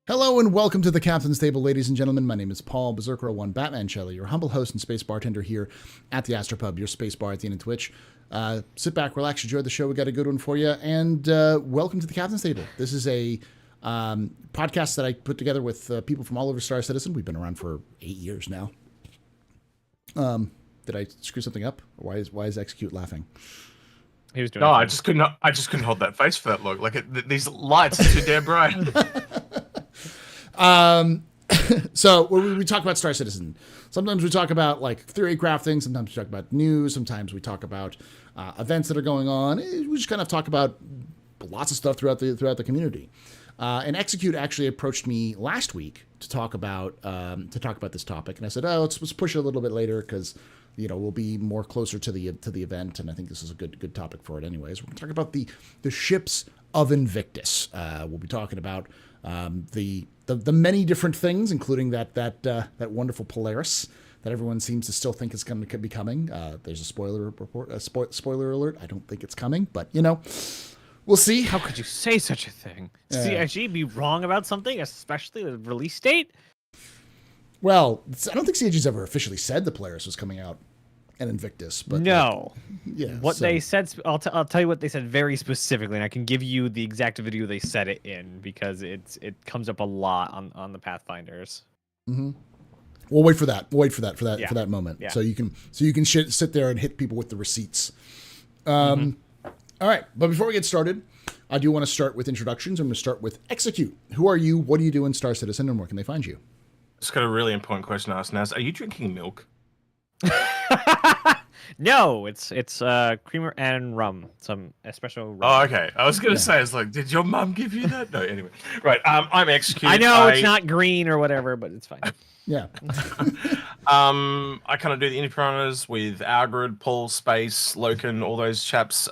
Hello and welcome to the Captain's Table, ladies and gentlemen. My name is Paul Berserker01 Batman Shelley, your humble host and space bartender here at the AstroPub, your space bar at the end of Twitch. Sit back, relax, enjoy the show. We got a good one for you, and welcome to the Captain's Table. This is a podcast that I put together with people from all over Star Citizen. We've been around for 8 years now. Did I screw something up? Why is Execute laughing? He was doing no, I just couldn't hold that face for that look. Like these lights are too damn bright. So we talk about Star Citizen. Sometimes we talk about like theory crafting. Sometimes we talk about news. Sometimes we talk about events that are going on. We just kind of talk about lots of stuff throughout the community. And Execute actually approached me last week to talk about this topic, and I said, let's push it a little bit later because we'll be more closer to the event, and I think this is a good topic for it. Anyways, we're going to talk about the ships of Invictus. We'll be talking about the many different things, including that wonderful Polaris that everyone seems to still think is going to be coming. There's a spoiler report, spoiler alert. I don't think it's coming, but we'll see. How could you say such a thing? CIG be wrong about something, especially the release date? Well, I don't think CIG's ever officially said the Polaris was coming out and Invictus, but no. What they said, I'll tell you what they said very specifically, and I can give you the exact video they said it in because it comes up a lot on the Pathfinders. Mm-hmm. We'll wait for that. For that moment. Yeah. So you can sit there and hit people with the receipts. All right, but before we get started, I do want to start with introductions. I'm going to start with Execute. Who are you? What do you do in Star Citizen, and where can they find you? Just got a really important question to ask, Naz. Are you drinking milk? No, it's creamer and rum, some espresso rum. Oh, okay. I was gonna say, it's like, did your mum give you that? No, anyway. Right. I'm Execute. I know it's not green or whatever, but it's fine. Yeah. I kind of do the indie piranhas with Algrid, Paul, Space, Loken, all those chaps.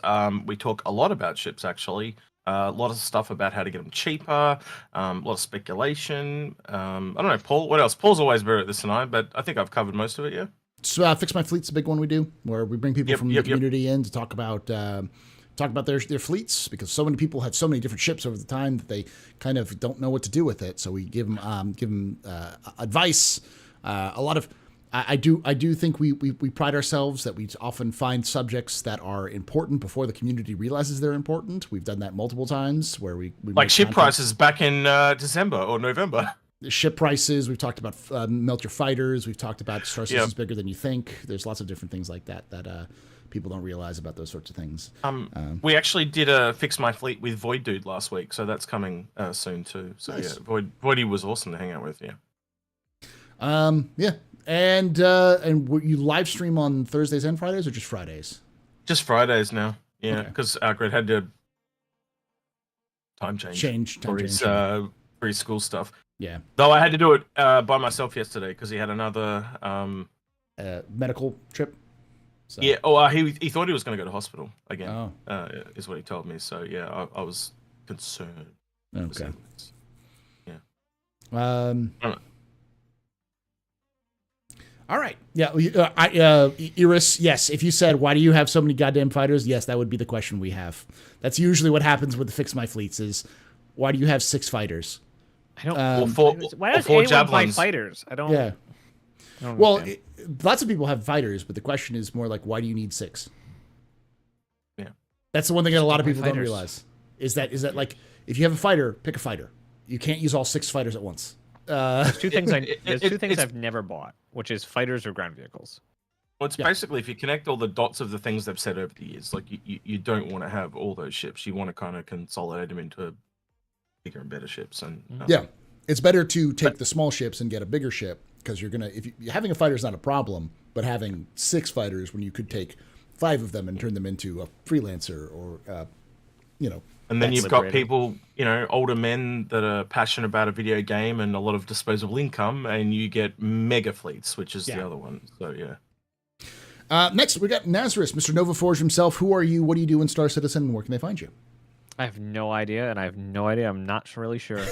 We talk a lot about ships, actually. A lot of stuff about how to get them cheaper. A lot of speculation. I don't know, Paul. What else? Paul's always better at this than I, but I think I've covered most of it. Yeah. So, Fix My Fleet's a big one we do, where we bring people from the community in to talk about their fleets, because so many people have so many different ships over the time that they kind of don't know what to do with it. So we give them advice. A lot of I do think we pride ourselves that we often find subjects that are important before the community realizes they're important. We've done that multiple times where we like ship prices back in December or November. Ship prices. We've talked about melt your fighters. We've talked about Star Citizen's bigger than you think. There's lots of different things like that people don't realize about those sorts of things. We actually did a Fix My Fleet with Void Dude last week, so that's coming soon too. So nice. Yeah, Voidy was awesome to hang out with. Yeah. Yeah. And you live stream on Thursdays and Fridays, or just Fridays? Just Fridays now. Yeah, because Algrid had to time change for his school stuff. Yeah. Though I had to do it by myself yesterday because he had another medical trip. So. Yeah. Oh, he thought he was going to go to hospital again. Oh. Is what he told me. So yeah, I was concerned. Okay. Yeah. All right. Yeah. Iris, yes. If you said, why do you have so many goddamn fighters? Yes, that would be the question we have. That's usually what happens with the Fix My Fleets is, why do you have 6 fighters? I don't. Why does anyone buy fighters? I don't. Yeah. I don't well, lots of people have fighters, but the question is more like, why do you need 6? Yeah. That's the one thing that a lot of people don't realize. Is that like, if you have a fighter, pick a fighter. You can't use all 6 fighters at once. There's two things I've never bought, which is fighters or ground vehicles. Well, it's basically, if you connect all the dots of the things they've said over the years, like you don't want to have all those ships. You want to kind of consolidate them into bigger and better ships. And yeah, it's better to take the small ships and get a bigger ship, because you're gonna, having a fighter is not a problem, but having 6 fighters when you could take 5 of them and turn them into a freelancer or And then you've got people, older men that are passionate about a video game and a lot of disposable income, and you get mega fleets, which is the other one. So, yeah. Next, we got Nazarus, Mr. Nova Forge himself. Who are you? What do you do in Star Citizen? And where can they find you? I have no idea, and I have no idea. I'm not really sure.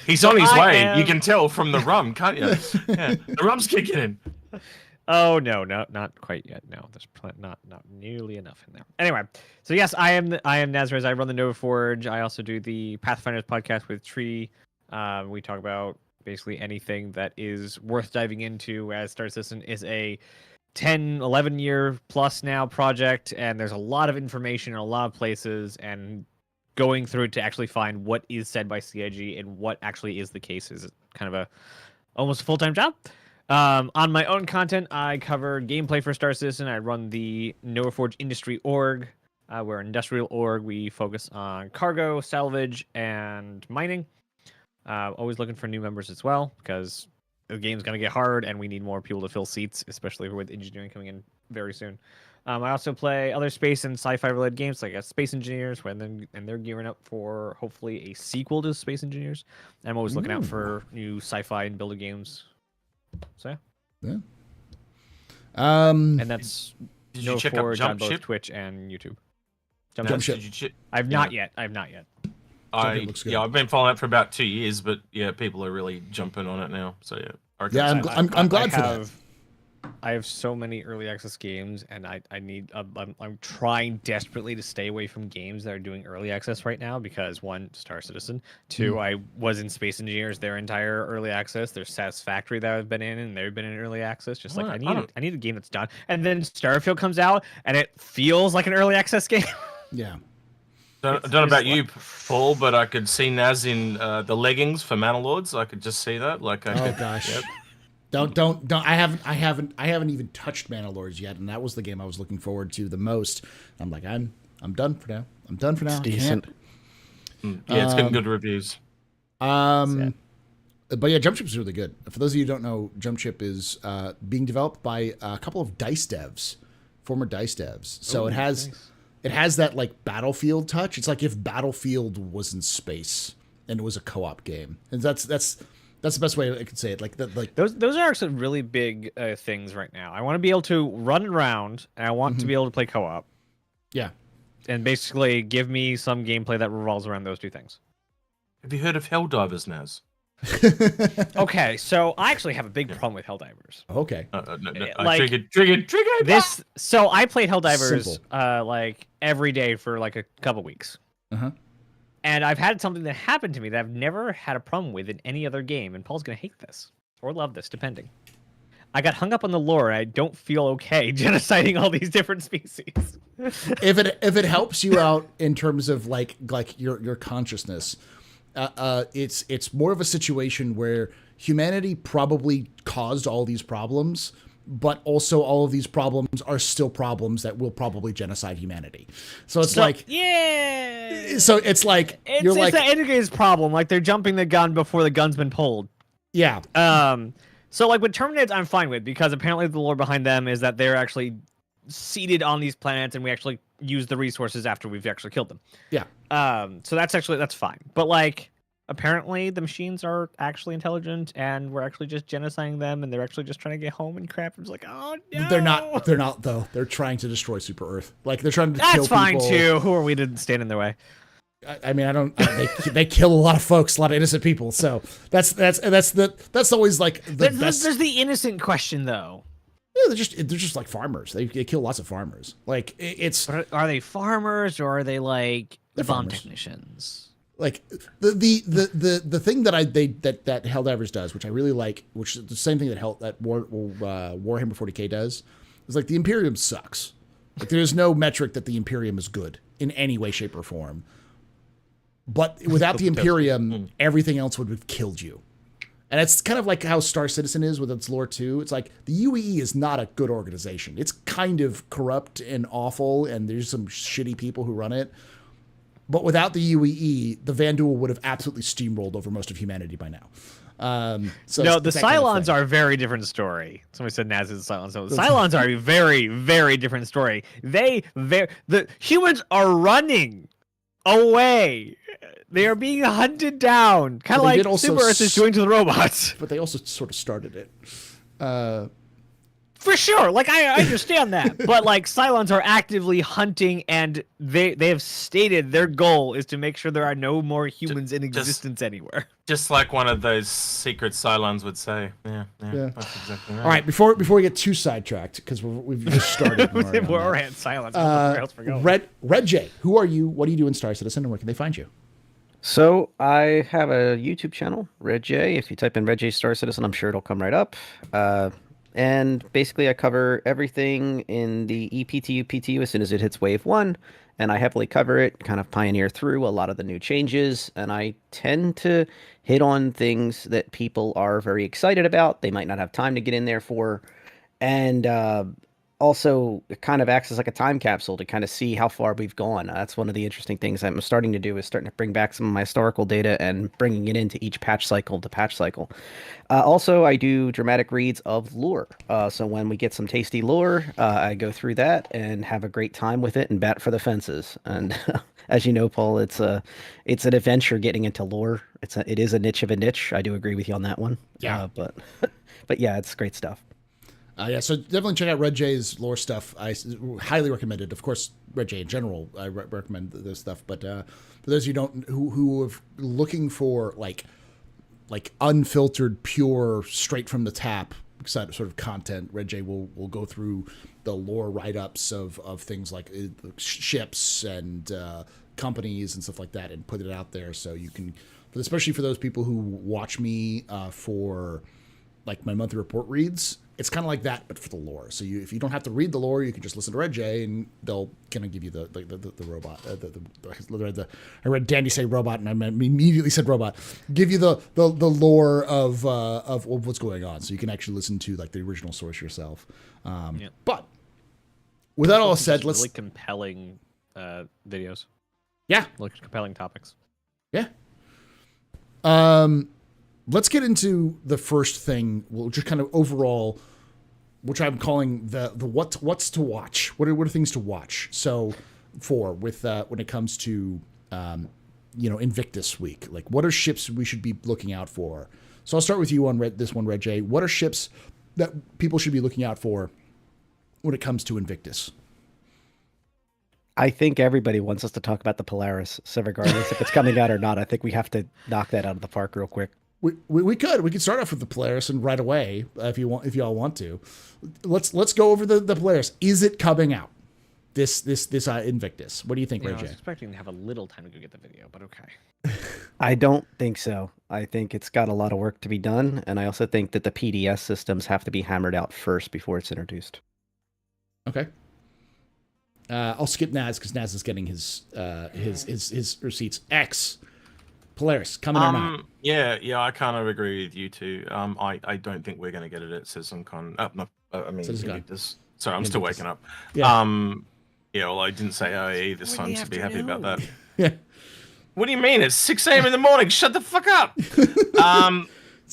He's on his way. You can tell from the rum, can't you? Yeah, the rum's kicking in. Oh no, not quite yet. No, there's not nearly enough in there. Anyway, so yes, I am Nazareth. I run the Nova Forge. I also do the Pathfinders podcast with Tree. We talk about basically anything that is worth diving into, as Star Citizen is a 10, 11 year plus now project, and there's a lot of information in a lot of places, and going through it to actually find what is said by CIG and what actually is the case is kind of a almost a full-time job. On my own content, I cover gameplay for Star Citizen. I run the Nova Forge Industry Org. We're an industrial org. We focus on cargo, salvage, and mining. Always looking for new members as well, because the game's going to get hard, and we need more people to fill seats, especially with engineering coming in very soon. I also play other space and sci-fi related games, like Space Engineers, and they're gearing up for hopefully a sequel to Space Engineers. I'm always looking out for new sci-fi and builder games. So Yeah. and that's Did you check out on Jump both Ship? Twitch and YouTube. Jump Ship. Did you I've not yet. I've not yet. looks good. I've been following it for about 2 years, but yeah, people are really jumping on it now. So yeah, I reckon Yeah, it's- I'm glad for that. I have so many early access games, and I need. I'm trying desperately to stay away from games that are doing early access right now because one, Star Citizen. Two, I was in Space Engineers their entire early access. There's Satisfactory that I've been in, and they've been in early access. Just like I need a game that's done. And then Starfield comes out, and it feels like an early access game. Yeah. I don't know about you, Paul, but I could see Naz in the leggings for Manalords. I could just see that. Like, Oh gosh. Yep. Don't. I haven't even touched Manalords yet, and that was the game I was looking forward to the most. I'm like, I'm done for now. I'm done for now. It's decent. Yeah, it's getting good reviews. But yeah, Jump Ship is really good. For those of you who don't know, Jump Ship is being developed by a couple of DICE devs, former DICE devs. So it has that like Battlefield touch. It's like if Battlefield was in space and it was a co-op game, and that's the best way I could say it. Like that, like Those are actually really big things right now. I want to be able to run around, and I want to be able to play co-op. yeah. And basically give me some gameplay that revolves around those two things. Have you heard of Helldivers, Naz? Okay, so I actually have a big problem with Helldivers. Okay. No, Like, triggered. So I played Helldivers Simple. like every day for like a couple weeks. Uh-huh. And I've had something that happened to me that I've never had a problem with in any other game, and Paul's gonna hate this or love this, depending. I got hung up on the lore, and I don't feel okay genociding all these different species. if it helps you out in terms of like your consciousness, it's more of a situation where humanity probably caused all these problems, but also all of these problems are still problems that will probably genocide humanity. So it's like yeah. So it's like It's the end game's problem. Like they're jumping the gun before the gun's been pulled. yeah. So like with Terminates, I'm fine with, because apparently the lore behind them is that they're actually seated on these planets, and we actually use the resources after we've actually killed them. Yeah. So that's fine. But like apparently the machines are actually intelligent, and we're actually just genociding them, and they're actually just trying to get home and crap. I'm just like, oh no. They're not though. They're trying to destroy Super Earth. Like they're trying to kill That's fine people. too. Who are we to stand in their way? I mean, they kill a lot of folks, a lot of innocent people. So that's always like the best. There's the innocent question though. Yeah, they're just like farmers. They kill lots of farmers. Like it's Are they farmers, or are they like They're bomb farmers. technicians? like the thing that that Helldivers does, which I really like, which is the same thing that Warhammer 40K does, is like the Imperium sucks. Like there's no metric that the Imperium is good in any way, shape, or form. But without the Imperium, everything else would have killed you. And it's kind of like how Star Citizen is with its lore too. It's like the UEE is not a good organization. It's kind of corrupt and awful, and there's some shitty people who run it. But without the UEE, the Vanduul would have absolutely steamrolled over most of humanity by now. So No, it's the that kind of Cylons thing. are a very different story. Somebody said Naz is the Cylons. So the Cylons are a very, very different story. The humans are running away. They are being hunted down, kind of But they like did also Super Earth is doing to the robots. But they also sort of started it. For sure, like I understand that, but like Cylons are actively hunting, and they have stated their goal is to make sure there are no more humans in existence anywhere. Just like one of those secret Cylons would say. Yeah. That's exactly right. All right, before we get too sidetracked, because we've just started. We're already at Cylons. Red J, who are you? What do you do in Star Citizen, and where can they find you? So I have a YouTube channel, Red J. If you type in Red J Star Citizen, I'm sure it'll come right up. And basically, I cover everything in the EPTU PTU as soon as it hits Wave 1, and I heavily cover it, kind of pioneer through a lot of the new changes, and I tend to hit on things that people are very excited about. They might not have time to get in there for, and also it kind of acts as like a time capsule to kind of see how far we've gone. That's one of the interesting things I'm starting to do, is starting to bring back some of my historical data and bringing it into each patch cycle to patch cycle. Also, I do dramatic reads of lore. So when we get some tasty lore, I go through that and have a great time with it and bat for the fences. And as you know, Paul, it's an adventure getting into lore. It is a niche of a niche. I do agree with you on that one. Yeah. But yeah, it's great stuff. Yeah, so definitely check out Red J's lore stuff. I highly recommend it. Of course, Red J in general, I recommend this stuff. But for those of you who are looking for like unfiltered, pure, straight from the tap sort of content, Red J will go through the lore write-ups of things like ships and companies and stuff like that, and put it out there so you can, especially for those people who watch me for like my monthly report reads. It's kind of like that, but for the lore. So if you don't have to read the lore, you can just listen to Red J, and they'll kind of give you the robot. I read Dandy say robot, and I immediately said robot. Give you the lore of what's going on, so you can actually listen to like the original source yourself. But with that all said, let's really compelling videos. Yeah, like compelling topics. Yeah. Let's get into the first thing. We'll just kind of overall, which I'm calling the what's to watch. What are things to watch? So when it comes to Invictus week, like what are ships we should be looking out for? So I'll start with you on this one, Red J. What are ships that people should be looking out for when it comes to Invictus? I think everybody wants us to talk about the Polaris. So regardless if it's coming out or not, I think we have to knock that out of the park real quick. We could start off with the Polaris and right away if y'all want to. Let's go over the Polaris. Is it coming out this Invictus? What do you think, Ray J? I was expecting to have a little time to go get the video, but okay. I don't think so. I think it's got a lot of work to be done, and I also think that the PDS systems have to be hammered out first before it's introduced. Okay. I'll skip Naz because Naz is getting his receipts. X. Polaris coming or not? Yeah, I kind of agree with you too. I don't think we're going to get it at CitizenCon. Invictus. Sorry, I'm still waking up. Yeah. Well, I didn't say IE this time, so be happy about that. Yeah. What do you mean? It's 6 a.m. in the morning. Shut the fuck up.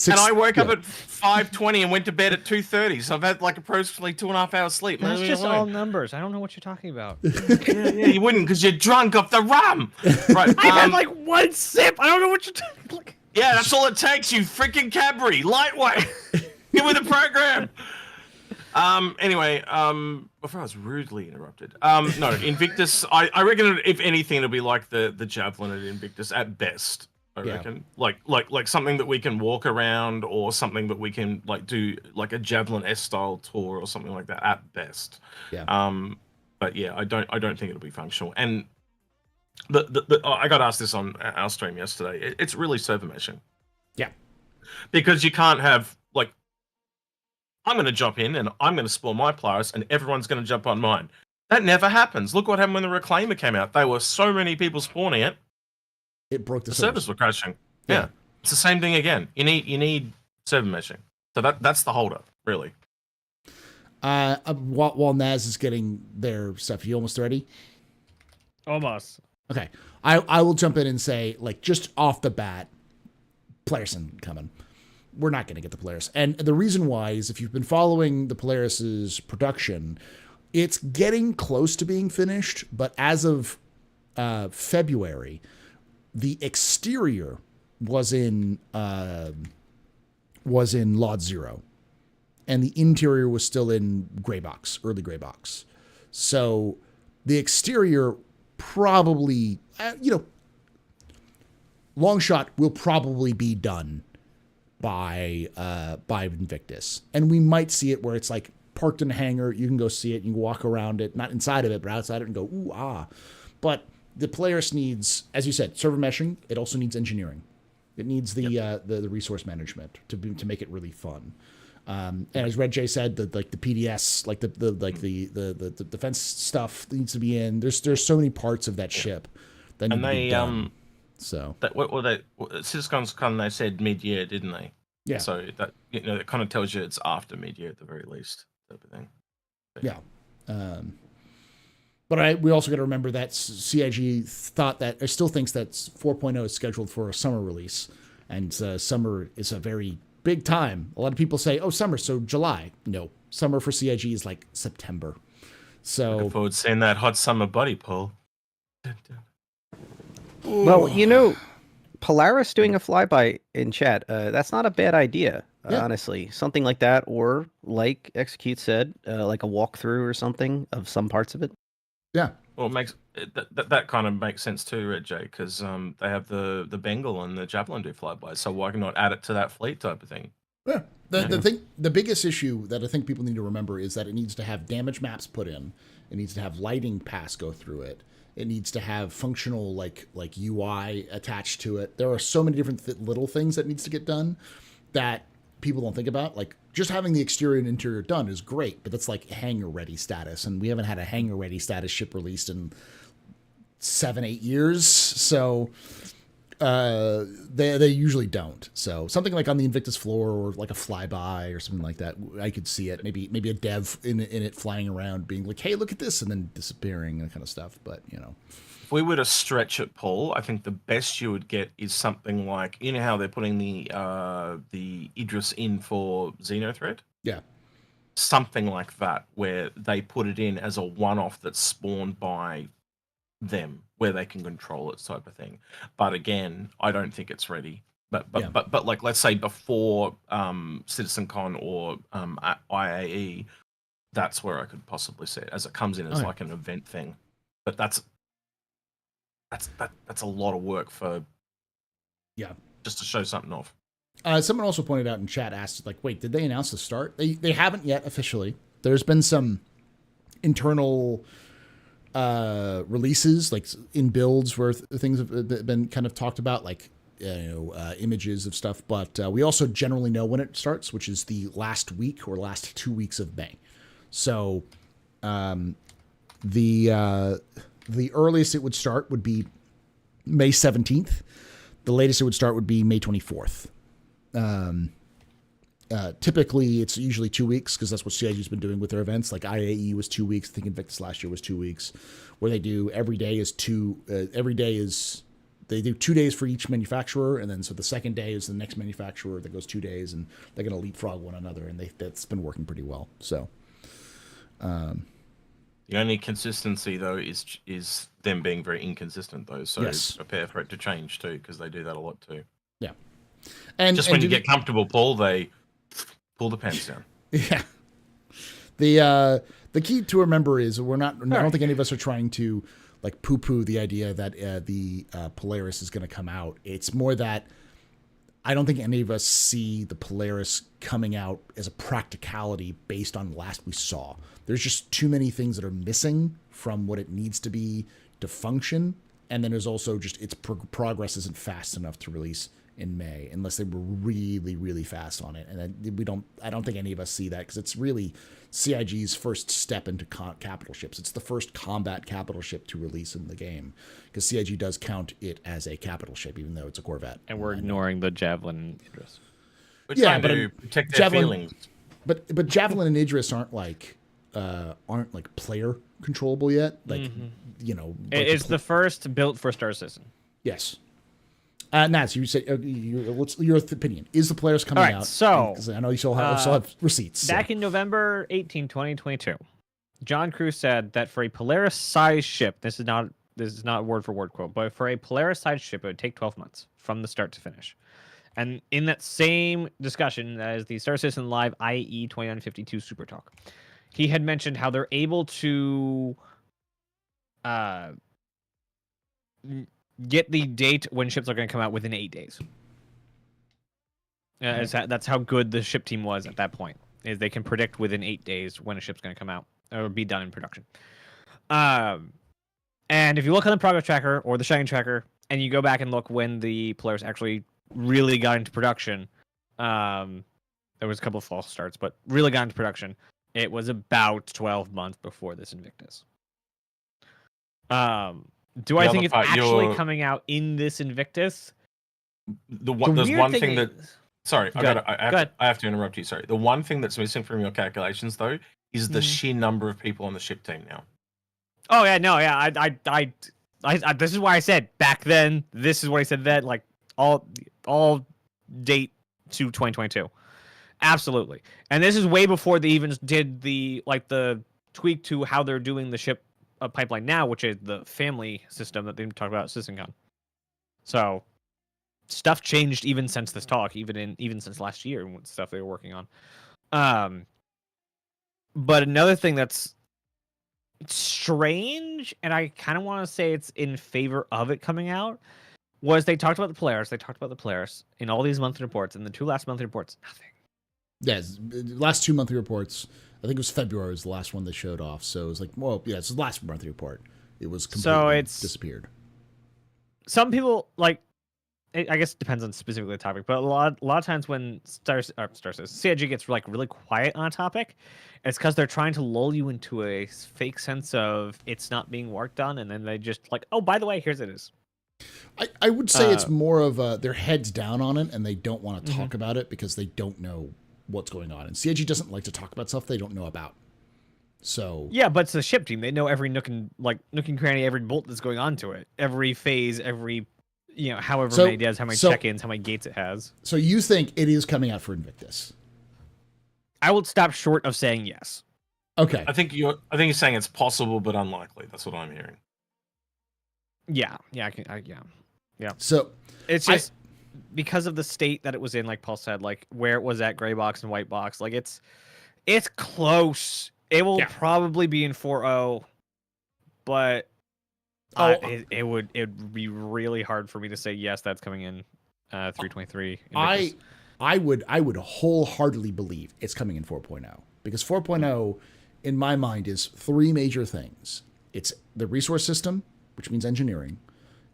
And I woke up at 5:20 and went to bed at 2:30. So I've had like approximately 2.5 hours sleep. That's just all numbers. I don't know what you're talking about. yeah, you wouldn't because you're drunk off the rum. Right. I had like one sip. I don't know what you're talking about. Yeah, that's all it takes, you freaking Cadbury. Lightweight. Get with the program. Anyway, before I was rudely interrupted. No, Invictus, I reckon if anything, it'll be like the Javelin at Invictus at best. I reckon, like something that we can walk around, or something that we can like do like a Javelin S style tour or something like that at best. Yeah. But yeah, I don't think it'll be functional. And I got asked this on our stream yesterday. It's really server meshing. Yeah. Because you can't have like, I'm going to jump in and I'm going to spawn my Polaris and everyone's going to jump on mine. That never happens. Look what happened when the Reclaimer came out. There were so many people spawning it. It broke the servers were crashing. Yeah. It's the same thing again. You need server meshing. So that's the holdup, really. While Naz is getting their stuff, you almost ready? Almost. Okay. I will jump in and say, like, just off the bat, Polaris coming. We're not going to get the Polaris. And the reason why is if you've been following the Polaris's production, it's getting close to being finished, but as of February, the exterior was in Lot 0. and the interior was still in gray box, early gray box. So the exterior probably, long shot will probably be done by Invictus, and we might see it where it's like parked in a hangar. You can go see it. You can walk around it, not inside of it, but outside it, and go ooh ah. But the Polaris needs, as you said, server meshing. It also needs engineering. It needs the resource management to make it really fun. And as Red J said, the PDS, like the defense stuff needs to be in. There's so many parts of that ship that need to be done. So that CitizenCon they said mid-year, didn't they? Yeah. So that it kind of tells you it's after mid-year at the very least, type of thing. But, yeah. But we also got to remember that CIG still thinks that 4.0 is scheduled for a summer release, and summer is a very big time. A lot of people say, "Oh, summer, so July." No, summer for CIG is like September. So looking forward to seeing that hot summer body, Paul. Well, Polaris doing a flyby in chat, that's not a bad idea, Yeah. honestly. Something like that, or like Execute said, like a walkthrough or something of some parts of it. yeah, Well, it makes that kind of makes sense too, Red J, because they have the Bengal and the Javelin do flybys, so why not add it to that fleet type of thing? yeah. The biggest issue that I think people need to remember is that it needs to have damage maps put in. It needs to have lighting paths go through it. It needs to have functional like UI attached to it. There are so many different little things that needs to get done that people don't think about. Like just having the exterior and interior done is great, but that's like hangar ready status, and we haven't had a hangar ready status ship released in 7-8 years. So they usually don't. So something like on the Invictus floor or like a flyby or something like that, I could see it. Maybe a dev in it flying around being like, "Hey, look at this," and then disappearing, that kind of stuff. But If we were to stretch it, Paul, I think the best you would get is something like, how they're putting the Idris in for Xenothread? yeah, Something like that, where they put it in as a one-off that's spawned by them, where they can control it, type of thing. But again, I don't think it's ready. But like, let's say before CitizenCon or IAE, that's where I could possibly see it, as it comes in as like an event thing. But that's a lot of work for just to show something off. Someone also pointed out in chat, asked like, "Wait, did they announce the start?" They haven't yet officially. There's been some internal releases, like in builds, where things have been kind of talked about, like images of stuff. But we also generally know when it starts, which is the last week or last 2 weeks of May. So the earliest it would start would be May 17th. The latest it would start would be May 24th. Typically, it's usually 2 weeks because that's what CIG's been doing with their events. Like IAE was 2 weeks. I think Invictus last year was 2 weeks, where they do every day is they do 2 days for each manufacturer, and then so the second day is the next manufacturer that goes 2 days, and they're going to leapfrog one another, and that's been working pretty well. So, the only consistency though is them being very inconsistent though. So prepare for it to change too, because they do that a lot too. Yeah, and just when you get comfortable, Paul, they pull the pants down. Yeah. The key to remember is I don't think any of us are trying to like poo-poo the idea that the Polaris is going to come out. It's more that I don't think any of us see the Polaris coming out as a practicality based on the last we saw. There's just too many things that are missing from what it needs to be to function. And then there's also just its progress isn't fast enough to release in May, unless they were really, really fast on it. And I don't think any of us see that, because it's really CIG's first step into capital ships. It's the first combat capital ship to release in the game, because CIG does count it as a capital ship, even though it's a Corvette. And we're ignoring the Javelin and Idris. We're trying to protect their feelings. But Javelin and Idris aren't like player controllable yet. Like it's the first built for Star Citizen. Yes. Naz, you said what's your opinion? Is the Polaris coming out? So I know you still have receipts. Back in November 18, 2022, John Crew said that for a Polaris-sized ship, this is not word for word quote, but for a Polaris-sized ship, it would take 12 months from the start to finish. And in that same discussion as the Star Citizen Live IE 2952 Super Talk, he had mentioned how they're able to get the date when ships are going to come out within 8 days. That's how good the ship team was at that point. Is they can predict within 8 days when a ship's going to come out or be done in production. And if you look on the progress tracker or the shining tracker, and you go back and look when the players actually really got into production, there was a couple of false starts, but really got into production. It was about 12 months before this Invictus. Do I think it's actually coming out in this Invictus? There's one thing that. Sorry, I have to interrupt you. Sorry. The one thing that's missing from your calculations, though, is the sheer number of people on the ship team now. Oh yeah, no, yeah. I this is why I said back then. This is what I said then. Like all date to 2022. Absolutely. And this is way before they even did the tweak to how they're doing the ship pipeline now, which is the family system that they talked about at CitizenCon. So stuff changed even since this talk, even since last year and what stuff they were working on. But another thing that's strange, and I kind of want to say it's in favor of it coming out, was they talked about the Polaris. They talked about the Polaris in all these monthly reports, and the 2 last monthly reports, nothing. Yes, last 2 monthly reports. I think it was February was the last one they showed off. So it was like, well, yeah, it's the last monthly report. It was completely disappeared. Some people like. I guess it depends on specifically the topic, but a lot of times when CIG gets like really quiet on a topic, it's because they're trying to lull you into a fake sense of it's not being worked on, and then they just like, oh, by the way, here's it is. I would say it's more of their heads down on it, and they don't want to talk about it because they don't know what's going on. And CIG doesn't like to talk about stuff they don't know about. So yeah, but it's a ship team. They know every nook and cranny, every bolt that's going on to it, every phase, every. However many it has, how many check-ins, how many gates it has. So you think it is coming out for Invictus? I would stop short of saying yes. Okay. I think you're saying it's possible but unlikely. That's what I'm hearing. Yeah. So it's just because of the state that it was in, like Paul said, like where it was at gray box and white box. Like it's close. It will probably be in 4.0, but. It would be really hard for me to say yes. That's coming in 3.23. I would wholeheartedly believe it's coming in 4.0 because 4.0, in my mind, is 3 major things. It's the resource system, which means engineering.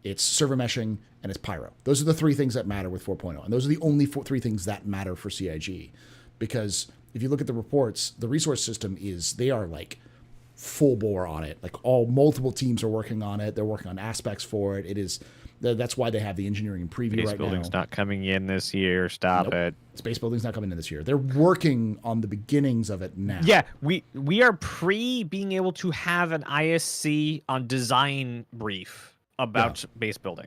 It's server meshing, and it's pyro. Those are the 3 things that matter with 4.0, and those are the only 3 things that matter for CIG. Because if you look at the reports, the resource system they are like full bore on it. Like multiple teams are working on it. They're working on aspects for it. That's why they have the engineering preview right now. Space building's not coming in this year. Stop it. Space building's not coming in this year. They're working on the beginnings of it now. Yeah, we are being able to have an ISC on design brief about base building.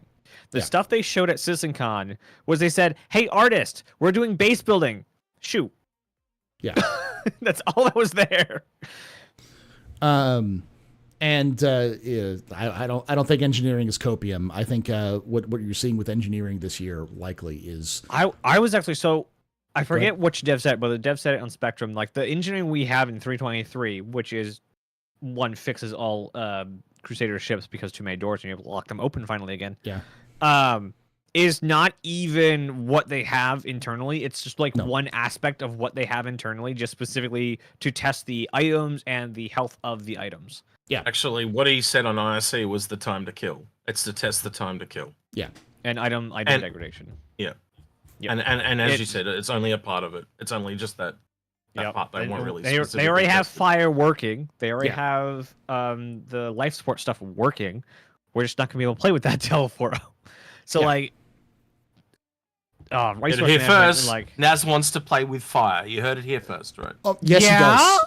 The stuff they showed at CitizenCon was they said, "Hey, artist, we're doing base building. Shoot." Yeah. That's all that was there. I don't think engineering is copium. I think what you're seeing with engineering this year likely is. I was actually I forget which dev said it, but the dev said it on Spectrum. Like the engineering we have in 323, which is one fixes all Crusader ships because too many doors and you're able to lock them open finally again. Yeah. Is not even what they have internally. It's just like one aspect of what they have internally, just specifically to test the items and the health of the items. Yeah. Actually, what he said on IRC was the time to kill. It's to test the time to kill. Yeah. And item degradation. Yeah. Yep. And as you said, it's only a part of it. It's only just that part they weren't really specifically They already have tested. fire working. They already have the life support stuff working. We're just not going to be able to play with that till 4.0. So like heard it here first. Naz wants to play with fire. You heard it here first, right? Oh, yes, he does.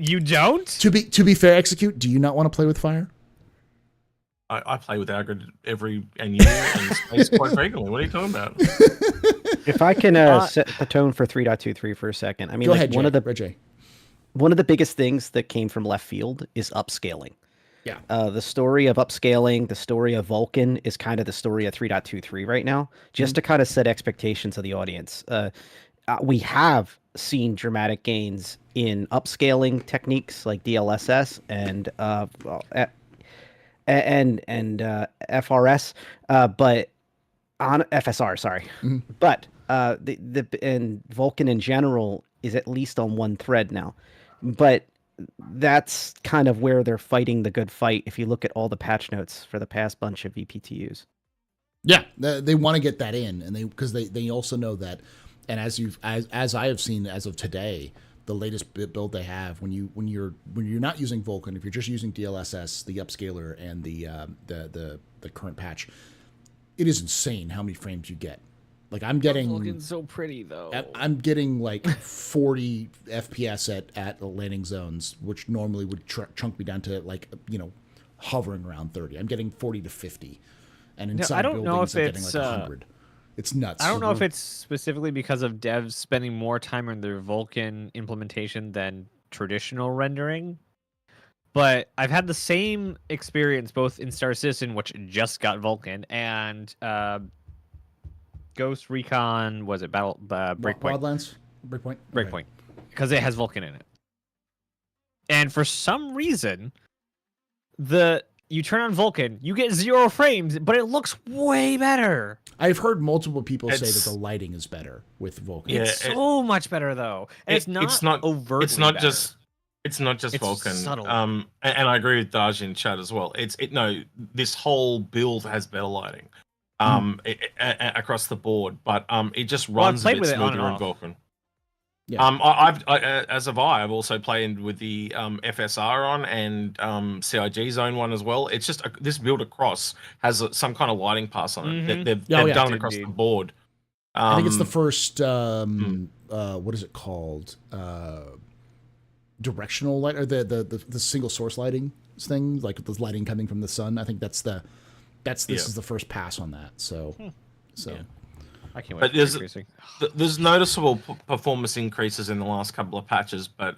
You don't? To be fair, Execute, do you not want to play with fire? I play with Agrid every and space quite frequently. What are you talking about? If I can set the tone for 3.23 for a second. I mean, go ahead, one of Jay. the biggest things that came from left field is upscaling. Yeah. The story of upscaling, the story of Vulcan is kind of the story of 3.23 right now, just to kind of set expectations of the audience. We have seen dramatic gains in upscaling techniques like DLSS and FRS, but on FSR, sorry, but the and Vulcan in general is at least on one thread now, but that's kind of where they're fighting the good fight. If you look at all the patch notes for the past bunch of VPTUs. Yeah, they want to get that in, and because they also know that, and as I have seen as of today, the latest build they have when you're not using Vulcan, if you're just using DLSS, the upscaler, and the current patch, it is insane how many frames you get. Like I'm getting Vulcan's so pretty though. I'm getting like 40 FPS at landing zones, which normally would chunk me down to like hovering around 30. I'm getting 40 to 50, and in some buildings I'm getting like 100. It's nuts. I don't know if it's specifically because of devs spending more time on their Vulkan implementation than traditional rendering, but I've had the same experience both in Star Citizen, which just got Vulkan, and Ghost Recon. Was it Breakpoint? Wildlands? Breakpoint, because it has Vulkan in it. And for some reason, you turn on Vulkan, you get 0 frames, but it looks way better. I've heard multiple people say that the lighting is better with Vulkan. Yeah, it's so much better though. And it's not overtly It's not better. It's not just Vulkan. Subtle. And I agree with Daj in chat as well. This whole build has better lighting. Across the board, but it just runs a bit smoother in Vulkan. Yeah. I've also played with the FSR on and CIG Zone one as well. It's just this build across has some kind of lighting pass on it. They've done it across the board. I think it's the first what is it called? Directional light, or the single source lighting thing, like the lighting coming from the sun. I think this is the first pass on that. So. Yeah. I can't wait. But there's noticeable performance increases in the last couple of patches, but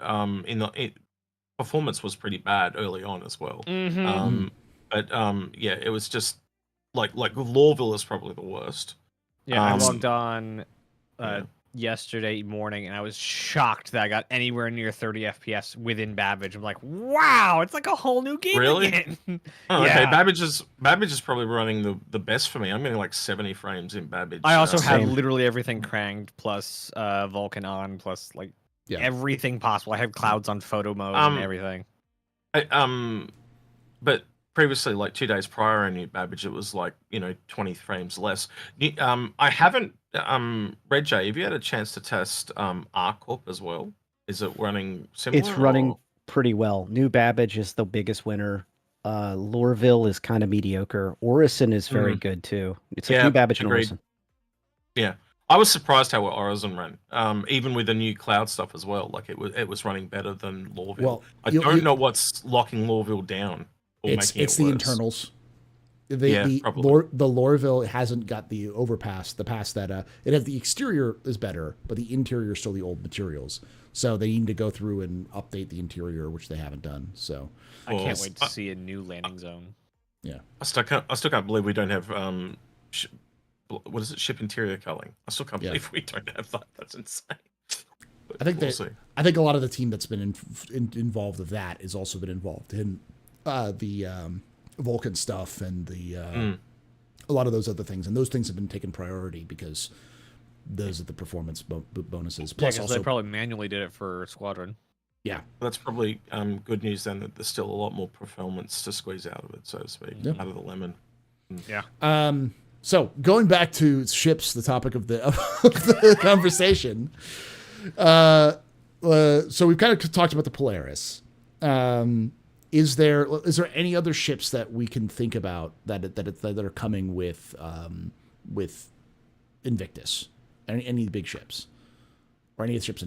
performance was pretty bad early on as well. Yeah, it was just like Lawville is probably the worst. Yeah, I logged on yesterday morning, and I was shocked that I got anywhere near 30 FPS within Babbage. I'm like, wow, it's like a whole new game again. Okay, Babbage is probably running the best for me. I'm getting like 70 frames in Babbage. I also have literally everything cranked, plus Vulkan on, plus everything possible. I have clouds on photo mode and everything. But previously, like 2 days prior in Babbage, it was like 20 frames less. I haven't. Red J, have you had a chance to test ARCorp as well? Is it running similar? It's running pretty well. New Babbage is the biggest winner. Lorville is kind of mediocre. Orison is very good too. It's like New Babbage and Orison. Yeah, I was surprised how well Orison ran, even with the new cloud stuff as well. Like it was running better than Lorville. Well, I don't know what's locking Lorville down. It's the internals. The Lorville hasn't got the overpass, the pass that it has. The exterior is better, but the interior is still the old materials. So they need to go through and update the interior, which they haven't done. So I can't wait to see a new landing zone. Yeah, I still can't believe we don't have what is it? Ship interior culling. I still can't believe we don't have that. That's insane. I think a lot of the team that's been involved with that has also been involved in the Vulcan stuff and a lot of those other things, and those things have been taken priority because those are the performance bonuses. Plus, also they probably manually did it for Squadron. Yeah, that's probably good news then, that there's still a lot more performance to squeeze out of it, so to speak, out of the lemon. Yeah. So going back to ships, the topic of the conversation. So we've kind of talked about the Polaris. Is there any other ships that we can think about that are coming with Invictus? Any big ships, or any ships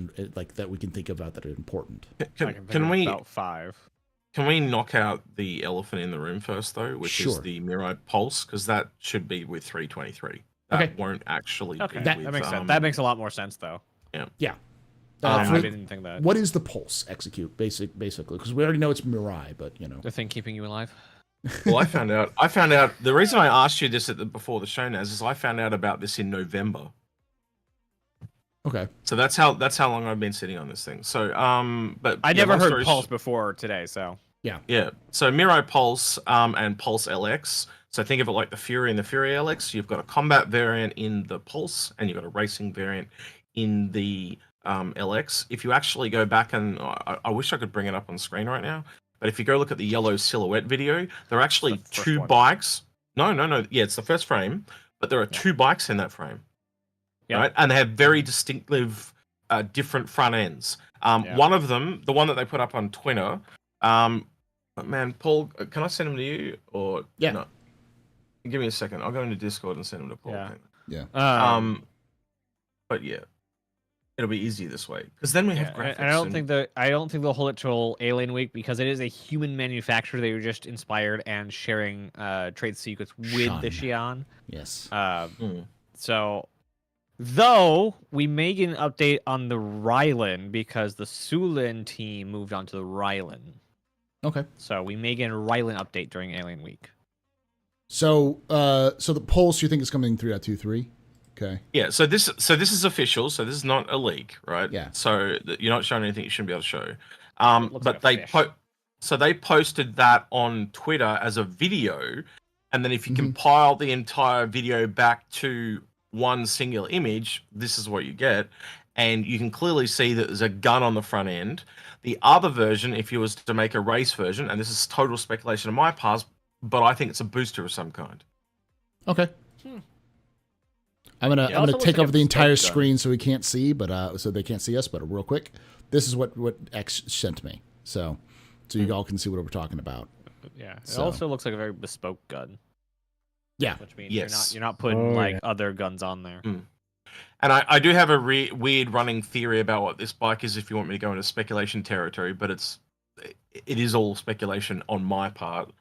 that we can think about that are important? Can we about 5? Can we knock out the elephant in the room first, though, which is the Mirai Pulse, because that should be with 323. That won't actually. Okay, that makes sense. That makes a lot more sense, though. Yeah. I didn't think that. What is the Pulse execute basically? Because we already know it's Mirai, but The thing keeping you alive. Well, I found out. The reason I asked you this before the show, Naz, is I found out about this in November. Okay. So that's how long I've been sitting on this thing. So but I yeah, never long heard story Pulse before today, so Yeah. So Mirai Pulse and Pulse LX. So think of it like the Fury and the Fury LX. You've got a combat variant in the Pulse, and you've got a racing variant in the LX. If you actually go back and I wish I could bring it up on screen right now, but if you go look at the yellow silhouette video, there are actually two bikes. No. Yeah, it's the first frame, but there are two bikes in that frame. Yeah. Right? And they have very distinctive, different front ends. One of them, the one that they put up on Twitter, man, Paul, can I send them to you or no? Give me a second. I'll go into Discord and send them to Paul. Yeah. But yeah, it'll be easier this way because then we have graphics. And I don't think they'll hold it till Alien Week because it is a human manufacturer. They were just inspired and sharing trade secrets with the Xi'an. Yes. So, though we may get an update on the Rylan because the Sulin team moved on to the Rylan. Okay. So we may get a Rylan update during Alien Week. So the Pulse you think is coming 3.23? Okay. Yeah. So this is official. So this is not a leak, right? Yeah. So you're not showing anything you shouldn't be able to show. like But they they posted that on Twitter as a video, and then if you compile the entire video back to one single image, this is what you get. And you can clearly see that there's a gun on the front end. The other version, if you was to make a race version, and this is total speculation on my part, but I think it's a booster of some kind. Okay. I'm gonna take over the entire screen so we can't see, but so they can't see us. But real quick, this is what X sent me, so you all can see what we're talking about. Yeah. It also looks like a very bespoke gun. Yeah. Which means you're not putting other guns on there. And I do have a weird running theory about what this bike is if you want me to go into speculation territory, but it is all speculation on my part.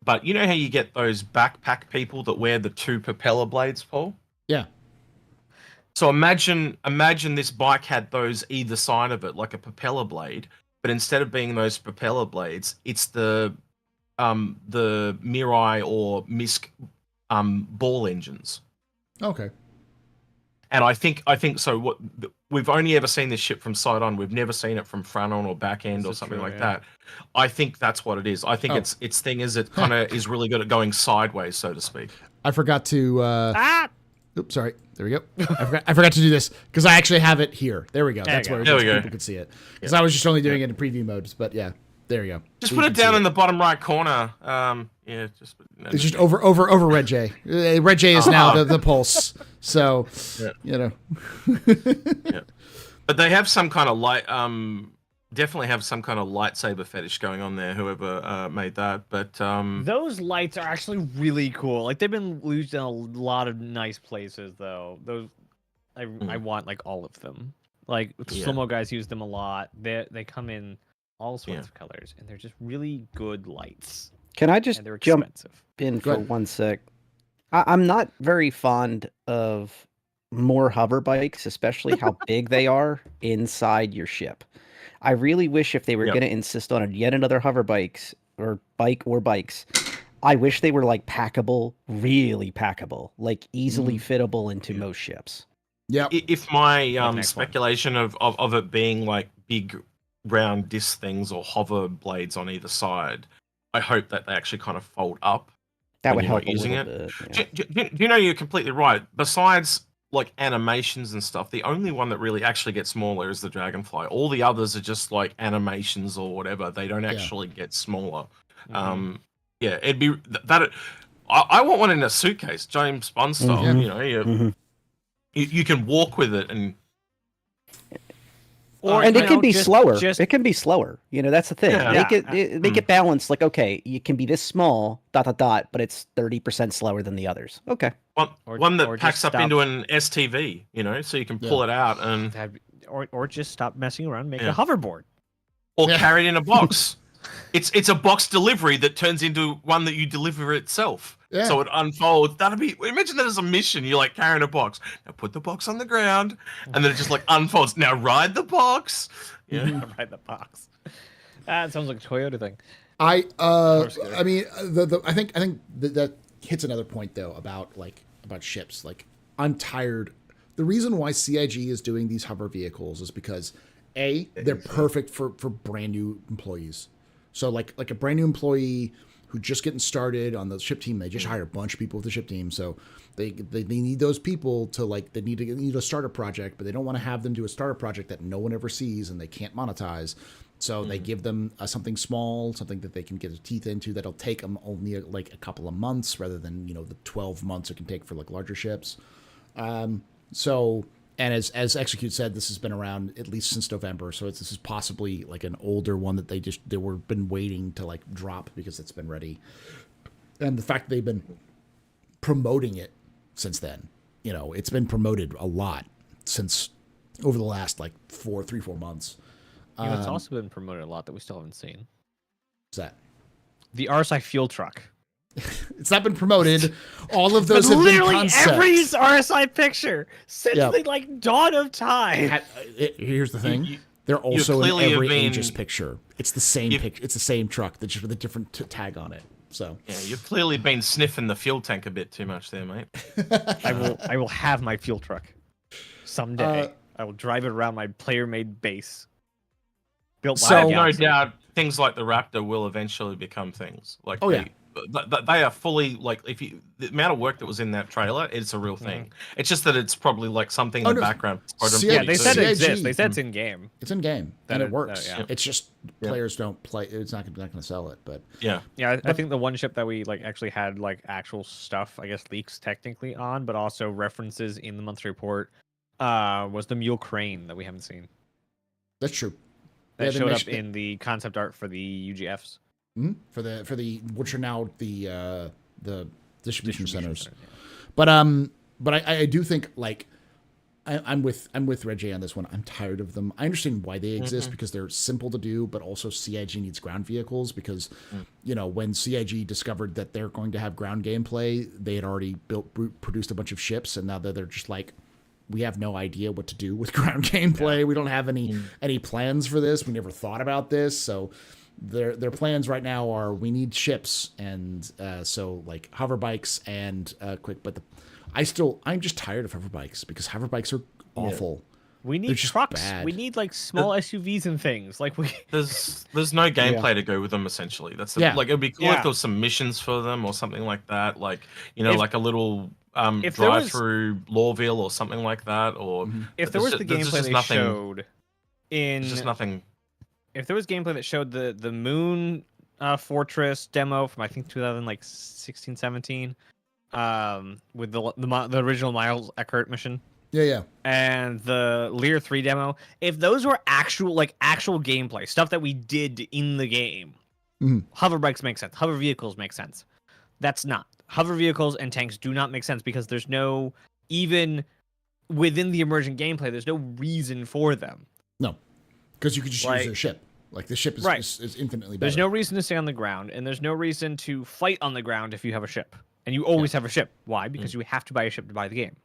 But you know how you get those backpack people that wear the two propeller blades, Paul? Yeah. So imagine this bike had those either side of it, like a propeller blade, but instead of being those propeller blades, it's the Mirai or Misk ball engines. Okay. And I think so. What we've only ever seen this ship from side on. We've never seen it from front on or back end or something like that. I think that's what it is. I think its thing is it kind of is really good at going sideways, so to speak. I forgot to. Oops, sorry. There we go. I forgot to do this because I actually have it here. There we go. That's where people could see it. Because I was just only doing it in preview modes, but yeah, there you go. Just put it down in the bottom right corner. It's just over Red J. Red J is now the Pulse. So, you know. But they have some kind of light. Definitely have some kind of lightsaber fetish going on there. Whoever made that, but those lights are actually really cool. Like they've been used in a lot of nice places, though. Those, I want like all of them. Like slow-mo guys use them a lot. They come in all sorts of colors, and they're just really good lights. Can I just jump expensive. in for 1 sec? I'm not very fond of more hover bikes, especially how big they are inside your ship. I really wish if they were going to insist on yet another hover bikes, I wish they were like packable, really packable, like easily fittable into most ships. Yeah. If my speculation of it being like big round disc things or hover blades on either side, I hope that they actually kind of fold up. That would help using a it. bit, yeah. Do you know, you're completely right. Besides like animations and stuff, the only one that really actually gets smaller is the Dragonfly. All the others are just like animations or whatever. They don't actually get smaller. It'd be that. I want one in a suitcase, James Bond style. You know, you can walk with it and. And it can be slower. It can be slower. You know, that's the thing. Yeah. Make it balanced. Like, okay, you can be this small, ... but it's 30% slower than the others. Okay. One that packs up into an STV, you know, so you can pull it out and. Or just stop messing around, make a hoverboard. Or carry it in a box. It's a box delivery that turns into one that you deliver itself. Yeah. So it unfolds. That'd be, imagine that as a mission. You're like carrying a box. Now put the box on the ground, and then it just like unfolds. Now ride the box. Yeah. Ride the box. That sounds like a Toyota thing. I Scooter. mean I think that hits another point though about ships. Like I'm tired. The reason why CIG is doing these hover vehicles is because they're perfect for brand new employees. So like a brand new employee who just getting started on the ship team, they just hired a bunch of people with the ship team. So they need those people to they need to start a project, but they don't want to have them do a starter project that no one ever sees and they can't monetize. So they give them something small, something that they can get their teeth into that'll take them only a couple of months rather than the 12 months it can take for larger ships. So, and as Execute said, this has been around at least since November. So this is possibly an older one that they were been waiting to drop because it's been ready. And the fact that they've been promoting it since then, it's been promoted a lot since over the last 4 months. It's also been promoted a lot that we still haven't seen. What's that? The RSI fuel truck. It's not been promoted. All of those have been literally concepts. every RSI picture since the dawn of time. Here's the thing: You they're also in clearly every have been- Aegis picture. It's the same picture. It's the same truck, just with a different tag on it. So Yeah, you've clearly been sniffing the fuel tank a bit too much there, mate. I will have my fuel truck someday. I will drive it around my player-made base. Built by So- a No galaxy. doubt, things like the Raptor will eventually become things. Oh, yeah. They are fully if you the amount of work that was in that trailer, it's a real thing. It's just that it's probably something in the no, background. Yeah, they said it CIG. exists. They said it's in game. it's in game and it works. yeah. It's just players don't play. It's not going to sell it. But Yeah, Yeah, I think the one ship that we actually had actual stuff, I guess leaks technically on, but also references in the monthly report, was the Mule Crane that we haven't seen. that's true. That Yeah, they showed up mentioned- in the concept art for the UGFs. for the which are now the distribution centers. center, yeah. But I do think I'm with Reggie on this one. I'm tired of them. I understand why they exist because they're simple to do, but also CIG needs ground vehicles because when CIG discovered that they're going to have ground gameplay, they had already produced a bunch of ships, and now they're just we have no idea what to do with ground gameplay. We don't have any plans for this. We never thought about this. So their plans right now are we need ships and so hover bikes and quick. But I'm just tired of hover bikes because hover bikes are awful. We They're need just trucks. bad. We need small SUVs and things. there's no gameplay to go with them. Essentially, that's it'd be cool if there was some missions for them or something like that. If- A little if there was- drive through Lawville or something like that. Or if there was the there's gameplay just they nothing- showed in There's just nothing. if there was gameplay that showed the Moon Fortress demo from I think 2016, 17, with the original Miles Eckert mission Yeah. and the Lear 3 demo, if those were actual gameplay stuff that we did in the game, hover bikes make sense. Hover vehicles make sense. That's not. Hover vehicles and tanks do not make sense because there's no, even within the emergent gameplay, there's no reason for them. No, because you could just use their ship. The ship is, Right. is infinitely better. There's no reason to stay on the ground, and there's no reason to fight on the ground if you have a ship. And you always have a ship. Why? Because you have to buy a ship to buy the game.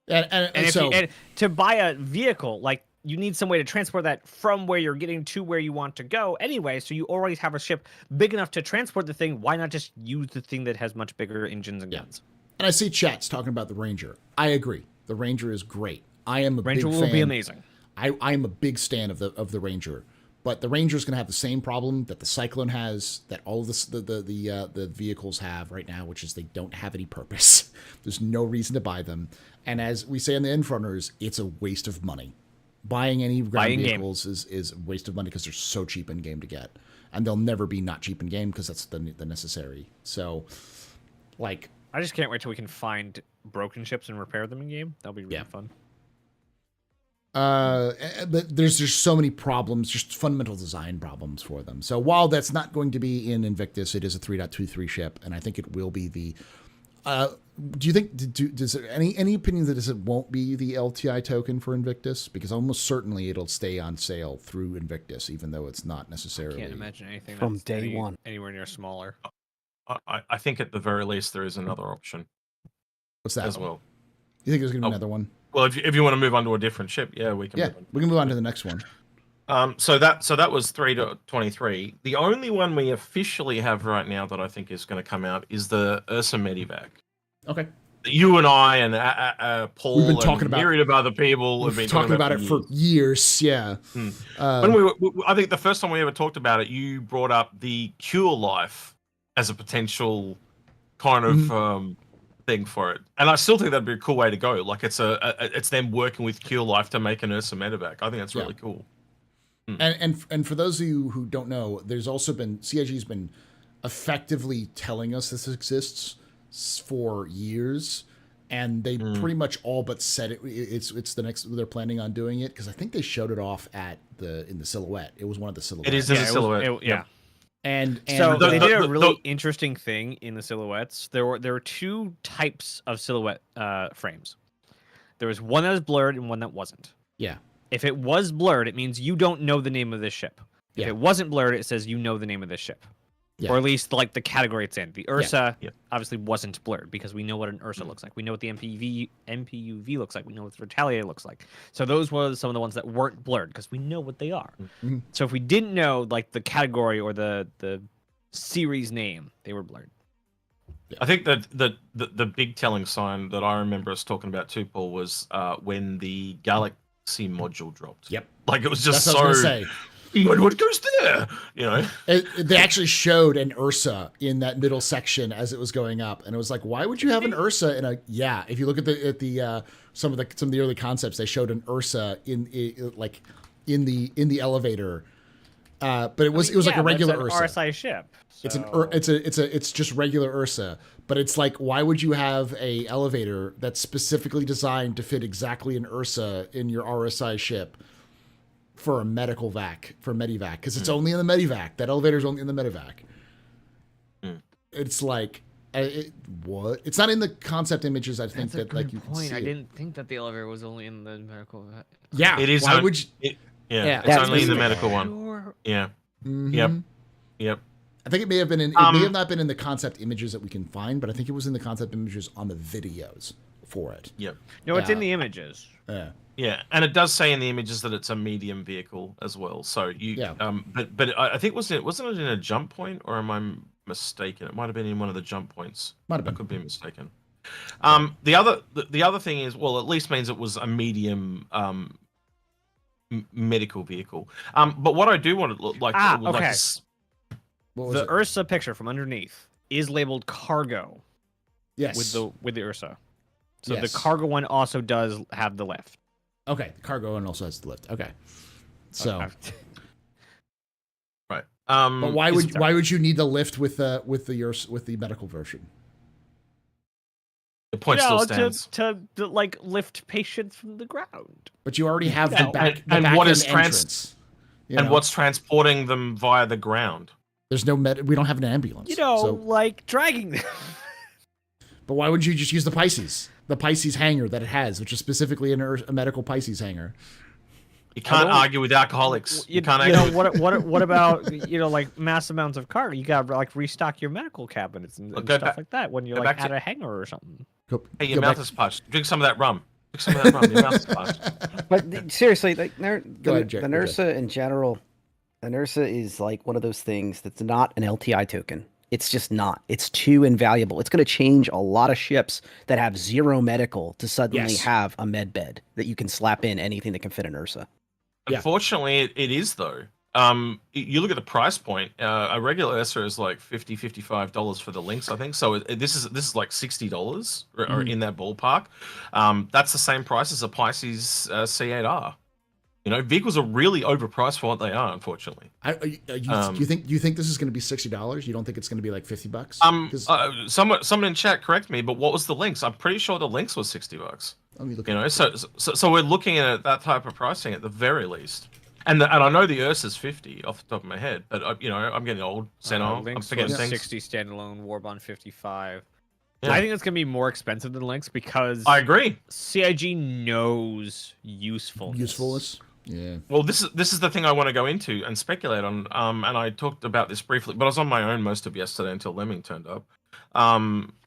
And And, so and to buy a vehicle, you need some way to transport that from where you're getting to where you want to go anyway. So you already have a ship big enough to transport the thing. Why not just use the thing that has much bigger engines and guns? and I see chats talking about the Ranger. I agree. The Ranger is great. I am a Ranger big will fan. be amazing. I am a big stan of the Ranger, but the Ranger is going to have the same problem that the Cyclone has, that all of the vehicles have right now, which is they don't have any purpose. There's no reason to buy them, and as we say in the Infrunners, it's a waste of money. Buying any ground vehicles is a waste of money because they're so cheap in game to get, and they'll never be not cheap in game because that's the necessary. So, I just can't wait till we can find broken ships and repair them in game. That'll be really fun. but there's just so many problems, just fundamental design problems for them. So while that's not going to be in Invictus, it is a 3.23 ship, and I think it will be the. Do you think does there any opinion that it won't be the LTI token for Invictus? Because almost certainly it'll stay on sale through Invictus, even though it's not necessarily. Can't imagine anything From that's day one. anywhere near smaller. I think at the very least there is another option What's that as well. You think there's gonna be Oh. another one? Well, if you want to move on to a different ship, yeah, we can. Yeah, Move on. we can move on to the next one. So that was 3 to 23. The only one we officially have right now that I think is going to come out is the Ursa Medivac. Okay. You and I and Paul We've been talking and about- myriad of other people have We've been talking about it for years. Yeah. When I think the first time we ever talked about it, you brought up the Cure Life as a potential kind of thing for it, and I still think that'd be a cool way to go. Like it's it's them working with Cure Life to make an Ursa Medivac. I think that's really cool. And for those of you who don't know, there's also been CIG's been effectively telling us this exists for years, and they pretty much all but said it's the next they're planning on doing it, because I think they showed it off in the silhouette. It was one of the silhouettes. It is in the silhouette. Yeah. And So they did a really the- interesting thing in the silhouettes. There were two types of silhouette frames. There was one that was blurred and one that wasn't. Yeah. If it was blurred, it means you don't know the name of this ship. If Yeah. it wasn't blurred, it says you know the name of this ship. Yeah. Or at least like the category it's in. The Ursa Yeah. obviously wasn't blurred because we know what an Ursa looks like. We know what the MPUV looks like. We know what the Retaliator looks like. So those were some of the ones that weren't blurred because we know what they are. Mm-hmm. So if we didn't know like the category or the series name, they were blurred. I think that the big telling sign that I remember us talking about too, Paul, was when the Galaxy module dropped. Yep. Like it was just That's what I was so. gonna say. What goes there? You know. They actually showed an Ursa in that middle section as it was going up, and it was like, why would you have an Ursa in a? Yeah, if you look at the some of the early concepts, they showed an Ursa in the elevator, but it was like a regular it's an Ursa. RSI ship. It's just regular Ursa, but it's like, why would you have a elevator that's specifically designed to fit exactly an Ursa in your RSI ship for a medical vac, for Medivac? Because it's only in the Medivac. That elevator's only in the Medivac. It's like, what? It's not in the concept images. I think That's a that like good you can point. see I it. didn't think that the elevator was only in the medical. Yeah, It is. Why would you? Yeah, it's that's only in the specific. medical one. Sure. Yeah. Mhm. Yep. I think it may have been in. It may have not been in the concept images that we can find, but I think it was in the concept images on the videos for it. Yep. No, it's in Yeah. the images. Yeah. Yeah, and it does say in the images that it's a medium vehicle as well. So you, Yeah. but I think wasn't it in a jump point, or am I mistaken? It might have been in one of the jump points. Might have I been. could be mistaken. The other thing is, well, at least means it was a medium medical vehicle. But what I do want to look like, would like okay. to s- What was The it? Ursa picture from underneath is labeled cargo Yes. with the Ursa. So Yes. the cargo one also does have the lift. Okay, the cargo one also has the lift. Okay. So, right. but why is- would you need the lift with the medical version? the point still stands? to like lift patients from the ground. But you already have No. the back And the what back is end trans- entrance. You And know? what's transporting them via the ground? There's no we don't have an ambulance. You know, So, like dragging them. but why would you just use the Pisces hangar that it has, which is specifically a medical Pisces hangar? You can't don't- argue with alcoholics. You can't you argue. know what about like mass amounts of cargo? You got to like restock your medical cabinets and Go stuff back- like that when you're go like back at to- a hangar or something. Hey, your mouth is parched. Drink some of that rum. Drink some of that rum. Your mouth is parched. But seriously, like Go ahead, Jack, the go ahead. NERSA in general, the NERSA is like one of those things that's not an LTI token. It's just not. It's too invaluable. It's going to change a lot of ships that have zero medical to suddenly Yes. have a med bed that you can slap in anything that can fit an URSA. Yeah. Unfortunately, it is though. You look at the price point. A regular Ursa is like $55 for the links, I think. So this is like $60 or in that ballpark. That's the same price as a Pisces C8R. You know, vehicles are really overpriced for what they are, unfortunately. Do you think this is going to be $60? You don't think it's going to be like $50? 'Cause- Someone in chat correct me, but what was the links? I'm pretty sure the links was $60. let me look You at know, it. so we're looking at that type of pricing at the very least. And I know the Ursa's 50 off the top of my head, but you know, I'm getting old. I'm Lynx forgetting was things. 60 standalone, Warbond 55. Yeah. I think it's gonna be more expensive than Lynx because I agree. CIG knows usefulness. Usefulness. Yeah. Well, this is the thing I want to go into and speculate on. And I talked about this briefly, but I was on my own most of yesterday until Lemming turned up.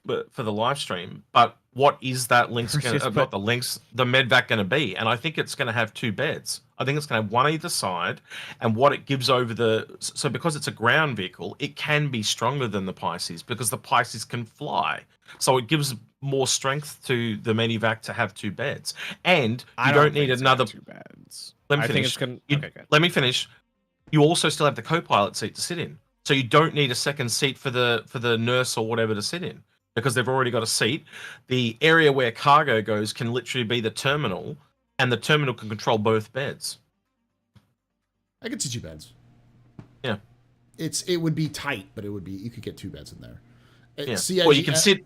But for the live stream. But what is that link's going to not the links, the medvac going to be? And I think it's going to have 2 beds. I think it's going to have one either side, and what it gives over so because it's a ground vehicle, it can be stronger than the Pisces because the Pisces can fly. So it gives more strength to the medivac to have 2 beds, and you don't need another 2 beds. Let me I finish. think it's gonna. Okay, good. Let me finish. You also still have the co-pilot seat to sit in, so you don't need a second seat for the nurse or whatever to sit in because they've already got a seat. The area where cargo goes can literally be the terminal, and the terminal can control both beds. I could see 2 beds. Yeah, it would be tight, but you could get 2 beds in there. Yeah. Well, you can sit.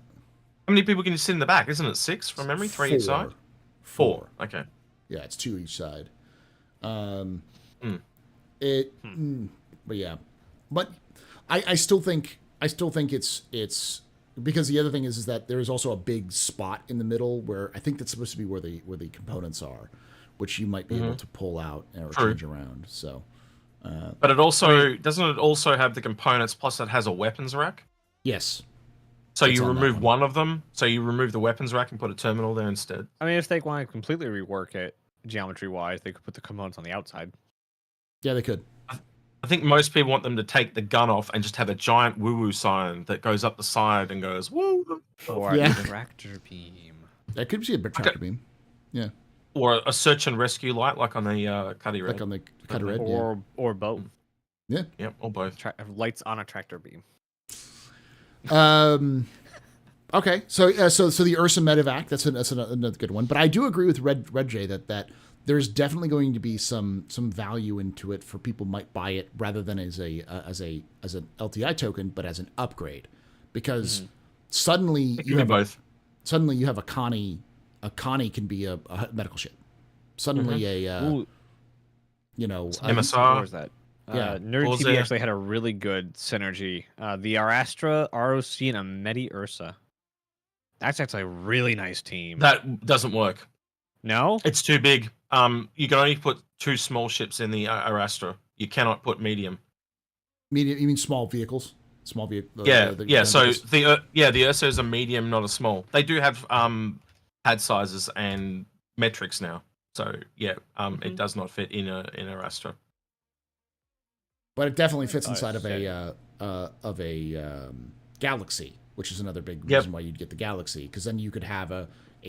How many people can you sit in the back? Isn't it 6 from memory? 3 each side. 4. Okay. Yeah, it's 2 each side. But yeah, but I still think it's because the other thing is that there is also a big spot in the middle where I think that's supposed to be where the components are, which you might be able to pull out or change around. So, but it also doesn't it also have the components plus it has a weapons rack. Yes. So you remove one of them. So you remove the weapons rack and put a terminal there instead. I mean, if they want to completely rework it geometry-wise, they could put the components on the outside. Yeah, they could. I think most people want them to take the gun off and just have a giant woo-woo sign that goes up the side and goes woo. Or a tractor beam. That could be a tractor beam. Yeah. Or a search and rescue light, like on the Cuddy Red. Like on the Cuddy Red, or both. Yeah. Yeah, or both. Lights on a tractor beam. Okay, so the Ursa Medevac, that's another good one. But I do agree with Red J that there's definitely going to be some value into it for people might buy it rather than as an LTI token, but as an upgrade, because suddenly you have both. Suddenly you have a Connie. A Connie can be a medical ship. Suddenly MSR. What was that? Nerd TV actually had a really good synergy. The Arastra, ROC, and a Medi Ursa. That's actually a really nice team. That doesn't work. No? It's too big. You can only put 2 small ships in the Arastra. You cannot put medium. Medium? You mean small vehicles? Small vehicle. Yeah. So the Ursa is a medium, not a small. They do have pad sizes and metrics now. So yeah, it does not fit in a Arastra. But it definitely fits inside of a Galaxy, which is another big reason why you'd get the Galaxy, because then you could have a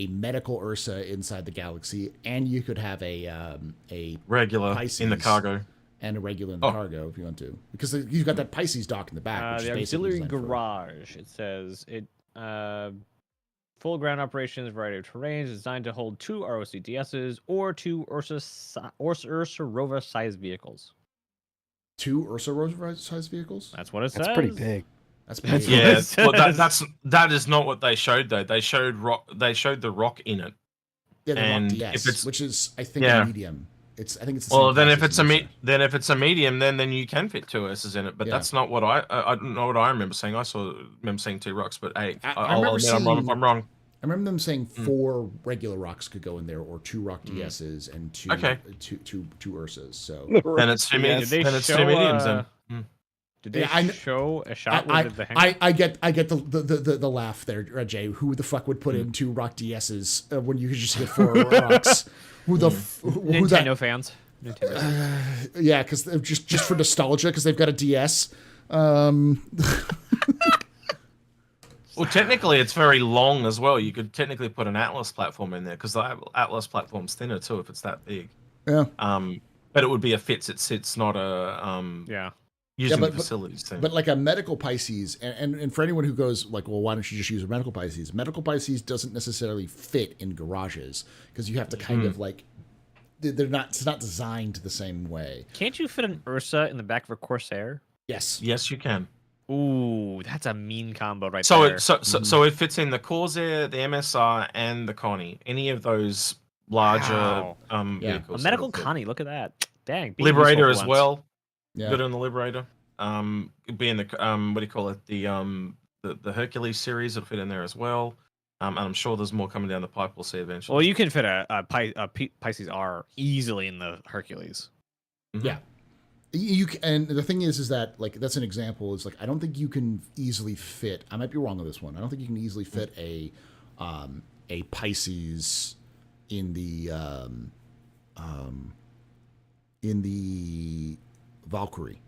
medical Ursa inside the Galaxy, and you could have a regular Pisces in the cargo, and a regular in the cargo if you want to, because you've got that Pisces dock in the back. Which the is auxiliary garage. It says it full ground operations, variety of terrains, designed to hold 2 ROC DSs or 2 Ursa Rover sized vehicles. 2 Ursa Rover sized vehicles? That's what it says. That's pretty big. That's big. Yeah, well, that is not what they showed though. They showed the rock in it. Yeah, the and Rock DS, which is I think a medium. I think it's the well. same Then price if as it's a medium, then you can fit 2 Ursa's in it. But that's not what I don't know what I remember saying. I remember seeing 2 rocks, but hey, I'll admit I'm wrong. I remember them saying 4 regular rocks could go in there, or 2 Rock DSs and 2 Ursas. So then it's 2 mediums. Then it's 2 mediums. Then. Did they show a shot with the hangar? I get the laugh there, Jay. Who the fuck would put in 2 Rock DSs when you could just get 4 rocks? Nintendo fans. Yeah, because just for nostalgia, because they've got a DS. Well, technically, it's very long as well. You could technically put an Atlas platform in there because the Atlas platform's thinner too if it's that big. Yeah. But it would be a fits. It sits, not a using the facilities thing. But like a medical Pisces, and for anyone who goes like, well, why don't you just use a medical Pisces? Medical Pisces doesn't necessarily fit in garages because you have to kind of like it's not designed the same way. Can't you fit an Ursa in the back of a Corsair? Yes. Yes, you can. Ooh, that's a mean combo right there. So it fits in the Corsair, the MSR, and the Connie. Any of those larger vehicles. A medical Connie, look at that. Dang. Liberator as well. Yeah. Good on the Liberator. It'd be in the what do you call it? The Hercules series will fit in there as well. And I'm sure there's more coming down the pipe. We'll see eventually. Well, you can fit a Pisces R easily in the Hercules. Mhm. Yeah. You can, and the thing is that like that's an example. Is like I don't think you can easily fit. I might be wrong on this one. I don't think you can easily fit a Pisces in the Valkyrie.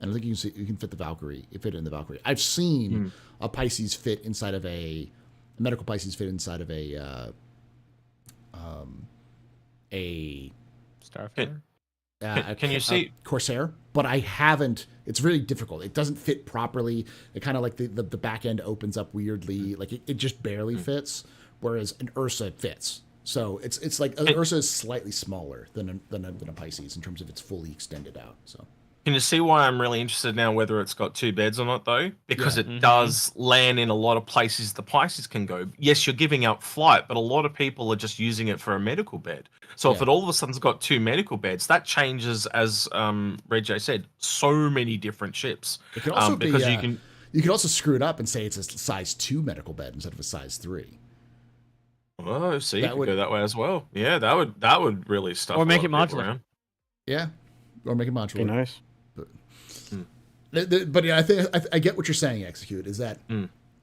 I don't think you can fit the Valkyrie. Fit it in the Valkyrie. I've seen a Pisces fit inside of a medical Pisces fit inside of a Starfighter. Can you see Corsair? But I haven't. It's really difficult. It doesn't fit properly. It kind of like the back end opens up weirdly. Like it just barely fits. Whereas an Ursa fits. So it's like an Ursa is slightly smaller than a Pisces in terms of it's fully extended out. So. Can you see why I'm really interested now whether it's got 2 beds or not, though? Because it does land in a lot of places the Pisces can go. Yes, you're giving up flight, but a lot of people are just using it for a medical bed. So if it all of a sudden's got 2 medical beds, that changes, as Red J said, so many different ships. It can also because be, you can. You could also screw it up and say it's a size 2 medical bed instead of a size 3. Oh, see, you could go that way as well. Yeah, that would really stuff. Or make a it lot of people modular. around. Yeah, or make it modular. Be nice. But yeah, I think I get what you're saying. Execute is that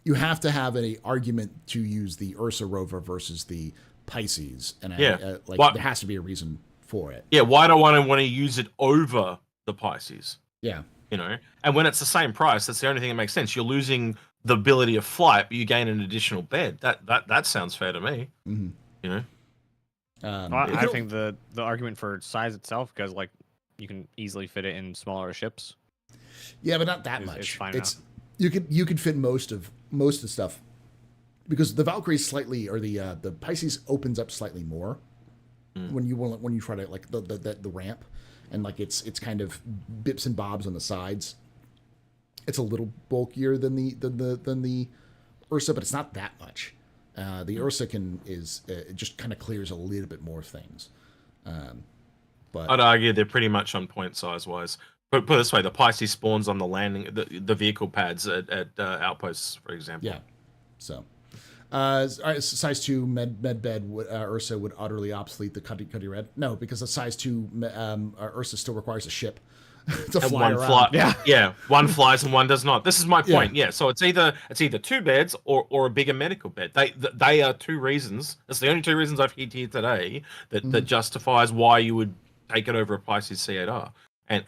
you have to have an argument to use the Ursa rover versus the Pisces, and there has to be a reason for it. Yeah, why do I want to use it over the Pisces? Yeah, and when it's the same price, that's the only thing that makes sense. You're losing the ability of flight, but you gain an additional bed. That sounds fair to me. Mm-hmm. I think the argument for size itself, because like you can easily fit it in smaller ships. Yeah, but not that much. It's fine enough. You could fit most of the stuff because the Valkyrie slightly or the Pisces opens up slightly more when you try to like the ramp and like it's kind of bips and bobs on the sides. It's a little bulkier than the Ursa, but it's not that much. The Ursa it just kind of clears a little bit more things. But I'd argue they're pretty much on point size wise. Put it this way: the Pisces spawns on the landing, the vehicle pads at outposts, for example. Yeah. So, all right, size 2 med bed Ursa would utterly obsolete the Cuddy Red. No, because the size 2 Ursa still requires a ship to fly around. Yeah, one flies and one does not. This is my point. Yeah, so it's either 2 beds or a bigger medical bed. They are 2 reasons. That's the only 2 reasons I've hit here today that justifies why you would take it over a Pisces C8R. And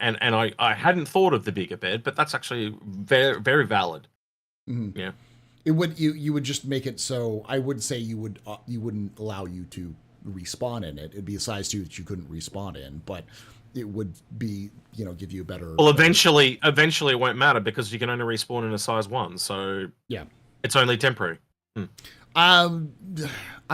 I hadn't thought of the bigger bed, but that's actually very, very valid. Mm-hmm. Yeah, it would you would just make it so I would say you wouldn't allow you to respawn in it. It'd be a size 2 that you couldn't respawn in, but it would be give you a better. Well, eventually it won't matter because you can only respawn in a size 1, so yeah, it's only temporary. I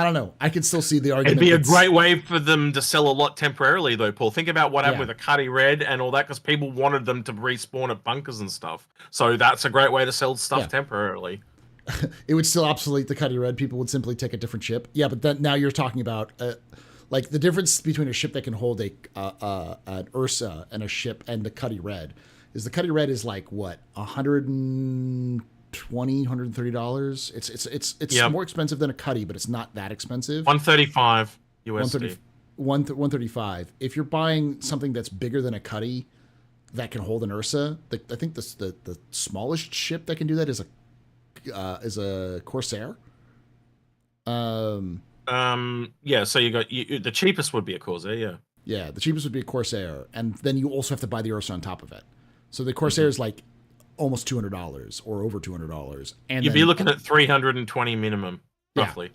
don't know. I can still see the argument. It'd be a great way for them to sell a lot temporarily, though, Paul. Think about what happened with the Cuddy Red and all that, because people wanted them to respawn at bunkers and stuff. So that's a great way to sell stuff temporarily. It would still obsolete the Cuddy Red. People would simply take a different ship. Yeah, but then now you're talking about like the difference between a ship that can hold an Ursa and a ship and the Cuddy Red is the Cuddy Red is like what $120, $130. It's more expensive than a Cuddy, but it's not that expensive. $135 USD. 135. If you're buying something that's bigger than a Cuddy that can hold an Ursa, I think the smallest ship that can do that is a Corsair. Yeah. So you got the cheapest would be a Corsair. Yeah. Yeah, the cheapest would be a Corsair, and then you also have to buy the Ursa on top of it. So the Corsair is like almost $200 or over $200, and you'd be looking at 320 minimum, roughly.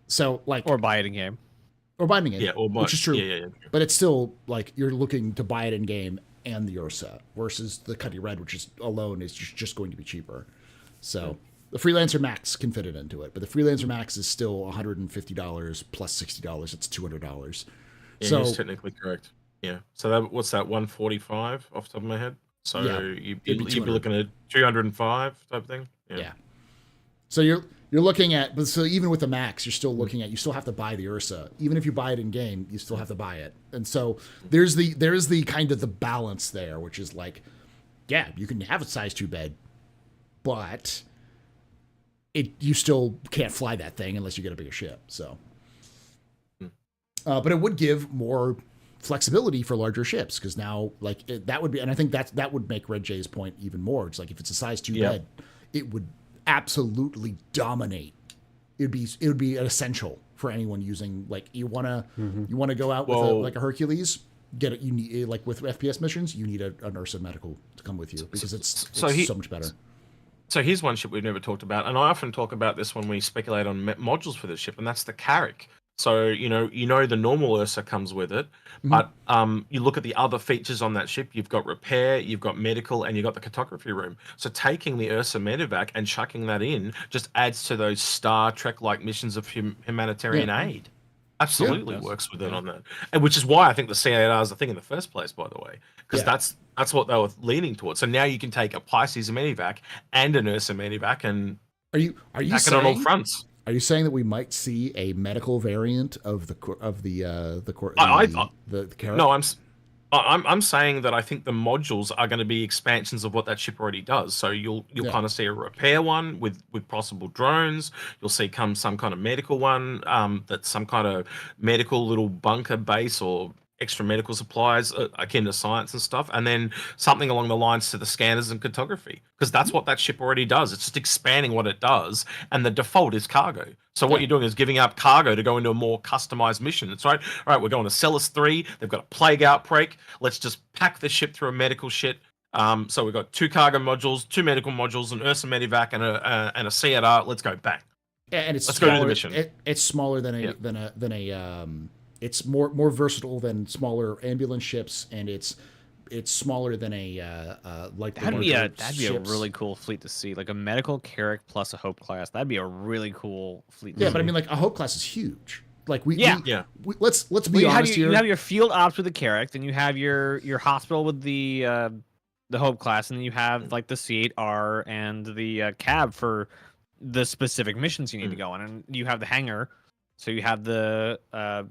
So like, or buy it in game, which is true. Yeah. But it's still like you're looking to buy it in game and the Ursa versus the Cuddy Red, which is alone is just going to be cheaper. So the Freelancer Max can fit it into it, but the Freelancer Max is still $150 plus $60. It's $200. Yeah, so he's technically correct. Yeah. So what's that? 145 off the top of my head. So you'd be looking at 205 type thing. Yeah. So you're looking at, but so even with the Max, you're still looking at, you still have to buy the Ursa. Even if you buy it in game, you still have to buy it. And so there's the kind of the balance there, which is like, yeah, you can have a size 2 bed, but you still can't fly that thing unless you get a bigger ship. So, but it would give more flexibility for larger ships because now that would be, and I think that would make Red J's point even more. It's like if it's a size 2 bed, it would absolutely dominate. It would be an essential for anyone using, like, you want to go out with a Hercules, get it. You need, like with FPS missions, you need an Ursa medical to come with you because it's so much better. So here's one ship we've never talked about, and I often talk about this when we speculate on modules for this ship, and that's the Carrack. So you know the normal Ursa comes with it, but you look at the other features on that ship. You've got repair, you've got medical, and you've got the cartography room. So taking the Ursa medevac and chucking that in just adds to those Star Trek-like missions of humanitarian aid. Absolutely works with it on that, and which is why I think the C8R is the thing in the first place, by the way, because that's what they were leaning towards. So now you can take a Pisces medevac and an Ursa medevac and are you attack it on all fronts. Are you saying that we might see a medical variant of the Carrack? No, I'm saying that I think the modules are going to be expansions of what that ship already does. So you'll kind of see a repair one with possible drones. You'll see some kind of medical one that's some kind of medical little bunker base or extra medical supplies akin to science and stuff, and then something along the lines to the scanners and cartography, because that's what that ship already does. It's just expanding what it does, and the default is cargo. So what you're doing is giving up cargo to go into a more customized mission. It's right. All right, we're going to Celis 3. They've got a plague outbreak. Let's just pack the ship through a medical shit. So we've got 2 cargo modules, 2 medical modules, an Ursa medevac, and a C8R. Let's go bang. And it's let's smaller, go to the mission. It's smaller than a it's more versatile than smaller ambulance ships, and it's smaller than that'd be a really cool fleet to see, like a medical Carrack plus a Hope class. That'd be a really cool fleet. But I mean, like a Hope class is huge. Like let's be honest here. You have your field ops with the Carrack, then you have your hospital with the Hope class, and then you have like the C8R and the cab for the specific missions you need to go on, and you have the hangar. So you have the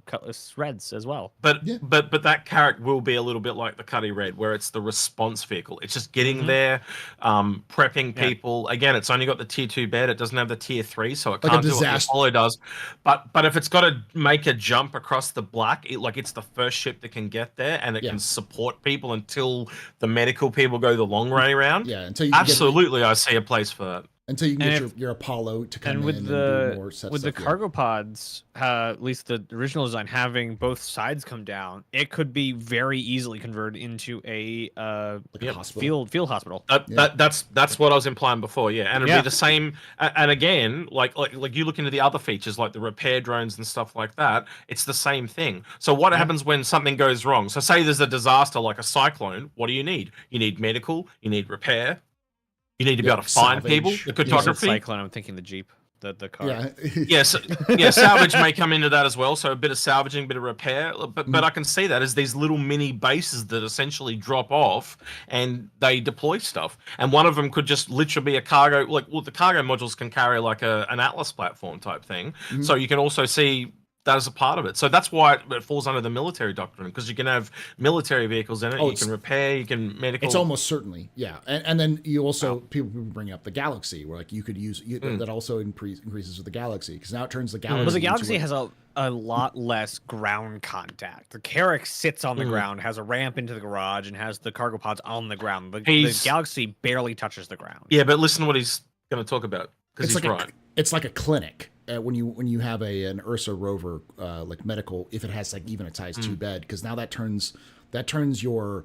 Cutlass Reds as well. But that Carrack will be a little bit like the Cuddy Red, where it's the response vehicle. It's just getting there, prepping people. Again, it's only got the tier 2 bed. It doesn't have the tier 3, so it can't do what the Apollo does. But if it's got to make a jump across the black, it's the first ship that can get there, and it can support people until the medical people go the long way around. Yeah, until you absolutely, I see a place for that. Until you can get your Apollo to come in and do more set with stuff. The cargo pods, at least the original design, having both sides come down, it could be very easily converted into a hospital. field hospital. That's what I was implying before, and it'd be the same. And again, like you look into the other features, like the repair drones and stuff like that. It's the same thing. So what happens when something goes wrong? So say there's a disaster like a cyclone. What do you need? You need medical. You need repair. You need to be able to find people. The cartography. Cyclone. I'm thinking the Jeep, the car. Salvage may come into that as well. So a bit of salvaging, a bit of repair. But I can see that as these little mini bases that essentially drop off and they deploy stuff. And one of them could just literally be a cargo. The cargo modules can carry like an Atlas platform type thing. So you can also see that is a part of it. So that's why it falls under the military doctrine, because you can have military vehicles in it. You can repair, you can medical. It's almost certainly, and then you also people bring up the Galaxy, where like you could use that also increases with the Galaxy, because now it turns the Galaxy. But the Galaxy has a lot less ground contact. The Carrack sits on the ground, has a ramp into the garage, and has the cargo pods on the ground. The Galaxy barely touches the ground. Yeah, but listen to what he's going to talk about, because he's right. It's like a clinic. When you have an Ursa rover like medical, if it has like even a size 2 bed, because now that turns your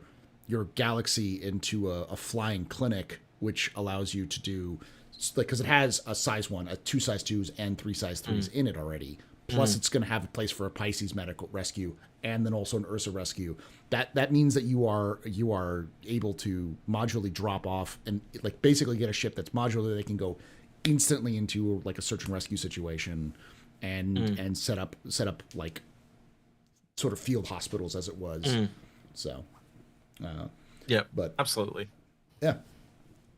Galaxy into a flying clinic, which allows you to do, like, because it has a size 1, 2 size 2s, and 3 size 3s in it already. Plus, it's going to have a place for a Pisces medical rescue, and then also an Ursa rescue. That means that you are able to modularly drop off and like basically get a ship that's modular. They can go instantly into like a search and rescue situation, and set up like sort of field hospitals as it was. So, but absolutely,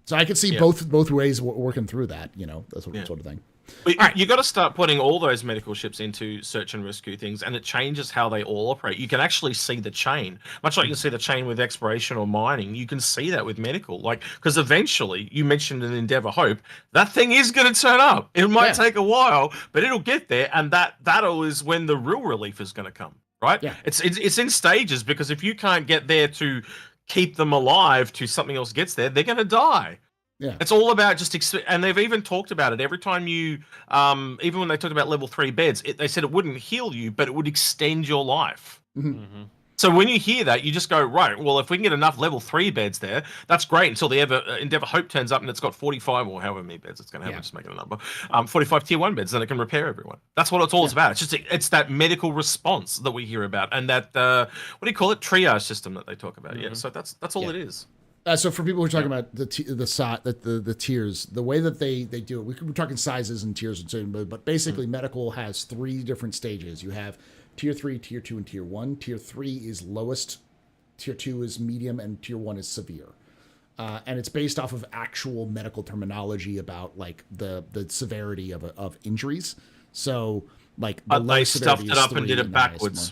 So I could see Yeah. both ways working through that, that sort of thing. But you got to start putting all those medical ships into search and rescue things, and it changes how they all operate. You can actually see the chain, much like you can see the chain with exploration or mining. You can see that with medical, because eventually, you mentioned an Endeavour Hope, that thing is going to turn up. It might take a while, but it'll get there, and that is when the real relief is going to come, right? Yeah. It's in stages, because if you can't get there to keep them alive till something else gets there, they're going to die. Yeah. It's all about and they've even talked about it every time you, even when they talked about level 3 beds, they said it wouldn't heal you, but it would extend your life. Mm-hmm. So when you hear that, you just go, right, well, if we can get enough level 3 beds there, that's great until the Endeavour Hope turns up and it's got 45 or however many beds it's going to have, just making a number, 45 tier 1 beds, then it can repair everyone. That's what it's all about. It's that medical response that we hear about, and that, what do you call it, triage system that they talk about. Yeah, so that's all it is. So for people who are talking about the tiers, the way that they do it, we're talking sizes and tiers and so, but basically medical has 3 different stages. You have tier 3, tier 2, and tier 1. Tier 3 is lowest, tier 2 is medium, and tier 1 is severe. And it's based off of actual medical terminology about like the severity of injuries. So like the they stuffed it up and did it backwards.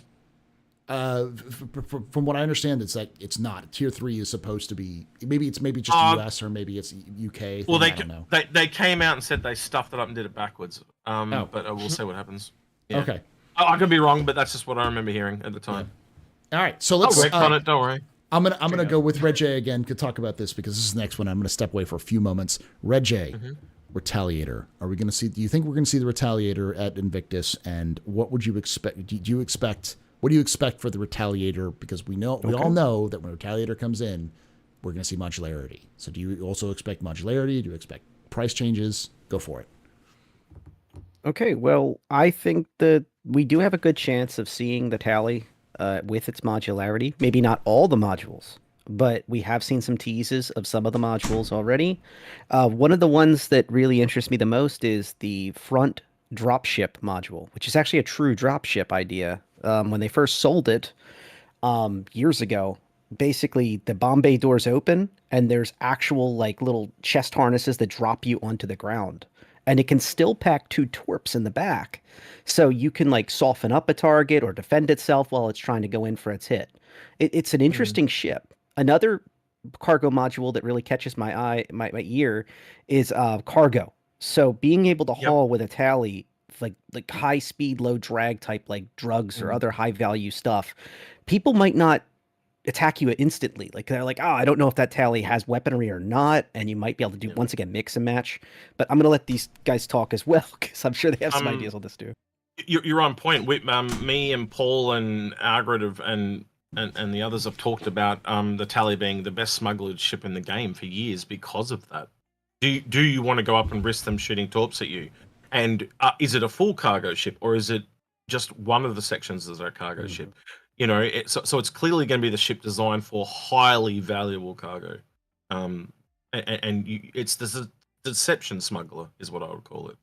From what I understand, it's like it's not. Tier 3 is supposed to be maybe just US or maybe it's UK. Well, I don't know. They came out and said they stuffed it up and did it backwards. But we'll see what happens. Yeah. Okay, I could be wrong, but that's just what I remember hearing at the time. all right. So let's. I'll work on it. Don't worry. I'm gonna go with Red J again to talk about this because this is the next one. I'm gonna step away for a few moments. Red J, Retaliator. Are we gonna see? Do you think we're gonna see the Retaliator at Invictus? And what would you expect? Do you expect? What do you expect for the Retaliator? Because we all know that when Retaliator comes in, we're going to see modularity. So do you also expect modularity? Do you expect price changes? Go for it. Okay, well, I think that we do have a good chance of seeing the Tally with its modularity. Maybe not all the modules, but we have seen some teases of some of the modules already. One of the ones that really interests me the most is the front dropship module, which is actually a true dropship idea. When they first sold it years ago, basically the bomb bay doors open and there's actual like little chest harnesses that drop you onto the ground, and it can still pack 2 torps in the back, so you can like soften up a target or defend itself while it's trying to go in for its hit. It's an interesting ship. Another cargo module that really catches my ear is cargo. So being able to haul with a Tally like high speed, low drag type like drugs or other high value stuff, people might not attack you instantly. Like they're like, oh, I don't know if that Tally has weaponry or not, and you might be able to do once again mix and match. But I'm gonna let these guys talk as well because I'm sure they have some ideas on this too. You're on point. Me and Paul and Argrid and the others have talked about the Tally being the best smuggled ship in the game for years because of that. Do you want to go up and risk them shooting torps at you? And is it a full cargo ship, or is it just one of the sections as a cargo ship? So it's clearly going to be the ship designed for highly valuable cargo. It's the deception smuggler is what I would call it.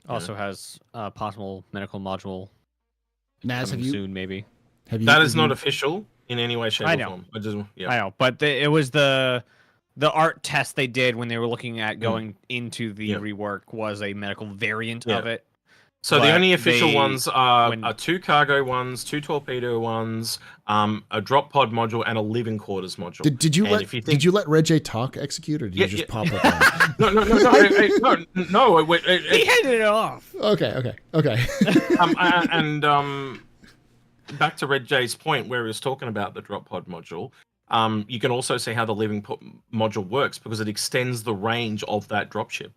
Also has a possible medical module. Naz, coming soon, maybe. That is not official in any way, shape, or form. I know, but it was the art test they did when they were looking at going into the rework was a medical variant of it. So the only official ones are 2 cargo ones, 2 torpedo ones, a drop pod module, and a living quarters module. Did you let Red J talk execute, or did you just pop up? No. He handed it off. Okay. Back to Red J's point where he was talking about the drop pod module. You can also see how the living module works because it extends the range of that dropship.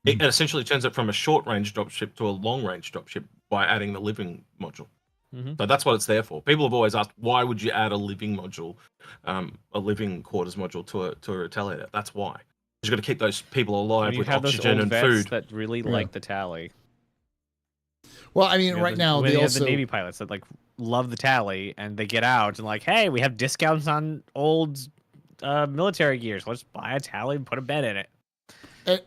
It essentially turns it from a short-range dropship to a long-range dropship by adding the living module. So that's what it's there for. People have always asked, why would you add a living module, a living quarters module to a Retaliator? That's why. You've got to keep those people alive with oxygen and food. That really like the Tally. Well, I mean, right now they have the Navy pilots that like love the Tally, and they get out and like, hey, we have discounts on old military gears. Let's buy a Tally and put a bed in it.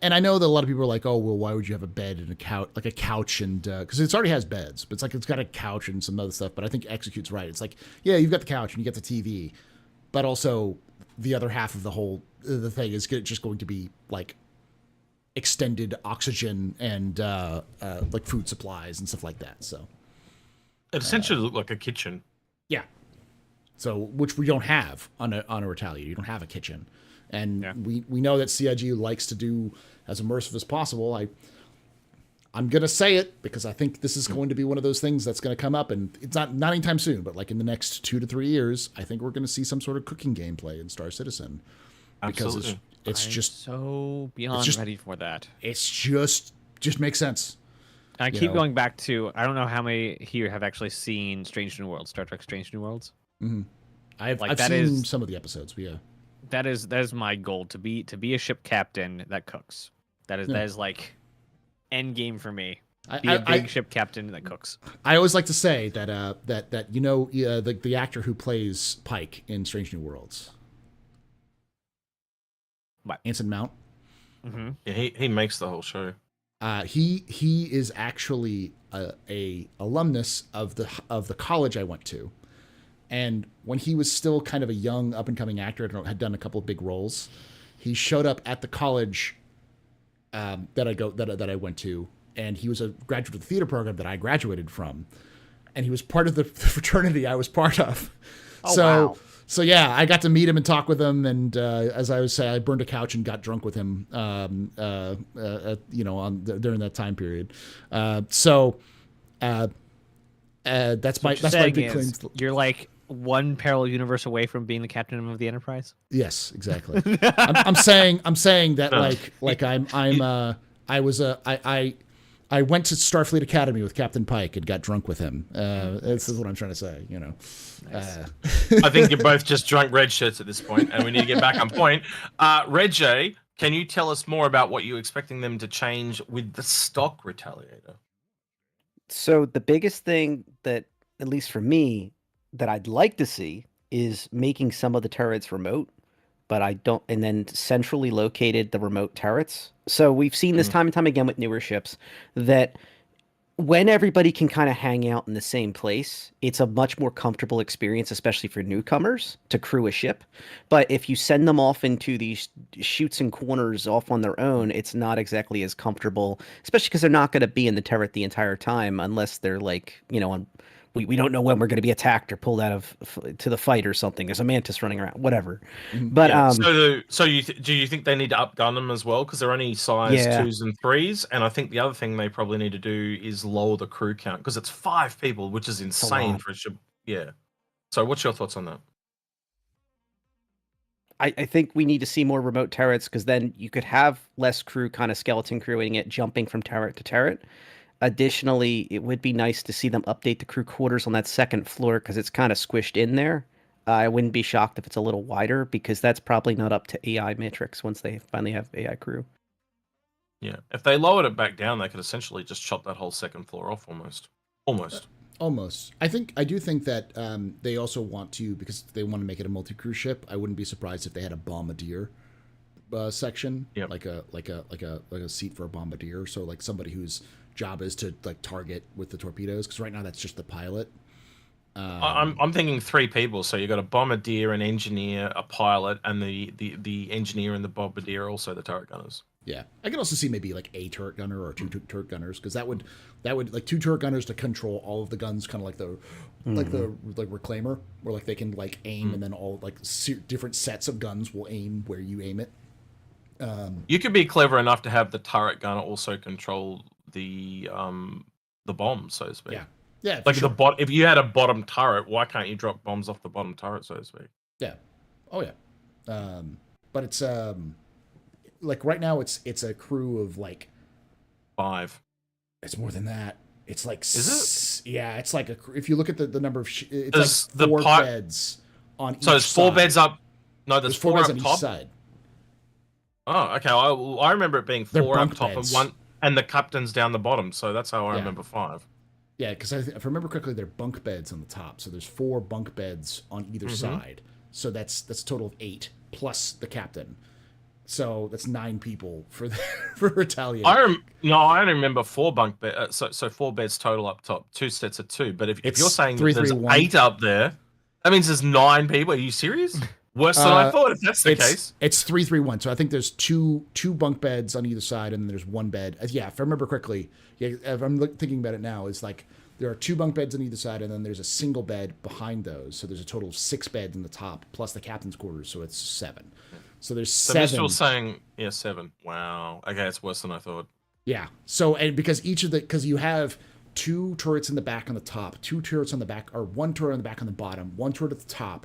And I know that a lot of people are like, oh, well, why would you have a bed and a couch, and because it already has beds, but it's got a couch and some other stuff. But I think Execute's right. It's like, yeah, you've got the couch and you get the TV, but also the other half of the thing is just going to be like extended oxygen and like food supplies and stuff like that. So It essentially looked like a kitchen. yeah, so which we don't have on a Retalia. You don't have a kitchen, and we know that CIG likes to do as immersive as possible. I'm gonna say it because I think this is going to be one of those things that's going to come up, and it's not anytime soon, but like in the next 2 to 3 years, I think we're going to see some sort of cooking gameplay in Star Citizen. Because Absolutely. it's I'm just so beyond ready for that. it's just makes sense. I You keep know. going back to, I don't know how many here have actually seen Strange New Worlds, Star Trek Strange New Worlds. I've Like, that seen is- some of the episodes. Yeah, That is my goal, to be a ship captain that cooks. That is like end game for me. Be a big ship captain that cooks. I always like to say that that you know the actor who plays Pike in Strange New Worlds. What? Anson Mount. Mm-hmm. Yeah, he makes the whole show. He is actually a alumnus of the college I went to, and when he was still kind of a young up and coming actor, had done a couple of big roles. He showed up at the college that I went to, and he was a graduate of the theater program that I graduated from, and he was part of the fraternity I was part of. Oh, so. wow. So yeah, I got to meet him and talk with him, and as I was saying, I burned a couch and got drunk with him, during that time period. That's my Saying big claim. is, you're like one parallel universe away from being the captain of the Enterprise. Yes, exactly. I'm saying that I went to Starfleet Academy with Captain Pike and got drunk with him. This is what I'm trying to say. I think you're both just drunk red shirts at this point, and we need to get back on point. Red J, can you tell us more about what you're expecting them to change with the stock Retaliator? So the biggest thing that, at least for me, that I'd like to see is making some of the turrets remote, but I don't, and then centrally located the remote turrets. So we've seen this time and time again with newer ships that when everybody can kind of hang out in the same place, it's a much more comfortable experience, especially for newcomers to crew a ship. But if you send them off into these chutes and corners off on their own, it's not exactly as comfortable, especially because they're not going to be in the turret the entire time unless they're like, we don't know when we're going to be attacked or pulled out of to the fight or something. There's a mantis running around, whatever. But do you think they need to upgun them as well, because they're only size 2s and 3s? And I think the other thing they probably need to do is lower the crew count, because it's 5 people, which is insane for a ship. Yeah. So what's your thoughts on that? I think we need to see more remote turrets, because then you could have less crew kind of skeleton crewing it, jumping from turret to turret. Additionally, it would be nice to see them update the crew quarters on that second floor, because it's kind of squished in there. I wouldn't be shocked if it's a little wider, because that's probably not up to AI metrics once they finally have AI crew. Yeah. If they lowered it back down, they could essentially just chop that whole second floor off almost. Almost. I do think that they also want to, because they want to make it a multi-crew ship. I wouldn't be surprised if they had a bombardier section, like a seat for a bombardier. So like somebody whose job is to like target with the torpedoes, because right now that's just the pilot. I'm thinking 3 people. So you got a bombardier, an engineer, a pilot, and the engineer and the bombardier, also the turret gunners. Yeah, I could also see maybe like a turret gunner or 2 turret gunners, because that would like 2 turret gunners to control all of the guns, kind of like the reclaimer, where like they can like aim and then all like different sets of guns will aim where you aim it. You could be clever enough to have the turret gunner also control the bomb, so to speak. Yeah. Like sure. if you had a bottom turret, why can't you drop bombs off the bottom turret, so to speak? Yeah. Oh yeah. But it's like right now it's a crew of like 5. It's more than that. It's like Is it? Yeah, it's like if you look at the number of it's Does like 4 the beds on each So there's 4 side. beds up. No, there's 4 beds up on each top. side. Oh, okay. I remember it being They're 4 up bunk top beds. and the captain's down the bottom. So that's how I remember 5. Yeah, because if I remember correctly, they're bunk beds on the top. So there's 4 bunk beds on either side. So that's a total of 8 plus the captain. So that's 9 people for Retaliate. I only remember 4 bunk beds. So 4 beds total up top, 2 sets of 2. But if you're saying 3, there's 3, 1. 8 up there, that means there's 9 people. Are you serious? Worse than I thought, if that's the it's, case. It's 3-3-1. So I think there's two bunk beds on either side, and then there's one bed. Yeah, if I remember correctly, if I'm thinking about it now, it's like there are 2 bunk beds on either side, and then there's a single bed behind those. So there's a total of 6 beds in the top, plus the captain's quarters, so it's 7. So there's 7. You're still saying, 7. Wow. Okay, it's worse than I thought. Yeah. So, and because because you have 2 turrets in the back on the top, 2 turrets on the back, or 1 turret on the back on the bottom, 1 turret at the top.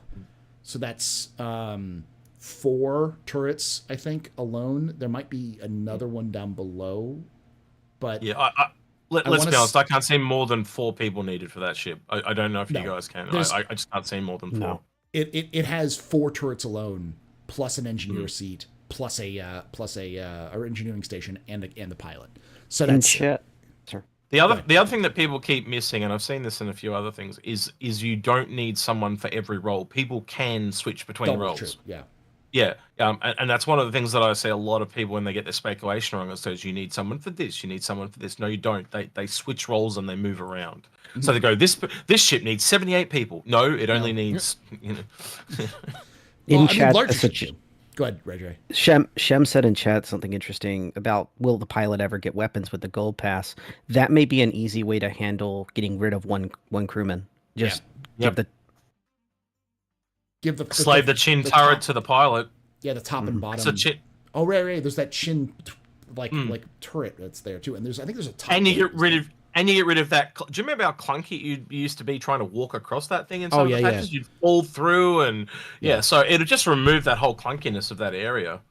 So that's 4 turrets, I think, alone. There might be another one down below, but yeah, let's be honest. I can't see more than 4 people needed for that ship. I don't know if you guys can. I just can't see more than 4. No. It has 4 turrets alone, plus an engineer seat, plus a our engineering station, and the pilot. So that's The other thing that people keep missing, and I've seen this in a few other things, is you don't need someone for every role. People can switch between roles. True. Yeah. Yeah, and that's one of the things that I see a lot of people when they get their speculation wrong. It says you need someone for this, you need someone for this. No, you don't. They switch roles and they move around. So they go, this ship needs 78 people. No, it only needs In chat, Go ahead, Ray. Shem said in chat something interesting about will the pilot ever get weapons with the gold pass? That may be an easy way to handle getting rid of one crewman. Just give the slave the chin turret top, to the pilot. Yeah, the top and bottom. So chin. Oh, right. There's that chin like turret that's there too, and I think there's a top. And you get rid of that. Do you remember how clunky you used to be trying to walk across that thing in some of the patches? You'd fall through, and so it'd just remove that whole clunkiness of that area.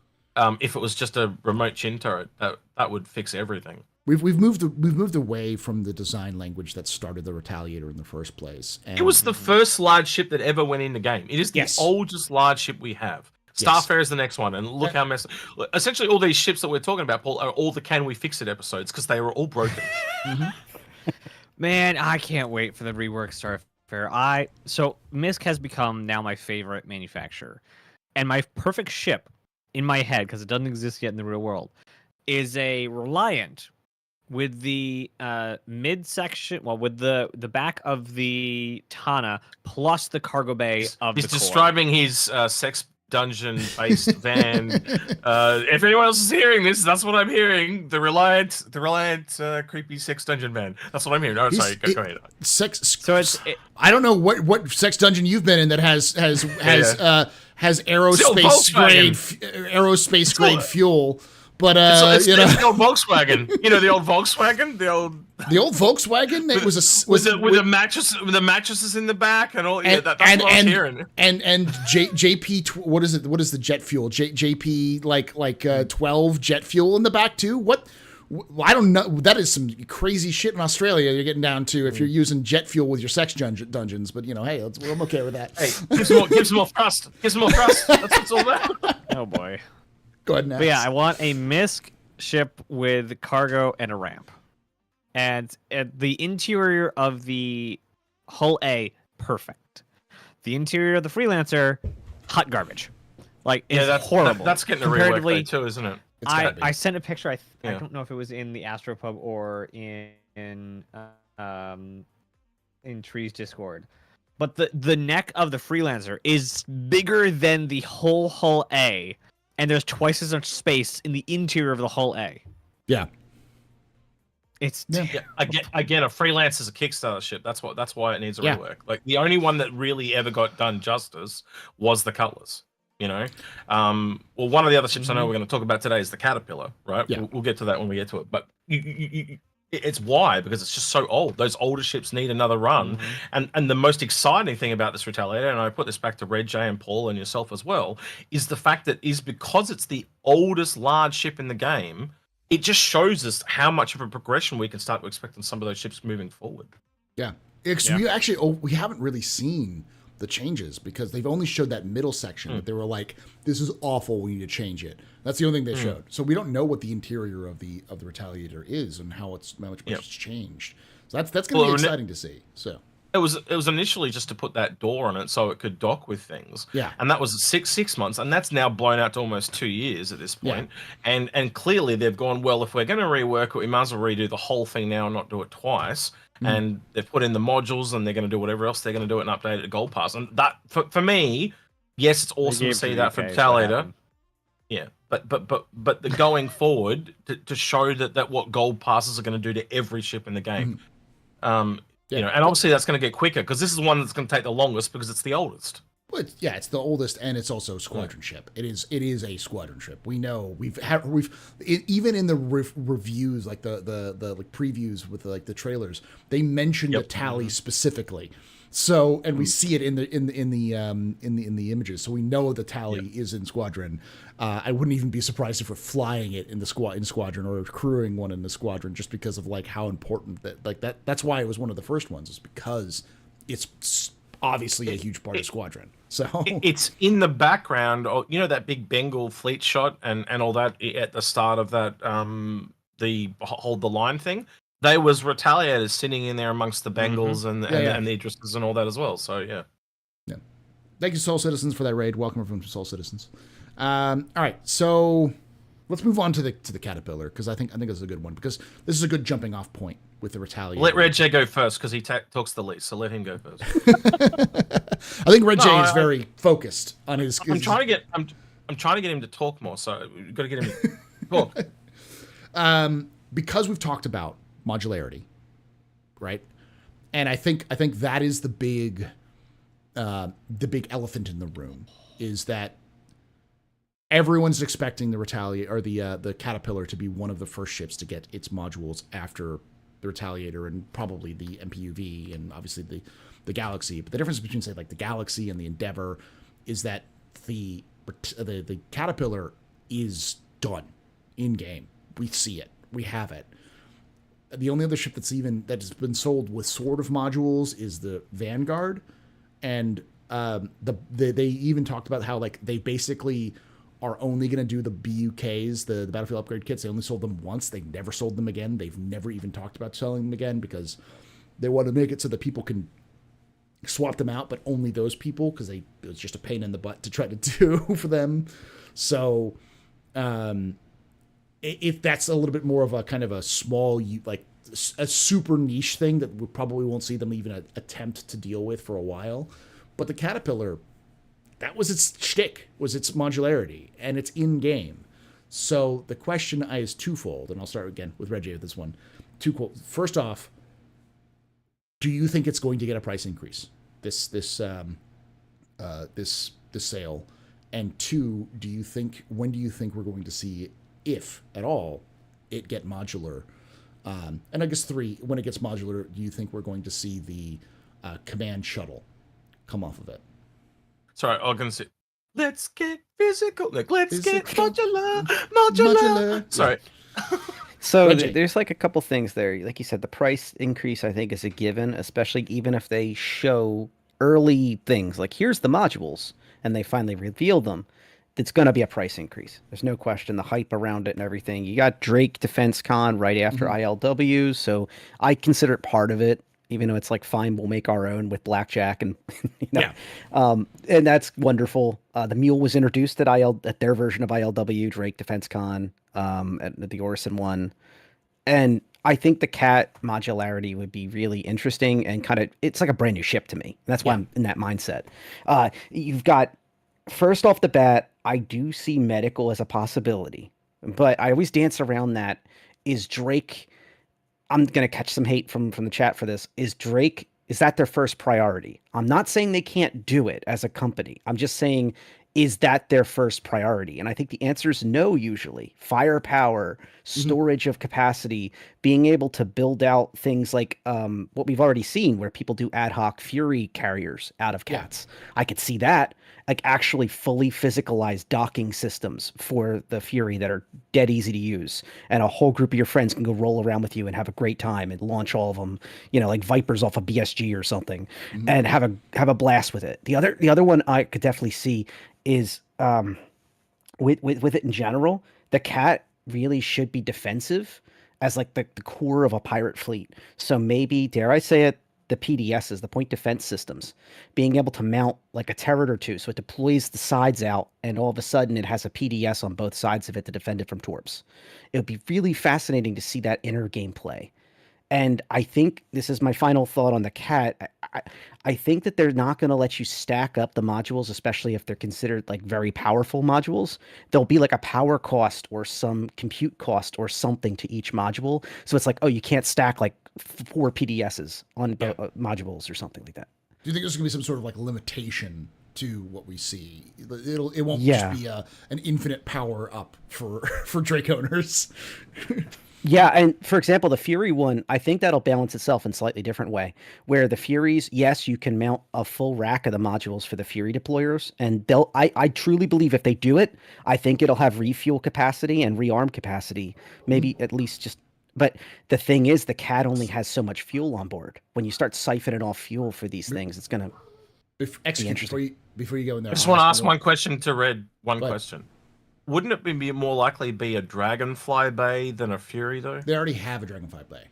If it was just a remote chin turret, that would fix everything. We've moved away from the design language that started the Retaliator in the first place. And it was the first large ship that ever went in the game. It is the oldest large ship we have. Starfare is the next one, and look how messy. Essentially, all these ships that we're talking about, Paul, are all the "Can we fix it" episodes because they were all broken. Man, I can't wait for the rework Starfare. So Misk has become now my favorite manufacturer, and my perfect ship in my head, because it doesn't exist yet in the real world, is a Reliant with the midsection, with the back of the Tana plus the cargo bay of the core. He's describing his sex dungeon-based van. If anyone else is hearing this, that's what I'm hearing. The Reliant creepy sex dungeon van. That's what I'm hearing. Oh, sorry, go ahead. Sex. So I don't know what sex dungeon you've been in that has aerospace grade fuel. But it's the old Volkswagen. You know the old Volkswagen, the old Volkswagen. It was with the mattresses in the back and all. That's what I was hearing. And JP, what is it? What is the jet fuel? JP like 12 jet fuel in the back too. What? I don't know. That is some crazy shit in Australia. You're getting down to if you're using jet fuel with your sex dungeons. But hey, I'm okay with that. Hey, give some more thrust. Give some more thrust. That's what it's all about. Oh boy. Go ahead now. But yeah, I want a Misk ship with cargo and a ramp. And the interior of the hull A, perfect. The interior of the Freelancer, hot garbage. Like, it's horrible. That's getting a rework too, isn't it? I sent a picture. I don't know if it was in the AstroPub or in Tree's Discord. But the neck of the Freelancer is bigger than the whole hull A. And there's twice as much space in the interior of the hull A. Yeah. It's again a Freelance is a Kickstarter ship. That's why it needs a rework. Like the only one that really ever got done justice was the Cutlass. You know, well, one of the other ships I know we're going to talk about today is the Caterpillar, right? Yeah. We'll get to that when we get to it. But it's why, because it's just so old. Those older ships need another run. And the most exciting thing about this Retaliator, and I put this back to Red J and Paul and yourself as well, is the fact that because it's the oldest large ship in the game, it just shows us how much of a progression we can start to expect on some of those ships moving forward. Yeah. We haven't really seen the changes because they've only showed that middle section that they were like, this is awful, we need to change it. That's the only thing they showed. So we don't know what the interior of the Retaliator is and how much it's changed. So that's going to be exciting to see. So it was initially just to put that door on it so it could dock with things. Yeah. And that was six months, and that's now blown out to almost 2 years at this point. Yeah. And clearly they've gone, well, if we're going to rework it, we might as well redo the whole thing now and not do it twice. And they've put in the modules and they're going to do whatever else they're going to do it and update it to Gold Pass. And that, for me, yes, it's They awesome to gave see the that from UK, so what Retaliator. happened? Yeah, but the going forward to show that what gold passes are going to do to every ship in the game. Yeah. And obviously that's going to get quicker because this is one that's going to take the longest because it's the oldest. But yeah, it's the oldest, and it's also a squadron ship. It is a squadron ship. We know even in the reviews, like the like previews with the trailers, they mention the tally specifically. So, and we see it in the images, so we know the tally is in squadron. I wouldn't even be surprised if we're flying it in squadron or crewing one in the squadron, just because of like how important that's why it was one of the first ones, is because it's obviously a huge part of squadron. So it's in the background. That big Bengal fleet shot and all that at the start of that the hold the line thing. There was Retaliators sitting in there amongst the Bengals and the Idrises and all that as well. So yeah. Thank you, Soul Citizens, for that raid. Welcome from Soul Citizens. All right, so let's move on to the Caterpillar, because I think this is a good one, because this is a good jumping off point with the Retaliator. Let Red J go first because he talks the least, so let him go first. I think Red J is very focused on his. I'm trying to get him to talk more, so we've got to get him to talk. Because we've talked about modularity, right? And I think that is the big elephant in the room, is that everyone's expecting the Retaliator or the Caterpillar to be one of the first ships to get its modules after the Retaliator, and probably the MPUV, and obviously the Galaxy. But the difference between, say, like the Galaxy and the Endeavor is that the Caterpillar is done in game. We see it. We have it. The only other ship that's been sold with sort of modules is the Vanguard, and they even talked about how like they basically are only going to do the BUKs, the battlefield upgrade kits. They only sold them once. They never sold them again. They've never even talked about selling them again, because they want to make it so that people can swap them out, but only those people, because it was just a pain in the butt to try to do for them. So if that's a little bit more of a kind of a small, like a super niche thing that we probably won't see them even attempt to deal with for a while. But the Caterpillar, that was its shtick, was its modularity, and it's in game. So the question is twofold, and I'll start again with Reggie with this one. First off, do you think it's going to get a price increase, this sale? And two, when do you think we're going to see, if at all, it get modular? And I guess three, when it gets modular, do you think we're going to see the command shuttle come off of it? Sorry, I was going to say, let's get physical. Like, let's get modular. Sorry. So there's like a couple things there. Like you said, the price increase, I think, is a given, especially even if they show early things. Like, here's the modules, and they finally reveal them. It's going to be a price increase. There's no question. The hype around it and everything. You got Drake Defense Con right after ILW, so I consider it part of it. Even though it's like, fine, we'll make our own with Blackjack and and that's wonderful. The Mule was introduced at their version of ILW, Drake Defense Con, at the Orison one, and I think the Cat modularity would be really interesting and it's like a brand new ship to me. That's why I'm in that mindset. You've got, first off the bat, I do see medical as a possibility, but I always dance around that. Is Drake? I'm going to catch some hate from the chat for this. Is that their first priority? I'm not saying they can't do it as a company. I'm just saying, is that their first priority? And I think the answer is no, usually. Firepower, storage of capacity, being able to build out things like what we've already seen, where people do ad hoc Fury carriers out of Cats. I could see that. Like, actually fully physicalized docking systems for the Fury that are dead easy to use, and a whole group of your friends can go roll around with you and have a great time and launch all of them, like Vipers off a BSG or something, and have a blast with it. The other one I could definitely see is with it in general, the Cat really should be defensive as like the core of a pirate fleet. So maybe, dare I say it, the PDSs, the point defense systems, being able to mount like a turret or two, so it deploys the sides out, and all of a sudden it has a PDS on both sides of it to defend it from torps. It would be really fascinating to see that inner gameplay. And I think this is my final thought on the cat. I think that they're not going to let you stack up the modules, especially if they're considered like very powerful modules. There'll be like a power cost or some compute cost or something to each module. So it's like, oh, you can't stack like 4 PDSs on modules or something like that. Do you think there's going to be some sort of like limitation to what we see? It won't Yeah. just be an infinite power up for for Drake owners. Yeah, and for example, the Fury one, I think that'll balance itself in a slightly different way. Where the Furies, yes, you can mount a full rack of the modules for the Fury deployers, and I truly believe if they do it, I think it'll have refuel capacity and rearm capacity, maybe at least just. But the thing is, the CAD only has so much fuel on board. When you start siphoning off fuel for these things, it's gonna Before you go in there, I just want to ask one question to Red. One question. Wouldn't it be more likely to be a Dragonfly Bay than a Fury, though? They already have a Dragonfly Bay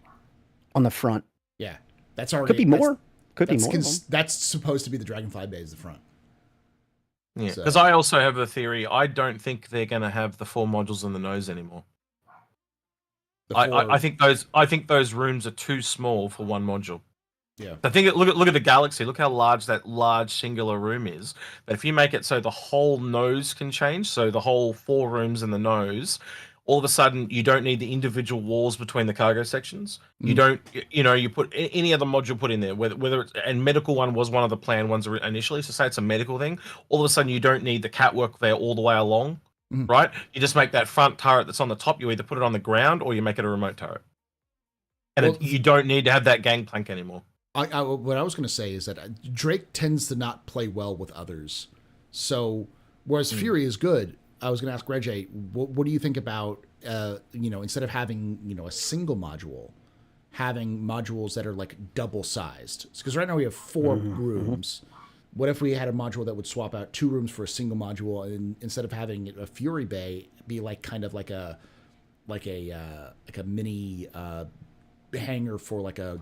on the front. Yeah, that's already could be more. Could be more. That's supposed to be the Dragonfly Bay is the front. Yeah, because I also have a theory. I don't think they're going to have the 4 modules in the nose anymore. I think those rooms are too small for one module. Yeah. I think look at the Galaxy. Look how large that large singular room is. But if you make it so the whole nose can change, so the whole 4 rooms in the nose, all of a sudden you don't need the individual walls between the cargo sections. You don't, you put any other module put in there, whether it's, and medical one was one of the planned ones initially. So say it's a medical thing. All of a sudden you don't need the catwalk there all the way along, right? You just make that front turret that's on the top. You either put it on the ground or you make it a remote turret, and you don't need to have that gangplank anymore. What I was going to say is that Drake tends to not play well with others. So, whereas Fury is good, I was going to ask Reggie, what do you think about, instead of having, a single module, having modules that are like double sized? Because right now we have 4 rooms. What if we had a module that would swap out 2 rooms for a single module, and instead of having a Fury Bay, be like kind of like a mini hangar for like a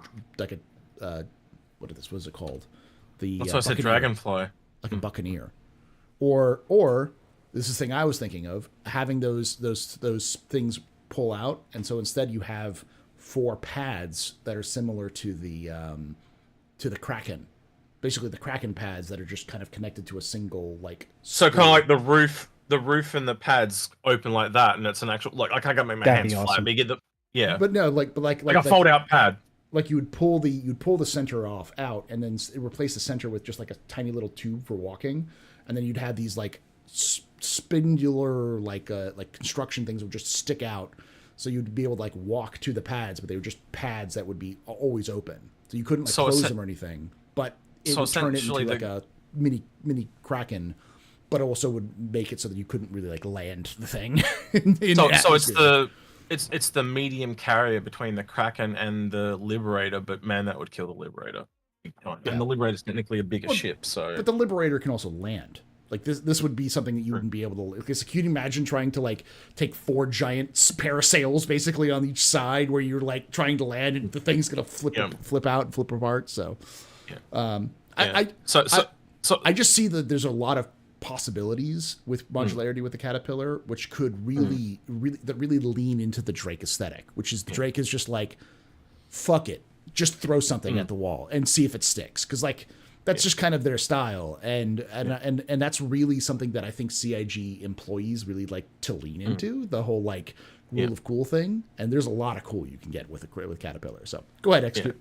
what is it called? That's why I said Dragonfly. Like a Buccaneer, or this is the thing I was thinking of, having those things pull out, and so instead you have 4 pads that are similar to the Kraken, basically the Kraken pads that are just kind of connected to a single like. So kind of like the roof and the pads open like that, and it's an actual like I can't make my hands fly. But you get but no, like a fold out pad. Like you'd pull the center out, and then replace the center with just like a tiny little tube for walking, and then you'd have these like spindular like construction things that would just stick out, so you'd be able to like walk to the pads, but they were just pads that would be always open, so you couldn't like close them or anything. But it would turn it into like a mini Kraken, but also would make it so that you couldn't really like land the thing. It's the medium carrier between the Kraken and the Liberator, but man, that would kill the Liberator. And the Liberator's technically a bigger ship, so. But the Liberator can also land. Like this would be something that you wouldn't be able to. Because can you imagine trying to like take 4 giant parasails basically on each side, where you're like trying to land and the thing's gonna flip out and flip apart. So, I just see that there's a lot of possibilities with modularity with the Caterpillar, which could really lean into the Drake aesthetic, which is the Drake is just like, fuck it, just throw something at the wall and see if it sticks, because like that's just kind of their style, and that's really something that I think CIG employees really like to lean into, the whole like rule of cool thing, and there's a lot of cool you can get with Caterpillar. So go ahead, execute.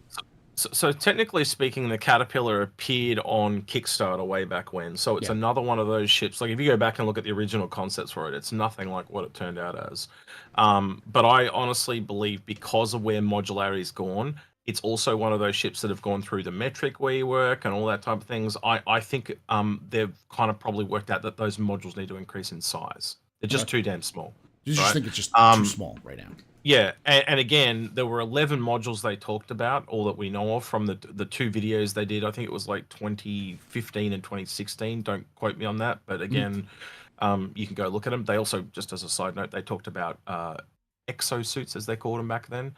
So technically speaking, the Caterpillar appeared on Kickstarter way back when. So it's another one of those ships. Like if you go back and look at the original concepts for it, it's nothing like what it turned out as. But I honestly believe because of where modularity's gone, it's also one of those ships that have gone through the metric rework and all that type of things. I think they've kind of probably worked out that those modules need to increase in size. They're just too damn small. You just think it's just too small right now. Yeah, and again, there were 11 modules they talked about, all that we know of from the 2 videos they did. I think it was like 2015 and 2016. Don't quote me on that, but again, you can go look at them. They also, just as a side note, they talked about exosuits, as they called them back then,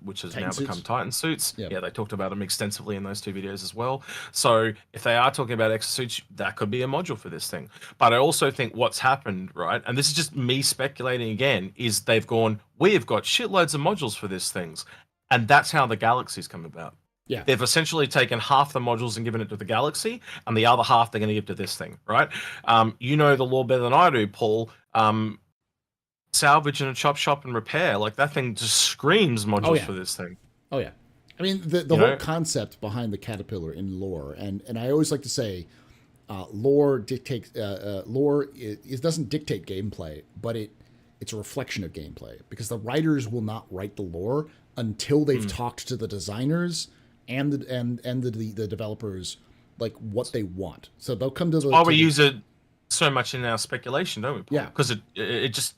which has now become Titan suits. Yep. Yeah, they talked about them extensively in those 2 videos as well. So if they are talking about exosuits, that could be a module for this thing. But I also think what's happened, right, and this is just me speculating again, is they've gone, we have got shitloads of modules for this things. And that's how the galaxies come about. Yeah. They've essentially taken half the modules and given it to the galaxy, and the other half they're going to give to this thing, right? You know the lore better than I do, Paul. Salvage in a chop shop and repair, like that thing just screams modules for this thing. Oh yeah. I mean, the whole concept behind the caterpillar in lore, and I always like to say, lore dictates lore. It doesn't dictate gameplay, but it's a reflection of gameplay, because the writers will not write the lore until they've talked to the designers and the developers, like what they want. So they'll come to the. Why we use it so much in our speculation, don't we, Paul? Yeah, because it just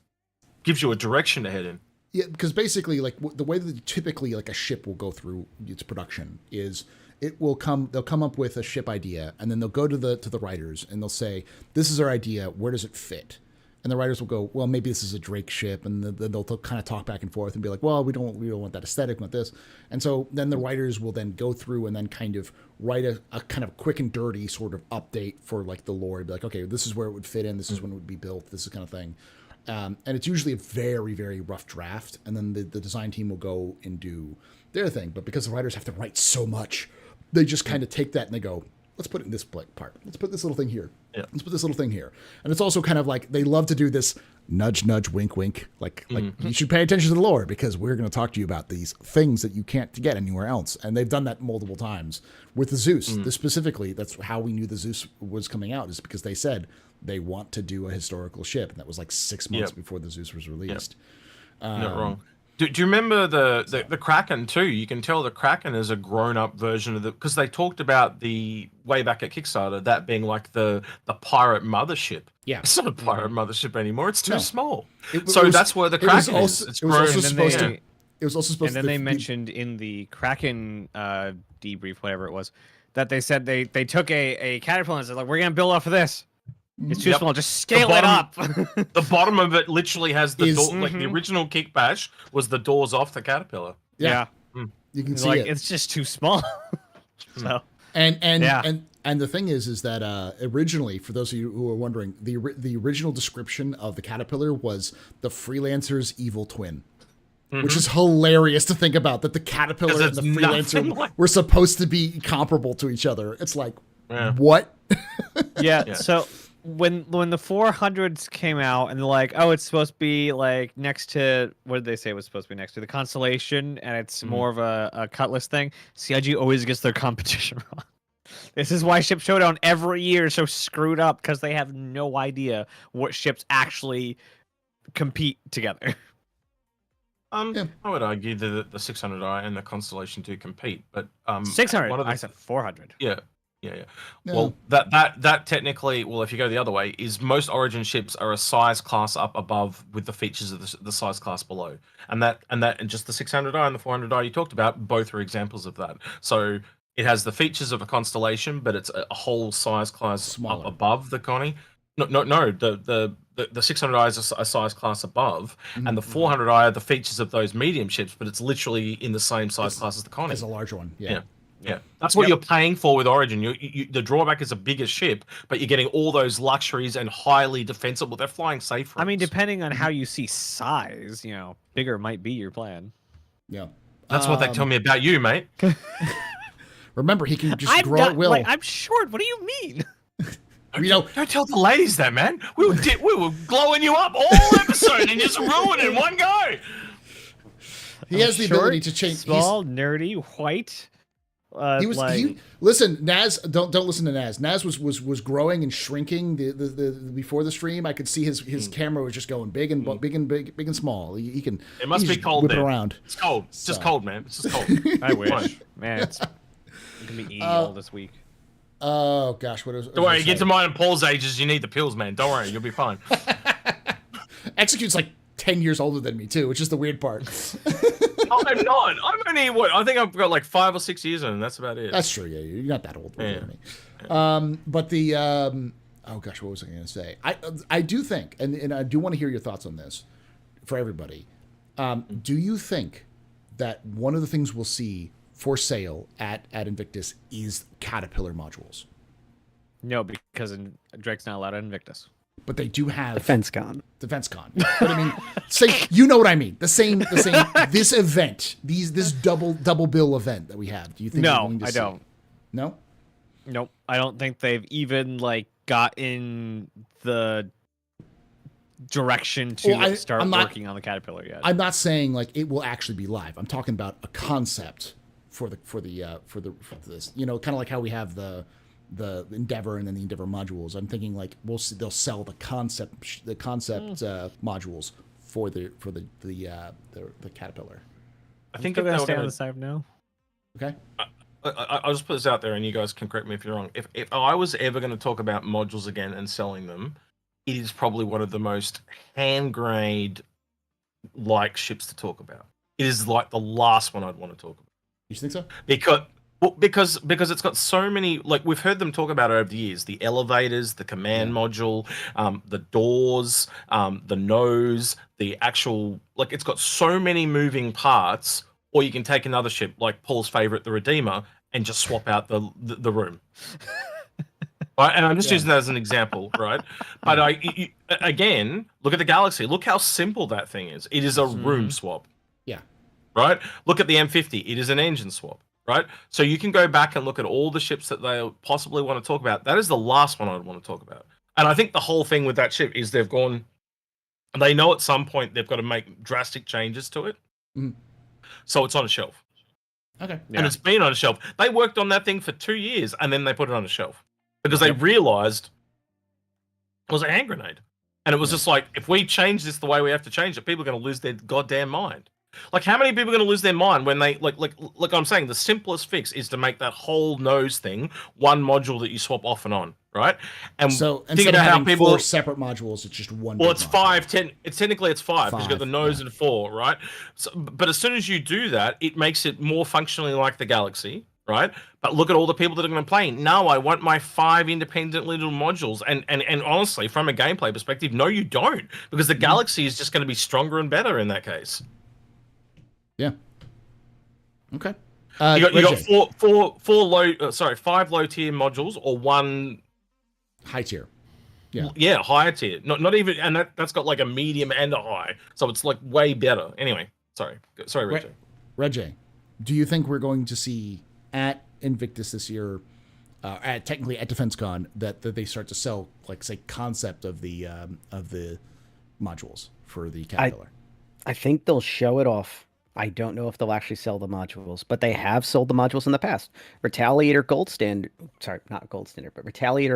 gives you a direction to head in. Yeah, because basically, like the way that typically like a ship will go through its production is they'll come up with a ship idea, and then they'll go to the writers and they'll say, "This is our idea. Where does it fit?" And the writers will go, "Well, maybe this is a Drake ship," and then they'll kind of talk back and forth and be like, "Well, we don't want that aesthetic, we want this." And so then the writers will then go through and then kind of write a kind of quick and dirty sort of update for like the lore. Be like, "Okay, this is where it would fit in. This is when it would be built. This is kind of thing." And it's usually a very, very rough draft, and then the design team will go and do their thing. But because the writers have to write so much, they just kind of take that and they go, "Let's put it in this part. Let's put this little thing here. Yeah. Let's put this little thing here." And it's also kind of like they love to do this nudge, nudge, wink, wink. Like you should pay attention to the lore, because we're going to talk to you about these things that you can't get anywhere else. And they've done that multiple times with the Zeus. This specifically, that's how we knew the Zeus was coming out, is because they said they want to do a historical ship, and that was like 6 months before the Zeus was released. Not wrong. Do you remember the Kraken too? You can tell the Kraken is a grown-up version of because they talked about the way back at Kickstarter, that being like the pirate mothership. Yeah, it's not a pirate mothership anymore. It's too small. So that's where the Kraken is. It's grown. It was also supposed to. And then they mentioned in the Kraken debrief, whatever it was, that they said they took a caterpillar and said, like, we're gonna build off of this. It's too small. Just scale it up. The bottom of it literally has the door. Like the original kick bash was the doors off the caterpillar. Yeah. You can see like, it. It's just too small. So and the thing is that originally, for those of you who are wondering, the original description of the caterpillar was the freelancer's evil twin. Which is hilarious to think about, that the caterpillar and the freelancer were supposed to be comparable to each other. It's like, what? Yeah. So when the 400s came out and they're like, oh, it's supposed to be like next to, what did they say it was supposed to be next to? The Constellation, and it's more of a Cutlass thing. CIG always gets their competition wrong. This is why Ship Showdown every year is so screwed up, because they have no idea what ships actually compete together. I would argue that the 600i and the Constellation do compete, but 600. I said 400. Yeah. Well, that technically, well, if you go the other way, is most Origin ships are a size class up above with the features of the size class below, and just the 600i and the 400i you talked about, both are examples of that. So it has the features of a Constellation, but it's a whole size class up above the Connie. No. The 600i is a size class above, and the 400i are the features of those medium ships, but it's literally in the same size class as the Connie. As a larger one, Yeah, that's what you're paying for with Origin. The drawback is a bigger ship, but you're getting all those luxuries and highly defensible. They're flying safe. I mean, depending on how you see size, bigger might be your plan. Yeah, that's what they tell me about you, mate. Remember, he can just grow at will. I'm short. What do you mean? Don't tell the ladies that, man. We were glowing you up all episode and just ruin it in one go. He has the ability to change. Small, nerdy, white. Listen, Naz. Don't listen to Naz. Naz was growing and shrinking the before the stream. I could see his camera was just going big and small. He can. It must be cold whip there. Around. It's cold. It's just cold, man. It's just cold. I wish, man. It's gonna be 80 all this week. Oh gosh, what is? Don't worry. You get to mine and Paul's ages. You need the pills, man. Don't worry. You'll be fine. Execute's like 10 years older than me too, which is the weird part. I'm not. I'm only I think I've got like 5 or 6 years in, and that's about it. That's true. Yeah, you're not that old. Yeah. But the oh gosh, what was I going to say? I do think, and I do want to hear your thoughts on this for everybody. Do you think that one of the things we'll see for sale at Invictus is Caterpillar modules? No, because Drake's not allowed at Invictus. But they do have DefenseCon. DefenseCon. But I mean, you know what I mean. The same. This event, this double bill event that we have. Do you think? No, I don't. No. Nope. I don't think they've even like gotten the direction to start working on the Caterpillar yet. I'm not saying like it will actually be live. I'm talking about a concept for this. You know, kind of like how we have the Endeavor and then the Endeavor modules. I'm thinking like they'll sell the concept modules for the Caterpillar. I think they're if gonna they stay were on gonna, the side now. Okay. I'll just put this out there, and you guys can correct me if you're wrong. If I was ever going to talk about modules again and selling them, it is probably one of the most hand grenade like ships to talk about. It is like the last one I'd want to talk about. You think so? Because it's got so many, like we've heard them talk about it over the years, the elevators, the command module, the doors, the nose, the actual, like it's got so many moving parts. Or you can take another ship like Paul's favorite, the Redeemer, and just swap out the room. Right? And I'm just using that as an example, right? But again, look at the Galaxy. Look how simple that thing is. It is a room swap. Yeah. Right? Look at the M50. It is an engine swap. Right? So you can go back and look at all the ships that they possibly want to talk about. That is the last one I'd want to talk about. And I think the whole thing with that ship is they know at some point they've got to make drastic changes to it. Mm. So it's on a shelf. Okay. Yeah. And it's been on a shelf. They worked on that thing for 2 years and then they put it on a shelf because they realized it was a hand grenade. And it was just like, if we change this the way we have to change it, people are going to lose their goddamn mind. Like, how many people are going to lose their mind when they, like I'm saying, the simplest fix is to make that whole nose thing one module that you swap off and on, right? And so think instead about of having how people 4 separate modules, it's just one. Well, it's module. 5, 10. It's technically it's 5 because you've got the nose and 4, right? So, but as soon as you do that, it makes it more functionally like the Galaxy, right? But look at all the people that are going to play. No, I want my 5 independent little modules. And honestly, from a gameplay perspective, no, you don't, because the Galaxy is just going to be stronger and better in that case. Yeah. Okay. You got 5 low tier modules or 1 high tier. Yeah, higher tier. Not even, and that's got like a medium and a high, so it's like way better. Anyway, sorry, Reggie, do you think we're going to see at Invictus this year, technically at DefenseCon, that they start to sell, like, say, concept of the modules for the Caterpillar? I think they'll show it off. I don't know if they'll actually sell the modules, but they have sold the modules in the past. Retaliator Retaliator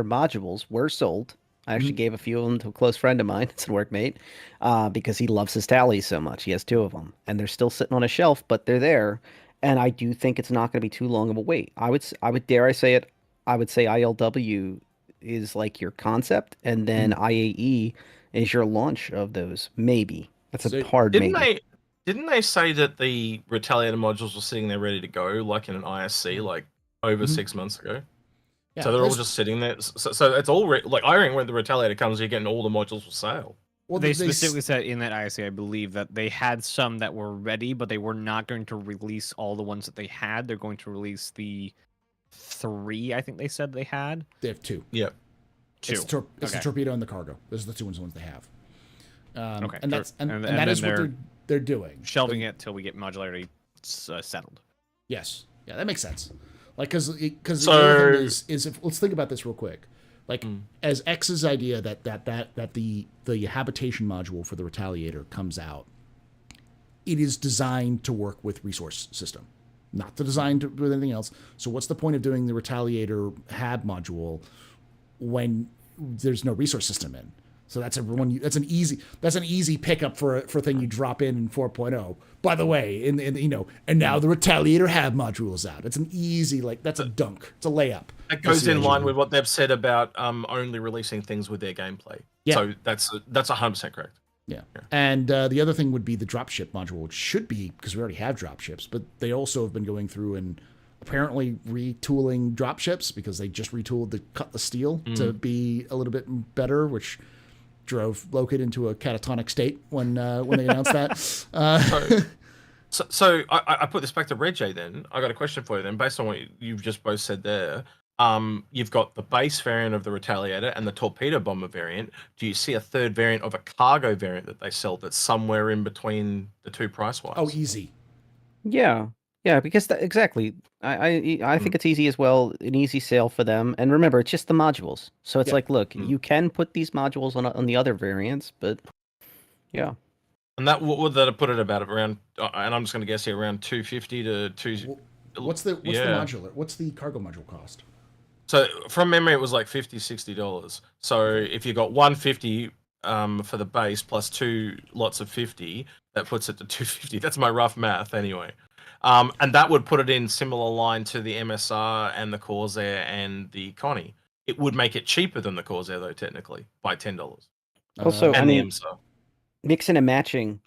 modules were sold. I actually gave a few of them to a close friend of mine. It's a workmate, because he loves his tallies so much. He has 2 of them, and they're still sitting on a shelf, but they're there. And I do think it's not going to be too long of a wait. I would dare I say it. I would say ILW is like your concept, and then IAE is your launch of those. Maybe that's a hard maybe. Didn't they say that the Retaliator modules were sitting there ready to go, like in an ISC, like over 6 months ago? Yeah, so they're all just sitting there. So it's all like, I reckon when the Retaliator comes, you're getting all the modules for sale. Well, they specifically said in that ISC, I believe, that they had some that were ready, but they were not going to release all the ones that they had. They're going to release the 3, I think they said they had. They have 2. Yep. 2. It's the torpedo and the cargo. Those are the 2 ones they have. Okay. And that is what they're doing. Shelving it till we get modularity settled. Yes. Yeah, that makes sense. Like, because the other thing is if, let's think about this real quick. Like, as X's idea that the habitation module for the Retaliator comes out, it is designed to work with resource system, not to design to with anything else. So what's the point of doing the Retaliator hab module when there's no resource system in? So that's an easy pickup for a thing you drop in 4.0. By the way, and now the Retaliator hab module is out. It's an easy, like, that's a dunk. It's a layup. That goes in line with what they've said about only releasing things with their gameplay. Yeah. So that's 100% correct. Yeah. And the other thing would be the dropship module, which should be, because we already have dropships, but they also have been going through and apparently retooling dropships because they just retooled the Cutlass Steel to be a little bit better, which drove Lockheed into a catatonic state when they announced that. So I put this back to Reggie then. I got a question for you then, based on what you've just both said there. you've got the base variant of the Retaliator and the torpedo bomber variant. Do you see a third variant of a cargo variant that they sell that's somewhere in between the two price wise? Oh, easy. Yeah, yeah, because exactly. I think it's easy as well, an easy sale for them. And remember, it's just the modules. So it's Yeah. like, look, you can put these modules on the other variants, but yeah. And that what would that have put it about around? And I'm just going to guess here around 250 to 2. What's the modular? What's the cargo module cost? So from memory, it was like $50-$60. So if you got 150 for the base plus 2 lots of 50, that puts it to 250. That's my rough math anyway. And that would put it in similar line to the MSR and the Corsair and the Connie. It would make it cheaper than the Corsair though, technically, by $10. Also, and I the mean, MSR. mixing and matching.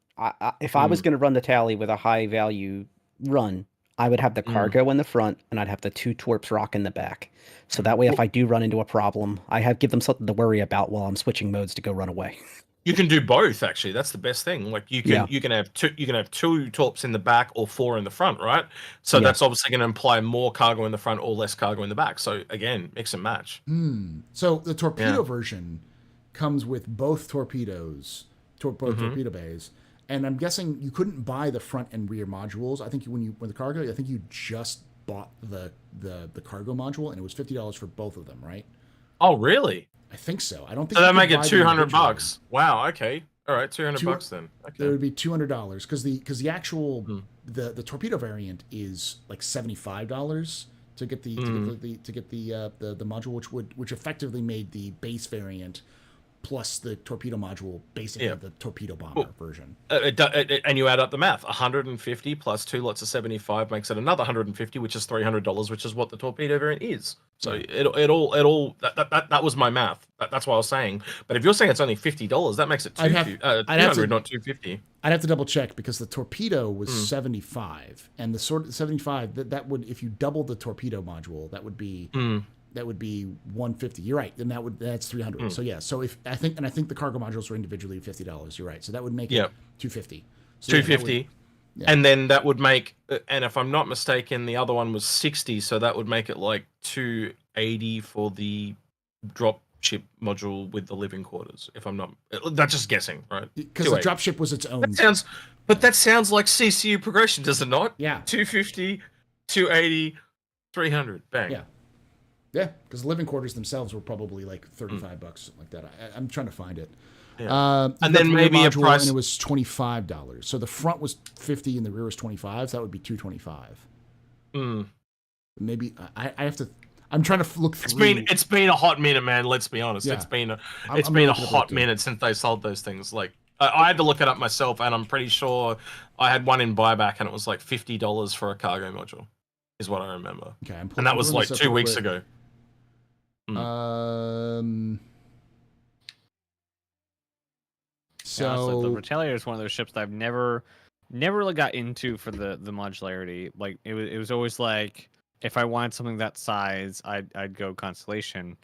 If I was going to run the tally with a high value run, I would have the cargo in the front and I'd have the 2 Torps rock in the back. So that way, if I do run into a problem, give them something to worry about while I'm switching modes to go run away. You can do both, actually. That's the best thing. Like you can have two torps in the back or 4 in the front, right? So that's obviously going to imply more cargo in the front or less cargo in the back. So again, mix and match. So the torpedo version comes with both torpedoes, both torpedo bays, and I'm guessing you couldn't buy the front and rear modules. I think when the cargo, I think you just bought the cargo module, and it was $50 for both of them, right? Oh, really? I think so. I don't think so. That make it $200. Wow. Okay. All right. $200 then. Okay. There would be $200 because the actual the torpedo variant is like $75 to get the module, which effectively made the base variant plus the torpedo module basically the torpedo bomber version. And you add up the math. 150 plus 2 lots of 75 makes it another 150, which is $300, which is what the torpedo variant is. So that was my math. That's what I was saying. But if you're saying it's only $50, that makes it 200, not 250. I'd have to double check because the torpedo was 75, and the 75 that would, if you double the torpedo module, that would be 150. You're right. Then that's 300. So yeah. So I think the cargo modules were individually $50. You're right. So that would make it 250. So 250. And then that would make, and if I'm not mistaken, the other one was 60. So that would make it like 280 for the drop ship module with the living quarters. If I'm not, that's just guessing, right? Because the drop ship was its own. That sounds like CCU progression, does it not? Yeah. 250, 280, 300. Bang. Yeah. Yeah, because the living quarters themselves were probably like $35, something like that. I'm trying to find it. Yeah. And then maybe a price, and it was $25. So the front was $50 and the rear was $25. So that would be $225. Maybe I have to. I'm trying to look through. It's been a hot minute, man. Let's be honest. Yeah. It's been a hot minute since they sold those things. Like I had to look it up myself, and I'm pretty sure I had one in buyback, and it was like $50 for a cargo module, is what I remember. Okay, and that was like 2 weeks ago. So the Retaliator is one of those ships that I've never really got into for the modularity. Like it was always like if I wanted something that size, I'd go Constellation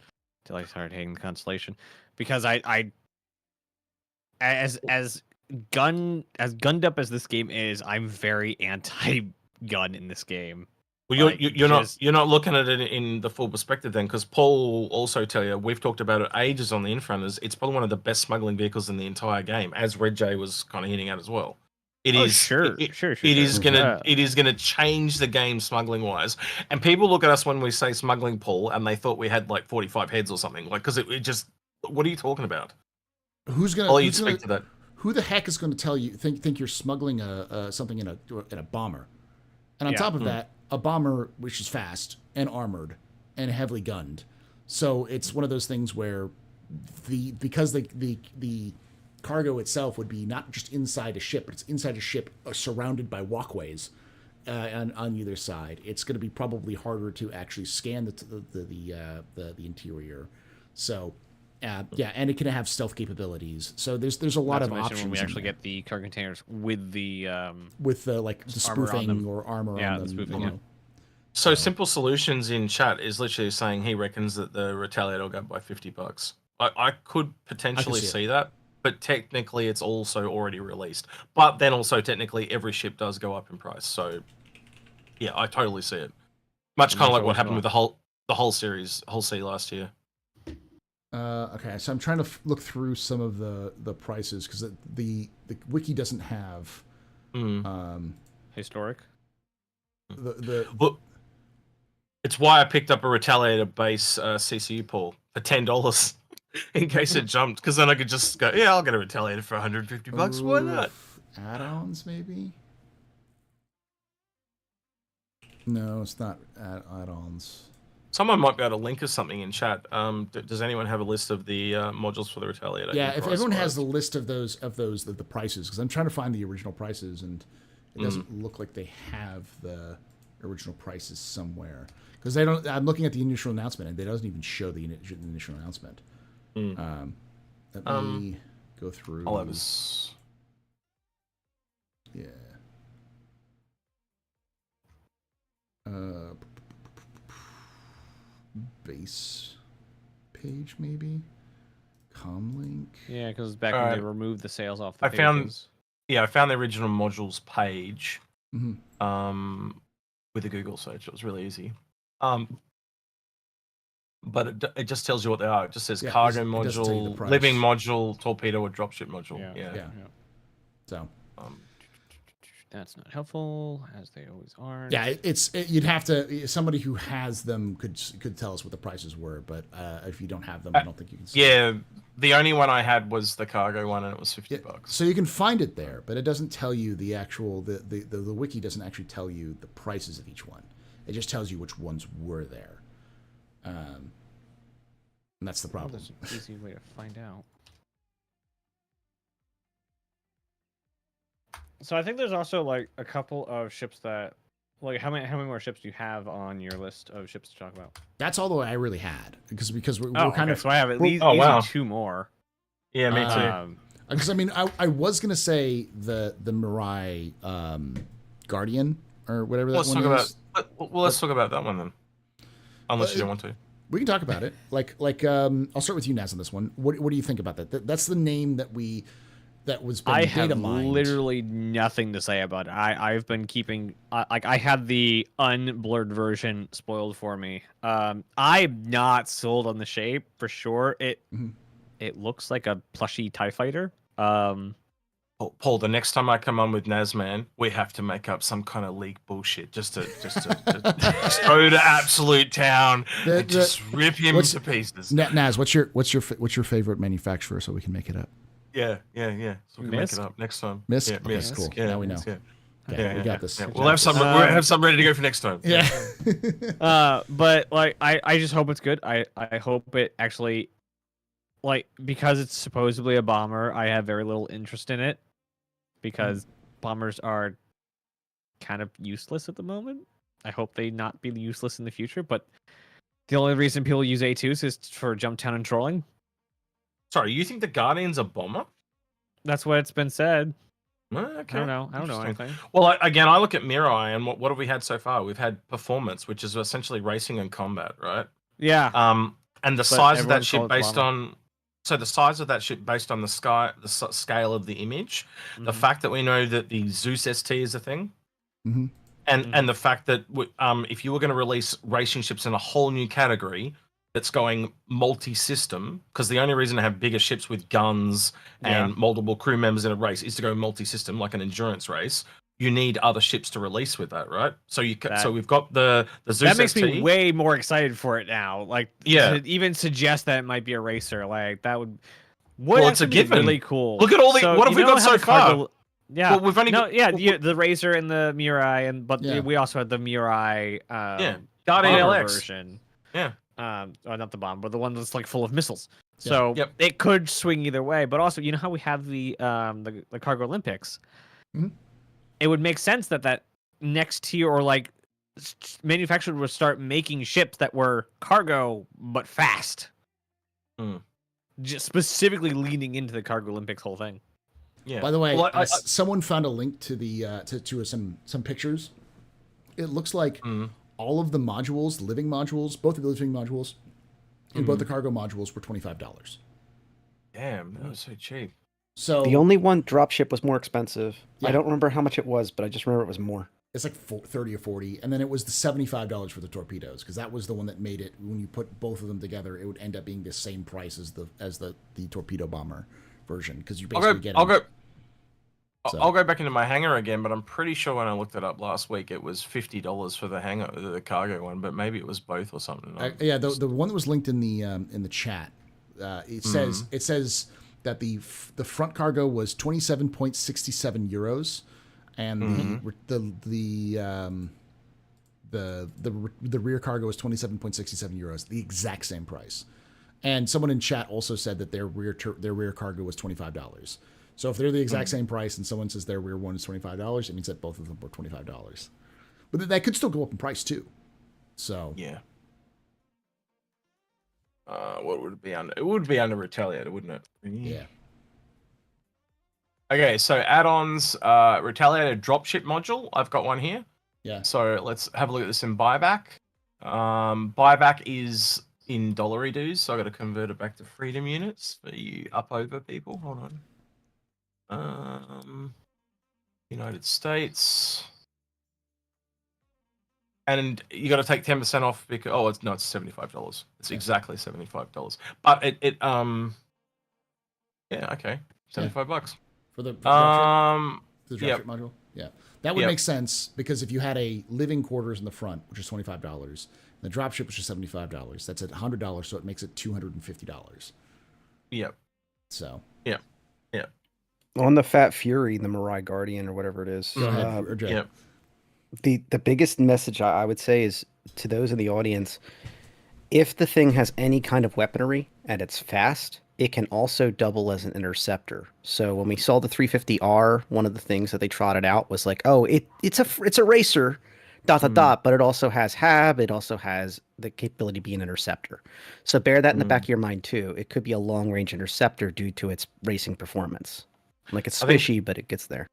till I started hating the Constellation because I as gunned up as this game is, I'm very anti-gun in this game. Well, you're not looking at it in the full perspective then, because Paul will also tell you, we've talked about it ages on the Infrunners, it's probably one of the best smuggling vehicles in the entire game, as Red J was kind of hinting at as well. It is gonna change the game smuggling wise, and people look at us when we say smuggling, Paul, and they thought we had like 45 heads or something, like because it just, what are you talking about? Who the heck is going to tell you think you're smuggling something in a bomber, and on top of that, a bomber which is fast and armored and heavily gunned. So it's one of those things where because the cargo itself would be not just inside a ship, but it's inside a ship surrounded by walkways on either side. It's going to be probably harder to actually scan the interior. So and it can have stealth capabilities. So there's a lot of options when we actually get the cargo containers with the spoofing or armor on them. The spoofing, So Simple Solutions in chat is literally saying he reckons that the Retaliator will go by $50. I could potentially see that, but technically it's also already released. But then also technically every ship does go up in price. So yeah, I totally see it. Much kind of like what happened with the whole The whole series, whole sea last year. Okay, so I'm trying to look through some of the prices because the wiki doesn't have Historic. Well, it's why I picked up a Retaliator base CCU pool for $10 in case it jumped, because then I could just go, yeah, I'll get a Retaliator for $150. Why not? Add-ons, maybe? No, it's not add-ons. Someone might be able to link us something in chat. Does anyone have a list of the modules for the Retaliator? Yeah, if everyone has the list of the prices, because I'm trying to find the original prices, and it doesn't look like they have the original prices somewhere. Because they don't. I'm looking at the initial announcement, and it doesn't even show the initial announcement. Let me go through. I'll have us. Yeah. Base page maybe. Comlink. Yeah, because back when they removed the sales off the I pages. I found the original modules page. Mm-hmm. With a Google search, it was really easy. But it just tells you what they are. It just says cargo it doesn't tell you the module, price. living module, torpedo, or dropship module. Yeah. So. That's not helpful, as they always are. Yeah, you'd have to. Somebody who has them could tell us what the prices were, but if you don't have them, I don't think you can. Yeah, the only one I had was the cargo one, and it was $50. So you can find it there, but it doesn't tell you the actual. The wiki doesn't actually tell you the prices of each one. It just tells you which ones were there. And that's the problem. There's an easy way to find out. So I think there's also like a couple of ships that, like, how many more ships do you have on your list of ships to talk about? That's all the way I really had because we're kind of. So I have at least two more. Yeah, me too. Because I mean, I was gonna say the Mirai Guardian or whatever that one is. Let's talk about that one then. Unless you don't want to. We can talk about it. I'll start with you, Naz, on this one. What do you think about that? That's the name that was been I have mined. literally nothing to say about it. I've been keeping I had the unblurred version spoiled for me. I'm not sold on the shape for sure. It looks like a plushy TIE fighter. Paul, the next time I come on with Nazman, we have to make up some kind of leak bullshit just to go to absolute town and just rip him to pieces. Naz, what's your favorite manufacturer so we can make it up? Yeah. So we can make it up next time. Miss? Yeah, okay, cool. Yeah, now we know. Yeah. We got this. Yeah. We'll have some ready to go for next time. Yeah. But like I just hope it's good. I hope it actually, like, because it's supposedly a bomber, I have very little interest in it because bombers are kind of useless at the moment. I hope they not be useless in the future, but the only reason people use A2s is for jump town and trolling. Sorry, you think the Guardian's a bomber? That's what it's been said. Okay. I don't know anything. Well, again, I look at Mirai, and what have we had so far? We've had performance, which is essentially racing and combat, right? Yeah. And the size of that ship based on the scale of the image, the fact that we know that the Zeus ST is a thing, and the fact that if you were going to release racing ships in a whole new category that's going multi-system, because the only reason to have bigger ships with guns and multiple crew members in a race is to go multi-system, like an endurance race. You need other ships to release with that, right? So we've got the Zeus that makes ST. me way more excited for it now. Like, to even suggest that it might be a racer, like that would. It's a given. Really cool. Look at all the. What have we got so far? Yeah, well, we've only the Razor and the Mirai, we also had the Mirai Guardian LX version. Yeah. Not the bomb, but the one that's like full of missiles. So it could swing either way. But also, you know how we have the Cargo Olympics? It would make sense that next tier or like manufacturer would start making ships that were cargo but fast. Just specifically leaning into the Cargo Olympics whole thing. Yeah. By the way, someone found a link to the to some pictures. It looks like all of the modules, living modules, both of the living modules, and both the cargo modules were $25. Damn, that was so cheap. So the only one dropship was more expensive. I don't remember how much it was, but I just remember it was more. It's like 30 or 40, and then it was the $75 for the torpedoes because that was the one that made it. When you put both of them together, it would end up being the same price as the torpedo bomber version because you basically get. I'll go back into my hangar again, but I'm pretty sure when I looked it up last week, it was $50 for the hangar, the cargo one, but maybe it was both or something. Yeah, the one that was linked in the chat, it says that the front cargo was 27.67 euros. And the rear cargo is 27.67 euros, the exact same price. And someone in chat also said that their rear cargo was $25. So if they're the exact same price and someone says their rear one is $25, it means that both of them were $25. But that could still go up in price too. So yeah. What would it be under? It would be under Retaliator, wouldn't it? Yeah. Okay, so add-ons, Retaliator dropship module. I've got one here. Yeah. So let's have a look at this in buyback. Buyback is in dollary dues, so I got to convert it back to freedom units for you up over people. Hold on. United States. And you got to take 10% off because it's $75. It's exactly $75. But okay, $75. For the dropship module? Yeah. That would make sense because if you had a living quarters in the front, which is $25, and the dropship, which is $75, that's at $100, so it makes it $250. Yep. So. Yeah. On the Fat Fury, the Mirai Guardian, or whatever it is. Go ahead, Jay. Yep. The biggest message I would say is to those in the audience, if the thing has any kind of weaponry and it's fast, it can also double as an interceptor. So when we saw the 350R, one of the things that they trotted out was like, it's a racer, ... but it also has HAB, it also has the capability to be an interceptor. So bear that in the back of your mind too. It could be a long-range interceptor due to its racing performance. Like it's squishy, but it gets there.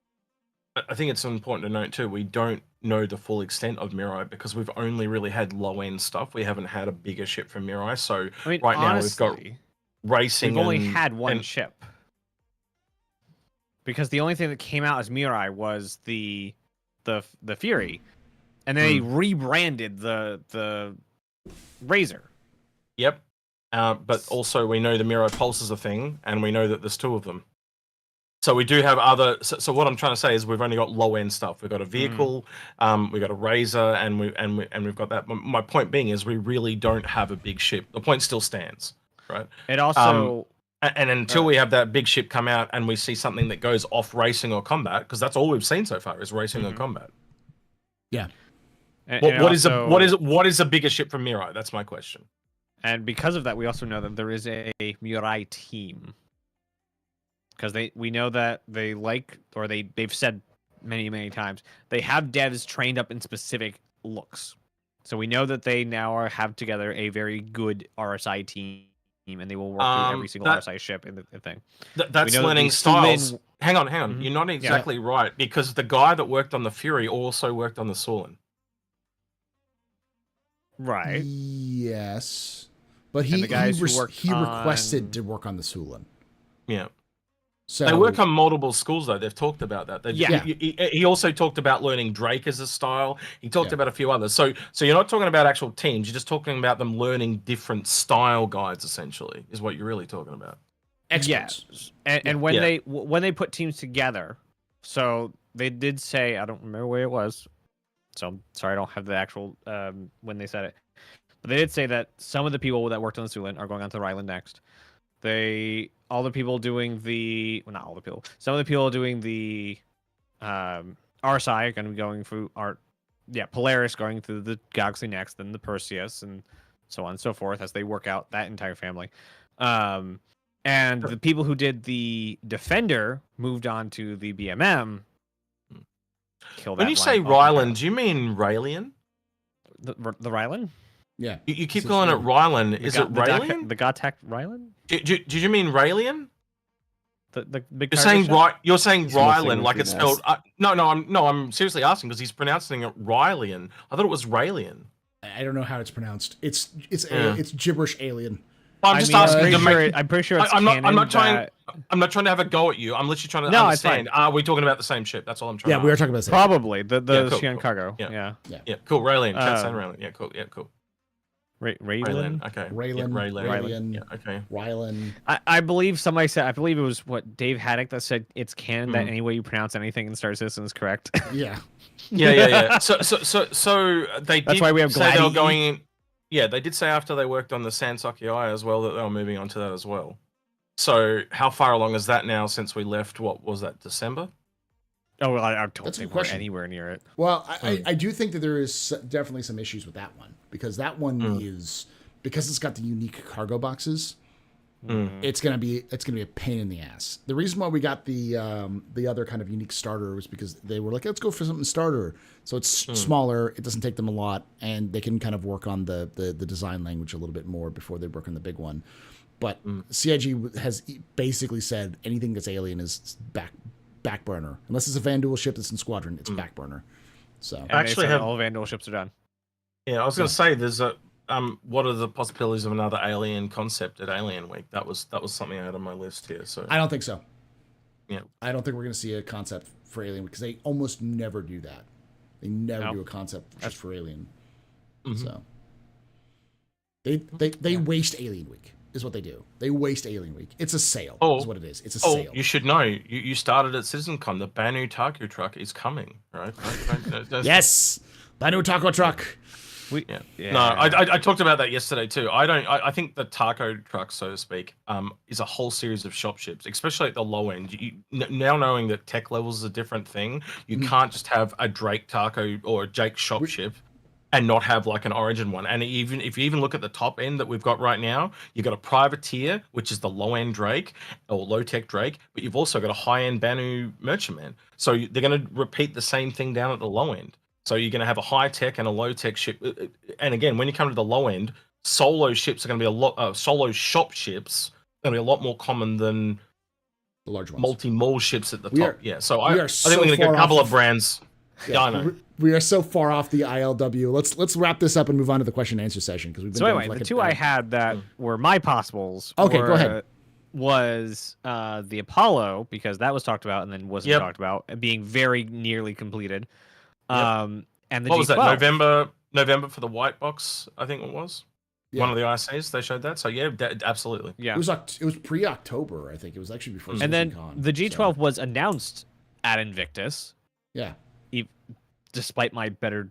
I think it's important to note too, we don't know the full extent of Mirai because we've only really had low-end stuff. We haven't had a bigger ship from Mirai. So now we've got racing. We've only had one ship. Because the only thing that came out as Mirai was the Fury. And then they rebranded the Razor. Yep. But also we know the Mirai Pulse is a thing, and we know that there's two of them. So we do have other. So what I'm trying to say is we've only got low end stuff. We've got a vehicle, we've got a Razor, and we've got that. My point being is we really don't have a big ship. The point still stands, right? It also. And until we have that big ship come out and we see something that goes off racing or combat, because that's all we've seen so far is racing or combat. Yeah. What is a bigger ship from Mirai? That's my question. And because of that, we also know that there is a Mirai team. Because we know that they've said many times they have devs trained up in specific looks. So we know that they now have together a very good RSI team, and they will work through every single RSI ship in the thing. That's learning styles. Hang on. You're not exactly right because the guy that worked on the Fury also worked on the Sulin. Right. Yes, but he requested to work on the Sulin. Yeah. So they work on multiple schools though. They've talked about that. He also talked about learning Drake as a style. He talked about a few others. So you're not talking about actual teams. You're just talking about them learning different style guides. Essentially, is what you're really talking about. Experts. And when they put teams together, so they did say, I don't remember where it was. So I'm sorry, I don't have the actual when they said it. But they did say that some of the people that worked on the Sulin are going on to Ryland next. Some of the people doing the RSI are going to be going through Polaris going through the Galaxy next, then the Perseus, and so on and so forth as they work out that entire family. And the people who did the Defender moved on to the BMM. When you say Ryland, do you mean Raelian? The Ryland? Yeah. You keep calling it Ryland. Is it Raelian? The Gotek Ryland? Did you mean Raelian? The big. You're saying Ryland like it's spelled. No. I'm seriously asking because he's pronouncing it Rylian. I thought it was Raelian. I don't know how it's pronounced. It's gibberish alien. I'm just asking. I'm pretty sure it's I'm not. canon trying. that- I'm not trying to have a go at you. I'm literally trying to No, it's fine. understand. Are we talking about the same ship? That's all I'm trying. Yeah, to we are ask. talking about the same. Probably the Yeah, cool, Shion cool. cargo. Yeah. Yeah. Yeah, cool. Raylan. Chat's saying Um, Raylan. Yeah, cool. Yeah, cool. Raylan. Okay. Raylan, Yeah, Raylan. Yeah, okay. Rylan. I believe somebody said. I believe it was what Dave Haddock that said it's canon that Mm. any way you pronounce anything in Star Citizen is correct. Yeah. Yeah. So they did That's why we have say they were Gladi. going in. Yeah, they did say after they worked on the Sansaki Eye as well that they were moving on to that as well. So how far along is that now since we left? What was that, December? Oh, well, I don't That's a think good we're question. anywhere near it. Well, I do think that there is definitely some issues with that one because that one is because it's got the unique cargo boxes. It's gonna be a pain in the ass. The reason why we got the other kind of unique starter was because they were like, let's go for something starter. So it's smaller, it doesn't take them a lot, and they can kind of work on the design language a little bit more before they work on the big one. But CIG has basically said anything that's alien is back burner. Unless it's a Vanduul ship that's in Squadron, it's back burner. So And Actually they said have- all Vandal ships are done. Yeah, I was going to say there's a what are the possibilities of another alien concept at Alien Week? That was something I had on my list here. So I don't think so. Yeah. I don't think we're going to see a concept for Alien because they almost never do that. They never No. do a concept just for Alien. Mhm. So they waste Alien Week is what they do. They waste Alien Week. It's a sale. Is what it is. It's a sale. You should know. You started at CitizenCon. The Banu Taku truck is coming, right? Yes, Banu Taco Truck. No, I talked about that yesterday too. I think the taco truck, so to speak, is a whole series of shop ships, especially at the low end. Now knowing that tech levels is a different thing, you can't just have a Drake taco or a Jake shop ship and not have like an Origin one. And even if you even look at the top end that we've got right now, you've got a privateer, which is the low end Drake or low tech Drake, but you've also got a high end Banu merchantman. So they're going to repeat the same thing down at the low end. So you're going to have a high tech and a low tech ship. And again, when you come to the low end, solo ships are going to be a lot. Solo shop ships are going to be a lot more common than The large ones. multi-mall ships at the We top. are- Yeah. So we I are think we're going to so get a far couple off of brands. Yeah, I know. We are so far off the ILW. Let's wrap this up and move on to the question and answer session because we've been So going anyway, for like the two I had that were my possibles. Okay, go ahead. Was the Apollo, because that was talked about and then wasn't talked about, and being very nearly completed. And the What was that? G12. November for the white box, I think it was. Yeah. One of the ICs, they showed that. So yeah, absolutely. Yeah. It was pre-October, I think. It was actually before. And then CitizenCon, the G12 so, was announced at Invictus, yeah. despite my better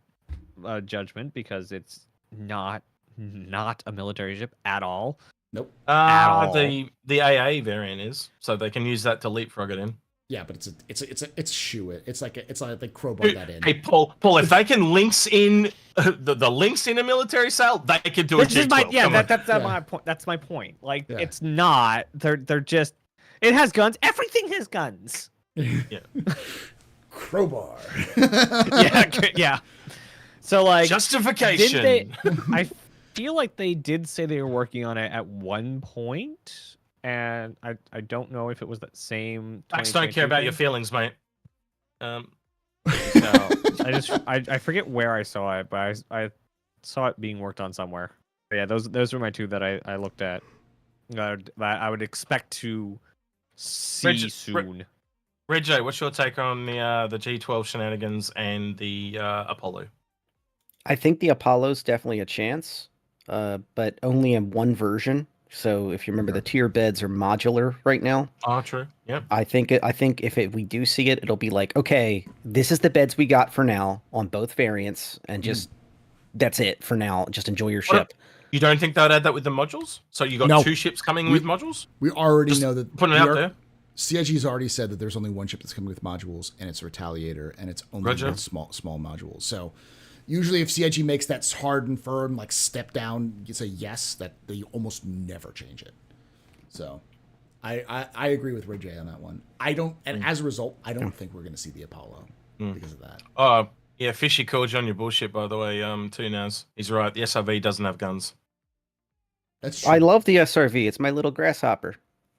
judgment, because it's not a military ship at all. Nope. all. The AA variant is, so they can use that to leapfrog it in. Yeah, but it's shoe it. It's like they crowbar that in. Hey, Paul, if they can links in the links in a military sale, they could do a This is G12. my that's Yeah. my point. That's my point. Like Yeah. it's not. They're just. It has guns. Everything has guns. Yeah. Crowbar. Yeah. So like Justification. Did they? I feel like they did say they were working on it at one point, and I don't know if it was that same. Facts don't care about your 2022 feelings, mate. thing. No, I forget where I saw it, but I saw it being worked on somewhere. But yeah, those were my two that I looked at. That I would expect to see soon. Red J, what's your take on the G12 shenanigans and the Apollo? I think the Apollo's definitely a chance, but only in one version. So if you remember, the tier beds are modular right now. Oh, true. Yep. I think if we do see it, it'll be like, okay, this is the beds we got for now on both variants, and just that's it for now. Just enjoy your ship. You don't think they'd add that with the modules? So you got No. 2 ships coming with modules? We already Just know that. putting it out there. CIG's already said that there's only one ship that's coming with modules, and it's a Retaliator, and it's only Roger. with small modules. So usually, if CIG makes that hard and firm, like step down, you say yes, that they almost never change it. So I agree with Ray J on that one. I don't, and as a result, I don't think we're going to see the Apollo because of that. Yeah, Fishy called you on your bullshit, by the way, too, Naz. He's right. The SRV doesn't have guns. That's true. I love the SRV. It's my little grasshopper.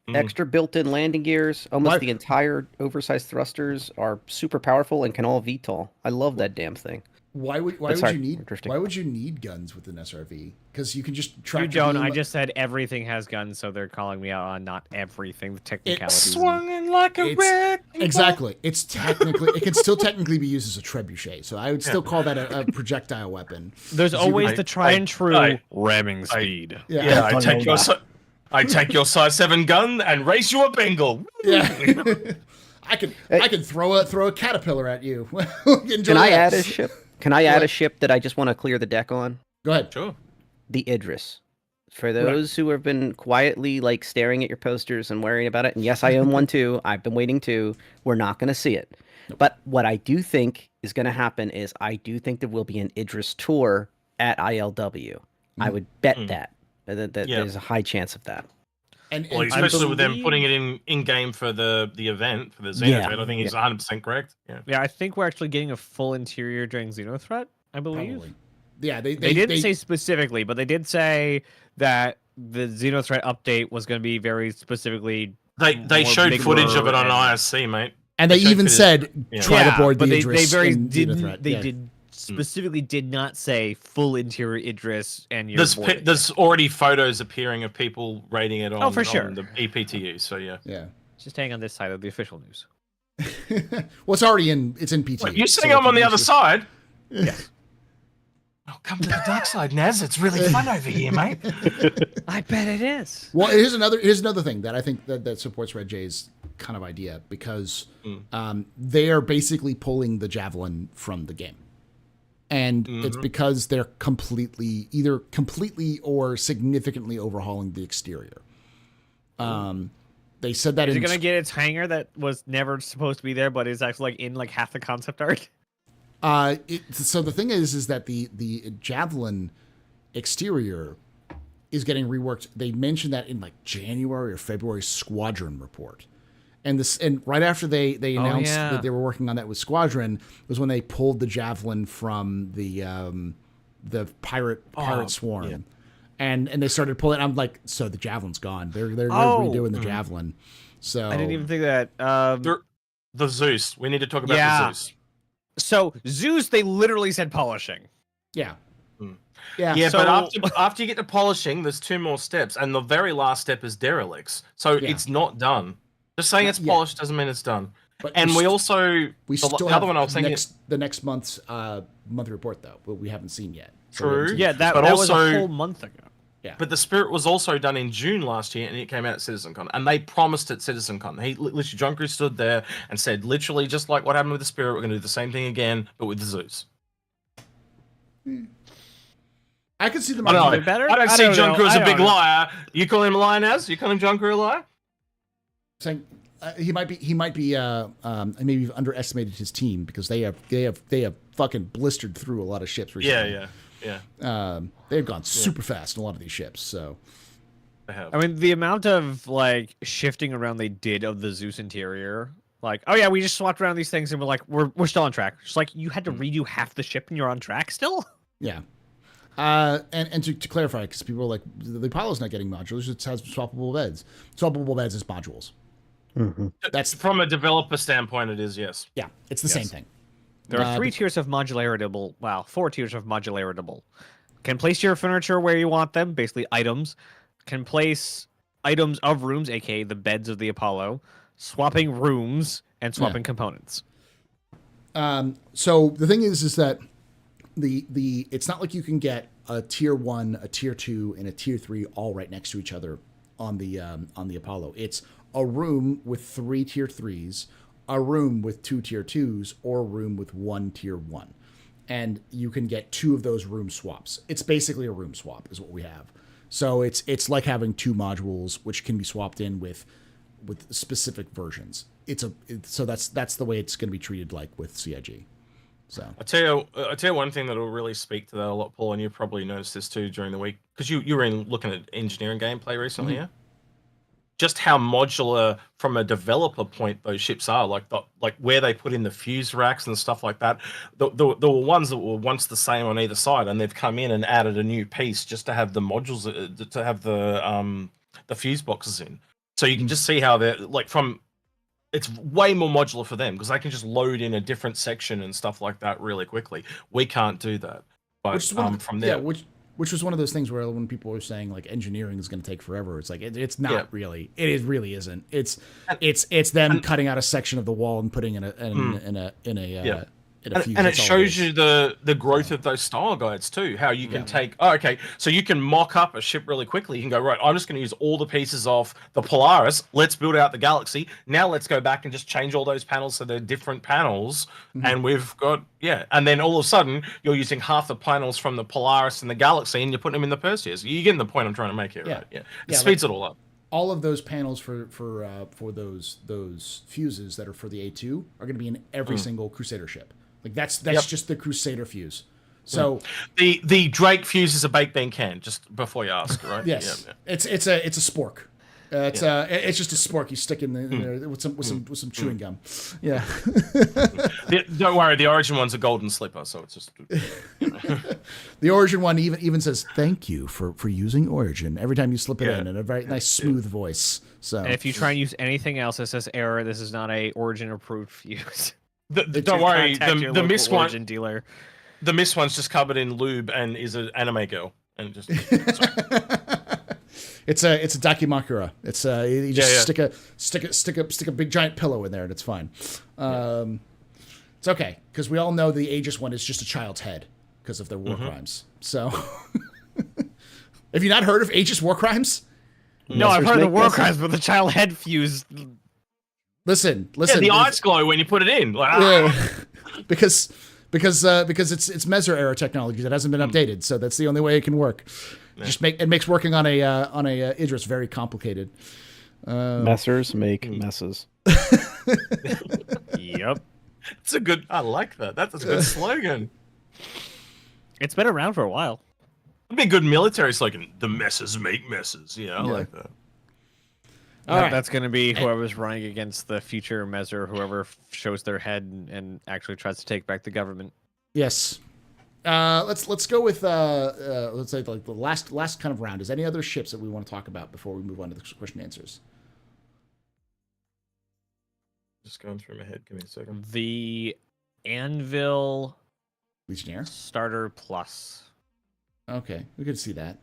Mm. Extra built-in landing gears. Almost Why- the entire oversized thrusters are super powerful and can all VTOL. I love that damn thing. Why would sorry, you need we're drifting. why would you need guns with an SRV? Because you can just track. You don't. I just said everything has guns, so they're calling me out on not everything. The technicalities. Swung like a wreck. Exactly. It's technically it can still technically be used as a trebuchet. So I would still call that a projectile weapon. There's always can- the tried and true I- ramming speed. Yeah, I take your size 7 gun and race you a Bengal. Yeah. I can throw a caterpillar at you. Can I add a ship? Can I add a ship that I just want to clear the deck on? Go ahead. Sure. The Idris. For those who have been quietly like staring at your posters and worrying about it, and yes, I own one too. I've been waiting too. We're not going to see it. But what I do think is going to happen is I do think there will be an Idris tour at ILW. I would bet that there's a high chance of that. And Well, especially with them putting it in game for the event for the Xenothreat, I think he's 100% correct. Yeah, I think we're actually getting a full interior during Xenothreat, I believe. Probably. Yeah, they didn't say specifically, but they did say that the Xenothreat update was going to be very specifically. They showed footage of it on and- ISC, mate. And they even said try to board the but they Idris very in didn't. Xenothreat. They Yeah. did specifically did not say full interior Idris and your. There's already photos appearing of people rating it on, for sure. on the EPTU, so yeah. Yeah. Just staying on this side of the official news. Well, it's already in PT. Wait, you're saying I'm on the other side? Yes. Oh, come to the dark side, Naz. It's really fun over here, mate. I bet it is. Well, here's another thing that I think that supports Red J's kind of idea, because they are basically pulling the Javelin from the game. And it's because they're either completely or significantly overhauling the exterior. They said that Is it going to get its hangar that was never supposed to be there, but is actually like in like half the concept art? So the thing is that the Javelin exterior is getting reworked. They mentioned that in like January or February Squadron report. And right after they announced that they were working on that with Squadron was when they pulled the Javelin from the pirate swarm. Yeah. And they started pulling. I'm like, so the Javelin's gone. They're redoing the Javelin. So I didn't even think that. The Zeus. We need to talk about the Zeus. So Zeus, they literally said polishing. Yeah. Yeah, so, but after you get to polishing, there's 2 more steps, and the very last step is derelicts. So it's not done. Just saying it's polished doesn't mean it's done. But we still the other one I was thinking the next month's monthly report though, but we haven't seen yet. True. Yeah, that was a whole month ago. Yeah. But the Spirit was also done in June last year, and it came out at CitizenCon. And they promised at CitizenCon. He literally, John Crew stood there and said, literally, just like what happened with the Spirit, we're going to do the same thing again, but with the Zeus. I could see them. I don't see John Crew as a big liar. You call him a liar, Naz? You call him John Crew a liar? Saying he might be maybe you've underestimated his team, because they have fucking blistered through a lot of ships recently. Yeah. They've gone super fast in a lot of these ships. So They have. I mean, the amount of like shifting around they did of the Zeus interior, like, oh yeah, we just swapped around these things and we're like, we're still on track. Just like you had to redo half the ship and you're on track still. Yeah. And to clarify, because people are like, the Apollo's not getting modules, it has swappable beds. Swappable beds is modules. Mm-hmm. That's from a developer standpoint, it is, yes. Yeah, it's the same thing. There are 3 tiers of modularity. Wow, 4 tiers of modularity. Can place your furniture where you want them, basically items. Can place items of rooms, aka the beds of the Apollo. Swapping rooms and swapping components. So the thing is that the it's not like you can get a tier 1, a tier 2, and a tier 3 all right next to each other on the Apollo. It's a room with 3 tier 3s, a room with 2 tier 2s, or a room with 1 tier 1. And you can get 2 of those room swaps. It's basically a room swap is what we have. So it's like having 2 modules which can be swapped in with specific versions. So that's the way it's going to be treated, like with CIG. So I tell you one thing that will really speak to that a lot, Paul, and you probably noticed this too during the week, because you were looking at engineering gameplay recently, yeah? Just how modular from a developer point those ships are, like where they put in the fuse racks and stuff like that. There were ones that were once the same on either side, and they've come in and added a new piece just to have the modules, to have the fuse boxes in. So you can just see how they're like from it's way more modular for them because they can just load in a different section and stuff like that really quickly. We can't do that. But Which is one of the, from there, which was one of those things where when people were saying like engineering is going to take forever, it's like it's not really. It really isn't. It's them cutting out a section of the wall and putting in a fuse. And it shows you the growth of those style guides too. How you can take so you can mock up a ship really quickly. You can go, right, I'm just going to use all the pieces off the Polaris. Let's build out the Galaxy. Now let's go back and just change all those panels so they're different panels. And we've got and then all of a sudden you're using half the panels from the Polaris and the Galaxy, and you're putting them in the Perseus. You're getting the point I'm trying to make here, right? Yeah, it speeds it all up. All of those panels for those fuses that are for the A2 are going to be in every single Crusader ship. Like that's just the Crusader fuse. So the Drake fuse is a baked bean can. Just before you ask, right? Yes, it's a spork. It's just a spork you stick in there with some chewing gum. Yeah. Don't worry, the Origin one's a golden slipper, so it's just. The Origin one even says thank you for using Origin every time you slip it in a very nice smooth voice. So and if you try and use anything else, it says error. This is not a Origin approved fuse. Don't worry, the Miss one dealer. The Miss one's just covered in lube and is an anime girl, and just. It's a dakimakura. It's you just stick a big giant pillow in there and it's fine. It's okay because we all know the Aegis one is just a child's head because of their war crimes. So, have you not heard of Aegis war crimes? No, I've heard of the war crimes, but the child head fuse. Listen. Yeah, the eyes glow when you put it in. Like, because it's Messer era technology that hasn't been updated, so that's the only way it can work. It makes working on a Idris very complicated. Messers make messes. Yep, it's a good. I like that. That's a good slogan. It's been around for a while. It'd be a good military slogan. The messes make messes. Yeah, I like that. That's going to be whoever's running against the future Messer, whoever shows their head and actually tries to take back the government. Yes. Let's go with let's say like the last kind of round. Is any other ships that we want to talk about before we move on to the question and answers? Just going through my head. Give me a second. The Anvil Legionnaire Starter Plus. Okay, we could see that.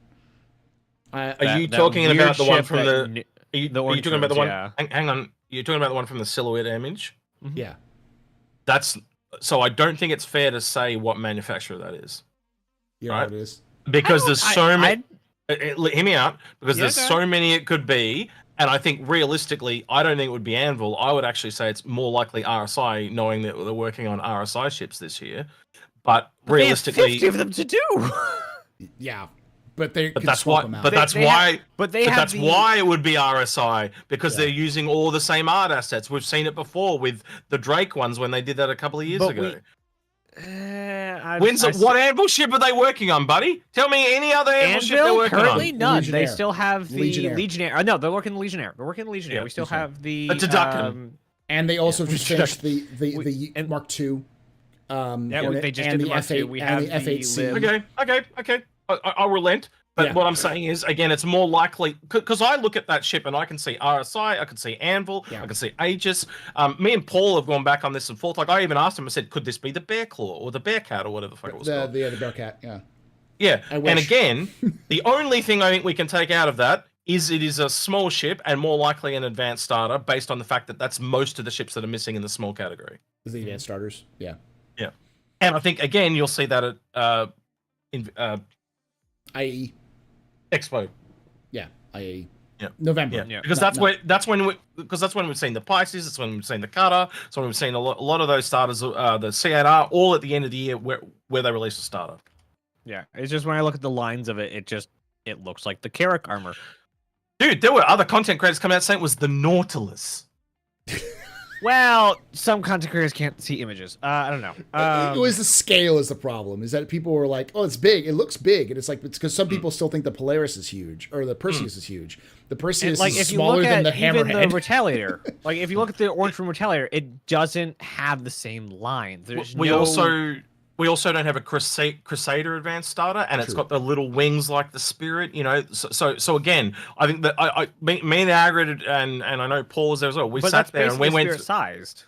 Are you talking about the one from the? Are you talking about the one? Yeah. Hang on. You're talking about the one from the silhouette image? Mm-hmm. Yeah. So I don't think it's fair to say what manufacturer that is. Yeah, right? It is. Because there's so many. Hear me out. Because there's so many it could be, and I think realistically, I don't think it would be Anvil. I would actually say it's more likely RSI, knowing that they're working on RSI ships this year. But realistically, they have 50 of them to do. Yeah. But that's why. But that's why it would be RSI because they're using all the same art assets. We've seen it before with the Drake ones when they did that a couple of years ago. What Anvil ship are they working on, buddy? Tell me any other Anvil ship they're working currently on. None. Legionnaire. They still have the Legionnaire. No, they're working the Legionnaire. They're working the Legionnaire. Yeah, we still have the Tadukan. And they also just finished the Mark II. They just did the Mark II. We have the F8C. Okay. I'll relent. But what I'm saying is, again, it's more likely because I look at that ship and I can see RSI, I can see Anvil, I can see Aegis. Me and Paul have gone back on this and forth. Like I even asked him, I said, could this be the Bear Claw or the Bearcat or whatever the fuck it was called? The Bearcat, yeah. Yeah, and again, the only thing I think we can take out of that is it is a small ship and more likely an advanced starter based on the fact that that's most of the ships that are missing in the small category. The advanced starters, yeah. Yeah. And I think, again, you'll see that at IE. Expo. Yeah, IE. Yeah. November. Yeah. Because that's when we've seen the Pisces, that's when we've seen the Cutter, that's when we've seen a lot of those starters, the C8R, all at the end of the year where they release a starter. Yeah, it's just when I look at the lines of it, it looks like the Carrack armor. Dude, there were other content creators coming out saying it was the Nautilus. Well, some content creators can't see images. I don't know. It was the scale is the problem. Is that people were like, "Oh, it's big. It looks big," and it's like it's because some people still think the Polaris is huge or the Perseus is huge. The Perseus is smaller than the Hammerhead. Even the Retaliator, like if you look at the Orange Room Retaliator, it doesn't have the same lines. There's we We also don't have a Crusader advanced starter, and it's True. got the little wings like the Spirit. So again, I think that me and Agrid and I know Paul was there as well. We But sat that's there and we basically went. spirit sized.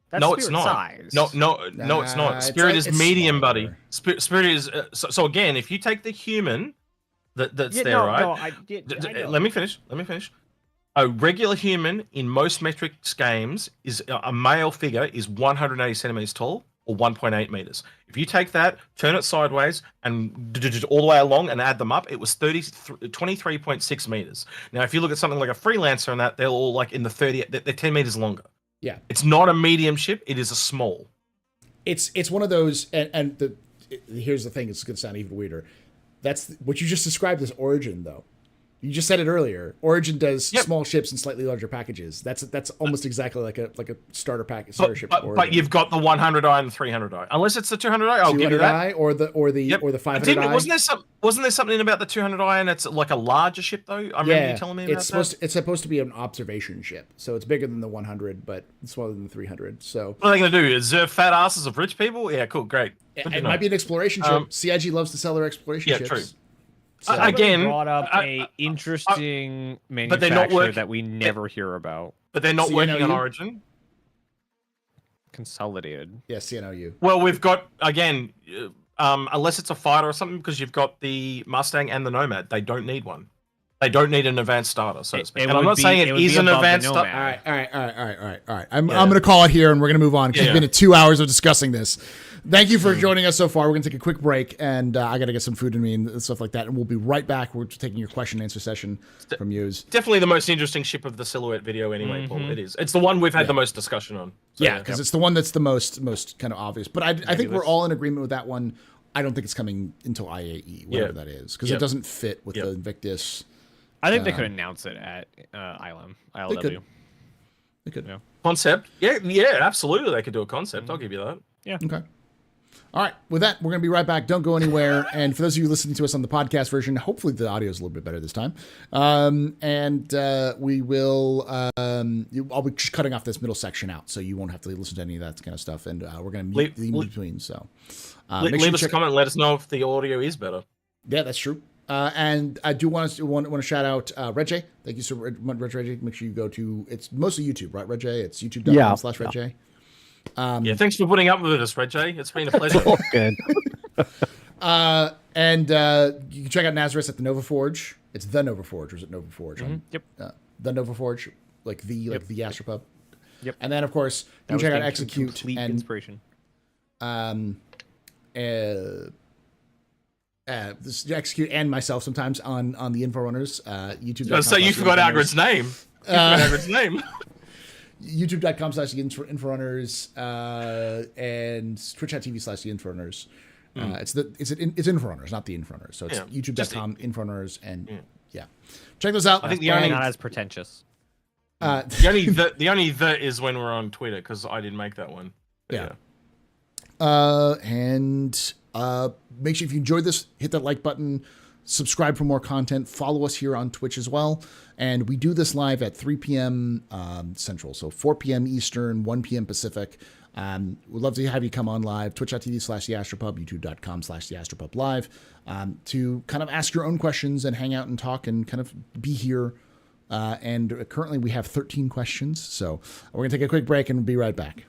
That's No, it's spirit not. sized. No, it's not. Spirit is it's medium, smaller. buddy. Spirit is so again. If you take the human that's Yeah, there, right? No, I know. Let me finish. A regular human in most metrics games is a male figure is 180 centimeters tall or 1.8 meters. If you take that, turn it sideways, and all the way along and add them up, it was 23.6 meters. Now, if you look at something like a freelancer and that, they're all like in the 30. They're 10 meters longer. Yeah, it's not a medium ship; it is a small. it's one of those, and here's the thing: it's going to sound even weirder. That's what you just described as Origin, though. You just said it earlier. Origin does small ships and slightly larger packages. That's almost exactly like a starter package, starter ship. But you've got the 100i and the 300i. Unless it's the 200i, I'll give you that. or the 500i. Wasn't there something about the 200i and it's like a larger ship though? I remember you telling me about that. It's supposed to be an observation ship, so it's bigger than the 100, but it's smaller than the 300. So what are they going to do? Observe fat asses of rich people? Yeah, cool, great. It might be an exploration ship. CIG loves to sell their exploration ships. True. So, Again, brought up a interesting manufacturer that we never hear about. But they're not working on Origin. Consolidated. Yeah, CNOU. Well, we've got again, unless it's a fighter or something, because you've got the Mustang and the Nomad. They don't need one. They don't need an advanced starter, so to speak. And I'm not saying it is an advanced starter. All right. I'm going to call it here, and we're going to move on because it's been 2 hours of discussing this. Thank you for joining us so far. We're going to take a quick break, and I got to get some food in me and stuff like that, and we'll be right back. We're taking your question and answer session from you. Definitely the most interesting ship of the Silhouette video anyway, Paul. It is. It's the one we've had the most discussion on. So, because it's the one that's the most kind of obvious. But I think we're all in agreement with that one. I don't think it's coming until IAE, whatever that is, because it doesn't fit with the Invictus. I think they could announce it at ILW. They could. Yeah. Concept. Yeah, absolutely. They could do a concept. I'll give you that. Yeah. Okay. All right. With that, we're going to be right back. Don't go anywhere. And for those of you listening to us on the podcast version, hopefully the audio is a little bit better this time. We will. I'll be just cutting off this middle section out, so you won't have to listen to any of that kind of stuff. And we're going to meet in between. So leave us a comment. Let us know if the audio is better. Yeah, that's true. And I do want to shout out Red J. Thank you so much, Red J. Make sure you go to, it's mostly YouTube, right, Red J? It's youtube.com/Red J. Thanks for putting up with us, Red J. It's been a pleasure. Good. And you can check out Nazareth at the Nova Forge. It's the Nova Forge, or is it Nova Forge? Yep. The Nova Forge, like the AstroPub. Yep. And then of course you can check out Execute complete and inspiration. This Execute and myself sometimes on the Inforunners. YouTube. So you forgot Agrid's name. YouTube.com/Inforunners and Twitch.tv/Inforunners. It's Inforunners, not the Inforunners. So it's YouTube.com Inforunners, and check those out. I think the only not as pretentious. The only is when we're on Twitter, because I didn't make that one. And make sure if you enjoyed this, hit that like button, subscribe for more content, follow us here on Twitch as well. And we do this live at 3 p.m. Central, so 4 p.m. Eastern, 1 p.m. Pacific. We'd love to have you come on live, twitch.tv/TheAstroPub, youtube.com/TheAstroPubLive, to kind of ask your own questions and hang out and talk and kind of be here. And currently we have 13 questions, so we're going to take a quick break and we'll be right back.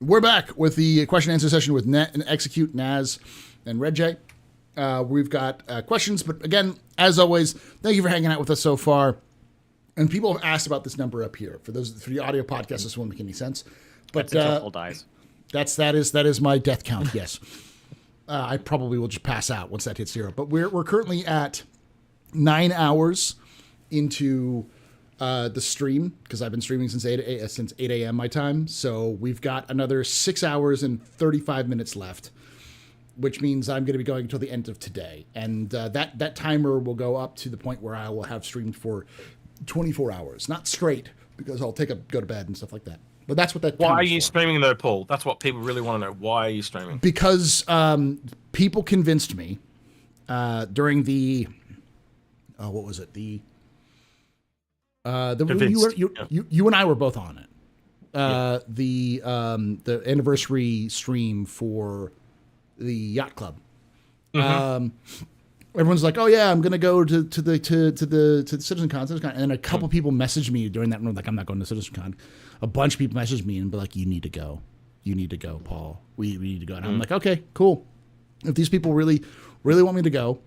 We're back with the question and answer session with Net and Execute, Naz, and Red J. We've got questions, but again, as always, thank you for hanging out with us so far. And people have asked about this number up here. For the audio podcast, this won't make any sense. But That's until dies. that is my death count. Yes, I probably will just pass out once that hits 0. But we're currently at 9 hours into the stream, because I've been streaming since 8 a.m. my time. So we've got another 6 hours and 35 minutes left, which means I'm going to be going until the end of today. And that timer will go up to the point where I will have streamed for 24 hours. Not straight, because I'll go to bed and stuff like that. But that's what that Why are timer's you for. streaming though, Paul? That's what people really want to know. Why are you streaming? Because people convinced me during the... what was it? You and I were both on it. The anniversary stream for the yacht club. Everyone's like, "Oh yeah, I'm gonna go to the CitizenCon," and then a couple people messaged me during that room, like, "I'm not going to CitizenCon." A bunch of people messaged me and be like, "You need to go, Paul. We need to go." And I'm like, "Okay, cool. If these people really want me to go,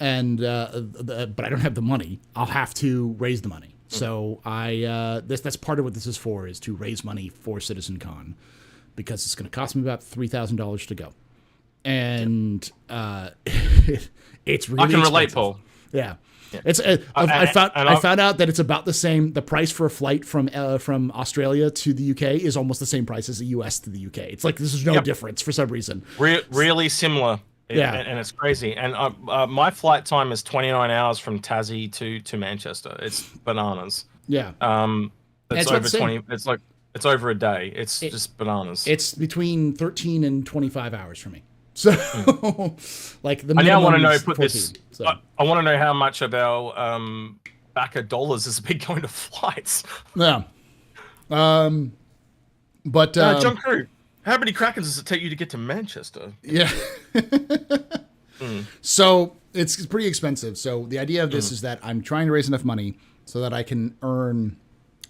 and but I don't have the money, I'll have to raise the money." So that's part of what this is for, is to raise money for CitizenCon, because it's going to cost me about $3,000 to go, and it's really I can relate, expensive. Paul. Yeah. It's I found out that it's about the same. The price for a flight from Australia to the UK is almost the same price as the US to the UK. It's like there's no difference for some reason. Really similar. Yeah. And it's crazy. And my flight time is 29 hours from Tassie to Manchester. It's bananas. Yeah. It's over 20. It's over a day. It's just bananas. It's between 13 and 25 hours for me. So, like the I now want to know. is Put 14, this. so. I want to know how much of our back of dollars has been going to flights. Yeah. But John Crew, how many Krakens does it take you to get to Manchester? Yeah. So it's pretty expensive. So the idea of this is that I'm trying to raise enough money so that I can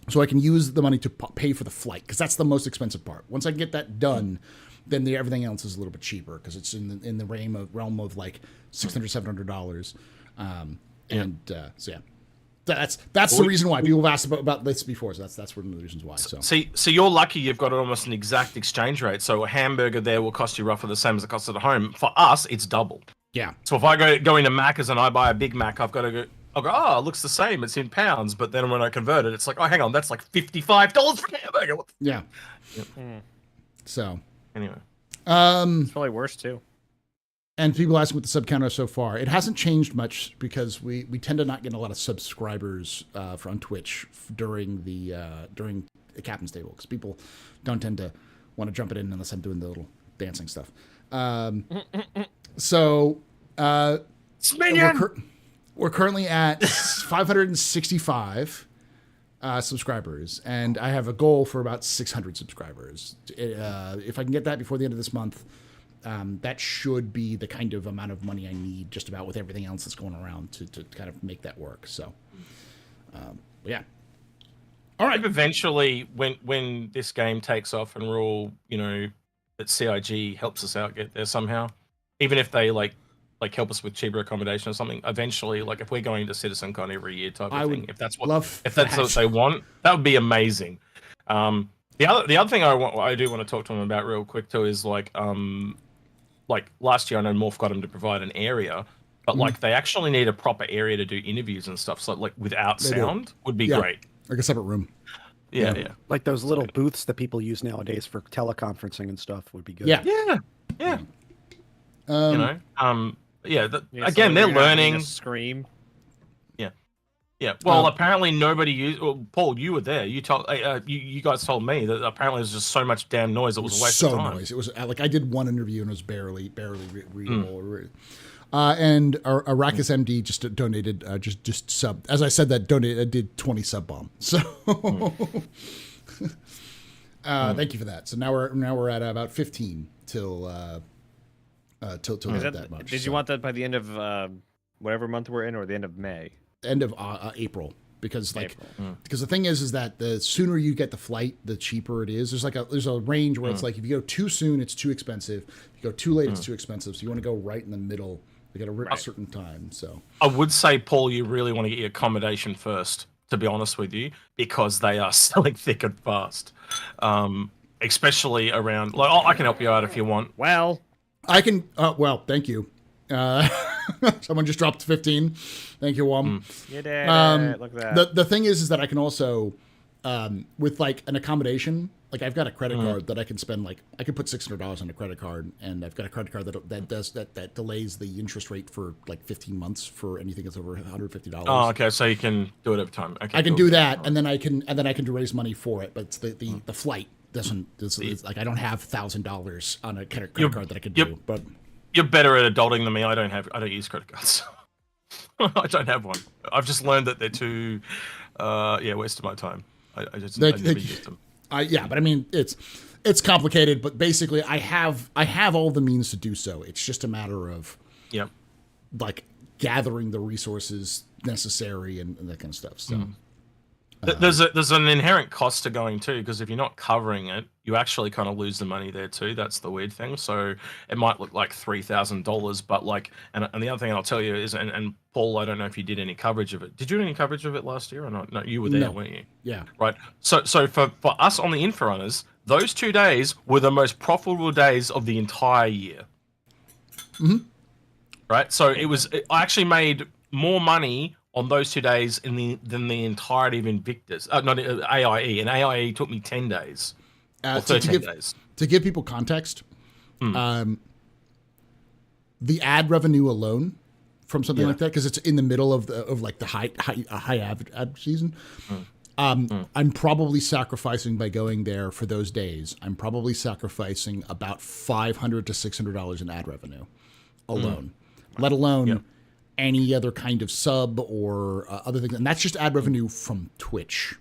use the money to pay for the flight, because that's the most expensive part. Once I get that done, then everything else is a little bit cheaper, because it's in the realm of like $600, $700. So yeah, that's the reason why people have asked about this before. So that's one of the reasons why. So so you're lucky you've got almost an exact exchange rate. So a hamburger there will cost you roughly the same as it costs at home. For us, it's double. yeah, So if I go into Macca's and I buy a Big Mac, I'll go, oh, it looks the same. It's in pounds. But then when I convert it, it's like, oh, hang on, that's like $55 for a hamburger. yeah. So Anyway. It's probably worse too. And people asking what the sub count is so far. It hasn't changed much, because we tend to not get a lot of subscribers on Twitch during the captain's table, because people don't tend to want to jump it in unless I'm doing the little dancing stuff. So we're currently at 565 subscribers, and I have a goal for about 600 subscribers. If I can get that before the end of this month, that should be the kind of amount of money I need, just about with everything else that's going around, to kind of make that work. So, yeah. All right. Eventually, when this game takes off and we're all, that CIG helps us out get there somehow, even if they like help us with cheaper accommodation or something. Eventually, like if we're going to CitizenCon every year type of thing, if that's what they want, that would be amazing. The other thing I do want to talk to them about real quick too is like last year I know Morph got them to provide an area, but like they actually need a proper area to do interviews and stuff. So like without sound would be great. Like a separate room. Yeah. Like those little booths that people use nowadays for teleconferencing and stuff would be good. Yeah. Again, they're learning. Scream. Yeah. Well, apparently nobody used. Well, Paul, you were there. You told you guys told me that apparently there's just so much damn noise. It was a waste of time. Noise. It was like I did one interview and it was barely readable. And Arrakis MD just donated just sub. As I said, that did 20 sub bomb. So thank you for that. So now we're at about 15 till that much. Did you want that by the end of whatever month we're in, or the end of May? End of April. because like April. because the thing is that the sooner you get the flight, the cheaper it is. There's a range where it's like if you go too soon, it's too expensive. If you go too late, it's too expensive. So you want to go right in the middle. You got a certain time. So I would say, Paul, you really want to get your accommodation first, to be honest with you, because they are selling thick and fast. Especially around, like, I can help you out if you want. Well, I can. Well, thank you. Someone just dropped 15. Thank you, Wom. you did it. Look at that. The thing is that I can also, with like an accommodation, like I've got a credit card that I can spend, like I can put $600 on a credit card, and I've got a credit card that delays the interest rate for like 15 months for anything that's over $150. Oh, okay, so you can do it every time. Okay, I can cool. do that, and then I can raise money for it, but it's the flight doesn't. It's like I don't have $1,000 on a credit card that I could do, but. You're better at adulting than me. I don't use credit cards. I don't have one. I've just learned that they're too, waste of my time. I never used them. Yeah, but I mean, it's complicated, but basically I have all the means to do so. It's just a matter of, like gathering the resources necessary and that kind of stuff. So. There's an inherent cost to going too, because if you're not covering it, you actually kind of lose the money there too. That's the weird thing. So it might look like $3,000, but like, and the other thing I'll tell you is, and Paul, I don't know if you did any coverage of it. Did you do any coverage of it last year or not? No, you were there, weren't you? Yeah. Right. So for us on the Inforunners, those 2 days were the most profitable days of the entire year. Mm-hmm. Right. So I actually made more money on those 2 days than the entirety of Invictus. Not AIE. And AIE took me 10 days. Or 13 days. To give people context, the ad revenue alone from something like that, because it's in the middle of the high ad season, I'm probably sacrificing by going there for those days. I'm probably sacrificing about $500 to $600 in ad revenue alone, let alone any other kind of sub or other things, and that's just ad revenue from Twitch.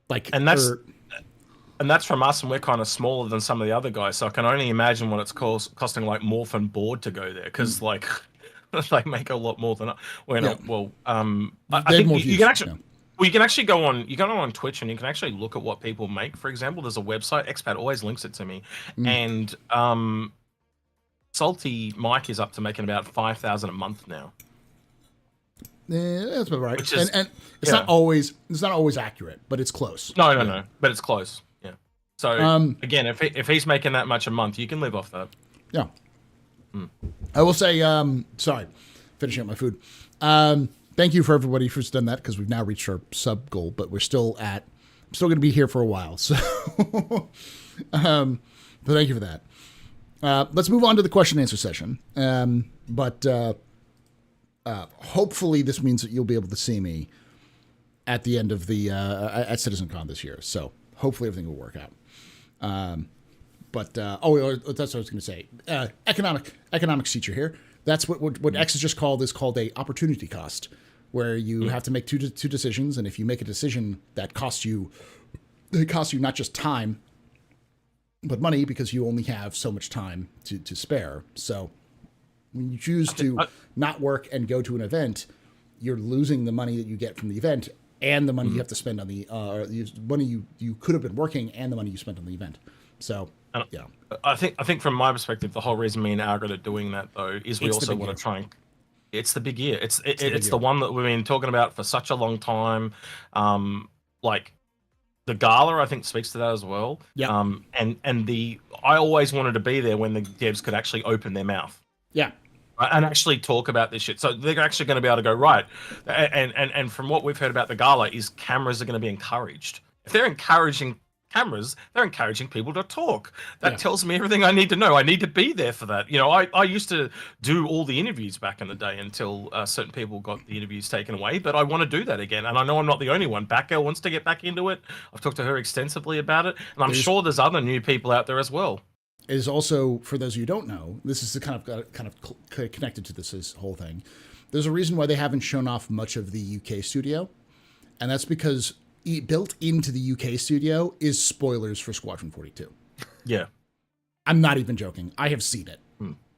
Like, and that's from us, and we're kind of smaller than some of the other guys, so I can only imagine what it's costing like Morph and Board to go there, because like they make a lot more than I think you can actually. Well, you can actually go on Twitch and you can actually look at what people make. For example, there's a website. Expat always links it to me, and Salty Mike is up to making about 5,000 a month now. Yeah, that's about right. And it's not always accurate, but it's close. No, but it's close. Yeah. So again, if he's making that much a month, you can live off that. Yeah. I will say, sorry, finishing up my food. Thank you for everybody who's done that, because we've now reached our sub goal, but I'm still going to be here for a while. So, but thank you for that. Let's move on to the question and answer session. But hopefully this means that you'll be able to see me at the end of the at CitizenCon this year. So hopefully everything will work out. That's what I was going to say. Economics teacher here. That's what X is called a opportunity cost, where you have to make two decisions, and if you make a decision that costs you not just time, but money, because you only have so much time to spare. So when you choose to not work and go to an event, you're losing the money that you get from the event and the money you have to spend on the money you could have been working and the money you spent on the event. So yeah, I think from my perspective, the whole reason me and Algrid are doing that though is we also want to try and. It's the big year. It's the one that we've been talking about for such a long time. Like the gala, I think, speaks to that as well. Yeah. And I always wanted to be there when the devs could actually open their mouth. Yeah. And actually talk about this shit. So they're actually going to be able to go right. And from what we've heard about the gala is cameras are going to be encouraged. If they're encouraging cameras, they're encouraging people to talk. That tells me everything I need to know. I need to be there for that. You know, I used to do all the interviews back in the day until certain people got the interviews taken away, but I want to do that again. And I know I'm not the only one. Batgirl wants to get back into it. I've talked to her extensively about it, and I'm sure there's other new people out there as well. Is also, for those of you who don't know, this is kind of connected to this whole thing. There's a reason why they haven't shown off much of the UK studio, and that's because built into the UK studio is spoilers for Squadron 42. Yeah. I'm not even joking. I have seen it.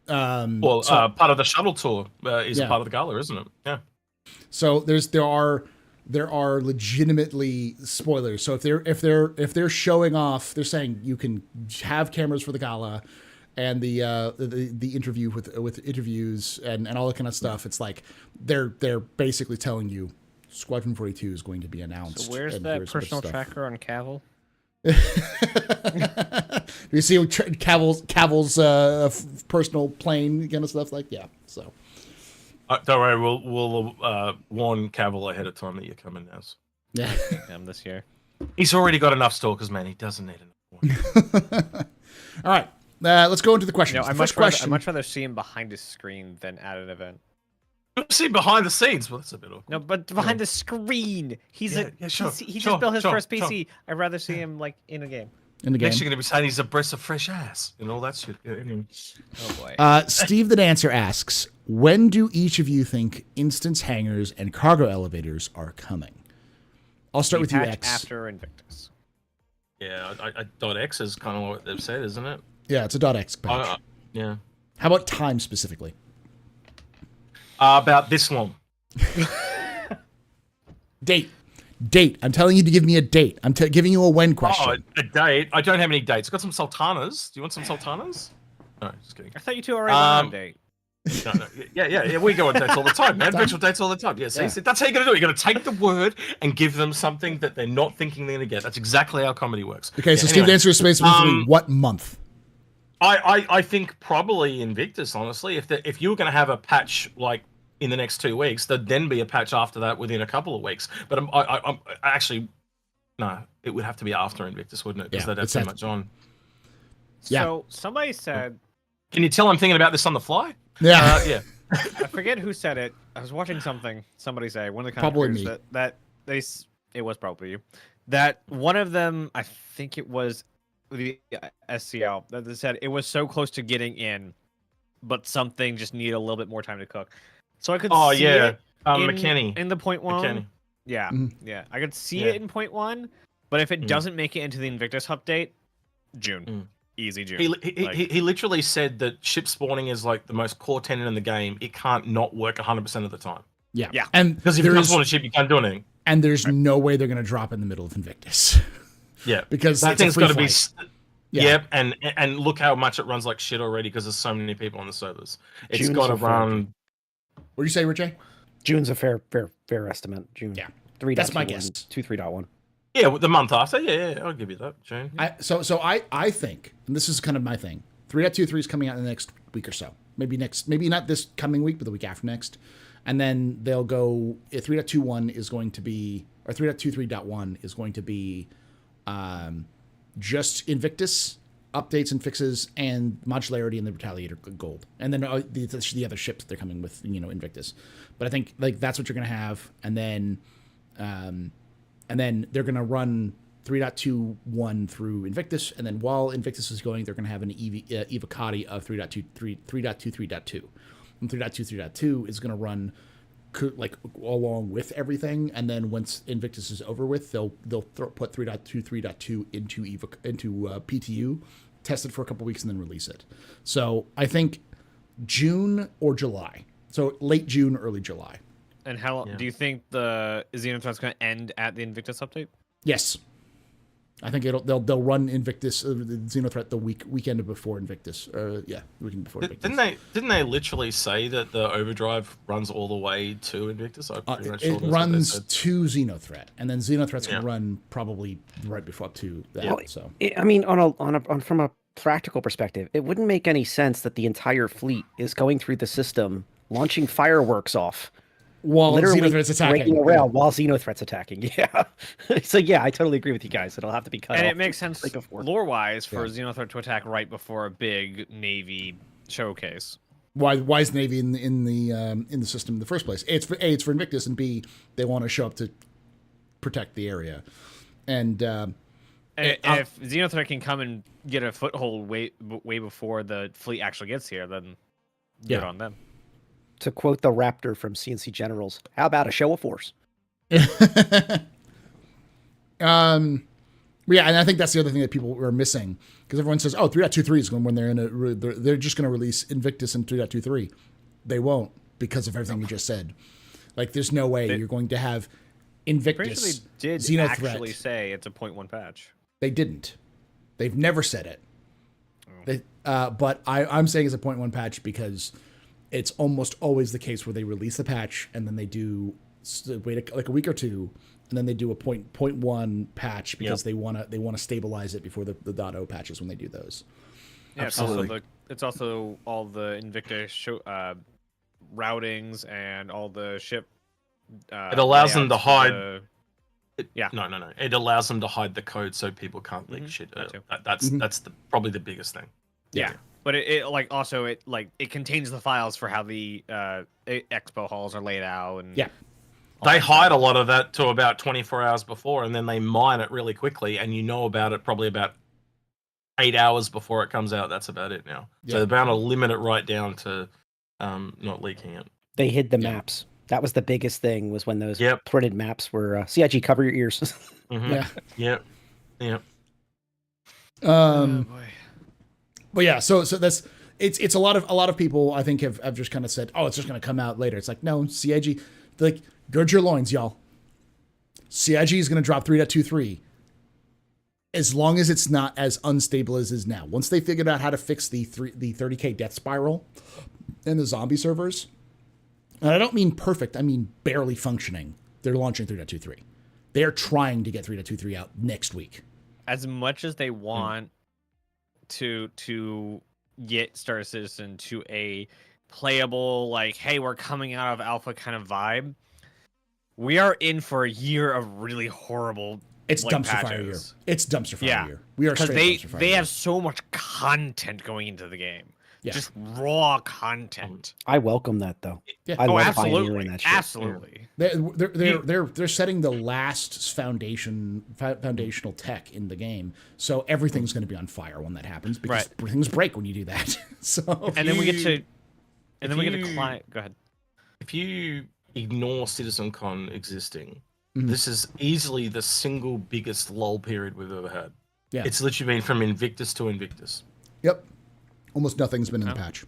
Part of the shuttle tour is part of the gala, isn't it? Yeah. So there are there are legitimately spoilers. So if they're showing off, they're saying you can have cameras for the gala and the interview with interviews and all that kind of stuff. It's like they're basically telling you Squadron 42 is going to be announced. So where's that personal tracker on Cavill? You see Cavill's personal plane kind of stuff, like, yeah. So don't worry, we'll warn Cavill ahead of time that you're coming, Naz. yeah, Him this year. He's already got enough stalkers, man. He doesn't need enough more. All right, let's go into the questions. No, I'd much rather see him behind his screen than at an event. See behind the scenes. Well, that's a bit awkward. No, but behind the screen, he just built his first PC. I'd rather see him like in a game. In the game, next you're gonna be saying he's a breath of fresh ass and all that shit. Oh boy. Steve the Dancer asks, when do each of you think instance hangars and cargo elevators are coming? I'll start with you, X. After Invictus. Yeah, .x is kind of what they've said, isn't it? Yeah, it's a .x patch. Yeah. How about time specifically? About this long. Date. I'm telling you to give me a date. I'm giving you a when question. Oh, a date? I don't have any dates. I've got some sultanas. Do you want some sultanas? No, just kidding. I thought you two already went on a date. No. Yeah. We go on dates all the time, man. Virtual dates all the time. Yeah, see, that's how you're going to do it. You're going to take the word and give them something that they're not thinking they're going to get. That's exactly how comedy works. Okay, so Steve the Dancer is specifically what month? I think probably Invictus, honestly. If you were going to have a patch like in the next 2 weeks, there'd then be a patch after that within a couple of weeks. But I'm actually, no, it would have to be after Invictus, wouldn't it? Because they'd have too much on. Yeah. So somebody said, can you tell I'm thinking about this on the fly? Yeah. Yeah. I forget who said it. I was watching somebody say, one of the Probably commentators, it was probably you, that one of them, I think it was the SCL, that they said it was so close to getting in, but something just needed a little bit more time to cook. So I could see it McKinney. in the point one. McKinney. Yeah, Mhm. yeah. I could see it in point one, but if it doesn't make it into the Invictus update, June. Easy June. He literally said that ship spawning is like the most core tenet in the game. It can't not work 100% of the time. Yeah. Yeah. And Because if you can't spawn a ship, you can't do anything. And there's no way they're going to drop in the middle of Invictus. Yeah. Because that thing's got to be... Yeah. Yep, and look how much it runs like shit already because there's so many people on the servers. It's got to June's a run... What do you say, Richie? June's a fair estimate. June. Yeah. 3. That's my guess. 2.3.1. Yeah, the month after. Yeah, I'll give you that, June. So I think, and this is kind of my thing, 3.23 is coming out in the next week or so. Maybe not this coming week, but the week after next. And then they'll go, 3.21 is going to be, or 3.23.1 is going to be just Invictus updates and fixes and modularity and the Retaliator gold, and then the other ships that they're coming with, Invictus. But I think like that's what you're gonna have, and then they're gonna run 3.21 through Invictus, and then while Invictus is going, they're gonna have an evocati of 3.23.2, and 3.23.2 is gonna run like along with everything, and then once Invictus is over with, they'll put 3.23.2 into PTU, test it for a couple weeks, and then release it. So I think June or July. So late June, early July. And how do you think the Xenothreat's going to end at the Invictus update? Yes, I think they'll run Invictus, the Xenothreat, the weekend before Invictus. The weekend before Invictus. Didn't they literally say that the overdrive runs all the way to Invictus? I'm pretty much sure it runs to Xenothreat, and then Xenothreat's gonna run probably right before up to that. Well, so I mean, from a practical perspective, it wouldn't make any sense that the entire fleet is going through the system, launching fireworks off. While literally Xenothreat's attacking. Around while Xenothreat's attacking. Yeah. So yeah, I totally agree with you guys. It'll have to be cut off. And it makes sense before. lore-wise for Xenothreat to attack right before a big Navy showcase. Why is the Navy in the system in the first place? It's for Invictus, and B, they want to show up to protect the area. And if Xenothreat can come and get a foothold way before the fleet actually gets here, then good on them. To quote the Raptor from CNC Generals, how about a show of force? Yeah, and I think that's the other thing that people are missing, because everyone says, "Oh, 3.23 is when they're just going to release Invictus in 3.23." They won't, because of everything you just said. Like, there's no way you're going to have Pretty sure Invictus, they did Xenothreat. actually say it's a 0.1 patch. They didn't. They've never said it. But I'm saying it's a 0.1 patch because it's almost always the case where they release the patch and then they do wait like a week or two, and then they do a 0.1 patch because they want to stabilize it before the .0 patches when they do those. Yeah, Absolutely. it's also all the Invictus routings and all the ship. It allows them to layouts for hide. Yeah. No. It allows them to hide the code so people can't leak shit. that too. That's probably the biggest thing. Yeah. But it like also it contains the files for how the expo halls are laid out and They hide a lot of that to about 24 hours before, and then they mine it really quickly, and you know about it probably about 8 hours before it comes out. That's about it now. So they're bound to limit it right down to not leaking it. They hid the maps. That was the biggest thing, was when those printed maps were CIG, cover your ears. Yeah. oh boy. But yeah, so that's it's a lot of people I think have just kind of said, oh, it's just going to come out later. It's like, no, CIG, like, gird your loins, y'all. CIG is going to drop 3.23 as long as it's not as unstable as it is now. Once they figured out how to fix the 30k death spiral and the zombie servers, and I don't mean perfect, I mean barely functioning, they're launching 3.23. They are trying to get 3.23 out next week. As much as they want to get Star Citizen to a playable, like, hey, we're coming out of alpha kind of vibe, we are in for a year of really horrible. It's like, dumpster fire year. It's dumpster fire year. We are because straight dumpster fire they year. have so much content going into the game. Yeah. Just raw content. I welcome that, though. Yeah. I love absolutely, pioneering that shit. absolutely. They're setting the last foundational tech in the game, so everything's going to be on fire when that happens because things break when you do that. So And then we get to client. Go ahead. If you ignore CitizenCon existing, this is easily the single biggest lull period we've ever had. Yeah. It's literally been from Invictus to Invictus. Yep. Almost nothing's been in the patch.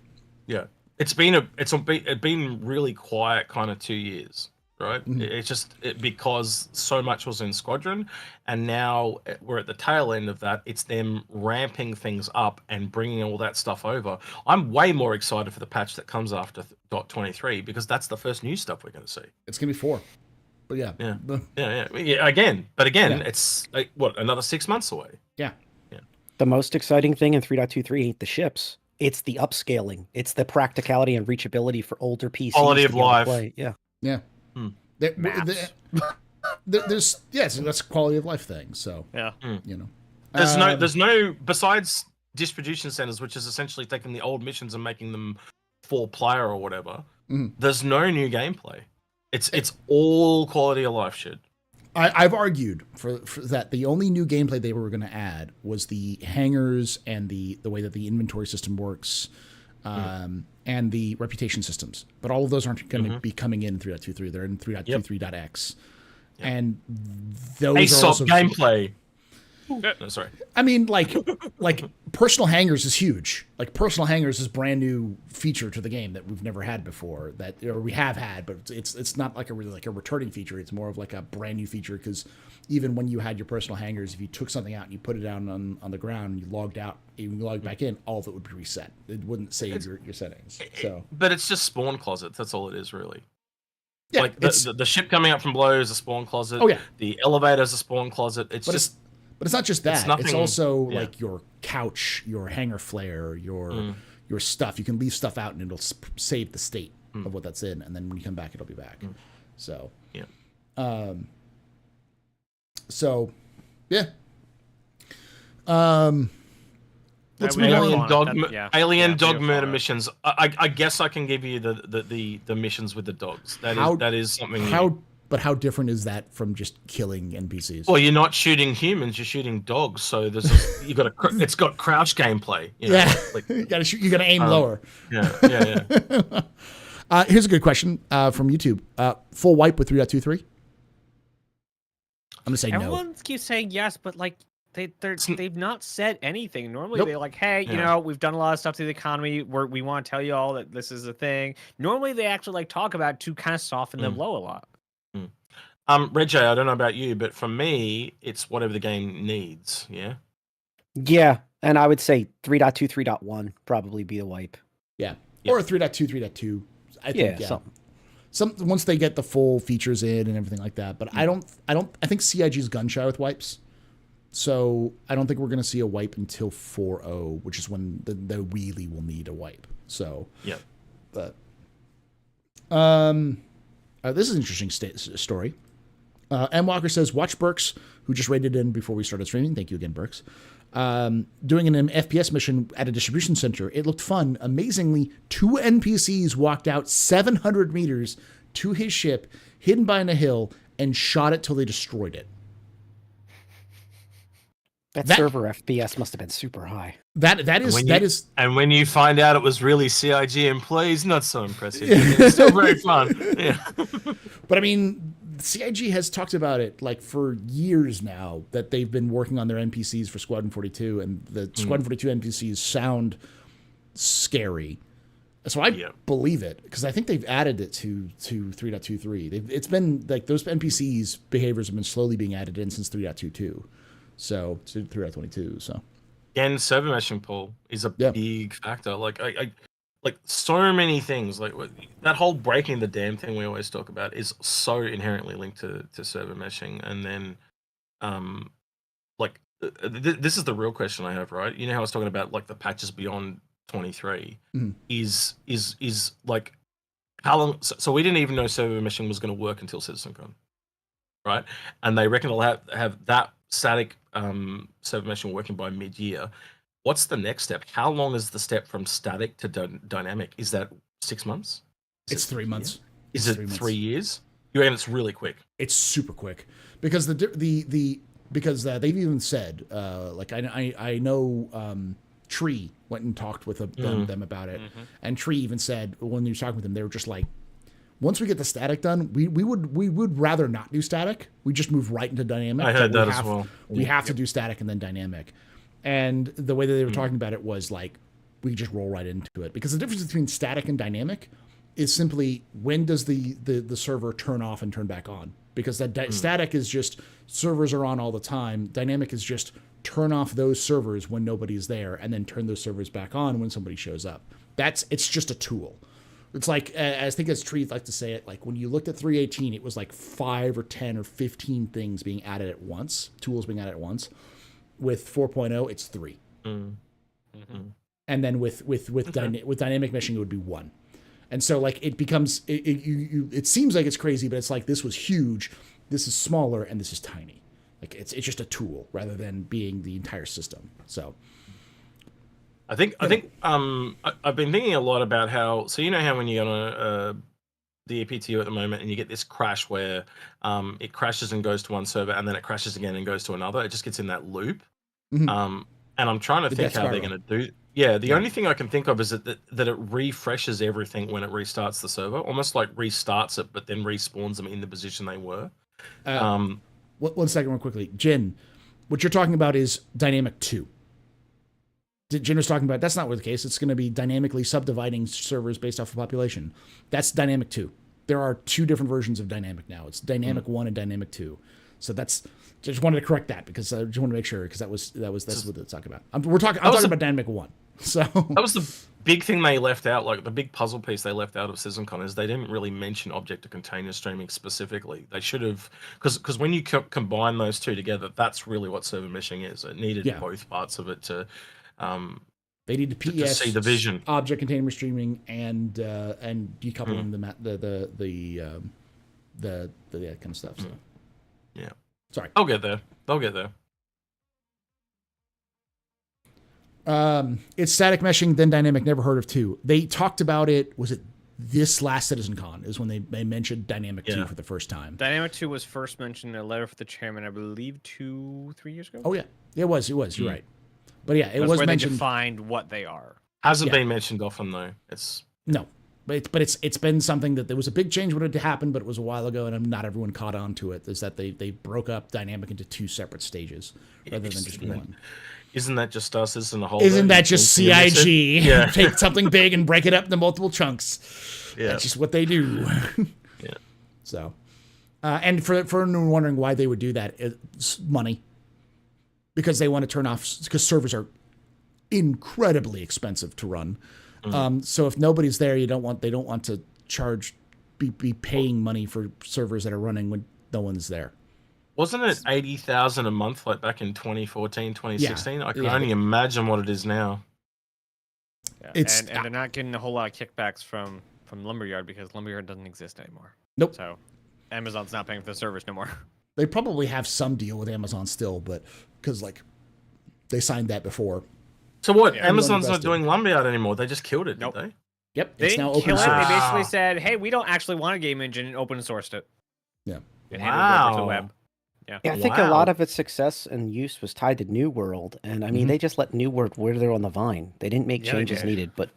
Yeah. It's been really quiet kind of 2 years, right? It's just because so much was in Squadron, and now we're at the tail end of that. It's them ramping things up and bringing all that stuff over. I'm way more excited for the patch that comes after .23 because that's the first new stuff we're going to see. It's going to be 4. But yeah. Again, it's like, what, another 6 months away? Yeah. The most exciting thing in 3.23 ain't the ships. It's the upscaling. It's the practicality and reachability for older PCs. Quality of life. Play. Yeah. Yeah. There's so that's a quality of life thing. So you know, there's no besides distribution centers, which is essentially taking the old missions and making them 4-player or whatever. There's no new gameplay. It's all quality of life shit. I've argued for that the only new gameplay they were going to add was the hangars and the way that the inventory system works, and the reputation systems. But all of those aren't going to be coming in 3.23. They're in 3.23.x. And those are also gameplay. No, sorry. I mean, like personal hangars is huge. Like personal hangars is a brand new feature to the game that we've never had before. Or we have had, but it's not like a returning feature. It's more of like a brand new feature because even when you had your personal hangars, if you took something out and you put it down on the ground and you logged out, and you logged back in, all of it would be reset. It wouldn't save your settings. So, but it's just spawn closets. That's all it is, really. Yeah, like the ship coming up from below is a spawn closet. Oh yeah, the elevator is a spawn closet. But it's not just that. It's also like your couch, your hanger flare, your stuff. You can leave stuff out and it'll save the state of what that's in, and then when you come back, it'll be back. So yeah. Let's move on. Alien dog murder missions. I guess I can give you the missions with the dogs. That is something. But how different is that from just killing NPCs? Well, you're not shooting humans; you're shooting dogs. So it's got crouch gameplay. You know? Yeah, like, you gotta shoot. You gotta aim lower. Yeah. Here's a good question from YouTube. Full wipe with 3.23. I'm gonna say Everyone keeps saying yes, but like they've not said anything. Normally Nope. they're like, hey, you know, we've done a lot of stuff to the economy. We want to tell you all that this is a thing. Normally they actually like talk about it to kind of soften the blow a lot. Reggie, I don't know about you, but for me, it's whatever the game needs. Yeah. Yeah, and I would say 3.2, 3.1 probably be the wipe. Yeah. Yeah. Or 3.2, 3.2. I think, Yeah, something. Some once they get the full features in and everything like that. But I think CIG's gun shy with wipes. So I don't think we're gonna see a wipe until 4.0, which is when they really will need a wipe. So Yeah. but this is an interesting story. M. Walker says, watch Burks, who just rated in before we started streaming. Thank you again, Burks. Doing an FPS mission at a distribution center. It looked fun. Amazingly, 2 NPCs walked out 700 meters to his ship, hidden behind a hill, and shot it till they destroyed it. That server FPS must have been super high. That is. And when you find out it was really CIG employees, not so impressive. It's still very fun. Yeah. But I mean, CIG has talked about it like for years now that they've been working on their NPCs for Squadron 42, and the Squadron 42 NPCs sound scary. So I believe it, because I think they've added it to 3.23. It's been like those NPCs behaviors have been slowly being added in since 3.22. So to 3.22. So Again, server meshing, Paul, is a big factor. Like I like so many things. Like that whole breaking the dam thing we always talk about is so inherently linked to server meshing. And then, this is the real question I have, right? You know how I was talking about like the patches beyond 23 is like how long? So we didn't even know server meshing was going to work until CitizenCon, right? And they reckon it'll have that static server meshing working by mid-year. What's the next step? How long is the step from static to dynamic? Is that 6 months? It's 3 months. Is it 3 years? You reckon it's really quick? It's super quick because because they've even said like I know Tree went and talked with them about it, and Tree even said when you were talking with them, they were just like, once we get the static done, we would rather not do static. We just move right into dynamic. I heard that as well. We have to do static and then dynamic. And the way that they were talking about it was like, we just roll right into it. Because the difference between static and dynamic is simply when does the server turn off and turn back on? Because that static is just servers are on all the time. Dynamic is just turn off those servers when nobody's there and then turn those servers back on when somebody shows up. It's just a tool. It's like, I think as Tree like to say it, like when you looked at 3.18, it was like 5 or 10 or 15 things being added at once, tools being added at once. With 4.0, it's 3. And then with dynamic meshing, it would be 1. And so like it becomes, it seems like it's crazy, but it's like this was huge, this is smaller, and this is tiny. Like it's just a tool rather than being the entire system. So I've been thinking a lot about how, so you know how when you're on the EPTU at the moment and you get this crash where it crashes and goes to one server and then it crashes again and goes to another, it just gets in that loop. And I'm trying to think how they're going to do. Yeah, the only thing I can think of is that it refreshes everything when it restarts the server, almost like restarts it, but then respawns them in the position they were. 1 second, real quickly. Jin, what you're talking about is Dynamic 2. Jin was talking about, that's not what the case. It's going to be dynamically subdividing servers based off of population. That's Dynamic 2. There are 2 different versions of Dynamic now. It's Dynamic 1 and Dynamic 2. So just wanted to correct that because I just wanted to make sure, because that's what it's talking about. I'm talking about Dynamic 1. So that was the big thing they left out, like the big puzzle piece they left out of CitizenCon is they didn't really mention object to container streaming specifically. They should have, because when you combine those 2 together, that's really what server meshing is. It needed both parts of it to. They need to PES, to see the vision, object container streaming, and decoupling the kind of stuff. So. Yeah. Sorry. They'll get there. It's static meshing, then dynamic. Never heard of 2. They talked about it. Was it this last CitizenCon? Is when they mentioned dynamic 2 for the first time. Dynamic 2 was first mentioned in a letter for the chairman, I believe, 2-3 years ago. Oh yeah, it was. You're right. But yeah, it was where mentioned. They defined what they are. Hasn't been mentioned often though. No, but it's been something that there was a big change when it happened, but it was a while ago, and not everyone caught on to it. Is that they broke up dynamic into 2 separate stages rather than just one. Isn't that just Star Citizen the whole? Isn't that just CIG? Yeah. Take something big and break it up into multiple chunks. Yeah, that's just what they do. Yeah. So, And for anyone wondering why they would do that, it's money. Because they want to turn off, because servers are incredibly expensive to run. So if nobody's there, they don't want to be paying money for servers that are running when no one's there. Wasn't it 80,000 a month like back in 2014, 2016? I can only imagine what it is now. Yeah. And they're not getting a whole lot of kickbacks from Lumberyard because Lumberyard doesn't exist anymore. Nope. So Amazon's not paying for the service no more. They probably have some deal with Amazon still, but because like they signed that before. So what? Amazon's not doing Lumberyard anymore. They just killed it, didn't they? Yep. They it's didn't now open kill it. source. They basically said, "Hey, we don't actually want a game engine," and open sourced it. Yeah. And handed it over to the web. Yeah, I think a lot of its success and use was tied to New World, and I mean they just let New World wither on the vine. They didn't make changes needed, but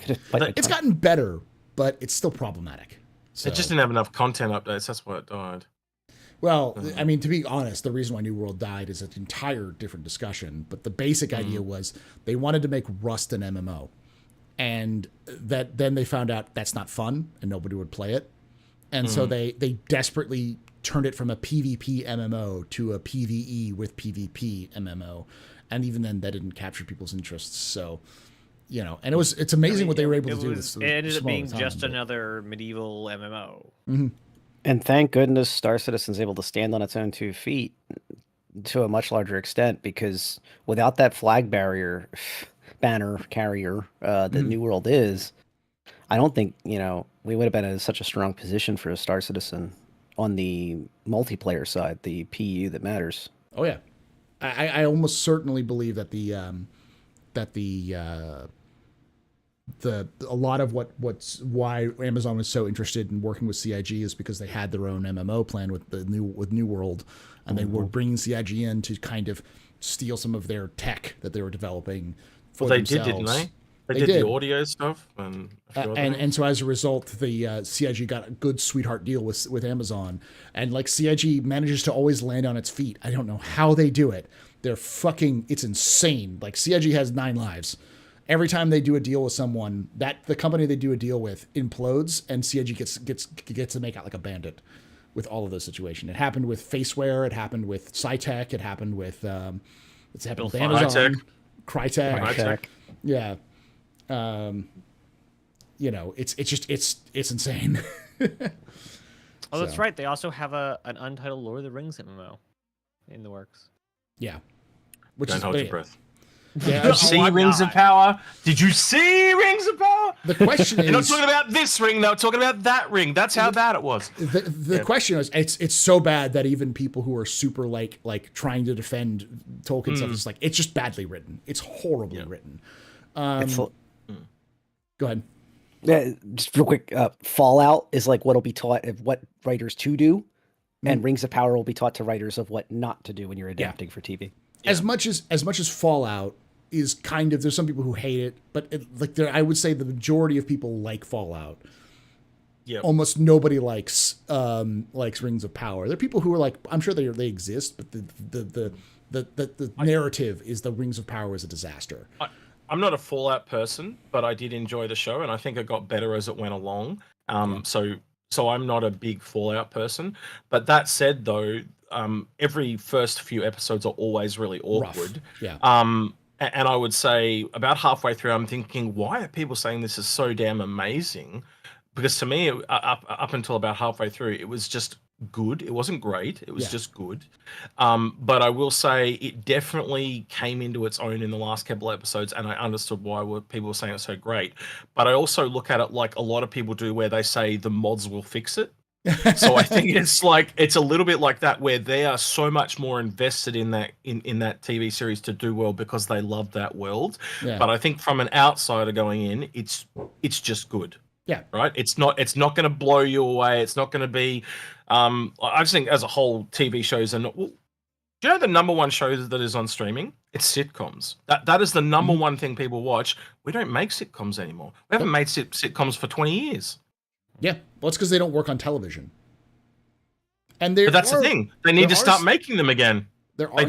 it's gotten better, but it's still problematic. So. It just didn't have enough content updates. That's why it died. Well, I mean, to be honest, the reason why New World died is an entire different discussion. But the basic idea was they wanted to make Rust an MMO, and that then they found out that's not fun and nobody would play it, and so they desperately turned it from a PvP MMO to a PvE with PvP MMO, and even then that didn't capture people's interests. So, and it's amazing what they were able to do. It ended up being just another medieval MMO. Mm-hmm. And thank goodness Star Citizen's able to stand on its own 2 feet to a much larger extent, because without that flag banner carrier that New World is, I don't think, we would have been in such a strong position for a Star Citizen on the multiplayer side, the PU that matters. Oh yeah. I almost certainly believe that a lot of why Amazon was so interested in working with CIG is because they had their own MMO plan with New World, and they were bringing CIG in to kind of steal some of their tech that they were developing for themselves. Didn't they? They did the audio stuff, and so as a result, the CIG got a good sweetheart deal with Amazon, and like CIG manages to always land on its feet. I don't know how they do it. It's insane. Like CIG has 9 lives. Every time they do a deal with someone, the company they do a deal with implodes, and CIG gets to make out like a bandit with all of those situations. It happened with Faceware. It happened with Cytec. It happened with Amazon. Crytek. Yeah. It's insane. Oh, that's right. They also have an untitled Lord of the Rings MMO in the works. Yeah. Don't hold your breath. Yeah, Did you see Rings of Power? Did you see Rings of Power? The question is... They're not talking about this ring, they're talking about that ring. That's how bad it was. The question is, it's so bad that even people who are super like trying to defend Tolkien stuff, it's just badly written. It's horribly written. Go ahead. Yeah, just real quick. Fallout is like what'll be taught of what writers to do, and Rings of Power will be taught to writers of what not to do when you're adapting for TV. Yeah. As much as Fallout is kind of, there's some people who hate it, but I would say the majority of people like Fallout. Yeah. Almost nobody likes Rings of Power. There are people who are like, I'm sure they exist, but the narrative is the Rings of Power is a disaster. I'm not a Fallout person, but I did enjoy the show, and I think it got better as it went along. So I'm not a big Fallout person. But that said, though, every first few episodes are always really awkward. Rough. Yeah. And I would say about halfway through, I'm thinking, why are people saying this is so damn amazing? Because to me, up until about halfway through, it was just good. It wasn't great. It was just good. But I will say it definitely came into its own in the last couple of episodes, and I understood why people were saying it's so great. But I also look at it like a lot of people do, where they say the mods will fix it. So I think it's a little bit like that, where they are so much more invested in that TV series to do well because they love that world. Yeah. But I think from an outsider going in, it's just good. Yeah. Right. It's not going to blow you away. It's not going to be. I just think as a whole, TV shows are not. Well, do you know the number one show that is on streaming? It's sitcoms. That is the number one thing people watch. We don't make sitcoms anymore. We haven't made sitcoms for 20 years. Yeah, well, it's because they don't work on television. And but that's the thing. They need to start making them again. There are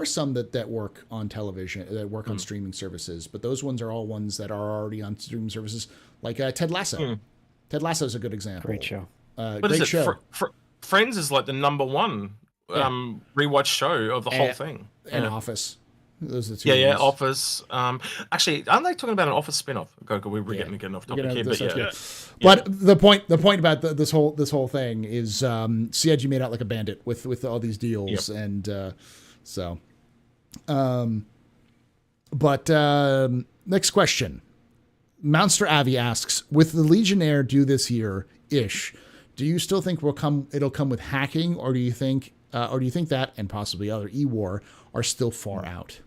some that work on television, that work on streaming services, but those ones are all ones that are already on streaming services, like Ted Lasso. Ted Lasso is a good example. Great show. Great show. Friends is like the number one rewatch show of the whole And- thing. And Yeah. Office. Those are the two. Yeah, ones. Office. Actually, aren't they talking about an Office spin-off? Go, we're Yeah. getting off We're topic gonna- here, this but yeah. stuff's good. But the point about this whole thing is CIG made out like a bandit with all these deals, and so. But next question, Monster Avi asks: with the Legionnaire due this year ish, do you still think it'll come with hacking, or do you think that and possibly other E-War are still far out?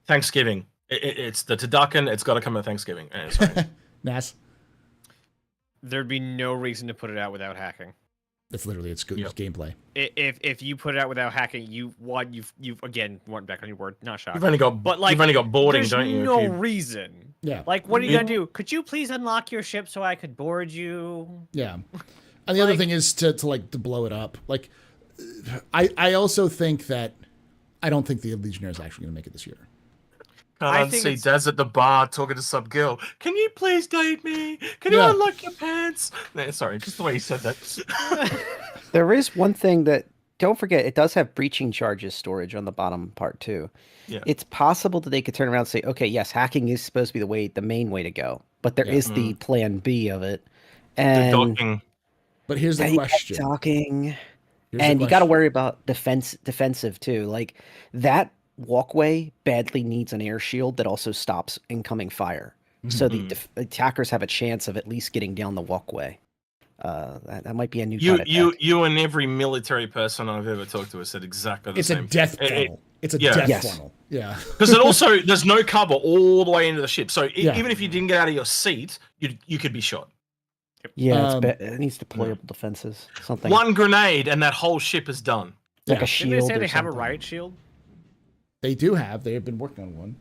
Thanksgiving. It's the Tadakan. It's got to come at Thanksgiving. Nas, There'd be no reason to put it out without hacking. it's literally it's good gameplay. If you put it out without hacking, you've again went back on your word, not shocked. You've only got boarding, there's don't you? no reason. Yeah. Like, what are you gonna do? Could you please unlock your ship so I could board you? Yeah. And the other thing is to blow it up. Like, I also think that I don't think the Legionnaire is actually going to make it this year. I think see it's- Daz at the bar talking to some girl. Can you please date me? Can you Yeah. unlock your pants? No, sorry, just the way you said that. There is one thing that don't forget. It does have breaching charges storage on the bottom part too. Yeah. It's possible that they could turn around and say, okay, yes, hacking is supposed to be the main way to go, but there is the plan B of it. The And docking. But here's the yeah, question. talking. Here's the And you got to question. worry about defensive too. Like that walkway badly needs an air shield that also stops incoming fire. So the attackers have a chance of at least getting down the walkway. That might be a new kind of tech. You and every military person I've ever talked to has said exactly the It's same. a death funnel. It's a yeah. death Yes. funnel. Yeah. Because it also there's no cover all the way into the ship. So Yeah. even if you didn't get out of your seat, you could be shot. Yeah, it needs deployable defenses. Something One grenade and that whole ship is done. like Yeah. a shield. Didn't they say or they have a something. riot shield? They do have. They have been working on one.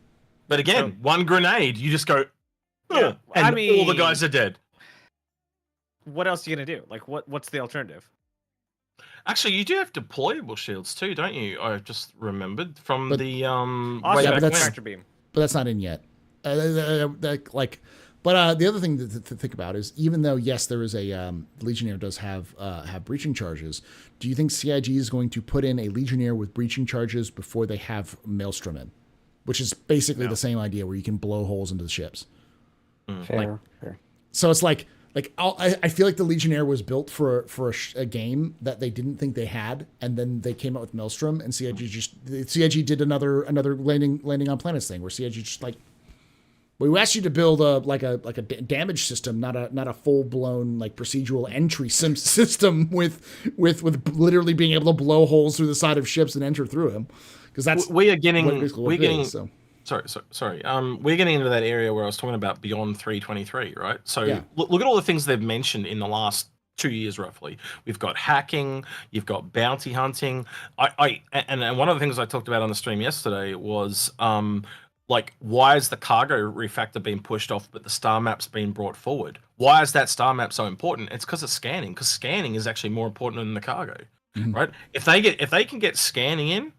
But again, one grenade, you just go, Yeah, and I mean- all the guys are dead. What else are you gonna do? Like, what's the alternative? Actually, you do have deployable shields too, don't you? I just remembered from But- the Also, way yeah, back but that's- when. tractor beam. But that's not in yet. The other thing to think about is, even though yes, there is a Legionnaire does have breaching charges. Do you think CIG is going to put in a Legionnaire with breaching charges before they have Maelstrom in, which is basically the same idea where you can blow holes into the ships? Fair. So it's like I feel like the Legionnaire was built for a game that they didn't think they had, and then they came out with Maelstrom, and CIG did another landing on planets thing where CIG just like, we asked you to build a damage system, not a full blown like procedural entry system with literally being able to blow holes through the side of ships and enter through them, because that's We are getting what it is, so. Sorry. We're getting into that area where I was talking about beyond 323, right? So Yeah. look at all the things they've mentioned in the last 2 years, roughly. We've got hacking, you've got bounty hunting. And one of the things I talked about on the stream yesterday was like, why is the cargo refactor being pushed off, but the star map's been brought forward? Why is that star map so important? It's because of scanning. Because scanning is actually more important than the cargo, right? If they can get scanning in,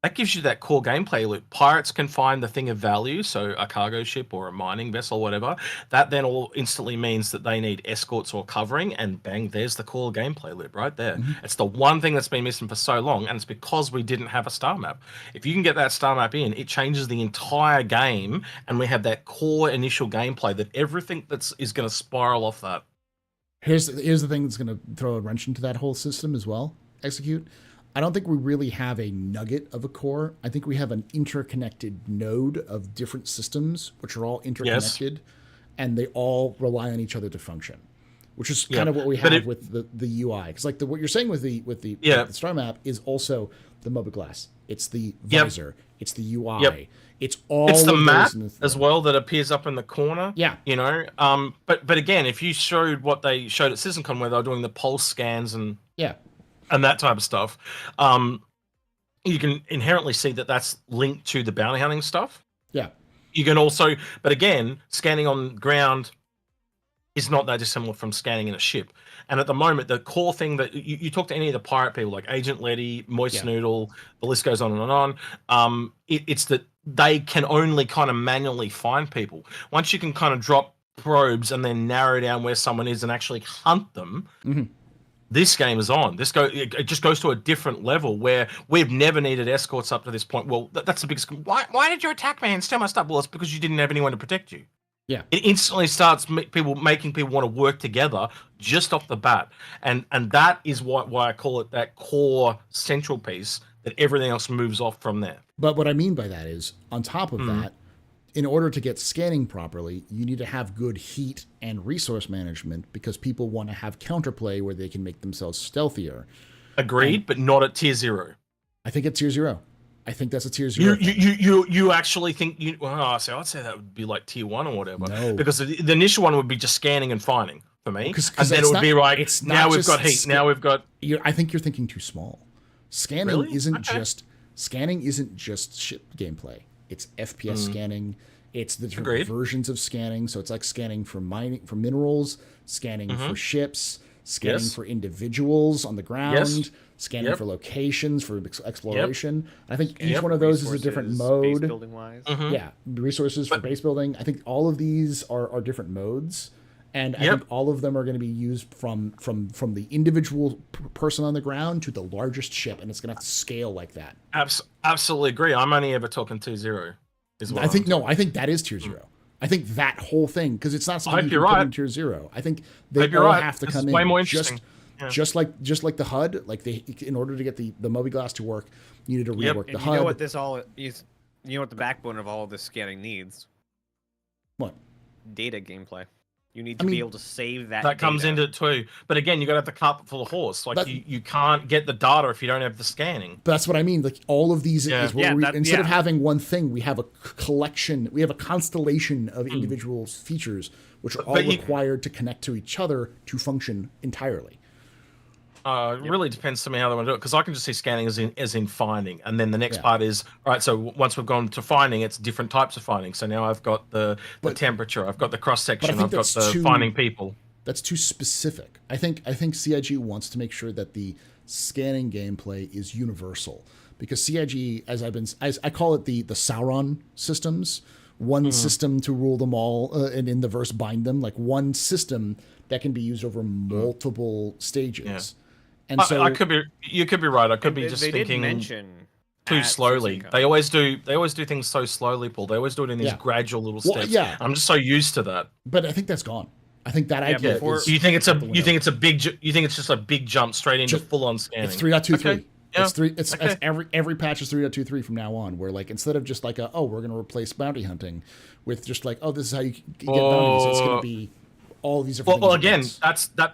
that gives you that core gameplay loop. Pirates can find the thing of value, so a cargo ship or a mining vessel, whatever. That then all instantly means that they need escorts or covering, and bang, there's the core gameplay loop right there. It's the one thing that's been missing for so long, and it's because we didn't have a star map. If you can get that star map in, it changes the entire game, and we have that core initial gameplay that everything is going to spiral off that. Here's the thing that's going to throw a wrench into that whole system as well. Execute. I don't think we really have a nugget of a core. I think we have an interconnected node of different systems, which are all interconnected, and they all rely on each other to function, which is kind of what we have with the UI. Because like what you're saying with the star map is also the MOBA glass. It's the visor. It's the UI. It's all. It's the of map those as well that appears up in the corner. Yeah. You know. But again, if you showed what they showed at CitizenCon, where they were doing the pulse scans and that type of stuff, you can inherently see that that's linked to the bounty hunting stuff. Yeah. You can also, but again, scanning on ground is not that dissimilar from scanning in a ship. And at the moment, the core thing that you talk to any of the pirate people, like Agent Letty, Moist Noodle, the list goes on and on. It's that they can only kind of manually find people. Once you can kind of drop probes and then narrow down where someone is and actually hunt them, this game is on. It just goes to a different level where we've never needed escorts up to this point. Well, that's the biggest. Why did your attack man steal my stuff? Well, it's because you didn't have anyone to protect you. Yeah. It instantly starts making people want to work together just off the bat, and that is why I call it that core central piece that everything else moves off from there. But what I mean by that is, on top of that, in order to get scanning properly, you need to have good heat and resource management because people want to have counterplay where they can make themselves stealthier. Agreed, but not at tier 0. I think at tier 0. I think that's a tier 0. You actually think so I'd say that would be like tier 1 or whatever. No. Because the initial one would be just scanning and finding for me. Cause and then it would be like, now we've got heat. Now we've got. I think you're thinking too small. Scanning isn't just ship gameplay. It's FPS scanning. It's the different versions of scanning. So it's like scanning for minerals, scanning for ships, scanning for individuals on the ground, scanning for locations, for exploration. I think each one of those is a different mode. Building wise. Yeah, resources for base building. I think all of these are different modes. And I think all of them are going to be used from the individual person on the ground to the largest ship, and it's going to have to scale like that. Absolutely agree. I'm only ever talking 2.0. I think that is tier 0. I think that whole thing, because it's not something you can put in tier 0. I think they all have to come in. Way more interesting. Just like the HUD, like in order to get the Moby-Glass to work, you need to rework the HUD. You know what this all is? You know what the backbone of all of this scanning needs? What? Data gameplay. You need to be able to save that. That comes into it too. But again, you got to have the cart before the horse. Like you can't get the data if you don't have the scanning. But that's what I mean. Like all of these is where instead of having one thing, we have a collection. We have a constellation of individual features, which are all required to connect to each other to function entirely. It really depends to me how they want to do it, because I can just see scanning as in finding, and then the next part is all right. So once we've gone to finding, it's different types of finding. So now I've got the temperature, I've got the cross section, I've got the finding people. That's too specific. I think CIG wants to make sure that the scanning gameplay is universal, because CIG, as I call it, the Sauron systems. One system to rule them all, and in the verse bind them, like one system that can be used over multiple stages. Yeah. And so you could be right. I could be just thinking too slowly. They always do things so slowly, Paul. They always do it in these gradual little steps. Yeah. I'm just so used to that. But I think that's gone. I think that idea. You think it's just a big jump straight into full on scanning? It's 3.23. Okay. It's every patch is 3.23 from now on. Where like instead of just like we're going to replace bounty hunting with just like this is how you get bounties. It's going to be all these different things. Well, again,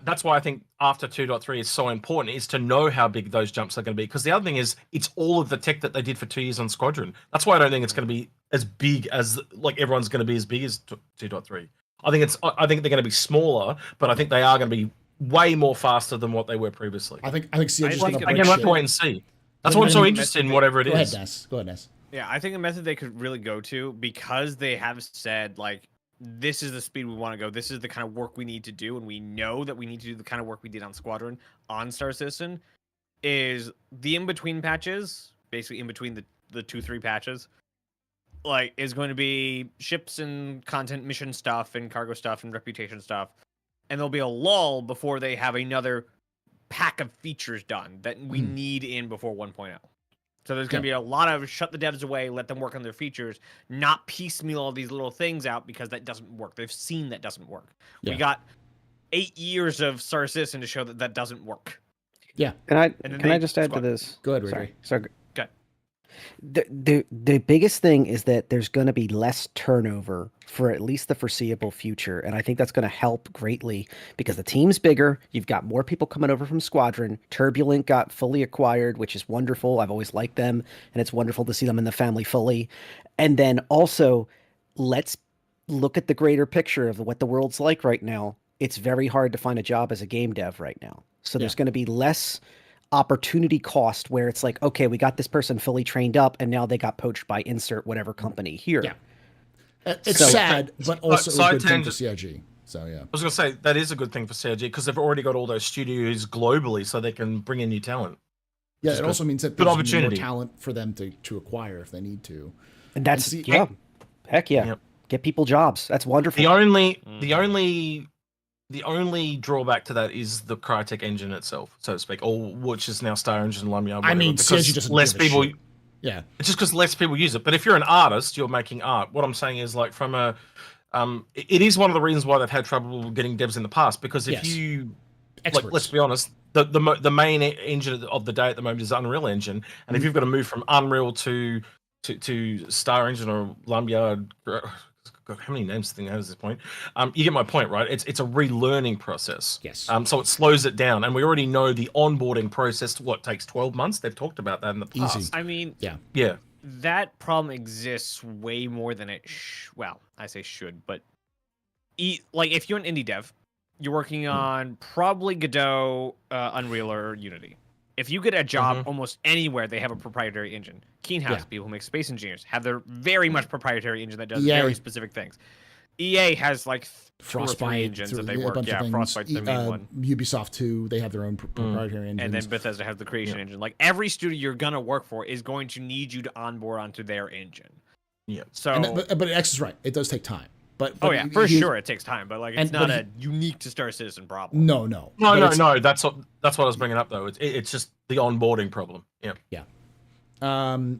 that's why I think after 2.3 is so important, is to know how big those jumps are going to be. Because the other thing is, it's all of the tech that they did for 2 years on Squadron. That's why I don't think it's going to be as big as everyone's going to be as big as 2.3. I think they're going to be smaller, but I think they are going to be way more faster than what they were previously. I think CIG is going to again, let's wait and see. That's why I'm so interested in whatever it is. Go ahead, Ness. Yeah, I think a method they could really go to, because they have said this is the speed we want to go. This is the kind of work we need to do, and we know that we need to do the kind of work we did on Squadron on Star Citizen. Is the in-between patches, basically in between the 2-3 patches, is going to be ships and content mission stuff and cargo stuff and reputation stuff, and there'll be a lull before they have another pack of features done that we need in before 1.0. So there's going to be a lot of shut the devs away, let them work on their features, not piecemeal all these little things out, because that doesn't work. They've seen that doesn't work. Yeah. We got 8 years of Star Citizen to show that doesn't work. Yeah. Can I just add to this? Go ahead, Sorry. Go ahead. The biggest thing is that there's going to be less turnover for at least the foreseeable future, and I think that's going to help greatly because the team's bigger. You've got more people coming over from Squadron. Turbulent got fully acquired, which is wonderful. I've always liked them, and it's wonderful to see them in the family fully. And then also, let's look at the greater picture of what the world's like right now. It's very hard to find a job as a game dev right now, so there's going to be less opportunity cost where it's like, okay, we got this person fully trained up and now they got poached by insert whatever company here. Yeah. It's sad, but also a good thing for CIG. So yeah. I was going to say, that is a good thing for CIG because they've already got all those studios globally, so they can bring in new talent. Yeah, it also means that there's more talent for them to acquire if they need to. And that's, heck yeah. Yep. Get people jobs. That's wonderful. The only the only drawback to that is the Crytek engine itself, so to speak, or which is now Star Engine, Lumia. I mean, because CSG doesn't less give a people. shit. Yeah, It's just because less people use it. But if you're an artist, you're making art. What I'm saying is, like, from a, it is one of the reasons why they've had trouble getting devs in the past. Because if Yes. you, experts. like, let's be honest, the main engine of the day at the moment is Unreal Engine, and if you've got to move from Unreal to Star Engine or Lumia, God, how many names the thing has at this point? You get my point, right? It's a relearning process. Yes. So it slows it down, and we already know the onboarding process. What takes 12 months? They've talked about that in the past. Easy. I mean, Yeah. that problem exists way more than it. Well, I say should, but like if you're an indie dev, you're working on probably Godot, Unreal, or Unity. If you get a job almost anywhere, they have a proprietary engine. Keenhouse, people who make Space Engineers, have their very much proprietary engine that does very specific things. EA has like Frostbite engines that they a work. bunch of Yeah, things. Frostbite's the main one. Ubisoft too, they have their own proprietary engines. And then Bethesda has the creation engine. Like every studio you're gonna work for is going to need you to onboard onto their engine. Yeah. So, but X is right. It does take time. But oh yeah, for sure it takes time. But like it's not a unique to Star Citizen problem. No. No. That's what I was bringing up though. It's just the onboarding problem. Yeah. Yeah.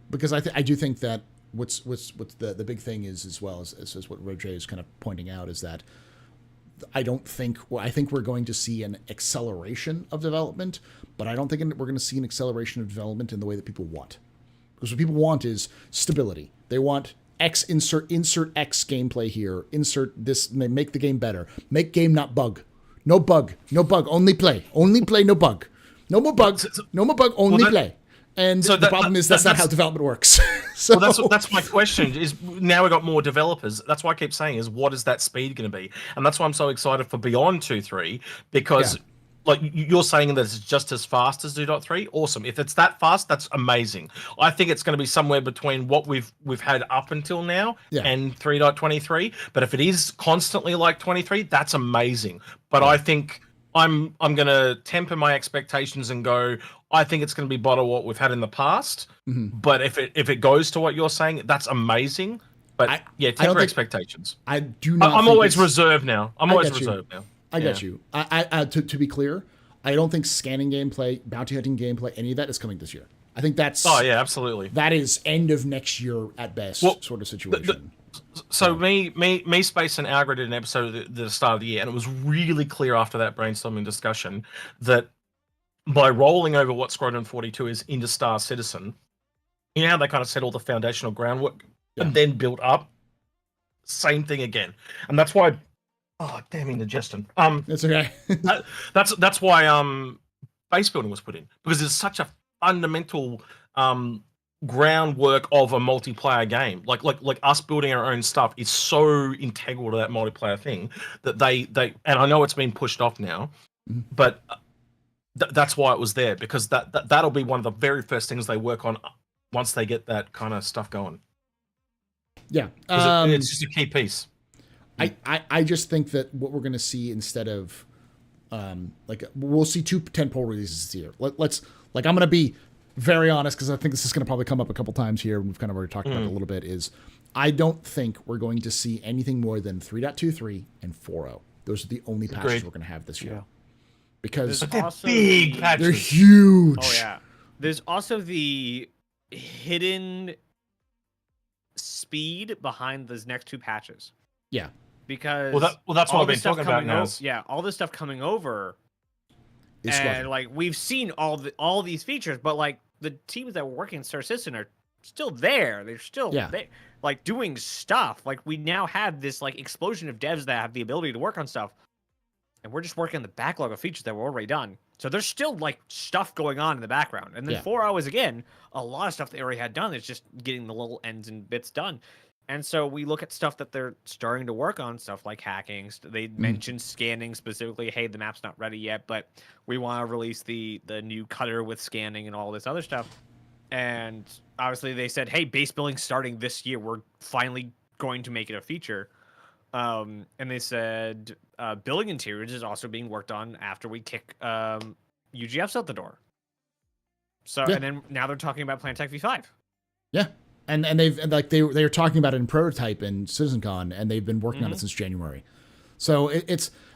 Because I do think that what's the big thing is, as well as what Roger is kind of pointing out, is that I think we're going to see an acceleration of development, but I don't think we're going to see an acceleration of development in the way that people want. Because what people want is stability. They want X insert X gameplay here. Insert this. Make the game better. Make game not bug. No bug. Only play. No bug. No more bugs. No more bug. Only play. And so the problem is that's not how development works. So that's my question. Is now we've got more developers. That's why I keep saying is what is that speed going to be? And that's why I'm so excited for Beyond 2.3 because. Like you're saying that it's just as fast as 2.3. Awesome. If it's that fast, that's amazing. I think it's going to be somewhere between what we've had up until now and 3.23. But if it is constantly like 23, that's amazing. But I think I'm going to temper my expectations and go. I think it's going to be bottom what we've had in the past. But if it goes to what you're saying, that's amazing. But temper expectations. I do not. I'm always reserved now. I'm always reserved now. I get you. To be clear, I don't think scanning gameplay, bounty hunting gameplay, any of that is coming this year. I think that's. Oh yeah, absolutely. That is end of next year at best, sort of situation. Me, Space, and Algra did an episode at the start of the year, and it was really clear after that brainstorming discussion that by rolling over what Squadron 42 is into Star Citizen, you know how they kind of set all the foundational groundwork and then built up. Same thing again, and that's why. Oh, damn indigestion. It's okay. that's why base building was put in because it's such a fundamental groundwork of a multiplayer game. Like us building our own stuff is so integral to that multiplayer thing that they and I know it's been pushed off now, but that's why it was there because that'll be one of the very first things they work on once they get that kind of stuff going. Yeah, it's just a key piece. I just think that what we're going to see instead of, we'll see 2 tentpole releases this year. I'm going to be very honest because I think this is going to probably come up a couple times here. And we've kind of already talked about it a little bit. Is I don't think we're going to see anything more than 3.23 and 4.0. Those are the only patches we're going to have this year. Because they're big patches. They're huge. Oh yeah. There's also the hidden speed behind those next 2 patches. Yeah. Because that's what I've been talking about now. All this stuff coming over, and Squadron. Like we've seen all these features, but like the teams that were working in Star Citizen are still there. They're still like doing stuff. Like we now have this like explosion of devs that have the ability to work on stuff, and we're just working on the backlog of features that were already done. So there's still like stuff going on in the background, and then 4.0 is again a lot of stuff they already had done. It's just getting the little ends and bits done. And so we look at stuff that they're starting to work on, stuff like hacking. They mentioned scanning specifically. Hey, the map's not ready yet, but we want to release the new cutter with scanning and all this other stuff. And obviously they said, hey, base building starting this year. We're finally going to make it a feature. And they said building interiors is also being worked on after we kick UGFs out the door. So and then now they're talking about Planetech V5. Yeah. And they've they were talking about it in prototype in CitizenCon, and they've been working on it since January. So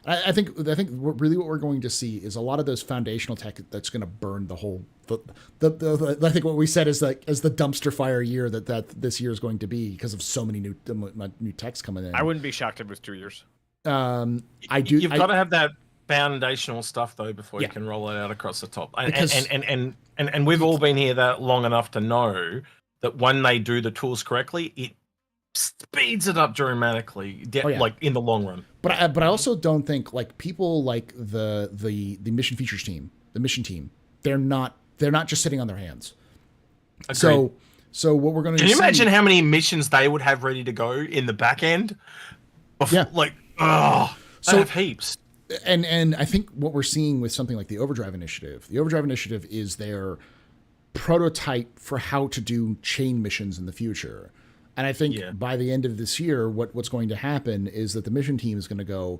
I think really what we're going to see is a lot of those foundational tech that's going to burn the whole. I think what we said is like as the dumpster fire year that this year is going to be because of so many new techs coming in. I wouldn't be shocked if it was 2 years. I do. You've got to have that foundational stuff though before you can roll it out across the top. And we've all been here that long enough to know that when they do the tools correctly, it speeds it up dramatically, like in the long run. But I also don't think like people like the mission features team, the mission team, they're not just sitting on their hands. Agreed. So what we're going to Can you imagine how many missions they would have ready to go in the back end? Like, they have heaps. And I think what we're seeing with something like the Overdrive Initiative is their prototype for how to do chain missions in the future. And I think by the end of this year, what's going to happen is that the mission team is going to go,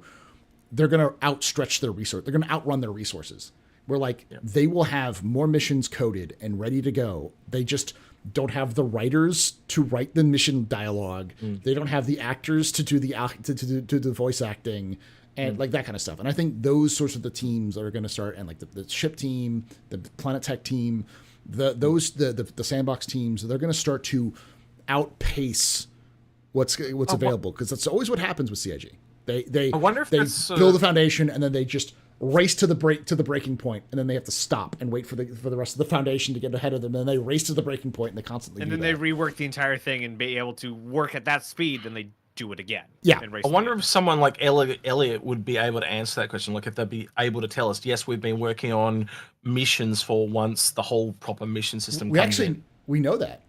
they're going to outstretch their resource. They're going to outrun their resources. We're like, they will have more missions coded and ready to go. They just don't have the writers to write the mission dialogue. They don't have the actors to do the voice acting and like that kind of stuff. And I think those sorts of the teams are going to start, and like the ship team, the Planet Tech team, the sandbox teams, they're going to start to outpace what's available, because that's always what happens with CIG. I wonder if they build the foundation and then they just race to the breaking point, and then they have to stop and wait for the rest of the foundation to get ahead of them, and then they race to the breaking point and they constantly they rework the entire thing and be able to work at that speed, then they do it again. And I wonder if someone like Elliot would be able to answer that question. Like if they'd be able to tell us, yes, we've been working on missions for once the whole proper mission system we know that.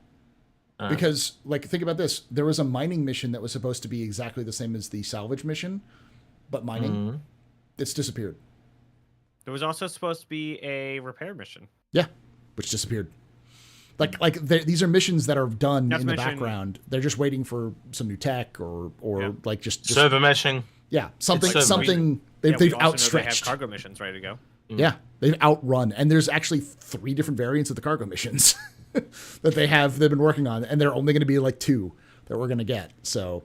Because, like, think about this. There was a mining mission that was supposed to be exactly the same as the salvage mission, but mining, it's disappeared. There was also supposed to be a repair mission. Yeah, which disappeared. These are missions that are done in the background. They're just waiting for some new tech or like just server meshing. Yeah, something they've outstretched. They have cargo missions ready to go. Yeah, they've outrun, and there's actually 3 different variants of the cargo missions that they've been working on, and they're only going to be like 2 that we're going to get. So,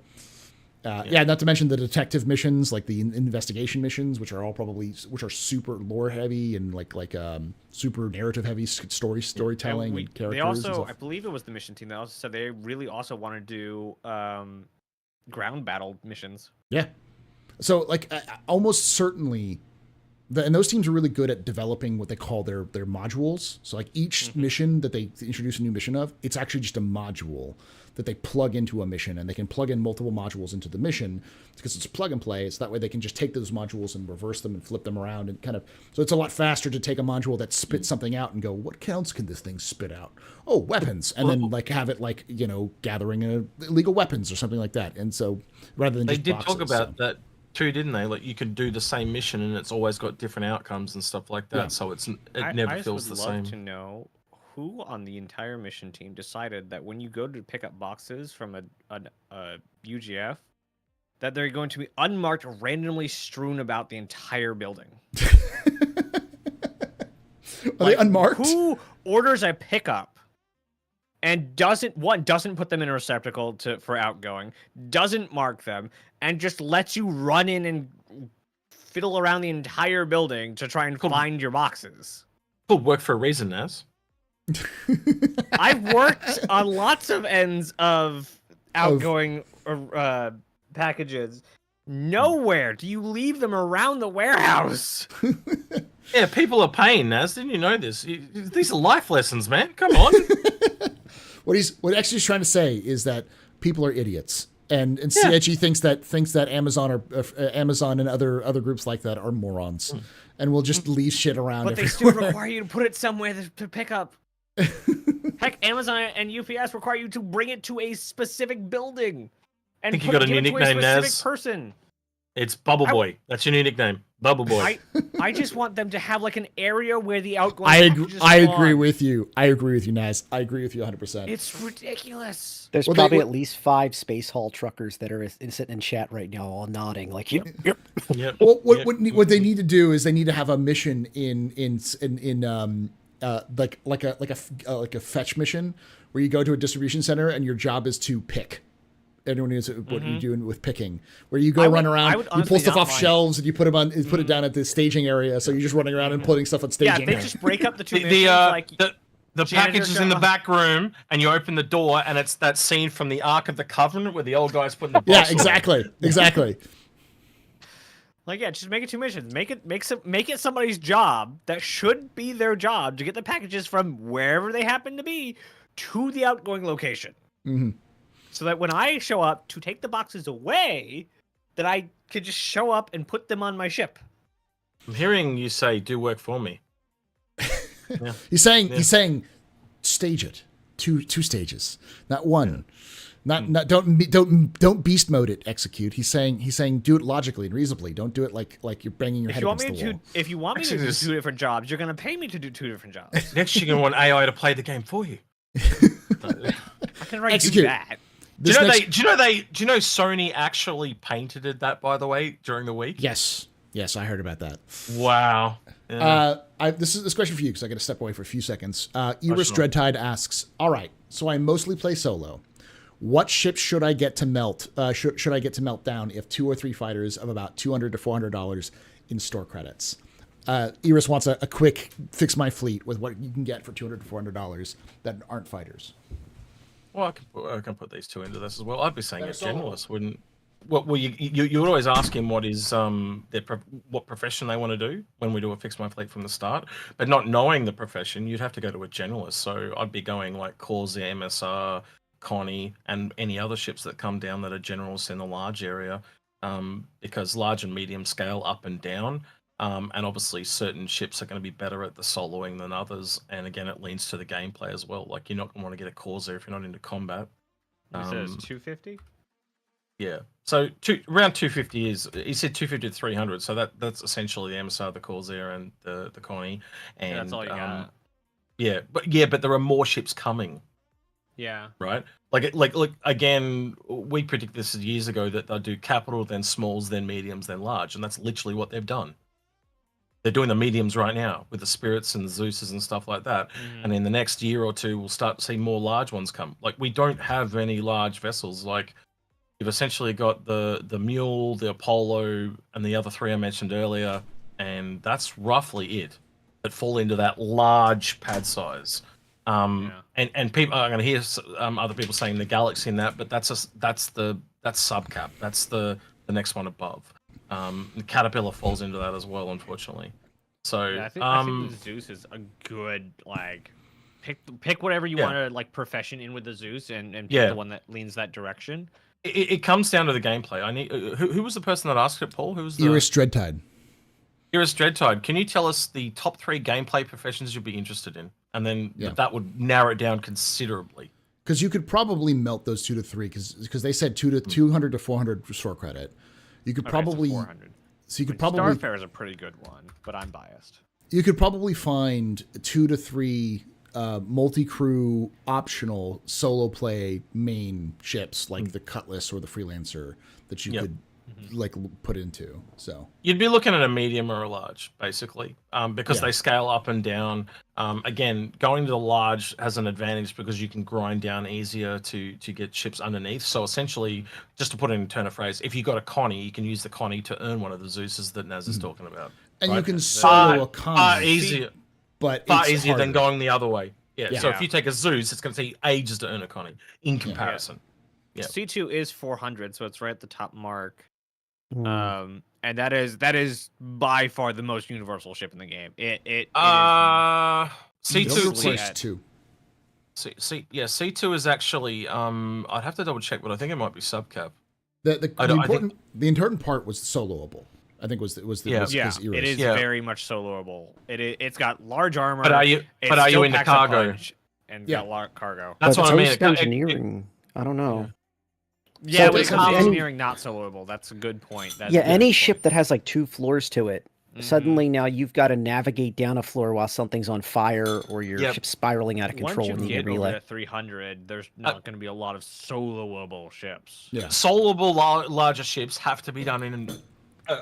not to mention the detective missions, like the investigation missions, which are super lore heavy and like super narrative heavy storytelling and characters. They also, I believe it was the mission team that also said they really also want to do ground battle missions. Yeah, so like almost certainly. And those teams are really good at developing what they call their modules. So like each mission that they introduce a new mission of, it's actually just a module that they plug into a mission, and they can plug in multiple modules into the mission because it's plug and play. So that way they can just take those modules and reverse them and flip them around and kind of, so it's a lot faster to take a module that spits something out and go, what counts can this thing spit out? Oh, weapons. And then like have it like, gathering illegal weapons or something like that. And so rather than they just did boxes, talk about that too, didn't they? Like you could do the same mission and it's always got different outcomes and stuff like that. So it never feels the same. I would love to know who on the entire mission team decided that when you go to pick up boxes from a UGF, that they're going to be unmarked, randomly strewn about the entire building. Are they unmarked? Who orders a pickup and doesn't put them in a receptacle for outgoing, doesn't mark them, and just lets you run in and fiddle around the entire building to try and find your boxes? Could work for a reason, Naz. I've worked on lots of ends of outgoing packages. Nowhere do you leave them around the warehouse. Yeah, people are paying, Naz. Didn't you know this? These are life lessons, man. Come on. What actually he's trying to say is that people are idiots, and CIG thinks that Amazon and other groups like that are morons, and will just leave shit around. But everywhere. They still require you to put it somewhere to pick up. Heck, Amazon and UPS require you to bring it to a specific building. And I think you got a new nickname, Naz. Person. It's Bubble Boy. That's your new nickname, Bubble Boy. I just want them to have like an area where the outgoing. I agree with you. I agree with you, Naz. I agree with you 100%. It's ridiculous. There's probably at least 5 space hall truckers that are sitting in chat right now, all nodding like, yep. Well, what they need to do is they need to have a mission in like a fetch mission where you go to a distribution center and your job is to pick Anyone knows what Mm-hmm. you're doing with picking, where you go run around, you pull honestly stuff not off mind. shelves and you put them on, put it down at the staging area. So you're just running around and putting stuff on Yeah, staging. if they just break up the two The missions, like the janitor package is in the job. back room, and you open the door, and it's that scene from the Ark of the Covenant where the old guy's putting the box Yeah, away. exactly. Like, yeah, just make it two missions. Make it somebody's job that should be their job to get the packages from wherever they happen to be to the outgoing location. Mm-hmm. So that when I show up to take the boxes away, that I could just show up and put them on my ship. I'm hearing you say, "Do work for me." Yeah. He's saying, stage it. Two stages, not one. Not don't beast mode it. Execute. He's saying do it logically and reasonably. Don't do it like you're banging your head against the wall. If you want me to Actually, do this- two different jobs, you're gonna pay me to do two different jobs. Next, you're gonna want AI to play the game for you. I can write Execute. do that. Do you know Sony actually painted it that, by the way, during the week? Yes, I heard about that. Wow. Yeah. This question for you because I got to step away for a few seconds. Iris sure. Dreadtide asks, "All right, so I mostly play solo. What ships should I get to melt? Should I get to melt down if 2 or 3 fighters of about $200 to $400 in store credits?" Iris wants a quick fix my fleet with what you can get for $200 to $400 that aren't fighters. Well, I can put these two into this as well. I'd be saying a They're solo. generalist wouldn't. Well, you would always ask him what is what profession they want to do when we do a fix my fleet from the start. But not knowing the profession, you'd have to go to a generalist. So I'd be going like Corsair, MSR, Connie, and any other ships that come down that are generalists in the large area, because large and medium scale up and down. And obviously, certain ships are going to be better at the soloing than others. And again, it leans to the gameplay as well. Like, you're not going to want to get a Corsair if you're not into combat. You said it's 250. Yeah. So around 250 is, he said 250 to 300. So that's essentially the MSR, the Corsair, and the Connie. And Yeah, that's all you got. but there are more ships coming. Yeah. Right? Like again, we predicted this years ago that they'll do capital, then smalls, then mediums, then large, and that's literally what they've done. They're doing the mediums right now with the spirits and the Zeuses and stuff like that. And in the next year or two, we'll start to see more large ones come. Like, we don't have any large vessels. Like, you've essentially got the Mule, the Apollo, and the other 3 I mentioned earlier, and that's roughly it that fall into that large pad size. And people, I'm going to hear other people saying the Galaxy in that, but that's subcap. That's the next one above. The Caterpillar falls into that as well, unfortunately. So Yeah, I think the Zeus is a good, like, pick whatever you want to, like, profession in with the Zeus and pick the one that leans that direction. it comes down to the gameplay. I need who was the person that asked it, Paul? Who was the Iris Dreadtide. Iris Dreadtide. Can you tell us the top 3 gameplay professions you'd be interested in, and then that would narrow it down considerably. Because you could probably melt those 2 to 3 because they said 200 to 400 store credit. You could probably 400. so you could Like, probably Starfare is a pretty good one, but I'm biased. you could probably find 2 to 3 multi-crew optional solo play main ships like the Cutlass or the Freelancer that you could like put into. So You'd be looking at a medium or a large, basically, because they scale up and down. Again, going to the large has an advantage because you can grind down easier to get ships underneath. So essentially, just to put it in a turn of phrase, if you got a Connie, you can use the Connie to earn one of the Zeuses that Naz is talking about. and you can solo a Connie, Far easier, but far it's easier than harder. going the other way. Yeah. So Yeah. if you take a Zeus, it's going to take ages to earn a Connie in comparison. Yeah. C2 is 400, so it's right at the top mark. Mm. And that is by far the most universal ship in the game. It It C2 only easily requires at- 2. C2 is actually I'd have to double check, but I think it might be subcap. The I don't- I important the important part was soloable. I think was Iris. it is very much soloable. It's got large armor. But are you it but are you still into packs a cargo? punch, and Yeah. got a lot of cargo. That's But what I mean. it's engineering. I don't know. Yeah, So when it it's comes to any- engineering, not soloable. That's a good point. That's Yeah, a good any point. ship that has like 2 floors to it, suddenly now you've got to navigate down a floor while something's on fire or your Yep. ship's spiraling out of control Once and you you need get to over relay. to 300, there's not going to be a lot of soloable ships. Yeah. Soloable larger ships have to be done in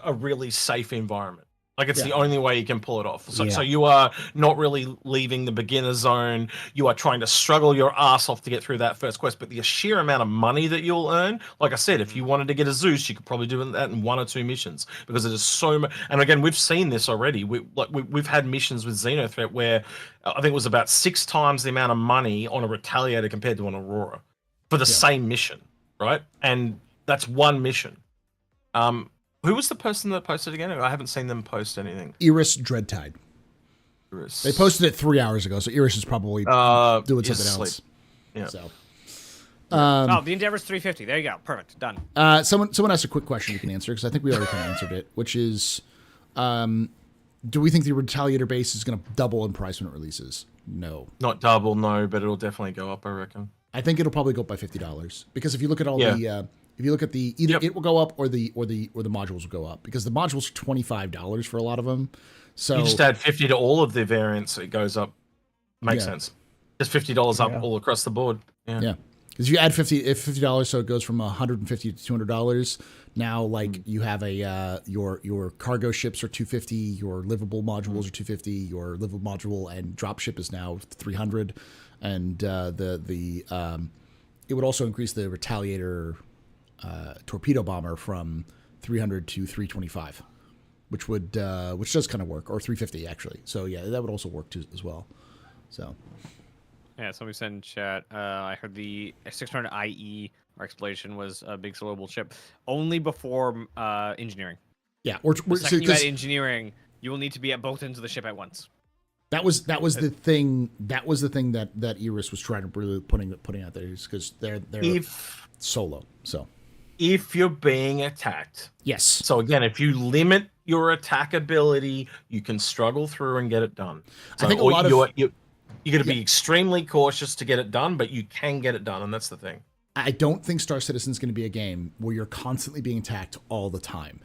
a really safe environment. Like it's the only way you can pull it off. So, Yeah. so you are not really leaving the beginner zone. You are trying to struggle your ass off to get through that first quest. But the sheer amount of money that you'll earn, like I said, if you wanted to get a Zeus, you could probably do that in 1 or 2 missions because it is so much. And again, we've seen this already. We've had missions with Xenothreat where I think it was about 6 times the amount of money on a Retaliator compared to an Aurora for the same mission, right? And that's one mission. Who was the person that posted again? I haven't seen them post anything. Iris Dreadtide. Iris. They posted it 3 hours ago, so Iris is probably doing something else. Yeah. So, oh, the Endeavor's 350. There you go. Perfect. Done. someone asked a quick question you can answer because I think we already kind of answered it, which is, do we think the Retaliator base is going to double in price when it releases? No. Not double, no, but it'll definitely go up, I reckon. I think it'll probably go up by $50 because if you look at all the, if you look at the either it will go up or the modules will go up because the modules are $25 for a lot of them. So you just add 50 to all of the variants, it goes up. Makes sense. Just $50 up all across the board. Yeah. Because you add $50, so it goes from $150 to $200. Now, like you have a your cargo ships are $250, your livable modules are $250, your livable module and drop ship is now $300, and it would also increase the Retaliator torpedo bomber from 300 to 325, which does kind of work, or 350 actually. So yeah, that would also work too as well. So. Yeah, somebody said in chat, I heard the 600 IE or exploration was a big soloable ship only before engineering. Yeah, the second you add engineering, you will need to be at both ends of the ship at once. That was the thing. That was the thing that Iris was trying to really putting out there, because they're solo. So if you're being attacked, yes. So again, if you limit your attack ability, you can struggle through and get it done. So I think a lot of you're going to be extremely cautious to get it done, but you can get it done, and that's the thing. I don't think Star Citizen is going to be a game where you're constantly being attacked all the time,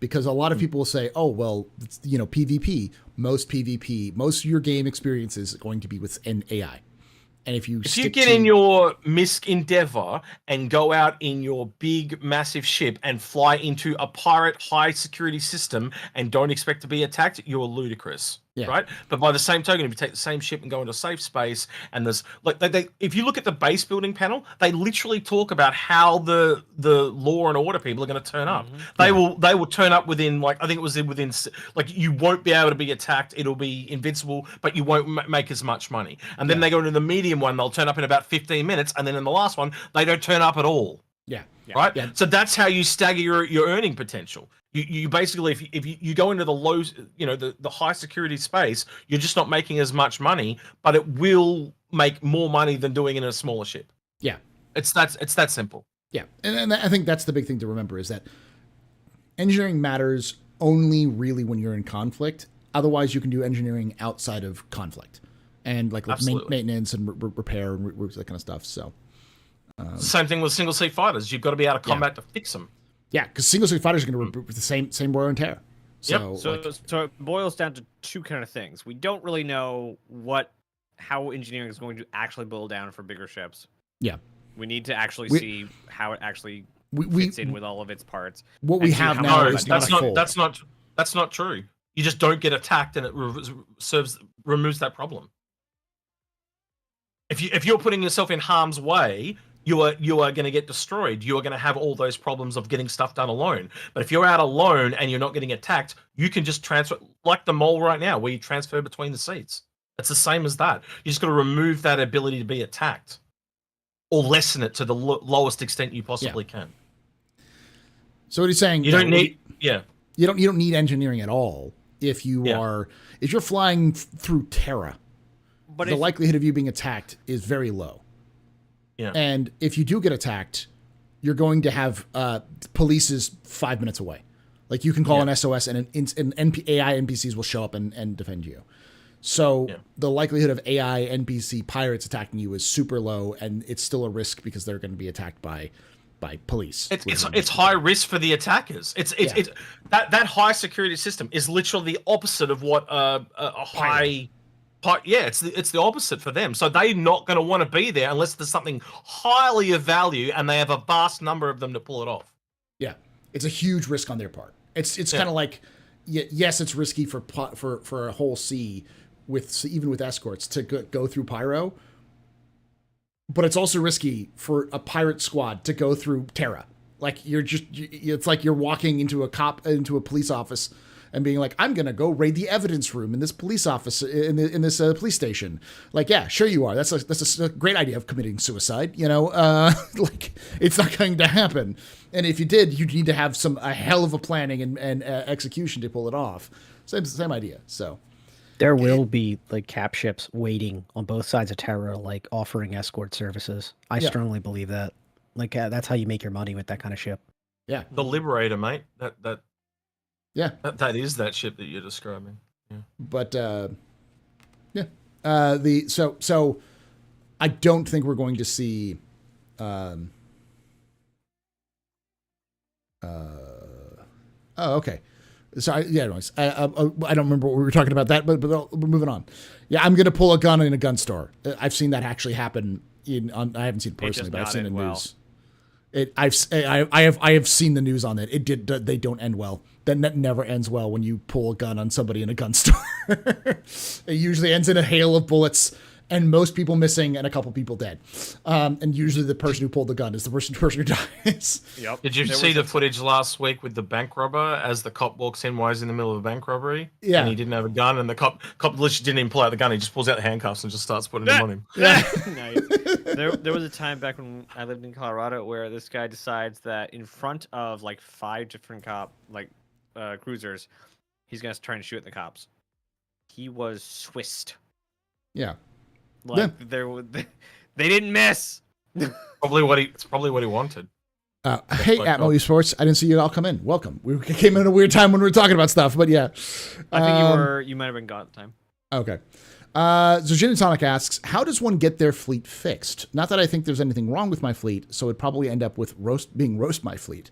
because a lot of people will say, "Oh, well, it's, PvP. Most of your game experience is going to be with an AI." And if you get in your MISC Endeavor and go out in your big, massive ship and fly into a pirate high security system and don't expect to be attacked, you're ludicrous. Yeah. Right? But by the same token, if you take the same ship and go into a safe space, and there's if you look at the base building panel, they literally talk about how the law and order people are going to turn up. Mm-hmm. They will turn up within, I think it was within, you won't be able to be attacked. It'll be invincible, but you won't make as much money. And then they go into the medium one, they'll turn up in about 15 minutes, and then in the last one, they don't turn up at all. Yeah. Right. Yeah. So that's how you stagger your earning potential. You basically, if you go into the low, the high security space, you're just not making as much money, but it will make more money than doing it in a smaller ship. Yeah. It's that simple. Yeah. And I think that's the big thing to remember, is that engineering matters only really when you're in conflict. Otherwise, you can do engineering outside of conflict and like maintenance and repair and that kind of stuff. So. Same thing with single seat fighters. You've got to be out of combat to fix them. Yeah, because single seat fighters are going to with the same wear and tear. So, so it boils down to two kind of things. We don't really know how engineering is going to actually boil down for bigger ships. Yeah, we need to actually see how it actually fits in with all of its parts. What we have now is that's not true. You just don't get attacked, and it removes that problem. If you're putting yourself in harm's way, you are going to get destroyed. You are going to have all those problems of getting stuff done alone. But if you're out alone and you're not getting attacked, you can just transfer, like the mole right now, where you transfer between the seats. It's the same as that. You just got to remove that ability to be attacked, or lessen it to the lowest extent you possibly can. So what he's saying, you don't need you don't need engineering at all if you're flying through Terra. But the likelihood of you being attacked is very low. Yeah. And if you do get attacked, you're going to have police 5 minutes away. Like you can call an SOS and AI NPCs will show up and defend you. So the likelihood of AI NPC pirates attacking you is super low, and it's still a risk because they're going to be attacked by police. It's high risk for the attackers. It's that high security system is literally the opposite of what a high. It's the opposite for them. So they're not going to want to be there unless there's something highly of value and they have a vast number of them to pull it off. Yeah, it's a huge risk on their part. It's kind of like yes, it's risky for a whole sea even with escorts to go through pyro, but it's also risky for a pirate squad to go through Terra. Like it's like you're walking into a police office and being like, I'm gonna go raid the evidence room in this police office in this police station. Like, yeah, sure you are. That's a great idea of committing suicide. Like it's not going to happen. And if you did, you'd need to have a hell of a planning and execution to pull it off. Same idea. So there will be like cap ships waiting on both sides of Terra, like offering escort services. I strongly believe that. Like that's how you make your money with that kind of ship. Yeah, the Liberator, mate. Yeah, that is that ship that you're describing. Yeah. But so I don't think we're going to see okay. So anyways, I don't remember what we were talking about that, but we're moving on. Yeah, I'm gonna pull a gun in a gun store. I've seen that actually happen. I haven't seen it personally, but I've seen the news. I have seen the news on it. They don't end well. That never ends well when you pull a gun on somebody in a gun store. It usually ends in a hail of bullets and most people missing and a couple people dead. And usually the person who pulled the gun is the person who dies. Yep. Did you see the footage last week with the bank robber as the cop walks in while he's in the middle of a bank robbery? Yeah. And he didn't have a gun, and the cop literally didn't even pull out the gun. He just pulls out the handcuffs and just starts putting them on him. Yeah. Nice. There was a time back when I lived in Colorado where this guy decides that in front of like 5 different cruisers, he's gonna try and shoot at the cops. He was Swissed. Yeah. Like they didn't miss. It's probably what he wanted. Hey, Atmo Esports, I didn't see you all come in. Welcome. We came in at a weird time when we were talking about stuff, but yeah. I think you might have been gone at the time. Okay. So Gin and Tonic asks, how does one get their fleet fixed? Not that I think there's anything wrong with my fleet, so it'd probably end up with roast my fleet.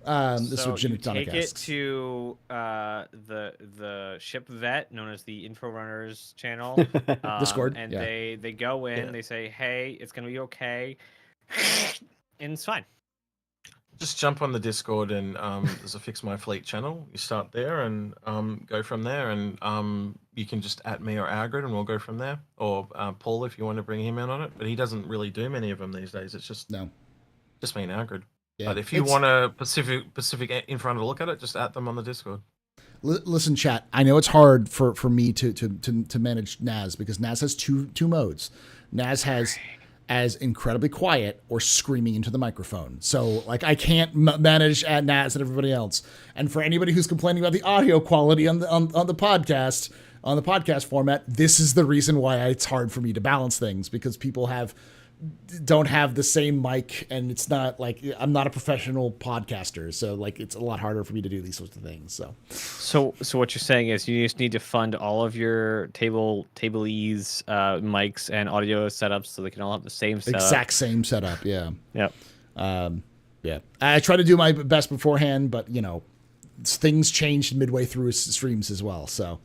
This is what Gin and Tonic asks. Take it to the ship vet known as the Inforunners channel. Discord. And they go in, they say, hey, it's gonna be okay. And it's fine. Just jump on the Discord and there's a Fix My Fleet channel. You start there and go from there, and you can just @ me or Agrid and we'll go from there. Or Paul if you want to bring him in on it, but he doesn't really do many of them these days. It's just me and Agrid. Yeah, but if you want a Pacific in front of a look at it, just @ them on the Discord. Listen, chat. I know it's hard for me to manage Naz because Naz has two modes. Naz has as incredibly quiet or screaming into the microphone. So like I can't manage at Naz and everybody else. And for anybody who's complaining about the audio quality on the podcast format, this is the reason why it's hard for me to balance things, because people don't have the same mic, and it's not like I'm not a professional podcaster, so like it's a lot harder for me to do these sorts of things. So what you're saying is you just need to fund all of your tablese mics and audio setups so they can all have the same setup. Exact same setup, yeah. Yep. Yeah. I try to do my best beforehand, but things changed midway through streams as well. So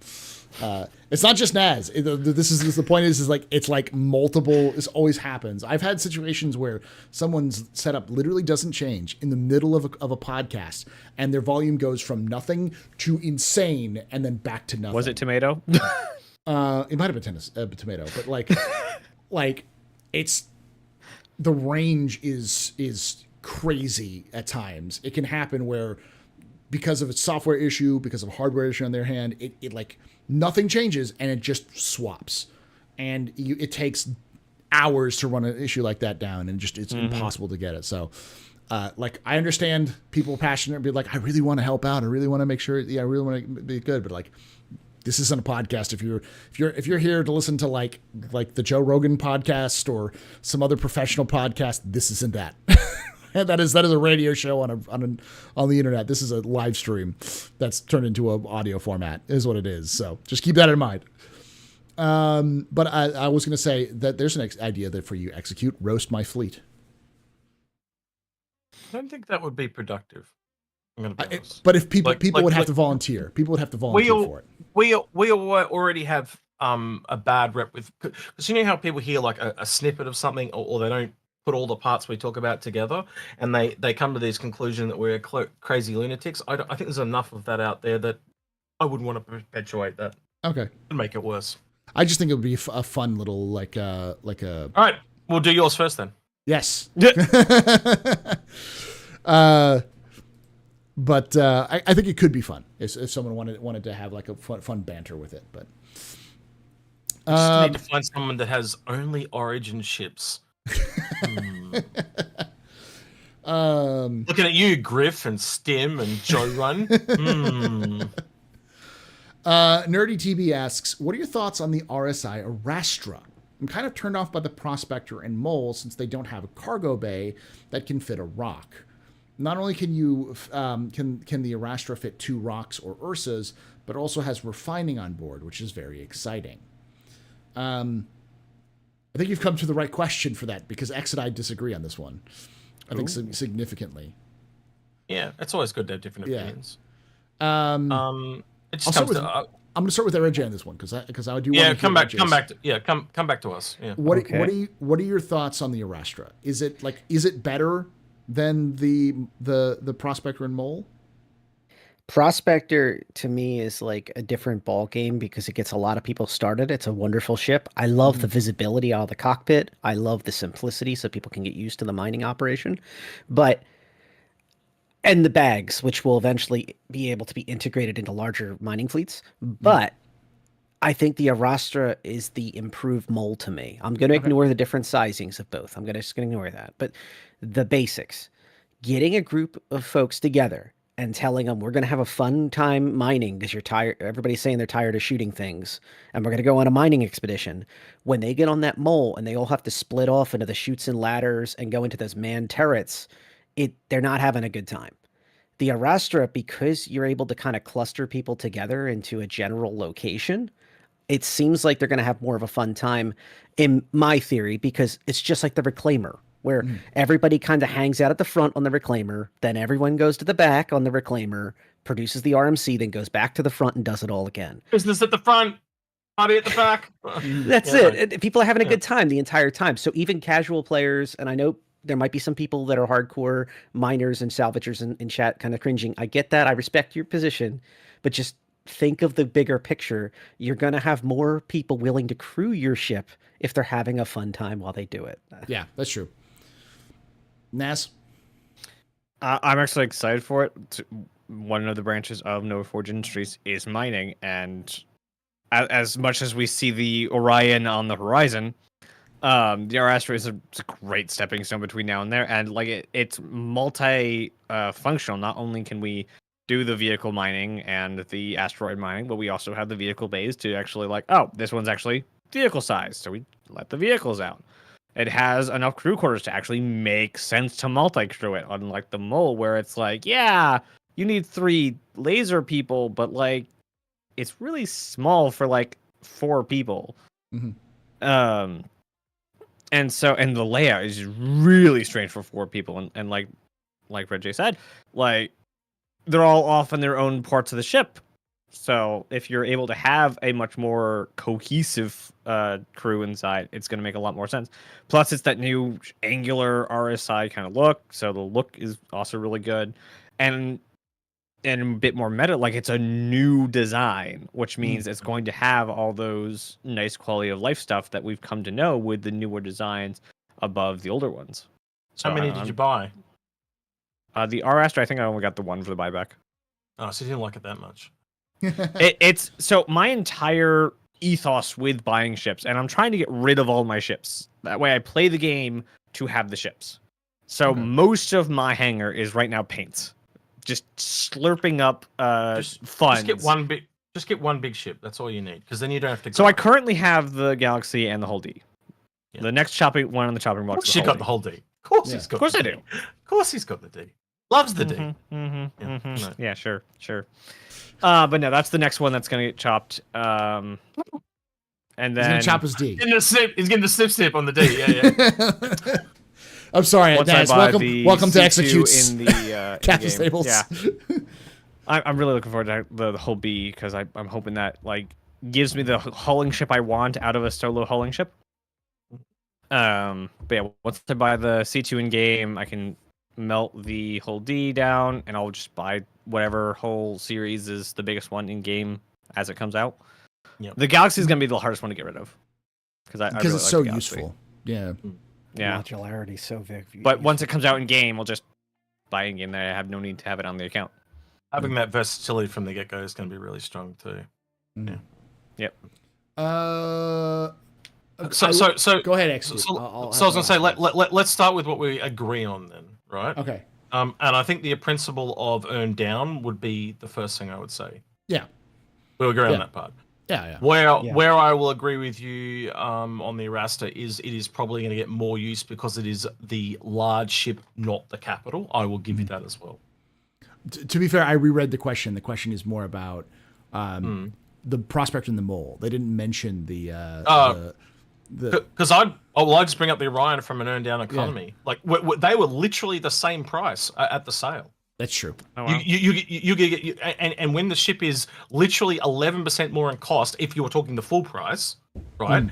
it's not just Naz. The point is like it's like multiple. This always happens. I've had situations where someone's setup literally doesn't change in the middle of a podcast, and their volume goes from nothing to insane, and then back to nothing. Was it tomato? It might have been tomato, but like it's the range is crazy at times. It can happen where because of a software issue, because of a hardware issue on their hand, it like nothing changes and it just swaps, and it takes hours to run an issue like that down, and it's impossible to get it. So like I understand people passionate and be like, I really want to help out, I really want to make sure, I really want to be good, but like this isn't a podcast. If you're here to listen to like the Joe Rogan podcast or some other professional podcast, this isn't that. That is a radio show on the internet. This is a live stream that's turned into an audio format, is what it is. So just keep that in mind. But I was going to say that there's an idea that for you execute roast my fleet. I don't think that would be productive. I'm going to be honest. But if people would have to volunteer. People would have to volunteer for it. We already have a bad rep with, because you know how people hear like a snippet of something, or they don't put all the parts we talk about together, and they come to this conclusion that we're crazy lunatics. I think there's enough of that out there that I wouldn't want to perpetuate that. Okay. It'd make it worse. I just think it would be a fun little like a. All right, we'll do yours first then. Yes. But I think it could be fun if someone wanted to have like a fun banter with it. But just need to find someone that has only Origin ships. Looking at you, Griff and Stim and Joe Run. Nerdy TB asks, what are your thoughts on the RSI Arastra? I'm kind of turned off by the Prospector and Mole since they don't have a cargo bay that can fit a rock. Not only can you can the Arastra fit 2 rocks or Ursas, but also has refining on board, which is very exciting. I think you've come to the right question for that because X and I disagree on this one. I think significantly. Yeah, it's always good to have different opinions. It just comes to, I'm going to start with RJ on this one because I do. Yeah, want to come back to us. Yeah. What are your thoughts on the Arastra? Is it better than the Prospector and Mole? Prospector to me is like a different ball game because it gets a lot of people started. It's a wonderful ship. I love the visibility out of the cockpit. I love the simplicity so people can get used to the mining operation. And the bags, which will eventually be able to be integrated into larger mining fleets. But I think the Arastra is the improved Mole to me. I'm going to ignore the different sizings of both. I'm just going to ignore that. But the basics, getting a group of folks together and telling them we're going to have a fun time mining because you're tired. Everybody's saying they're tired of shooting things and we're going to go on a mining expedition. When they get on that Mole and they all have to split off into the chutes and ladders and go into those manned turrets, they're not having a good time. The Arastra, because you're able to kind of cluster people together into a general location, it seems like they're going to have more of a fun time in my theory, because it's just like the Reclaimer, where everybody kind of hangs out at the front on the Reclaimer, then everyone goes to the back on the Reclaimer, produces the RMC, then goes back to the front and does it all again. Business at the front, party at the back. That's it. People are having a good time the entire time. So even casual players, and I know there might be some people that are hardcore miners and salvagers in chat kind of cringing. I get that. I respect your position, but just think of the bigger picture. You're going to have more people willing to crew your ship if they're having a fun time while they do it. Yeah, that's true. Nas? I'm actually excited for it. One of the branches of Nova Forge Industries is mining, and as much as we see the Orion on the horizon, the Arastra is a great stepping stone between now and there, and like it's multi-functional. Not only can we do the vehicle mining and the asteroid mining, but we also have the vehicle bays to actually this one's actually vehicle size, so we let the vehicles out. It has enough crew quarters to actually make sense to multi-crew it, unlike the Mole, where it's like, yeah, you need 3 laser people, but like it's really small for 4 people. And the layout is really strange for 4 people. And like Red J said, they're all off in their own parts of the ship. So if you're able to have a much more cohesive crew inside, it's going to make a lot more sense. Plus, it's that new angular RSI kind of look. So the look is also really good. And a bit more meta, it's a new design, which means it's going to have all those nice quality of life stuff that we've come to know with the newer designs above the older ones. So how many did you buy? The R-Astra, I think I only got the one for the buyback. Oh, so you didn't like it that much. It's so my entire ethos with buying ships, and I'm trying to get rid of all my ships. That way I play the game to have the ships. So most of my hangar is right now paints. Just slurping up funds. Just get one big ship. That's all you need, because then you don't have to. So I currently have the Galaxy and the Hull D. Yeah. The next chopping one on the chopping block. She got the Hull D. Of course he's got. Of course I do. Of course he's got the D. Loves the D. Yeah, sure. But no, that's the next one that's gonna get chopped. And then he's gonna chop his D. He's getting the snip on the D. Yeah. I'm sorry, Naz. Welcome to Executes in the Captain's Tables. Yeah, I'm really looking forward to the whole B, because I'm hoping that gives me the hulling ship I want out of a solo hulling ship. But yeah, once I buy the C2 in game, I can melt the whole D down, and I'll just buy whatever whole series is the biggest one in game as it comes out. Yep. The Galaxy is gonna be the hardest one to get rid of because I really it's like so the Galaxy. useful. Yeah. Yeah, Modularity so big. but once it comes out in game, I'll just buy in game. That I have no need to have it on the account. Having that versatility from the get-go is going to be really strong too. Mm. Yep. So go ahead, X. So I was going to say, let's start with what we agree on then, right? Okay. And I think the principle of earn down would be the first thing I would say. Yeah. We'll agree on that part. Yeah. Where I will agree with you on the Erasta is it is probably going to get more use because it is the large ship, not the capital. I will give you that as well. To be fair, I reread the question. The question is more about the prospect and the mole. They didn't mention the because I just bring up the Orion from an earn down economy. Like they were literally the same price at the sale. That's true. Oh, wow. You get and when the ship is literally 11% more in cost, if you were talking the full price, right?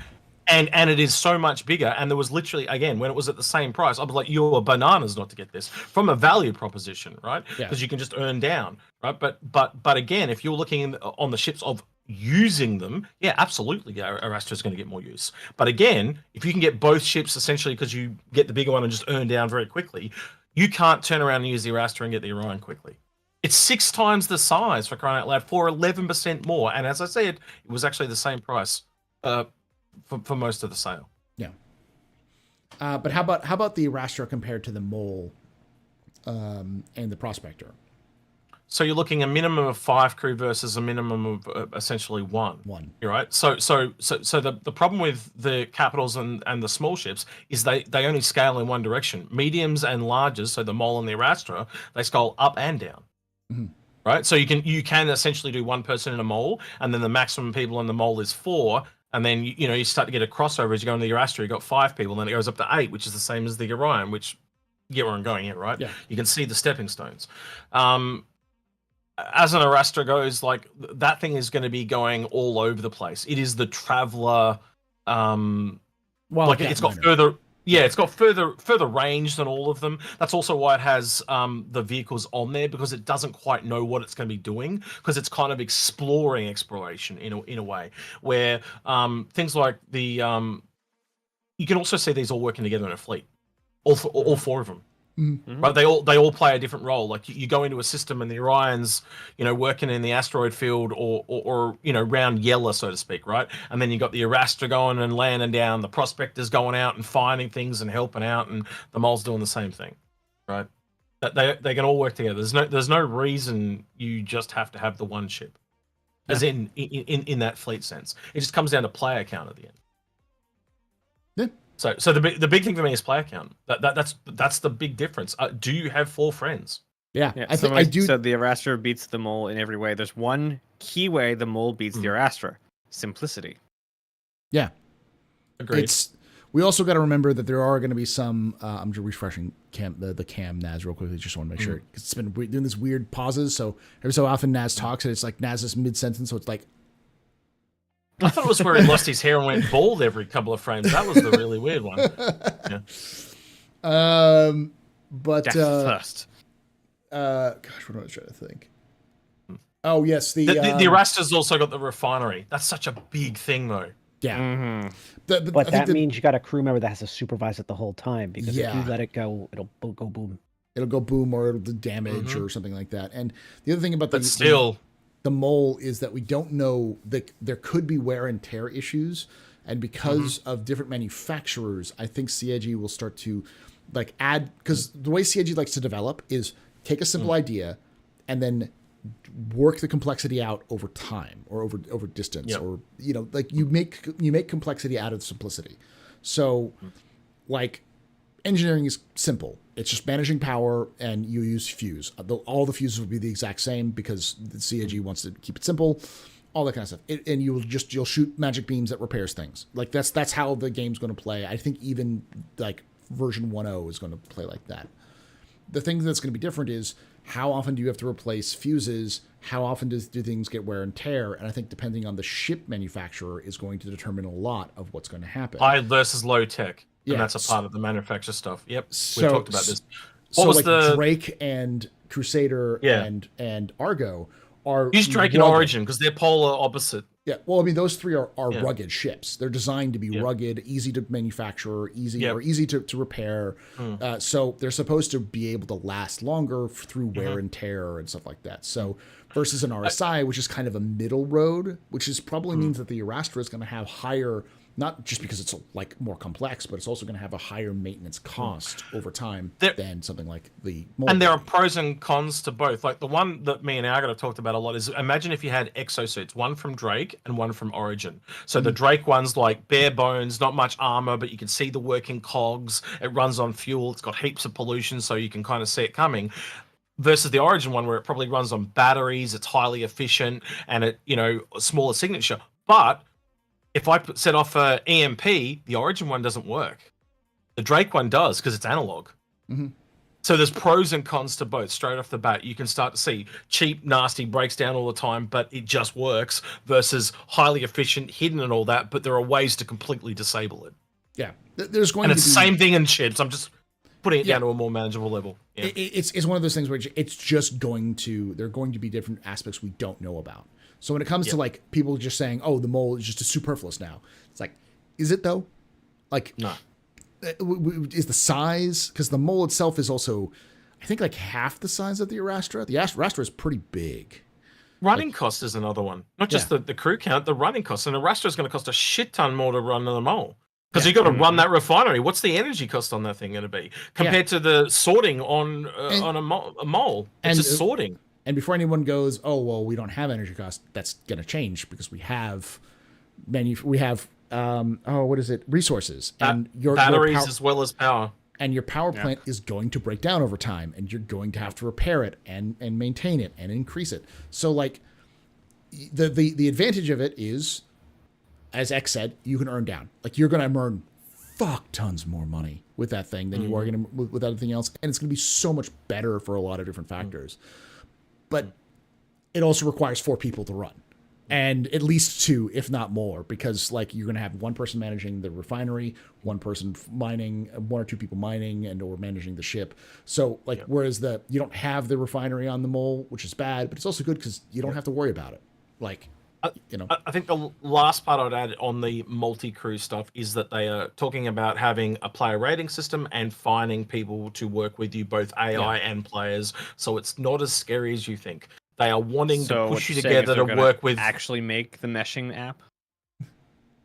And it is so much bigger. And there was literally, again, when it was at the same price, I was like, you're bananas not to get this from a value proposition, right? Because you can just earn down, right? But again, if you're looking on the ships of using them, yeah, absolutely, Erastra is going to get more use. But again, if you can get both ships essentially because you get the bigger one and just earn down very quickly, you can't turn around and use the Erastra and get the Orion quickly. It's 6 times the size, for crying out loud, for 11% more. And as I said, it was actually the same price for most of the sale. Yeah. But how about the Erastra compared to the Mole and the Prospector? So you're looking a minimum of 5 crew versus a minimum of essentially 1. You're right. So the problem with the capitals and the small ships is they only scale in one direction. Mediums and larges, so the Mole and the Erastra, they scale up and down. Mm-hmm. Right. So you can essentially do 1 person in a Mole, and then the maximum people in the Mole is 4. And then you start to get a crossover as you go into the Erastra. You got 5 people, and then it goes up to 8, which is the same as the Orion. Which you get where I'm going here, right? Yeah. You can see the stepping stones. As an Erastra goes, like that thing is going to be going all over the place. It is the traveler. It's got further. Yeah, it's got further range than all of them. That's also why it has the vehicles on there, because it doesn't quite know what it's going to be doing, because it's kind of exploration in a way where things like the you can also see these all working together in a fleet, all 4 of them. Mm-hmm. Right, they all play a different role. Like you go into a system and the Orion's, working in the asteroid field or round Yella, so to speak, right? And then you got the Erastra going and landing down, the Prospector's going out and finding things and helping out, and the Mole's doing the same thing, right? That they can all work together. There's no reason you just have to have the one ship, as in that fleet sense. It just comes down to player count at the end. Yeah. So the big thing for me is player count. That's the big difference. Do you have 4 friends? Yeah, I think I do. So the Erastra beats the Mole in every way. There's one key way the Mole beats the Erastra: simplicity. Yeah, agreed. We also got to remember that there are going to be some. I'm just refreshing the cam Naz real quickly. Just want to make sure, because it's been doing this weird pauses. So every so often Naz talks and it's like Naz is mid sentence, so it's like. I thought it was where he lost his hair and went bald every couple of frames. That was the really weird one. Yeah. But Death first. gosh, what am I trying to think? Oh yes, the Erasta's also got the refinery. That's such a big thing, though. Yeah. Mm-hmm. But that means you got a crew member that has to supervise it the whole time, because if you let it go, it'll go boom. It'll go boom, or it'll do damage or something like that. And the other thing about the Mole is that we don't know that there could be wear and tear issues, and because of different manufacturers, I think CIG will start to add, because the way CIG likes to develop is take a simple idea and then work the complexity out over time or over distance, or you make complexity out of simplicity. So engineering is simple. It's just managing power, and you use fuse. All the fuses will be the exact same because the CIG wants to keep it simple, all that kind of stuff. And you'll shoot magic beams that repairs things. That's how the game's going to play. I think even version 1.0 is going to play like that. The thing that's going to be different is how often do you have to replace fuses? How often do things get wear and tear? And I think depending on the ship manufacturer is going to determine a lot of what's going to happen. High versus low tech. Yeah, and that's a part of the manufacturer stuff. Yep, we talked about this. So was like the- Drake and Crusader Yeah. and Argo are Use Drake and rugged. Origin because they're polar opposite. Yeah, well, I mean, those three are Yeah. rugged ships. They're designed to be Yeah. rugged, easy to manufacture, easy Yep. or easy to repair. So they're supposed to be able to last longer through wear and tear and stuff like that. So versus an RSI, which is kind of a middle road, which is probably means that the Arastra is going to have higher, not just because it's like more complex, but it's also going to have a higher maintenance cost over time than something like the Mold. And there are pros and cons to both. Like the one that me and Argot have talked about a lot is imagine if you had exosuits, one from Drake and one from Origin. So the Drake one's like bare bones, not much armor, but you can see the working cogs. It runs on fuel. It's got heaps of pollution, so you can kind of see it coming. Versus the Origin one, where it probably runs on batteries, it's highly efficient, and it, a smaller signature. But if I set off a EMP, the Origin one doesn't work. The Drake one does because it's analog. So there's pros and cons to both. Straight off the bat, you can start to see cheap, nasty, breaks down all the time, but it just works, versus highly efficient, hidden and all that, but there are ways to completely disable it. Yeah, there's going And to it's be the same thing in chips. I'm just putting it Yeah. down to a more manageable level. Yeah. It's one of those things where it's just going to, there are going to be different aspects we don't know about. So when it comes to like people just saying, oh, the mole is just a superfluous now, it's like, is it though? Like, No. Is the size, because the mole itself is also, I think, like half the size of the Arastra. The Arastra is pretty big. Running cost is another one. Not just the crew count, the running cost. And Arastra is going to cost a shit ton more to run than the mole. Because you've got to run that refinery. What's the energy cost on that thing going to be compared to the sorting on a mole? It's just sorting. And before anyone goes, oh well, we don't have energy cost, that's going to change because we have what is it? Resources and your batteries power, as well as power. and your power plant is going to break down over time, and you're going to have to repair it and maintain it and increase it. So like the advantage of it is, as X said, you can earn down. Like you're going to earn fuck tons more money with that thing than you are going to with everything else, and it's going to be so much better for a lot of different factors. But it also requires 4 people to run, and at least 2, if not more, because like you're going to have one person managing the refinery, one person mining, 1 or 2 people mining and or managing the ship. So like whereas you don't have the refinery on the mole, which is bad, but it's also good because you don't have to worry about it. Like. I think the last part I'd add on the multi-crew stuff is that they are talking about having a player rating system and finding people to work with you, both AI and players, so it's not as scary as you think. They are wanting to push you together to work with... Actually make the meshing app?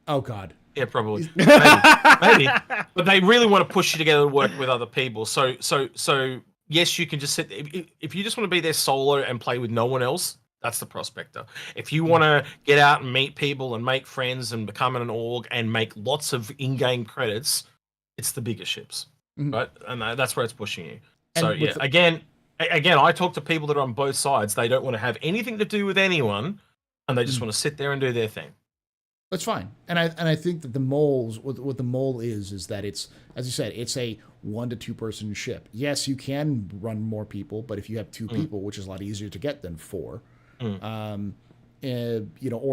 Oh, God. Yeah, probably. Maybe. But they really want to push you together to work with other people. So yes, you can just sit... If you just want to be there solo and play with no one else, that's the Prospector. If you want to get out and meet people and make friends and become an org and make lots of in-game credits, it's the bigger ships, right? And that's where it's pushing you. So again, I talk to people that are on both sides. They don't want to have anything to do with anyone, and they just want to sit there and do their thing. That's fine. And I think that the moles, what the mole is that it's, as you said, it's a 1 to 2 person ship. Yes, you can run more people, but if you have 2 people, which is a lot easier to get than 4. Or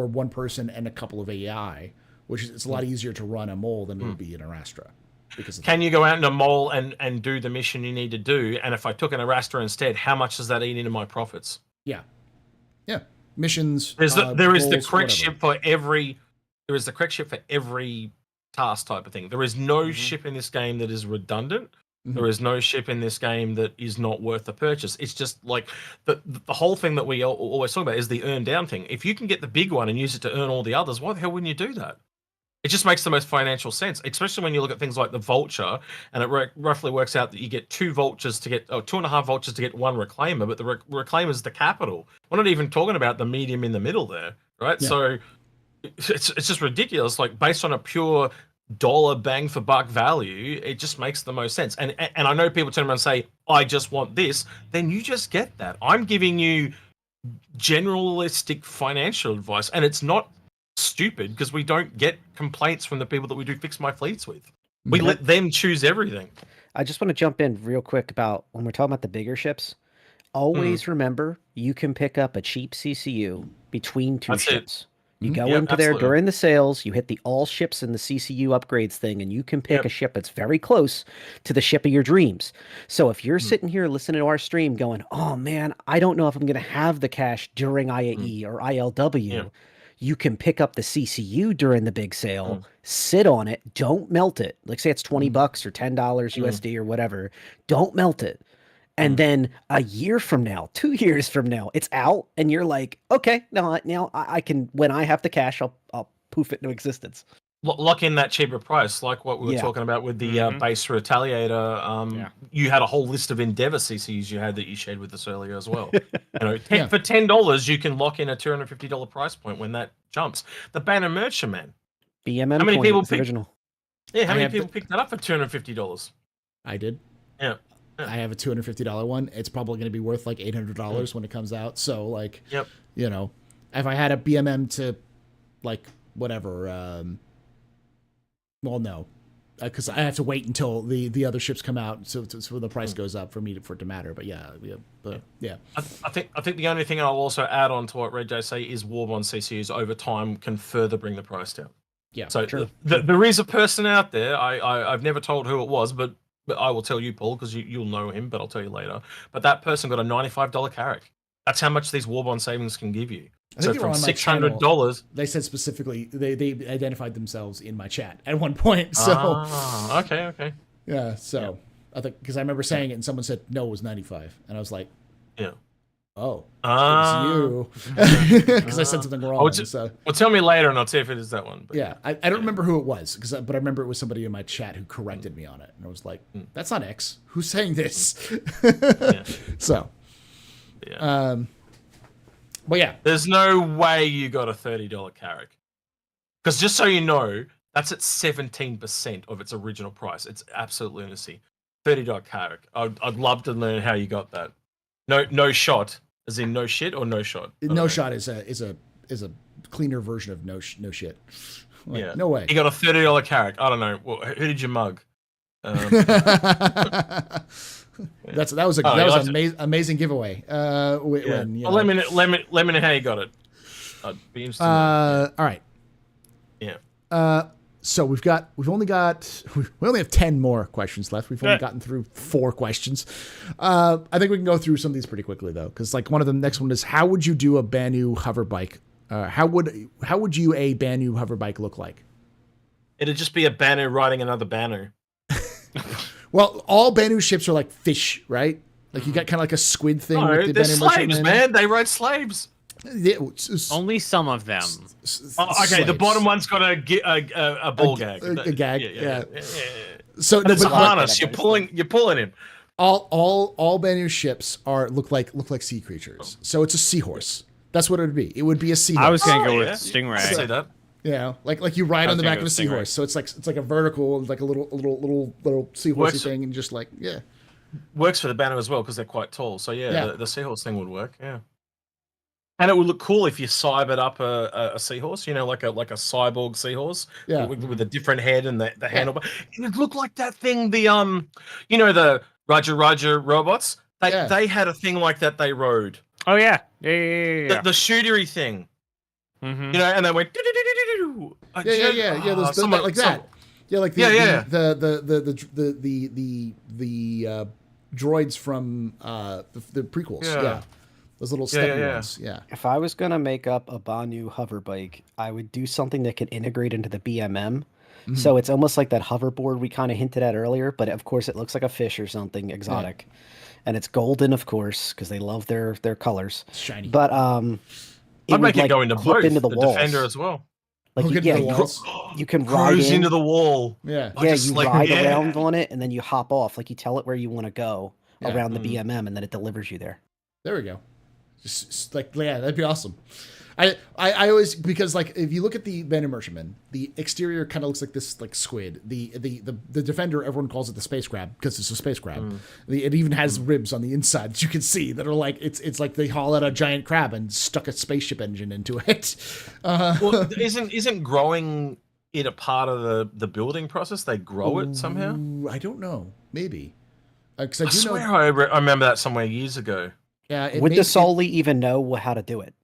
1 person and a couple of AI, which is it's a lot easier to run a mole than it would be an Arastra. Because can you go out in a mole and do the mission you need to do? And if I took an Arastra instead, how much does that eat into my profits? Yeah. Missions. There is goals, the correct whatever. ship for every. There is the correct ship for every task type of thing. There is no ship in this game that is redundant. There is no ship in this game that is not worth the purchase. It's just like the whole thing that we always talk about is the earn down thing. If you can get the big one and use it to earn all the others, why the hell wouldn't you do that? It just makes the most financial sense, especially when you look at things like the Vulture, and it roughly works out that you get 2 vultures to get, 2.5 vultures to get 1 reclaimer, but the reclaimer is the capital. We're not even talking about the medium in the middle there, right? Yeah. So it's just ridiculous. Like based on a pure dollar bang for buck value, it just makes the most sense. And I know people turn around and say, I just want this. Then you just get that. I'm giving you generalistic financial advice, and it's not stupid because we don't get complaints from the people that we do fix my fleets with. We let them choose everything. I just want to jump in real quick about when we're talking about the bigger ships. Always remember, you can pick up a cheap CCU between 2 ships. You go Yep, into there absolutely. during the sales, you hit the all ships in the CCU upgrades thing, and you can pick Yep. a ship that's very close to the ship of your dreams. So if you're Mm. sitting here listening to our stream going, oh man, I don't know if I'm going to have the cash during IAE or ILW, Yeah. you can pick up the CCU during the big sale, Mm. sit on it, don't melt it. Like say it's $20 or $10 USD or whatever. Don't melt it. And then a year from now, 2 years from now, it's out, and you're like, okay, now I can. When I have the cash, I'll poof it into existence. Lock in that cheaper price, like what we were Yeah. talking about with the Mhm. base Retaliator. Yeah. You had a whole list of Endeavor CCs you had that you shared with us earlier as well. Yeah. For $10, you can lock in a $250 price point when that jumps. The Banner Merchantman. BMM How many coin, people it's picked- original. Yeah, how I many have people picked that up for $250? I did. Yeah. I have a $250 one. It's probably going to be worth like $800 when it comes out. So like, Yep. you know, if I had a BMM to like whatever, well, no, because I have to wait until the other ships come out, so the price goes up for it to matter. But yeah. I think the only thing I'll also add on to what Red J say is Warbond CCUs over time can further bring the price down. Yeah. So True. there is a person out there. I've never told who it was, but I will tell you, Paul, because you'll know him. But I'll tell you later. But that person got a $95 carrick. That's how much these Warbond savings can give you. I think So they were from on my $600. They said specifically they identified themselves in my chat at one point. So Okay. yeah. So I think because I remember saying it and someone said no, it was 95, and I was like, Yeah. oh, Ah. it's you, because I said something wrong. So Well, tell me later, and I'll see if it is that one. But yeah, I don't remember who it was but I remember it was somebody in my chat who corrected me on it, and I was like, that's not X. Who's saying this? Yeah. So, Yeah. but yeah, There's no way you got a $30 carrick. Because just so you know, that's at 17% of its original price. It's absolute lunacy. $30 carrick. I'd love to learn how you got that. No shot, as in no shit or no shot. I don't no know. shot is a cleaner version of no shit. Like, Yeah. no way. You got a $30 carrick. I don't know. Who did you mug? that was an amazing giveaway. When, you Well, let me know how you got it. I'd be interested. all right. Yeah. So we only have 10 more questions left. We've only gotten through 4 questions. I think we can go through some of these pretty quickly though, because like one of the next one is how would you do a Banu hover bike? How would you a Banu hover bike look like? It'd just be a Banu riding another Banu. Well, all Banu ships are like fish, right? Like you got kind of like a squid thing. No, with the they're Banu slaves, merchantman. man. They ride slaves. Yeah, Only some of them. Okay, the bottom one's got a ball gag. A gag, yeah. Yeah. So But it's a but harness. You're pulling him. all Banu ships look like sea creatures. So it's a seahorse. That's what it would be. It would be a seahorse. I was gonna go with yeah. Stingray. I see that. Yeah, like you ride I on was the gonna back go of a with seahorse. Stingray. So it's like a vertical, like a little seahorse Works. thing, and just like yeah. Works for the Banu as well because they're quite tall. So yeah, Yeah. The seahorse thing would work. Yeah. And it would look cool if you cybered up a seahorse, like a cyborg seahorse, Yeah. with a different head and the handlebar. It would look like that thing. The the Roger robots. They had a thing like that. They rode Oh yeah. Yeah. the shootery thing, Mhm. and they went. Yeah. Those like that. Yeah, like the Yeah. the droids from the prequels. Yeah. Yeah. Those little stepping yeah. ones. Yeah. If I was gonna make up a Banu hover bike, I would do something that could integrate into the BMM. So it's almost like that hoverboard we kind of hinted at earlier, but of course it looks like a fish or something exotic, and it's golden, of course, because they love their colors. It's shiny. But I'd make it go into clip both into the walls. Defender as well. Like Hook you, into yeah, the you, walls. you can ride Cruise in, into the wall. Yeah. I yeah, just, you like, ride yeah. around on it, and then you hop off. Like you tell it where you want to go Yeah. around the BMM, and then it delivers you there. There we go. Just like yeah, that'd be awesome. I always because like if you look at the Banu Merchantman, the exterior kind of looks like this like squid. The Defender, everyone calls it the space crab because it's a space crab. It even has ribs on the inside that you can see that are like it's like they haul out a giant crab and stuck a spaceship engine into it. Well, isn't growing it a part of the building process? They grow it somehow. I don't know. Maybe because I do swear know. I remember that somewhere years ago. Yeah. Would the Soli even know how to do it?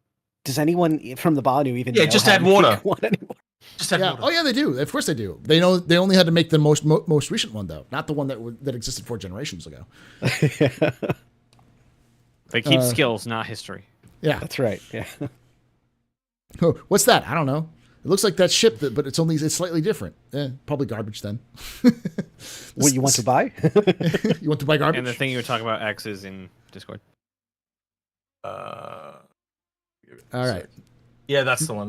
Does anyone from the Banu even know just how add to make water. one anymore? Just have Yeah. water. Oh yeah, they do. Of course they do. They know they only had to make the most recent one though, not the one that existed 4 generations ago. They keep skills, not history. Yeah. That's right. Yeah. Oh, what's that? I don't know. It looks like that ship, but it's slightly different. Probably garbage then. What you want to buy? You want to buy garbage? And the thing you were talking about X is in Discord. All right. Yeah, that's the one.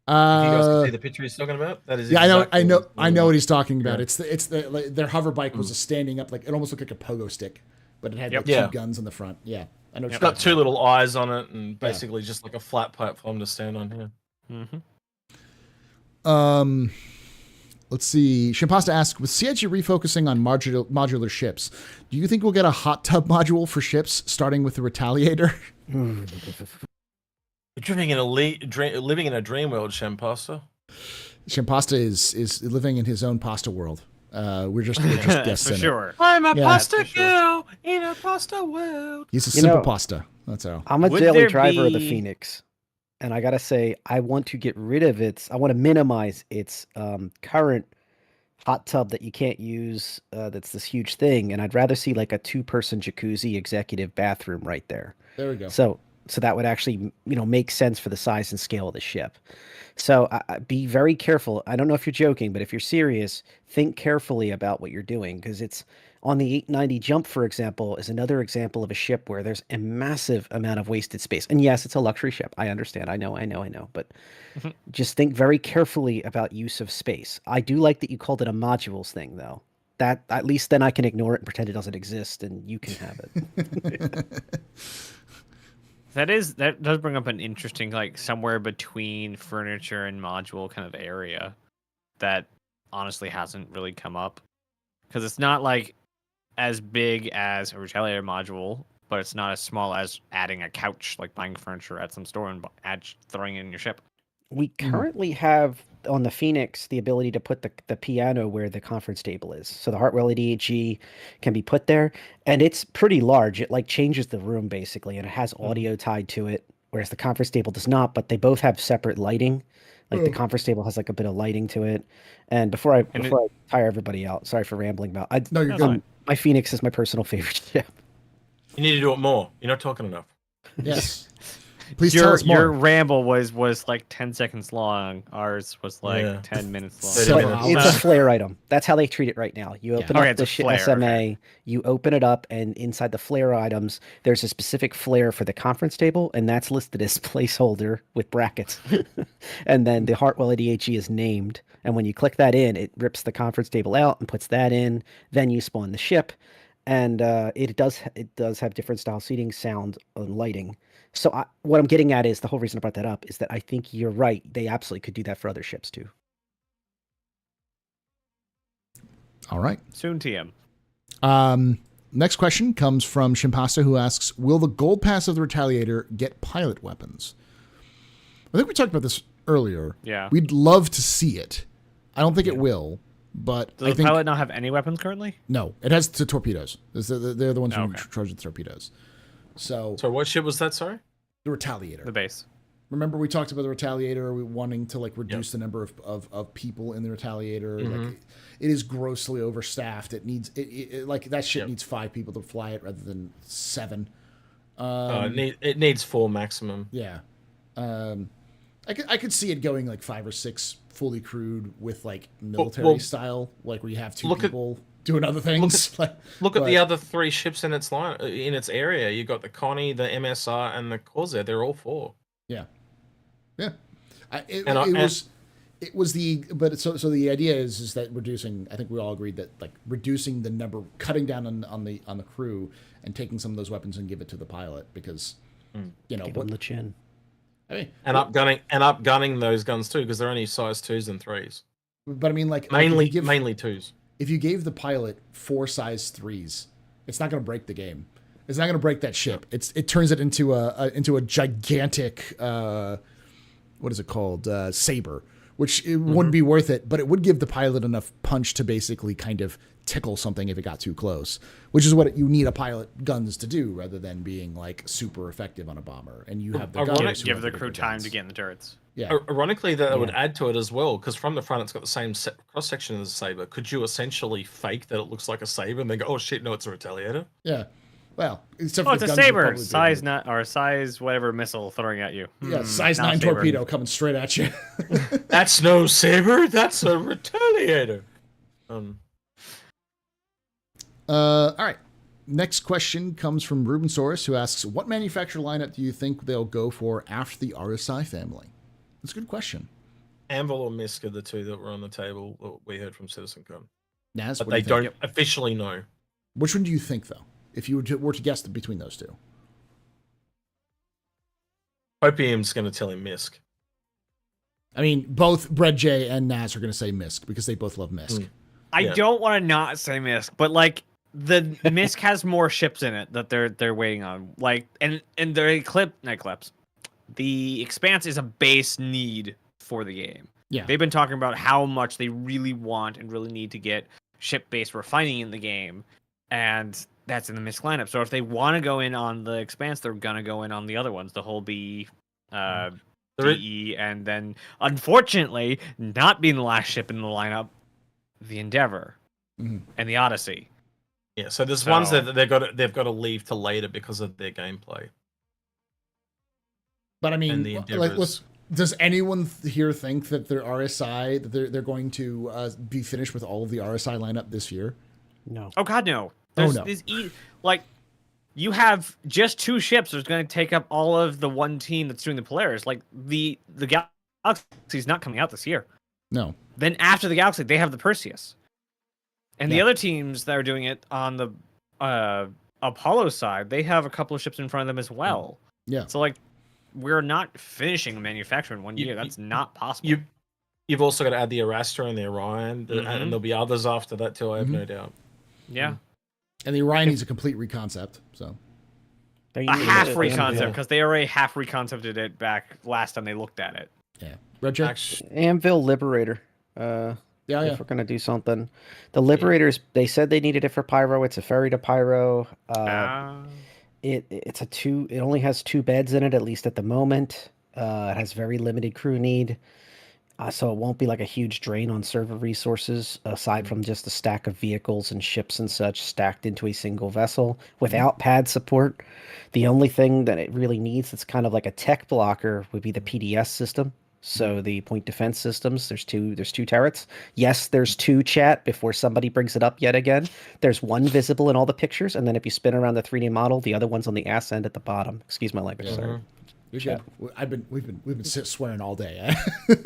You guys can see the picture he's talking about. That is. Yeah, exactly I know what he's talking about. Yeah. It's their hover bike was a standing up, like it almost looked like a pogo stick, but it had like Yeah. 2 guns on the front. Yeah, I know. What It's you're got talking 2 about. little eyes on it, and basically just like a flat platform to stand on here. Mm-hmm. Let's see. Shimpasta asks, with CIG refocusing on modular ships, do you think we'll get a hot tub module for ships, starting with the Retaliator? You're living in a dream world, Shampasta. Shimpasta is living in his own pasta world. We're just guests For in it. sure. I'm a Yeah, pasta for sure. girl in a pasta world. He's a You simple know- pasta. That's all. I'm a Would daily there driver of the be- Phoenix, and I gotta say, I want to get rid of its. I want to minimize its current hot tub that you can't use. That's this huge thing, and I'd rather see like a 2-person jacuzzi executive bathroom right there. There we go. So that would actually make sense for the size and scale of the ship. So be very careful. I don't know if you're joking, but if you're serious, think carefully about what you're doing, because it's on the 890 Jump, for example, is another example of a ship where there's a massive amount of wasted space. And yes, it's a luxury ship. I understand. I know. But just think very carefully about use of space. I do like that you called it a modules thing, though. That at least then I can ignore it and pretend it doesn't exist, and you can have it. That does bring up an interesting, like, somewhere between furniture and module kind of area that honestly hasn't really come up, because it's not like as big as a Retaliator module, but it's not as small as adding a couch, like buying furniture at some store and throwing it in your ship. We currently have on the Phoenix the ability to put the piano where the conference table is. So the Hartwell ADHE can be put there, and it's pretty large. It like changes the room basically, and it has audio tied to it, whereas the conference table does not, but they both have separate lighting. Like the conference table has like a bit of lighting to it. And before I tire everybody out, sorry for rambling about. No, you're good. My Phoenix is my personal favorite ship. You need to do it more. You're not talking enough. Yes. Please tell us more. Your ramble was like 10 seconds long. Ours was like 10 minutes long. So- But it's a flare item. That's how they treat it right now. You open Okay, up it's the a flare, SMA, okay. you open it up, and inside the flare items, there's a specific flare for the conference table, and that's listed as placeholder with brackets. And then the Hartwell ADHE is named, and when you click that in, it rips the conference table out and puts that in. Then you spawn the ship, and it does have different style seating, sound, and lighting. So what I'm getting at is, the whole reason I brought that up is that I think you're right. They absolutely could do that for other ships too. All right. Soon TM. Next question comes from Shimpasta, who asks, will the gold pass of the Retaliator get pilot weapons? I think we talked about this earlier. Yeah. We'd love to see it. I don't think it will, but Does I the think... pilot not have any weapons currently? No, it has the torpedoes. They're the ones who Okay. charge the torpedoes. So, So what ship was that? Sorry. the Retaliator. The base. Remember we talked about the Retaliator, we wanting to like reduce the number of people in the Retaliator. Like, it is grossly overstaffed. It needs like that ship needs 5 people to fly it rather than 7. It needs 4 maximum. Yeah. I could see it going like 5 or 6 fully crewed with like military style, like where you have 2 people doing other things. Look at the other 3 ships in its line, in its area. You got the Connie, the MSR, and the Corsair. They're all 4. Yeah. It was the the idea is that reducing. I think we all agreed that like reducing the number, cutting down on the crew, and taking some of those weapons and give it to the pilot, because Give them the chin. I mean, And upgunning those guns too, because they're only size 2s and 3s. but I mean like Mainly if you give, mainly 2s. if you gave the pilot 4 size 3s, it's not going to break the game. It's not going to break that ship. It turns it into a gigantic what is it called, saber, which it wouldn't be worth it, but it would give the pilot enough punch to basically kind of tickle something if it got too close, which is what you need a pilot guns to do rather than being like super effective on a bomber. And you have the gunners who Give have the bigger crew time guns. to get in the turrets. Yeah. Ironically, that would add to it as well, because from the front it's got the same cross section as a saber. Could you essentially fake that it looks like a saber and then go, oh shit, no, it's a retaliator? Yeah. Well, except Oh, for it's the a guns would saber, probably be size bigger. not or size whatever missile throwing at you. Yeah, size not a 9 saber. torpedo coming straight at you. That's no saber. That's a retaliator. All right. Next question comes from Rubensaurus, who asks, what manufacturer lineup do you think they'll go for after the RSI family? That's a good question. Anvil or Misk are the two that were on the table that we heard from CitizenCon. Naz, But what do they you think? don't officially know. Which one do you think, though, if you were to guess between those two? Opium's going to tell him Misk. I mean, both Bread J and Naz are going to say Misk because they both love Misk. I don't want to not say Misk, but like the Misk has more ships in it that they're waiting on. Like and the Expanse is a base need for the game. Yeah. They've been talking about how much they really want and really need to get ship-based refining in the game, and that's in the Misk lineup. So if they want to go in on the Expanse, they're gonna go in on the other ones, the whole B, DE, and then unfortunately, not being the last ship in the lineup, the Endeavor and the Odyssey. Yeah, so there's ones that they've got to leave to later because of their gameplay. But I And mean, the like, Endeavors. does anyone here think that their RSI that they're going to be finished with all of the RSI lineup this year? No. Oh God, no! Oh, There's, no. like you have just 2 ships that's going to take up all of the one team that's doing the Polaris. Like the Galaxy's not coming out this year. No. Then after the Galaxy, they have the Perseus, and the other teams that are doing it on the Apollo side, they have a couple of ships in front of them as well. Yeah. So like, we're not finishing manufacturing in 1 year. That's not possible. You've also got to add the Arastra and the Orion, and there'll be others after that too. I have no doubt. Yeah. And the Orion needs a complete reconcept. So They A need half it. reconcept, because they already half reconcepted it back last time they looked at it. yeah, Red Jet. Actually, Anvil Liberator. Yeah, If we're gonna do something, the Liberators. They said they needed it for Pyro. It's a ferry to Pyro. It's a 2. It only has 2 beds in it, at least at the moment. It has very limited crew need, so it won't be like a huge drain on server resources. Aside from just a stack of vehicles and ships and such stacked into a single vessel without pad support, the only thing that it really needs that's kind of like a tech blocker would be the PDS system. So the point defense systems, there's two turrets. Yes, there's 2 chat before somebody brings it up yet again. There's 1 visible in all the pictures, and then if you spin around the 3D model, the other one's on the ass end at the bottom. Excuse my language, sorry. You're good. We've been swearing all day.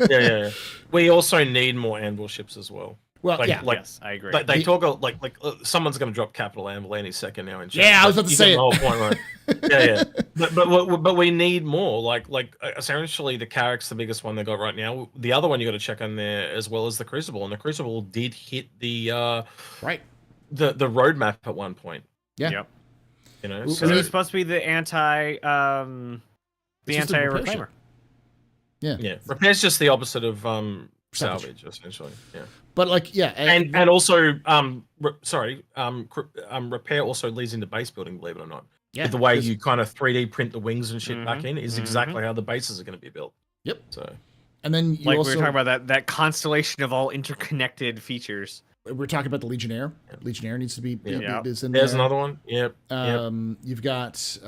yeah. We also need more Anvil ships as well. Well, yeah. Yes, I agree. They talk like someone's going to drop Capital Anvil any second now. In chat. Yeah, I was about to say the whole point, right? yeah. But we need more. Like essentially, the Carrack's the biggest one they got right now. The other one you got to check on there as well as the Crucible, and the Crucible did hit the right the roadmap at one point. Yeah. Yep. You know, Well, so It's supposed to be the anti It's just a repair reclaimer. ship. yeah, repair's just the opposite of salvage essentially. Yeah. But like, yeah, And also, repair also leads into base building. Believe it or not, yeah, with the way 'cause- you kind of 3D print the wings and shit back in is exactly how the bases are going to be built. Yep. So And then you Like also we were talking about that constellation of all interconnected features. we're talking about the Legionnaire. Legionnaire needs to be Yeah. is in there's there. another one. Yep. You've got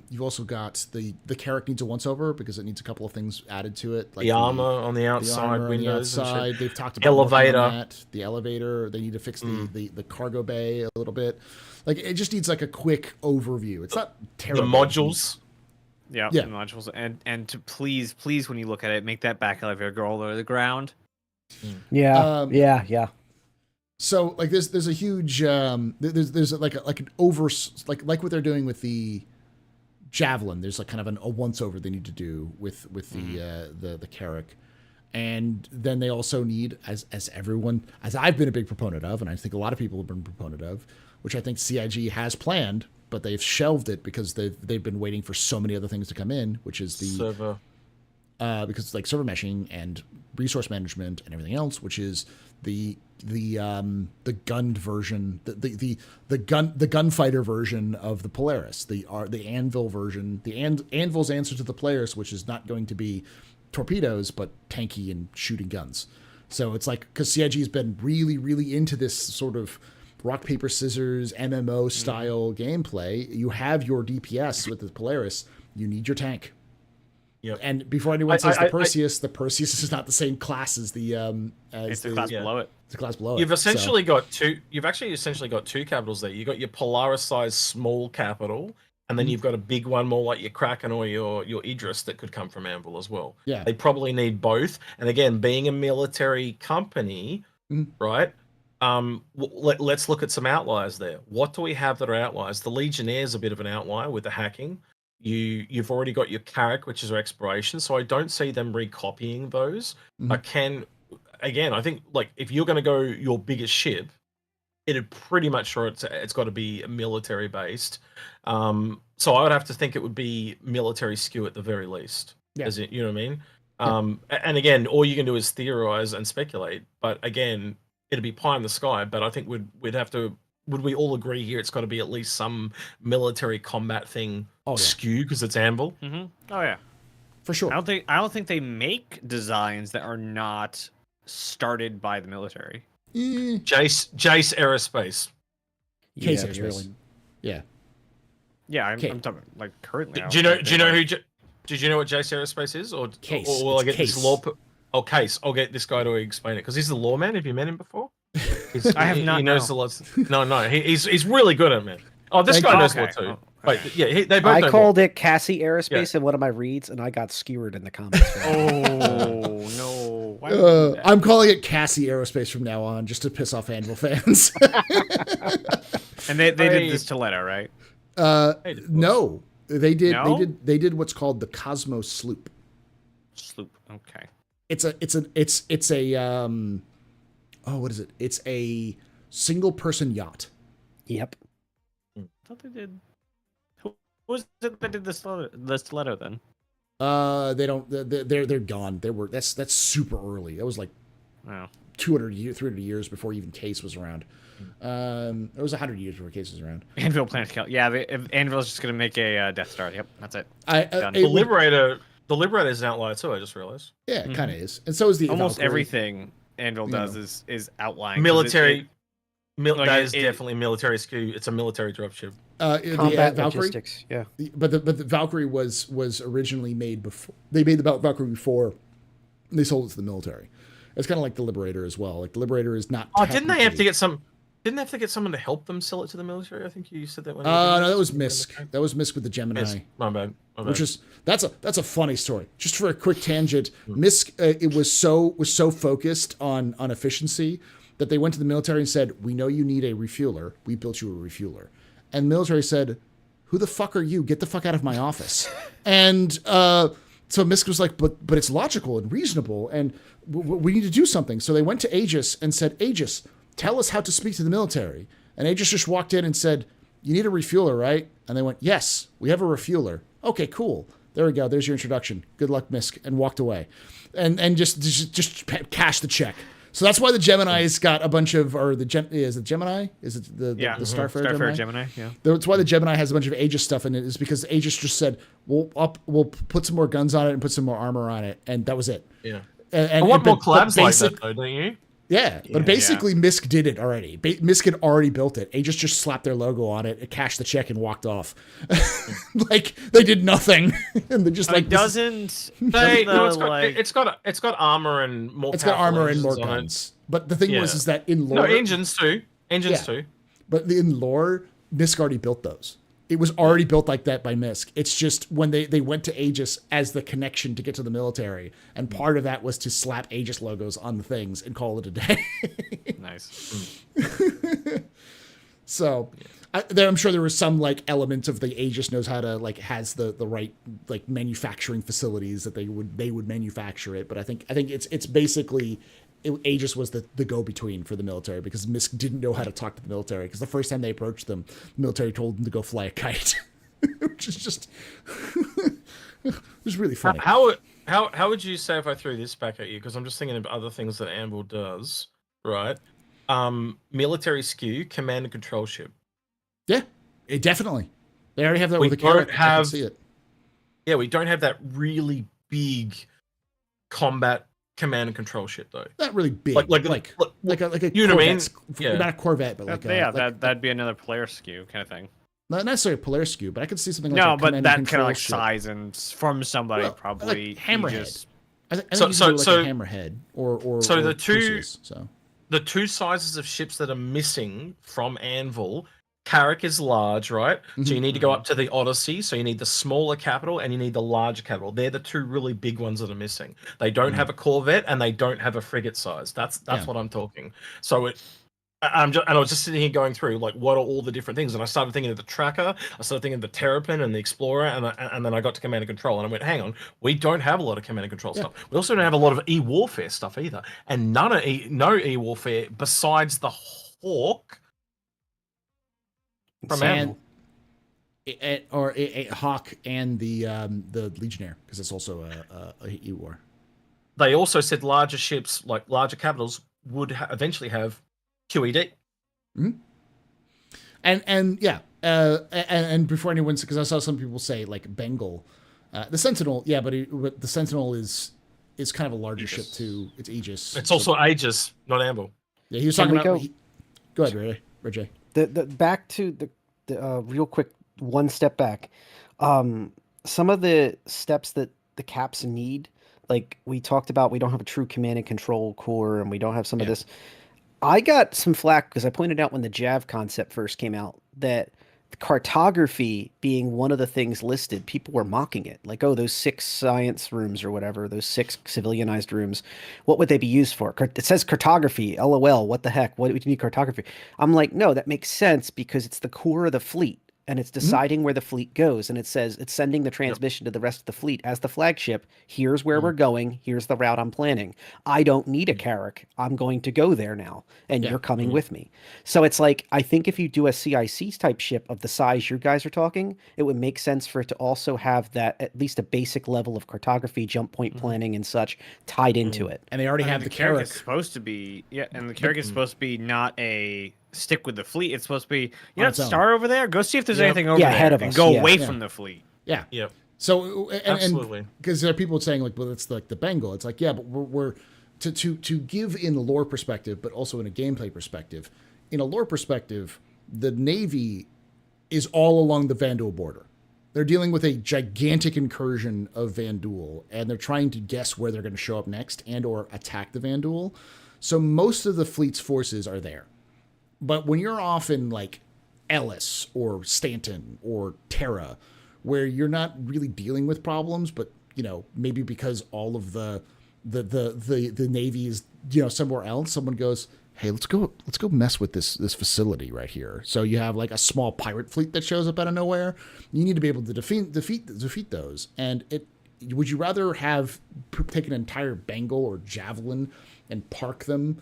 you've also got the Carrack needs a once over because it needs a couple of things added to it, like The armor on the the outside, armor on the windows and outside. shit. They've talked about working on Elevator. that. The elevator. They need to fix the cargo bay a little bit. Like it just needs like a quick overview. It's not The terrible. modules. Yeah, Yeah. the modules, and to please when you look at it, make that back elevator go all the way to the ground. Yeah, yeah. So like there's a huge there's like an over like what they're doing with the Javelin. There's like kind of a once over they need to do with the Carrack. And then they also need, as I've been a big proponent of, and I think a lot of people have been a proponent of, which I think CIG has planned, but they've shelved it because they've been waiting for so many other things to come in, which is the Server. because it's like server meshing and resource management and everything else, which is the gunned version, the gunfighter version of the Polaris, the Anvil version, Anvil's answer to the Polaris, which is not going to be torpedoes but tanky and shooting guns. So it's like, because CIG's been really, really into this sort of rock, paper, scissors, MMO style gameplay. You have your DPS with the Polaris. You need your tank. Yep. And before anyone says the Perseus is not the same class as the It's the class below it. It's the class below You've it. essentially got two. You've actually essentially got two capitals there. You've got your Polaris-sized small capital, and then you've got a big one more like your Kraken or your Idris that could come from Anvil as well. Yeah. They probably need both. And again, being a military company, right? Let's look at some outliers there. What do we have that are outliers? The Legionnaire's a bit of an outlier with the hacking. You've already got your Carrack, which is our exploration, so I don't see them recopying those. I think like if you're going to go your biggest ship, it'd pretty much sure it's got to be military based. So I would have to think it would be military skew at the very least. Yeah. As it, you know what I mean? And again, all you can do is theorize and speculate. But again, it'd be pie in the sky. But I think we'd have to. Would we all agree here? It's got to be at least some military combat thing skew because it's Anvil. Mm-hmm. Oh yeah, for sure. I don't think they make designs that are not started by the military. Jace Aerospace. Case Yeah, Aerospace. really. Yeah. Yeah, I'm talking like currently. Do you know who? Did you know what Jace Aerospace is, or Case? Or will I get Case. this law? Case. I'll get this guy to explain it because he's the lawman. Have you met him before? I have not. He knows a lot. No. He's really good at it, man. Oh, this guy knows law too. Oh, Wait, yeah, they both. I know called law. it Cassie Aerospace in one of my reads, and I got skewered in the comments. Oh no! Why would you do that? I'm calling it Cassie Aerospace from now on, just to piss off Anvil fans. And they did this to Leto, right? No, they did. No? They did what's called the Cosmos Sloop. Sloop. Okay. It's a what is it? It's a single person yacht. Yep. I thought they did. Who was it that did the stiletto then? They don't. They're gone. That's super early. That was like Wow. 300 years before even Case was around. It was 100 years before Case was around. Anvil plans to kill. Yeah, Anvil's just gonna make a Death Star. Yep, that's it. Done. The Liberator. The Liberator is an outlier too. I just realized. Yeah, it kind of is, and so is the Almost Valkyrie. everything Anvil does is outlying. Military. Like that is it- definitely military skew. It's a military dropship. Combat Valkyrie. logistics. Yeah. But the Valkyrie was originally made before they made the Valkyrie before they sold it to the military. It's kind of like the Liberator as well. Like the Liberator is not. Oh, didn't they have to technically- get some? Didn't they have to get someone to help them sell it to the military? I think you said that one. No, that was Misk. That was Misk with the Gemini. My bad. Which is that's a funny story. Just for a quick tangent, Misk it was so focused on efficiency that they went to the military and said, "We know you need a refueler. We built you a refueler." And the military said, "Who the fuck are you? Get the fuck out of my office." And so Misk was like, "But it's logical and reasonable, and we need to do something." So they went to Aegis and said, "Aegis, tell us how to speak to the military." And Aegis just walked in and said, "You need a refueler, right?" And they went, "Yes, we have a refueler." "Okay, cool. There we go. There's your introduction. Good luck, Misk," and walked away, and just cashed the check. So that's why the Gemini's got a bunch of, is it Gemini? Is it the Starfarer Gemini? Yeah. That's why the Gemini has a bunch of Aegis stuff in it, is because Aegis just said, we'll put some more guns on it and put some more armor on it, and that was it. Yeah. And I want more collabs like basic- that, though, don't you? Yeah, but basically Misk did it already. Misk had already built it. Aegis just slapped their logo on it, cashed the check, and walked off. Like they did nothing, and they're just like, It's got armor and more. it's got armor and more engines on it. guns. But the thing was, is that in lore, No, engines too. Engines too. But in lore, Misk already built those. It was already built like that by Misk. It's just when they went to Aegis as the connection to get to the military, and part of that was to slap Aegis logos on the things and call it a day. Nice. So I'm sure there was some like element of the Aegis knows how to like has the right like manufacturing facilities that they would manufacture it. But I think it's basically Aegis was the go-between for the military, because Misk didn't know how to talk to the military, because the first time they approached them, the military told them to go fly a kite, which is just it was really funny. How How would you say if I threw this back at you? Because I'm just thinking of other things that Anvil does, right? Military skew, command and control ship. Yeah, definitely. They already have that We with a don't carrot. I can have- see it. Yeah, we don't have that really big combat command and control ship though. Not really big. Like a you know what I mean? Corvette. Yeah. Not a Corvette, but like yeah, like, that'd be another player skew kind of thing. not necessarily a Polaris skew, but I could see something like No, a but command that and kind of control like ship. size and from somebody Well, probably like Hammerhead. Aegis. I think So- you so- do like so- a hammerhead or so or the two- Perseus, so The two sizes of ships that are missing from Anvil, Carrack is large, right? So you need to go up to the Odyssey. So you need the smaller capital and you need the larger capital. They're the two really big ones that are missing. They don't have a Corvette and they don't have a frigate size. That's Yeah. what I'm talking. So I was just sitting here going through like what are all the different things, and I started thinking of the tracker, I started thinking of the Terrapin and the Explorer, and then I got to command and control, and I went, hang on, we don't have a lot of command and control stuff. We also don't have a lot of e-warfare stuff either, and no e-warfare besides the Hawk from Anvil. or a Hawk and the Legionnaire, because it's also a E-War. They also said larger ships, like larger capitals, would eventually have QED. And yeah, and before anyone, because I saw some people say like Bengal, the Sentinel, yeah, but the Sentinel is kind of a larger ship too. It's Aegis. It's also Aegis, not Anvil. Yeah, he was Can talking we about. go- Go ahead, Ray. The back to the real quick one step back. Some of the steps that the caps need, like we talked about, we don't have a true command and control core, and we don't have some of this. I got some flack because I pointed out when the Jav concept first came out that cartography being one of the things listed, people were mocking it. Like, oh, those 6 science rooms or whatever, those 6 civilianized rooms, what would they be used for? It says cartography, LOL, what the heck? What would you need cartography? I'm like, no, that makes sense because it's the core of the fleet. And it's deciding where the fleet goes. And it says it's sending the transmission to the rest of the fleet as the flagship. Here's where we're going. Here's the route I'm planning. I don't need a Carrack. I'm going to go there now. And you're coming with me. So it's like, I think if you do a CIC type ship of the size you guys are talking, it would make sense for it to also have that, at least a basic level of cartography, jump point planning and such tied into it. And they already have the Carrack. is supposed to be and the Carrack is supposed to be not a stick with the fleet. It's supposed to be its own. start over there. Go see if there's anything over Yeah, there. ahead of and us, go yeah. away Yeah. from the fleet. Yeah. Yep. So Absolutely. because there are people saying like, well, it's like the Bengal. It's like, yeah, but we're to give in the lore perspective, but also in a gameplay perspective. In a lore perspective, the Navy is all along the Vanduul border. They're dealing with a gigantic incursion of Vanduul, and they're trying to guess where they're going to show up next and or attack the Vanduul. So most of the fleet's forces are there. But when you're off in like Ellis or Stanton or Terra, where you're not really dealing with problems, but you know, maybe because all of the Navy is, you know, somewhere else, someone goes, hey, let's go mess with this facility right here. So you have like a small pirate fleet that shows up out of nowhere. You need to be able to defeat those. And would you rather take an entire Bengal or Javelin and park them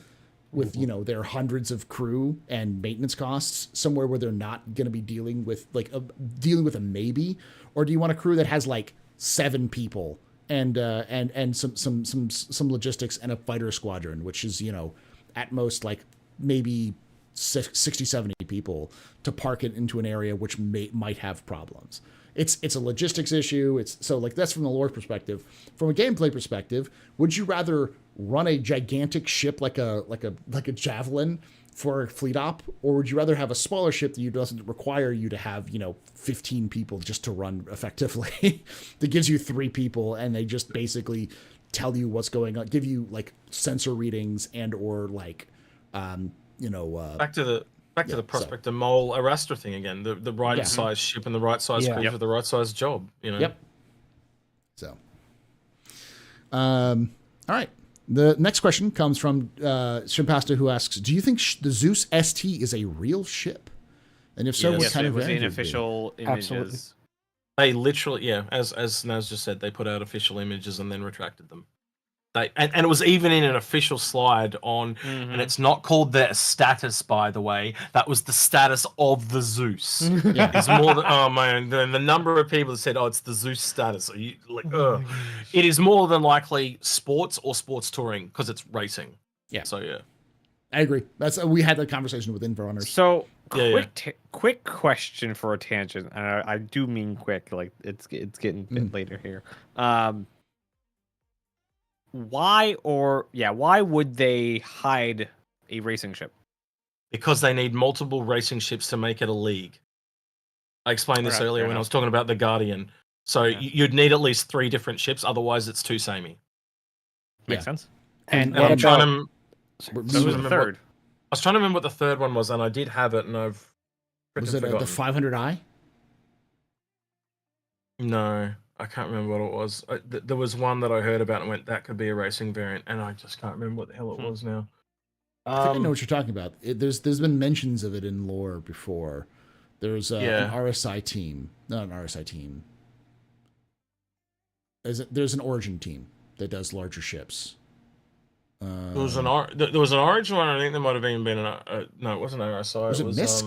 with, you know, their hundreds of crew and maintenance costs somewhere where they're not going to be dealing with a maybe? Or do you want a crew that has like 7 people and some logistics and a fighter squadron, which is, you know, at most like maybe 60, 70 people to park it into an area which might have problems. It's a logistics issue. So like that's from the lore perspective. From a gameplay perspective, would you rather run a gigantic ship like a Javelin for a fleet op, or would you rather have a smaller ship that doesn't require you to have, you know, 15 people just to run effectively? That gives you 3 people and they just basically tell you what's going on, give you like sensor readings and or like you know Back to the Prospector Mole Arastra thing again. The right size ship and the right size crew for the right size job. You know. Yep. So, all right. The next question comes from Shimpasta, who asks, "Do you think the Zeus ST is a real ship? And if so, what Yes, kind it of was variant in would it be?" official images. Absolutely. They literally, as Naz just said, they put out official images and then retracted them. And it was even in an official slide on, and it's not called their status, by the way. That was the status of the Zeus. It's more than, oh man, the number of people that said, "Oh, it's the Zeus status." Are you like, it is more than likely sports or sports touring because it's racing. Yeah. So yeah, I agree. We had that conversation with info runners. So quick question for a tangent, and I do mean quick. Like it's getting a bit later here. Why would they hide a racing ship? because they need multiple racing ships to make it a league. I explained this earlier when I was talking about the Guardian. So you'd need at least 3 different ships, otherwise it's too samey. Makes sense. And I'm trying to. So who's the third? I was trying to remember what the third one was, and I did have it, and I've was it the 500i? No, I can't remember what it was. There was one that I heard about and went, that could be a racing variant, and I just can't remember what the hell it was now. I think I know what you're talking about. There's been mentions of it in lore before. There's an RSI team, not an RSI team. There's an Origin team that does larger ships. There was an Origin one. I think there might have even been no, it wasn't RSI. Was it MISC?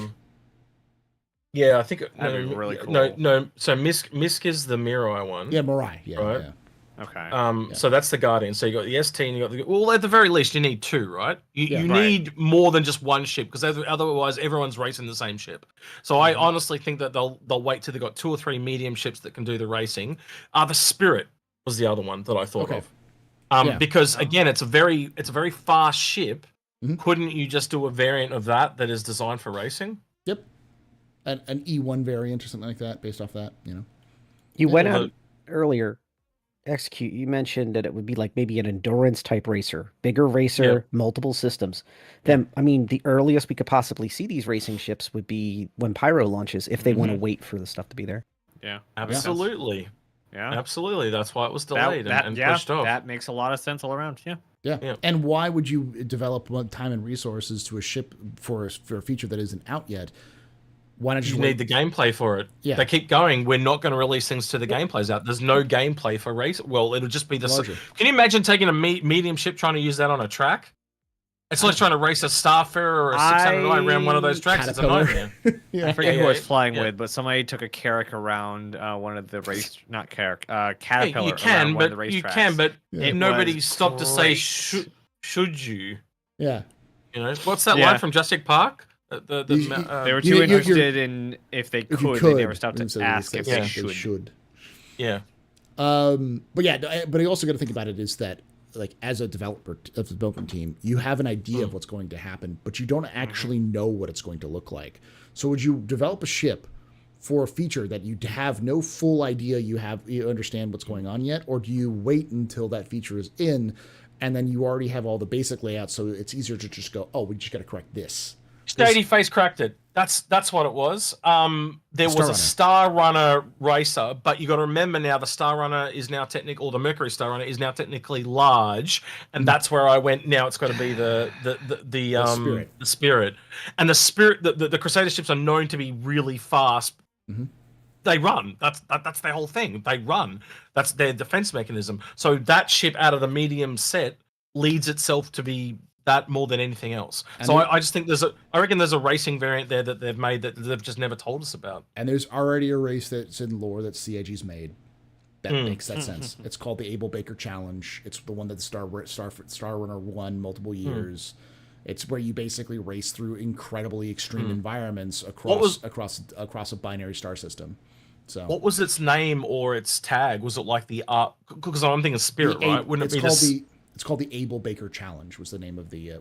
Yeah, I think That'd be really cool. No. So MISC is the Mirai one. Yeah, Mirai. Yeah, right? Yeah. Okay. So that's the Guardian. So you got the ST and you got the. Well, at the very least, you need 2, right? You Right. need more than just one ship because otherwise everyone's racing the same ship. So I honestly think that they'll wait till they got 2 or 3 medium ships that can do the racing. The Spirit was the other one that I thought of. Because again, it's a very fast ship. Mm-hmm. Couldn't you just do a variant of that is designed for racing? Yep. An E1 variant or something like that, based off that, you know. You went out earlier, Execute. You mentioned that it would be like maybe an endurance type racer, bigger racer, multiple systems. Then, I mean, the earliest we could possibly see these racing ships would be when Pyro launches, if they want to wait for the stuff to be there. Yeah. Absolutely. Yeah. Absolutely. That's why it was delayed and pushed off. That makes a lot of sense all around. Yeah. Yeah. And why would you develop time and resources to a ship for a feature that isn't out yet? Why not just need the gameplay for it? Yeah. They keep going. We're not going to release things till the gameplay's out. There's no gameplay for race. Well, it'll just be the. Can you imagine taking a medium ship trying to use that on a track? It's like trying to race a Starfarer or a 609 around one of those tracks. It's a nightmare. I forget who I was flying with, but somebody took a Carrack around one of the race, not Carrack, Caterpillar. You can, one of the race tracks. Nobody stopped to say, should you? Yeah. You know, what's that line from Jurassic Park? They were too interested in if they could. They never stopped to ask if they should. Yeah. But you also got to think about it is that, like, as a development team, you have an idea of what's going to happen, but you don't actually know what it's going to look like. So would you develop a ship for a feature that you have no full idea you understand what's going on yet, or do you wait until that feature is in, and then you already have all the basic layouts, so it's easier to just go, oh, we just got to correct this. Shady Face cracked it. That's what it was. There was a Star Runner racer, but you got to remember now the Star Runner is now technically, or the Mercury Star Runner is now technically large, and that's where I went. Now it's got to be the Spirit, and the Spirit. The Crusader ships are known to be really fast. Mm-hmm. They run. That's their whole thing. They run. That's their defense mechanism. So that ship out of the medium set leads itself to be that more than anything else. And so I just think I reckon there's a racing variant there that they've made that they've just never told us about. And there's already a race that's in lore that CIG's made. That makes that sense. It's called the Abel Baker Challenge. It's the one that the Star Runner won multiple years. It's where you basically race through incredibly extreme environments across a binary star system. So what was its name or its tag? Was it like because I'm thinking Spirit, right? Wouldn't it be It's called the Abel Baker Challenge. Was the name of the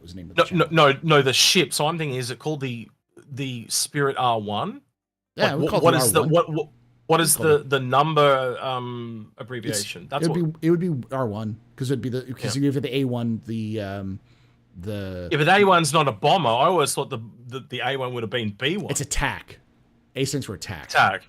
No, the ship. So I'm thinking, is it called the Spirit R1? Yeah, what is the number abbreviation? It would be R1 because you have the A1 but the A1's not a bomber. I always thought the A1 would have been B1. It's attack. A stands for attack. Attack.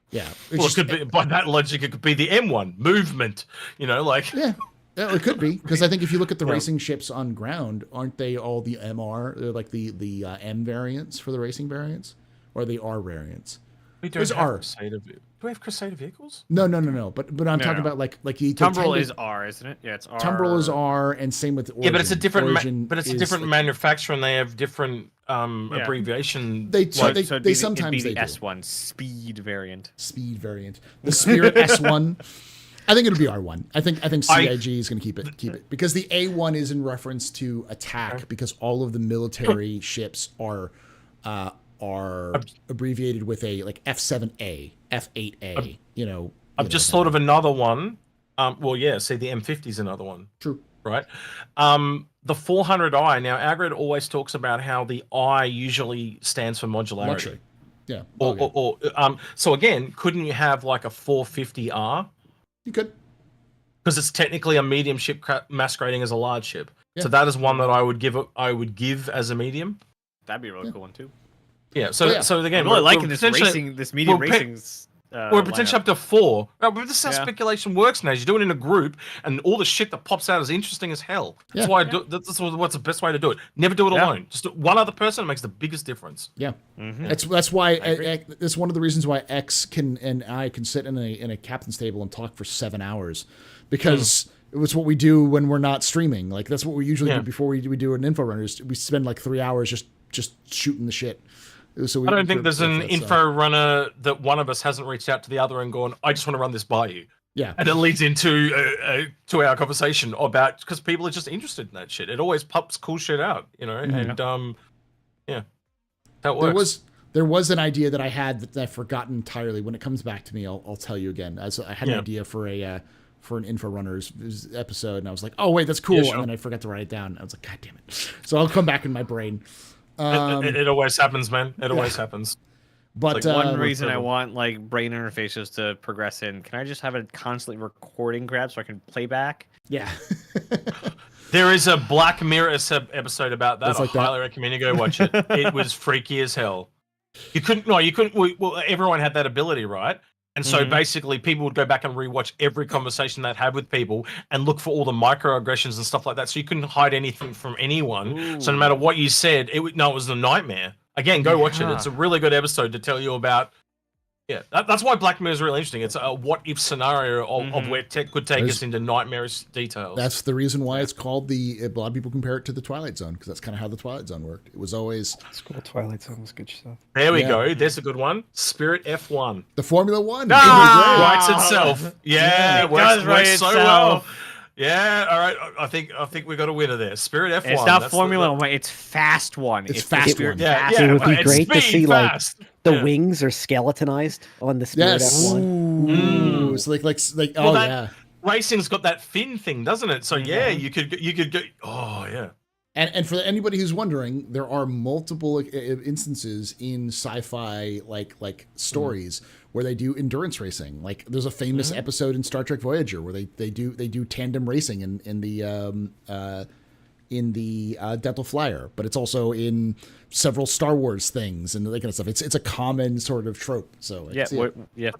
Yeah. It could be, by that logic, it could be the M1 movement. Yeah. Yeah, it could be, because I think if you look at the racing ships on ground, aren't they all the MR, like the M variants for the racing variants, or the R variants? We Those don't have are. Crusader. Do we have Crusader vehicles? No. But I'm No, talking no. about like you take Tumbril Tango- is R, isn't it? Yeah, it's R. Tumbril is R, and same with Origin. Yeah, but it's a different. Origin But it's a is, different like, manufacturer, and they have different Yeah. abbreviation. They So, they, so it'd they be sometimes the they do. S1 speed variant. Speed variant. The Spirit S1. I think it'll be R1. I think CIG is going to keep it because the A1 is in reference to attack because all of the military ships are abbreviated with a like F7A, F8A. I've just thought of another one. Well, yeah. See, the M50 is another one. True. Right. The 400i. Now, Agrid always talks about how the I usually stands for modularity. Luxury. Yeah. So again, couldn't you have like a 450R? You could. Because it's technically a medium ship masquerading as a large ship. Yeah. So that is one that I would give as a medium. That'd be a really cool one too. Yeah. So again, I'm really liking we're this potentially- medium we're racing's. We're potentially lineup. up to 4. But this is how Yeah. speculation works now. You do it in a group, and all the shit that pops out is interesting as hell. That's Yeah. why that's what's the best way to do it. Never do it alone. Just do one other person makes the biggest difference. Yeah. Mhm. That's why agree. that's one of the reasons why X and I can sit in a captain's table and talk for 7 hours, because it was what we do when we're not streaming. Like that's what we usually do before we do an info runners. We spend like 3 hours just shooting the shit. So I don't think there's an info runner that one of us hasn't reached out to the other and gone, I just want to run this by you. Yeah. And it leads into a 2-hour conversation about, because people are just interested in that shit. It always pops cool shit out, and yeah, that works. There was an idea that I had that I've forgotten entirely. When it comes back to me, I'll tell you again. As I had an idea for an info runners episode, and I was like, oh wait, that's cool, Yeah, sure. and then I forgot to write it down. I was like, god damn it. So I'll come back in my brain. It always happens, man. It always happens. But like One reason I want like brain interfaces to progress in. Can I just have a constantly recording grab so I can play back? yeah. There is a Black Mirror episode about that. It's like I highly recommend you go watch it. It was freaky as hell. You couldn't. Well, everyone had that ability, right? And so basically, people would go back and rewatch every conversation they'd had with people and look for all the microaggressions and stuff like that. So you couldn't hide anything from anyone. Ooh. So no matter what you said, it was a nightmare. Again, go watch it. It's a really good episode to tell you about. Yeah, that's why Black Mirror is really interesting. It's a what-if scenario of where tech could take us into nightmarish details. That's the reason why it's called a lot of people compare it to the Twilight Zone, because that's kind of how the Twilight Zone worked. It was always It's cool. Twilight Zone was good stuff. There we Yeah. go. There's a good one. Spirit F1. the Formula One. Writes itself. Yeah, It works, does write works so well. itself. Yeah, all right. I think we got a winner there. Spirit F1. It's not that's Formula One. It's Fast One. It's Fast Spirit One. Yeah, Fast yeah. It would be it's great to speed see like fast. the Yeah. wings are skeletonized on the Spirit Yes. F1. Ooh. So like Well, oh that- yeah. Racing's got that fin thing, doesn't it? So yeah, you could go. Oh yeah. And for anybody who's wondering, there are multiple instances in sci-fi like stories where they do endurance racing. Like there's a famous episode in Star Trek Voyager where they do tandem racing in the Delta Flyer, but it's also in several Star Wars things and that kind of stuff. It's a common sort of trope. So Yeah, it's-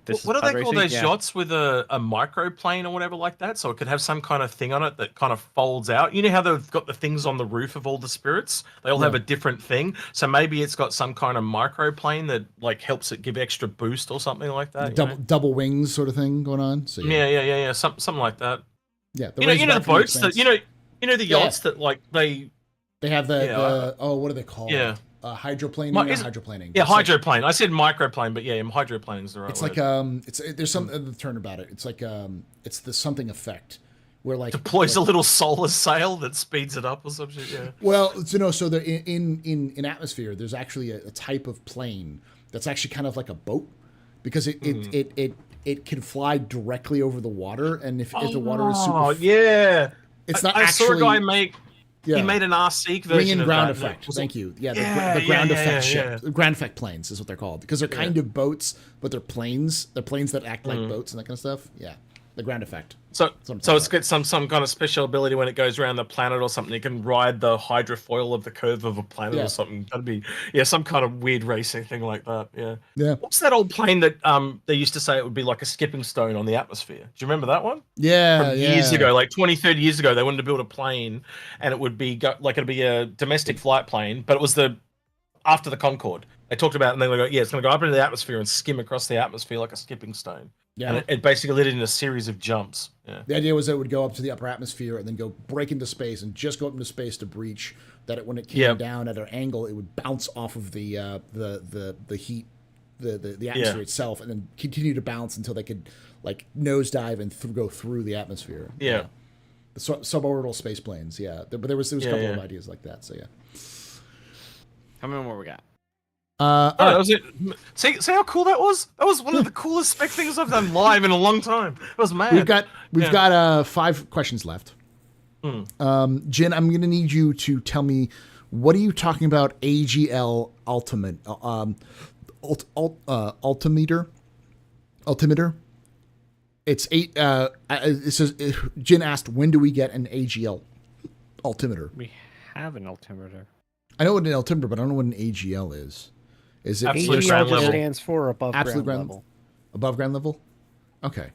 this What is do they pod call racing? those Yeah. yachts with a microplane or whatever like that? So it could have some kind of thing on it that kind of folds out. You know how they've got the things on the roof of all the spirits? They all have a different thing. So maybe it's got some kind of microplane that like helps it give extra boost or something like that. double wings sort of thing going on. So Yeah. Something like that. yeah. You know the Razorback boats makes that sense. the yachts that like they. They have the Yeah, what are they called? Yeah. Hydroplaning. Mi- Not is- hydroplaning. Yeah, It's like- hydroplane. I said microplane, but yeah, hydroplane is the right It's word. like there's some other term about it. It's like it's the something effect where like Deploys a little solar sail that speeds it up or some shit. Yeah. well, so the in atmosphere there's actually a type of plane that's actually kind of like a boat because it can fly directly over the water, and if the water is super Oh yeah. it's not I actually saw a guy make. yeah. He made an RC Ring version and of ground that. effect. Thank you. Yeah, Yeah, the ground yeah, effect yeah, ship. Ground effect planes is what they're called because they're kind of boats, but they're planes. They're planes that act like boats and that kind of stuff. Yeah, the ground effect. So Something it's like got some kind of special ability when it goes around the planet or something. It can ride the hydrofoil of the curve of a planet Yeah. or something. That'd be some kind of weird racing thing like that. Yeah. Yeah, What's that old plane that they used to say it would be like a skipping stone on the atmosphere? Do you remember that one? yeah, From yeah. years ago, like 20, 30 years ago, they wanted to build a plane and it would be like it'd be a domestic flight plane, but it was the after the Concorde. They talked about it, and they go, yeah, it's going to go up into the atmosphere and skim across the atmosphere like a skipping stone. Yeah. And it basically lit it in a series of jumps. Yeah. The idea was that it would go up to the upper atmosphere and then go break into space and just go up into space to breach. That when it came down at an angle, it would bounce off of the heat, the atmosphere itself, and then continue to bounce until they could like nosedive and go through the atmosphere. Yeah. The suborbital space planes. Yeah. But there was a couple of ideas like that. So yeah. How many more we got? That was it. See how cool that was? That was one of the coolest spec things I've done live in a long time. It was mad. We've got 5 questions left. Jin, I'm going to need you to tell me, what are you talking about? AGL ultimate altimeter. It's 8. It says Jin asked, when do we get an AGL altimeter? We have an altimeter. I know what an altimeter, but I don't know what an AGL is. Is it Absolute AGL ground just level? stands for above Absolute ground level. Above ground level? Okay.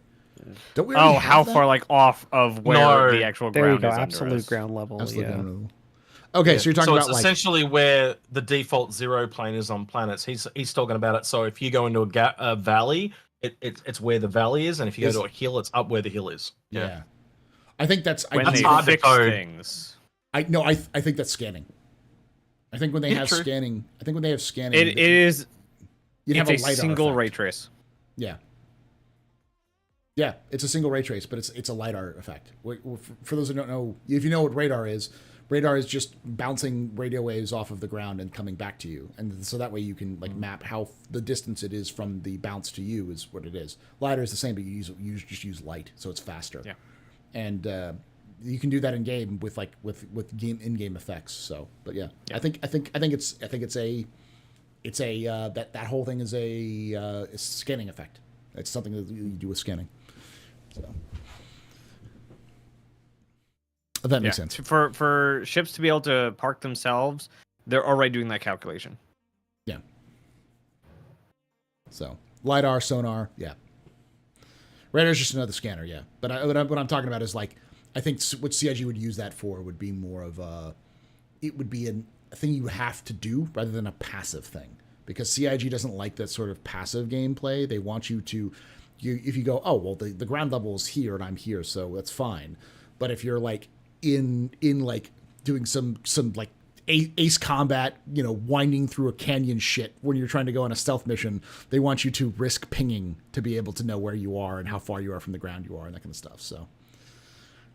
Don't we already have how that? far like off of where No. the actual There you ground go. is under Absolute us? ground level. Absolute yeah. ground level. Okay, so you're talking So about it's like essentially where the default 0 plane is on planets. He's talking about it. So if you go into a valley, it's where the valley is, and if you go to a hill, it's up where the hill is. yeah. I think that's When That's they hard to fix code. things. I think that's scanning. I think when they have true. scanning, It is. you'd It's have a a LiDAR single effect. ray trace. Yeah. Yeah, it's a single ray trace, but it's a LiDAR effect. For those who don't know, if you know what radar is just bouncing radio waves off of the ground and coming back to you. And so that way you can like map how the distance it is from the bounce to you is what it is. LiDAR is the same, but you just use light, so it's faster. Yeah. And you can do that in game with game in-game effects. So, but yeah. I think it's a that whole thing is a scanning effect. It's something that you do with scanning. So if that makes sense. For ships to be able to park themselves, they're already doing that calculation. Yeah. So LiDAR, sonar, yeah. Radar is just another scanner, yeah. But what I'm talking about is like, I think what CIG would use that for would be more of it would be a thing you have to do rather than a passive thing. Because CIG doesn't like that sort of passive gameplay. They want you to, if you go, oh, well, the ground level is here and I'm here, so that's fine. But if you're like in like doing some like ace combat, winding through a canyon shit when you're trying to go on a stealth mission, they want you to risk pinging to be able to know where you are and how far you are from the ground you are and that kind of stuff. So,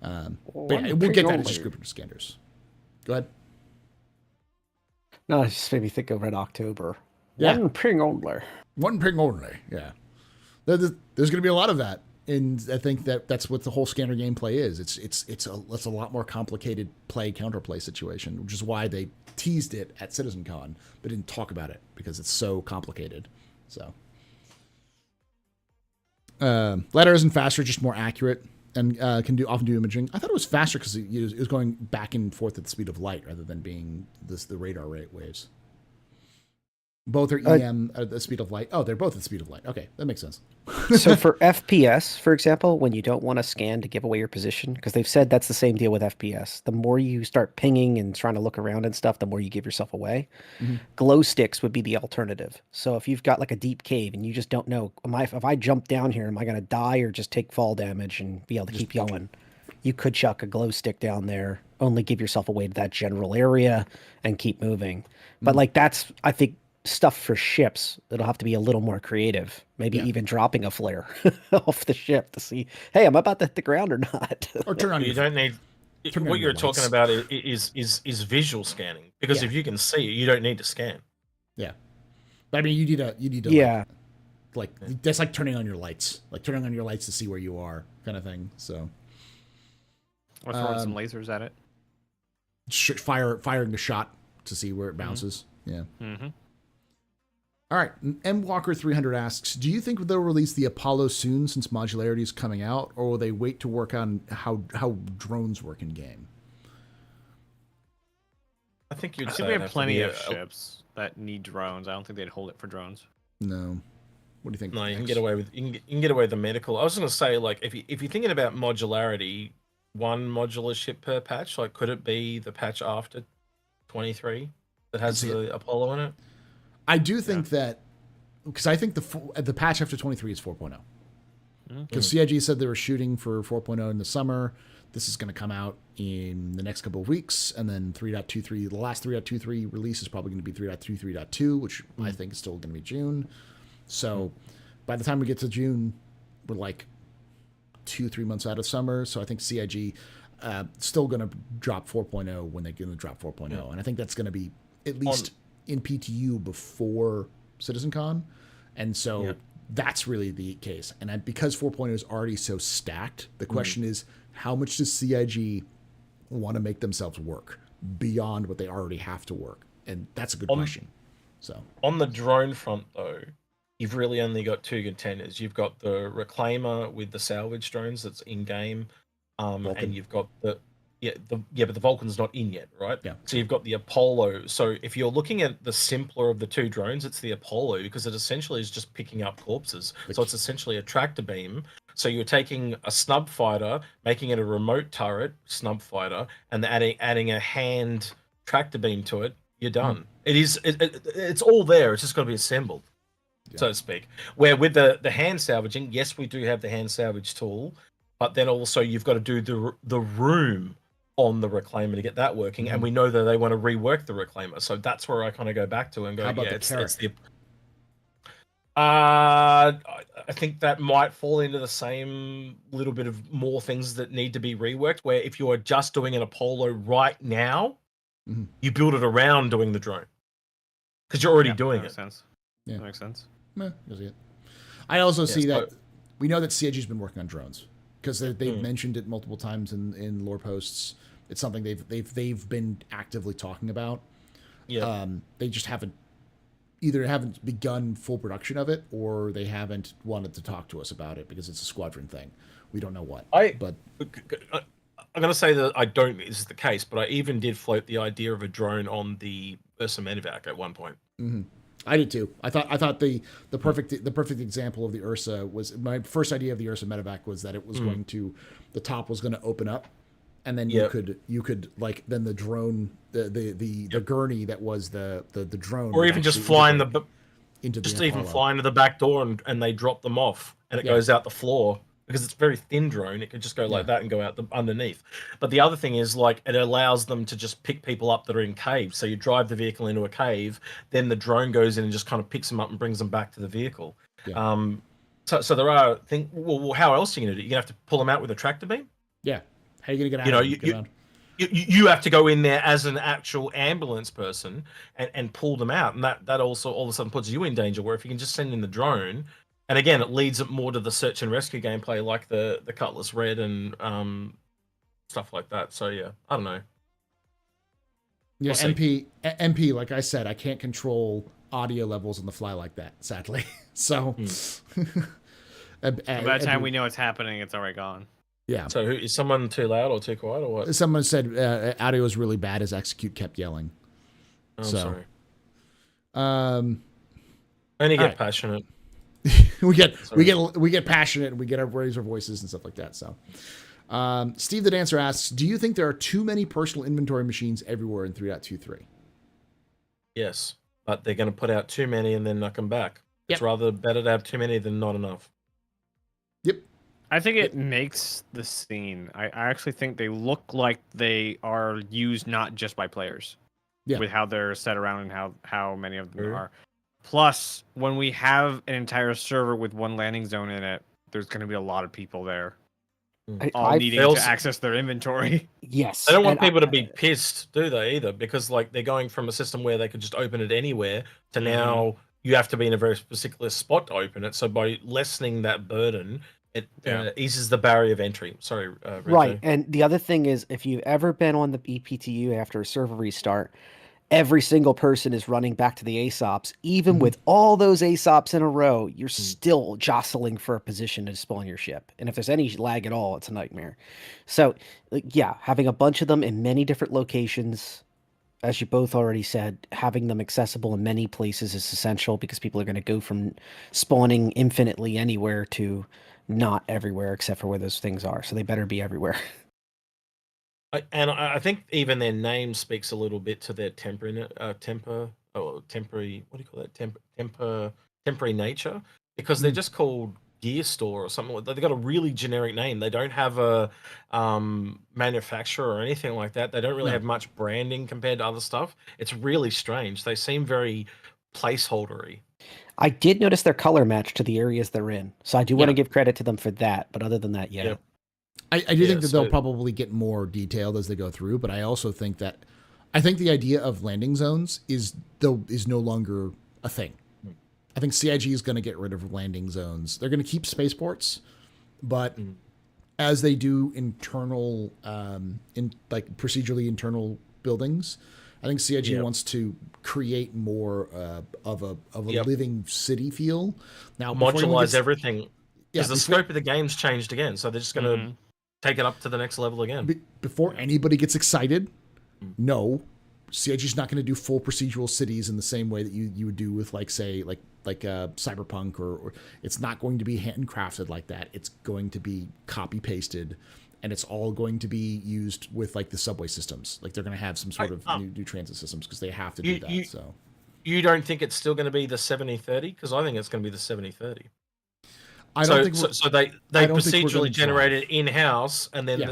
but yeah, we'll get that as just group scanners. Go ahead. No, it just made me think of Red October. Yeah. One ping only. One ping only. Yeah, there's going to be a lot of that, and I think that's what the whole scanner gameplay is. It's a lot more complicated counterplay situation, which is why they teased it at CitizenCon, but didn't talk about it because it's so complicated. So, LiDAR isn't faster, just more accurate, and can often do imaging. I thought it was faster because it was going back and forth at the speed of light rather than being the radar rate waves. Both are EM at the speed of light. Oh, they're both at the speed of light. Okay, that makes sense. So for FPS, for example, when you don't want to scan to give away your position, because they've said that's the same deal with FPS. The more you start pinging and trying to look around and stuff, the more you give yourself away. Mm-hmm. Glow sticks would be the alternative. So if you've got like a deep cave and you just don't know, if I jump down here, am I going to die or just take fall damage and be able to keep going? You could chuck a glow stick down there, only give yourself away to that general area and keep moving. But like that's, I think, stuff for ships that'll have to be a little more creative, maybe even dropping a flare off the ship to see, hey, I'm about to hit the ground or not. Or turn on. You don't need. What you're talking about is visual scanning, because if you can see it, you don't need to scan. Yeah, but I mean, you need to. Yeah, like that's like turning on your lights, to see where you are, kind of thing. So, Or throwing some lasers at it. Firing a shot to see where it bounces. Yeah. Mm-hmm. All right. M Walker 300 asks, do you think they'll release the Apollo soon since modularity is coming out, or will they wait to work on how drones work in game? I think I think we have plenty of ships that need drones. I don't think they'd hold it for drones. No. What do you think? No, you can get away with you can get away with the medical. I was going to say, like, if you're thinking about modularity, one modular ship per patch, like, could it be the patch after 23? that has see the Apollo in it. I do think that, because I think the patch after 23 is 4.0. Because CIG said they were shooting for 4.0 in the summer. This is going to come out in the next couple of weeks, and then 3.23. The last 3.23 release is probably going to be 3.23.2, which I think is still going to be June. So by the time we get to June, we're like 2-3 months out of summer. So I think CIG still going to drop 4.0 when they're going to drop 4.0, and I think that's going to be at least in PTU before CitizenCon, and so that's really the case. And because 4.0 is already so stacked, the question is, how much does CIG want to make themselves work beyond what they already have to work? And that's a good question. So on the drone front, though, you've really only got two contenders. You've got the Reclaimer with the salvage drones that's in game, and you've got but the Vulcan's not in yet, right? Yeah. So you've got the Apollo. So if you're looking at the simpler of the two drones, it's the Apollo, because it essentially is just picking up corpses. So it's essentially a tractor beam. So you're taking a snub fighter, making it a remote turret snub fighter, and adding a hand tractor beam to it. You're done. It's all there. It's just got to be assembled, so to speak. Where with the hand salvaging, yes, we do have the hand salvage tool, but then also you've got to do the room on the Reclaimer to get that working, and we know that they want to rework the Reclaimer. So that's where I kind of go back to and go, it's the. I think that might fall into the same little bit of more things that need to be reworked. Where if you are just doing an Apollo right now, you build it around doing the drone because you're already doing it. Sense. Yeah, that makes sense. I also see that we know that CIG's been working on drones because they've mentioned it multiple times in lore posts. It's something they've been actively talking about. Yeah, they just haven't begun full production of it, or they haven't wanted to talk to us about it because it's a squadron thing. We don't know what. But I'm going to say that I don't think this is the case, but I even did float the idea of a drone on the Ursa Medevac at one point. I did too. I thought the perfect example of the Ursa was, my first idea of the Ursa Medevac was that it was going to, the top was going to open up, and then you could like, then the drone, the gurney that was the drone, or even just flying flying to the back door and they drop them off and it goes out the floor, because it's a very thin drone. It could just go like that and go out underneath. But the other thing is, like, it allows them to just pick people up that are in caves. So you drive the vehicle into a cave, then the drone goes in and just kind of picks them up and brings them back to the vehicle. So there are things. Well, how else are you going to do it? You're going to have to pull them out with a tractor beam? Yeah. How are you going to get out? You have to go in there as an actual ambulance person and pull them out. And that also all of a sudden puts you in danger, where if you can just send in the drone, and again, it leads it more to the search and rescue gameplay, like the Cutlass Red and stuff like that. So yeah, I don't know. Yeah, MP, like I said, I can't control audio levels on the fly like that, sadly. So by the time we know what's happening, it's already gone. Yeah. So is someone too loud or too quiet or what? Someone said audio is really bad as Execute kept yelling. Sorry. Only get passionate. we get passionate and we get raise our voices and stuff like that. So, Steve the Dancer asks, do you think there are too many personal inventory machines everywhere in 3.23? Yes, but they're going to put out too many and then knock them back. It's rather better to have too many than not enough. Yep. I think it makes the scene. I actually think they look like they are used not just by players, with how they're set around and how many of them are. Plus, when we have an entire server with one landing zone in it, there's going to be a lot of people there, all needing to access their inventory. Yes. They don't want people to be pissed, do they, either? Because like they're going from a system where they could just open it anywhere to now you have to be in a very particular spot to open it. So by lessening that burden, it eases the barrier of entry. Sorry, right. And the other thing is, if you've ever been on the EPTU after a server restart, every single person is running back to the ASOPs. Even with all those ASOPs in a row, you're still jostling for a position to spawn your ship. And if there's any lag at all, it's a nightmare. So, yeah, having a bunch of them in many different locations, as you both already said, having them accessible in many places is essential, because people are going to go from spawning infinitely anywhere to not everywhere except for where those things are. So they better be everywhere. I think even their name speaks a little bit to their temporary, what do you call that? Temporary nature, because they're Mm. just called Gear Store or something like that. They've got a really generic name. They don't have a manufacturer or anything like that. They don't really No. have much branding compared to other stuff. It's really strange. They seem very placeholdery. I did notice their color match to the areas they're in, so I do want to Yeah. give credit to them for that. But other than that, yeah. Yep. I do Yeah, think that they'll so- probably get more detailed as they go through, but I also think that the idea of landing zones is no longer a thing. I think CIG is going to get rid of landing zones. They're going to keep spaceports, but as they do internal, procedurally internal buildings, I think CIG Yep. wants to create more of a Yep. living city feel. Now, before anyone Modularize gets- everything. Yeah, Because the before- scope of the game's changed again, so they're just going to take it up to the next level again. Before anybody gets excited, no, CIG's not going to do full procedural cities in the same way that you would do with Cyberpunk, or it's not going to be handcrafted like that. It's going to be copy pasted, and it's all going to be used with like the subway systems. Like they're going to have some sort of new transit systems because they have to do that. So You don't think it's still going to be the 70-30? Because I think it's going to be the 70-30. I don't think So they I don't think we're gonna procedurally generated drive. in-house, and then Yeah.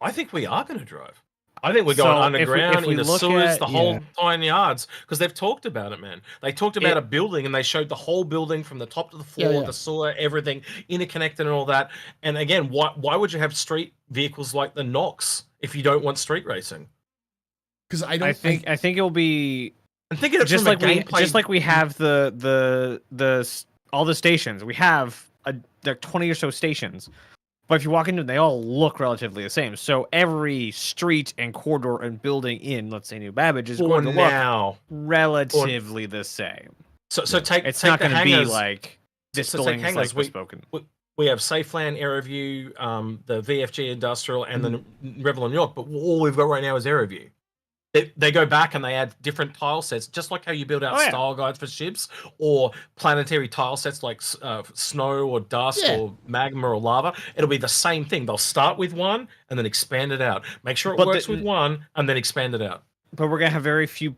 I think we are going to drive. I think we're So going if underground we in the look sewers, at- the whole 9 yards, because they've talked about it, man. They talked about a building, and they showed the whole building from the top to the floor, Yeah. the sewer, everything interconnected, and all that. And again, why would you have street vehicles like the Nox if you don't want street racing? because I I think it'll be And think of it just from like a gameplay. we have all the stations. We have like 20 or so stations. But if you walk into them, they all look relatively the same. So every street and corridor and building in, let's say, New Babbage is for going to look now. relatively the same. So take It's take not the going to be hangars. like this So take building is like hangars. bespoken. We have Safeland, AeroView, the VFG Industrial, and the Revel in York. But all we've got right now is AeroView. They go back and they add different tile sets, just like how you build out style guides for ships, or planetary tile sets like snow or dust or magma or lava. It'll be the same thing. They'll start with one and then expand it out. Make sure it But works with one and then expand it out. But we're going to have very few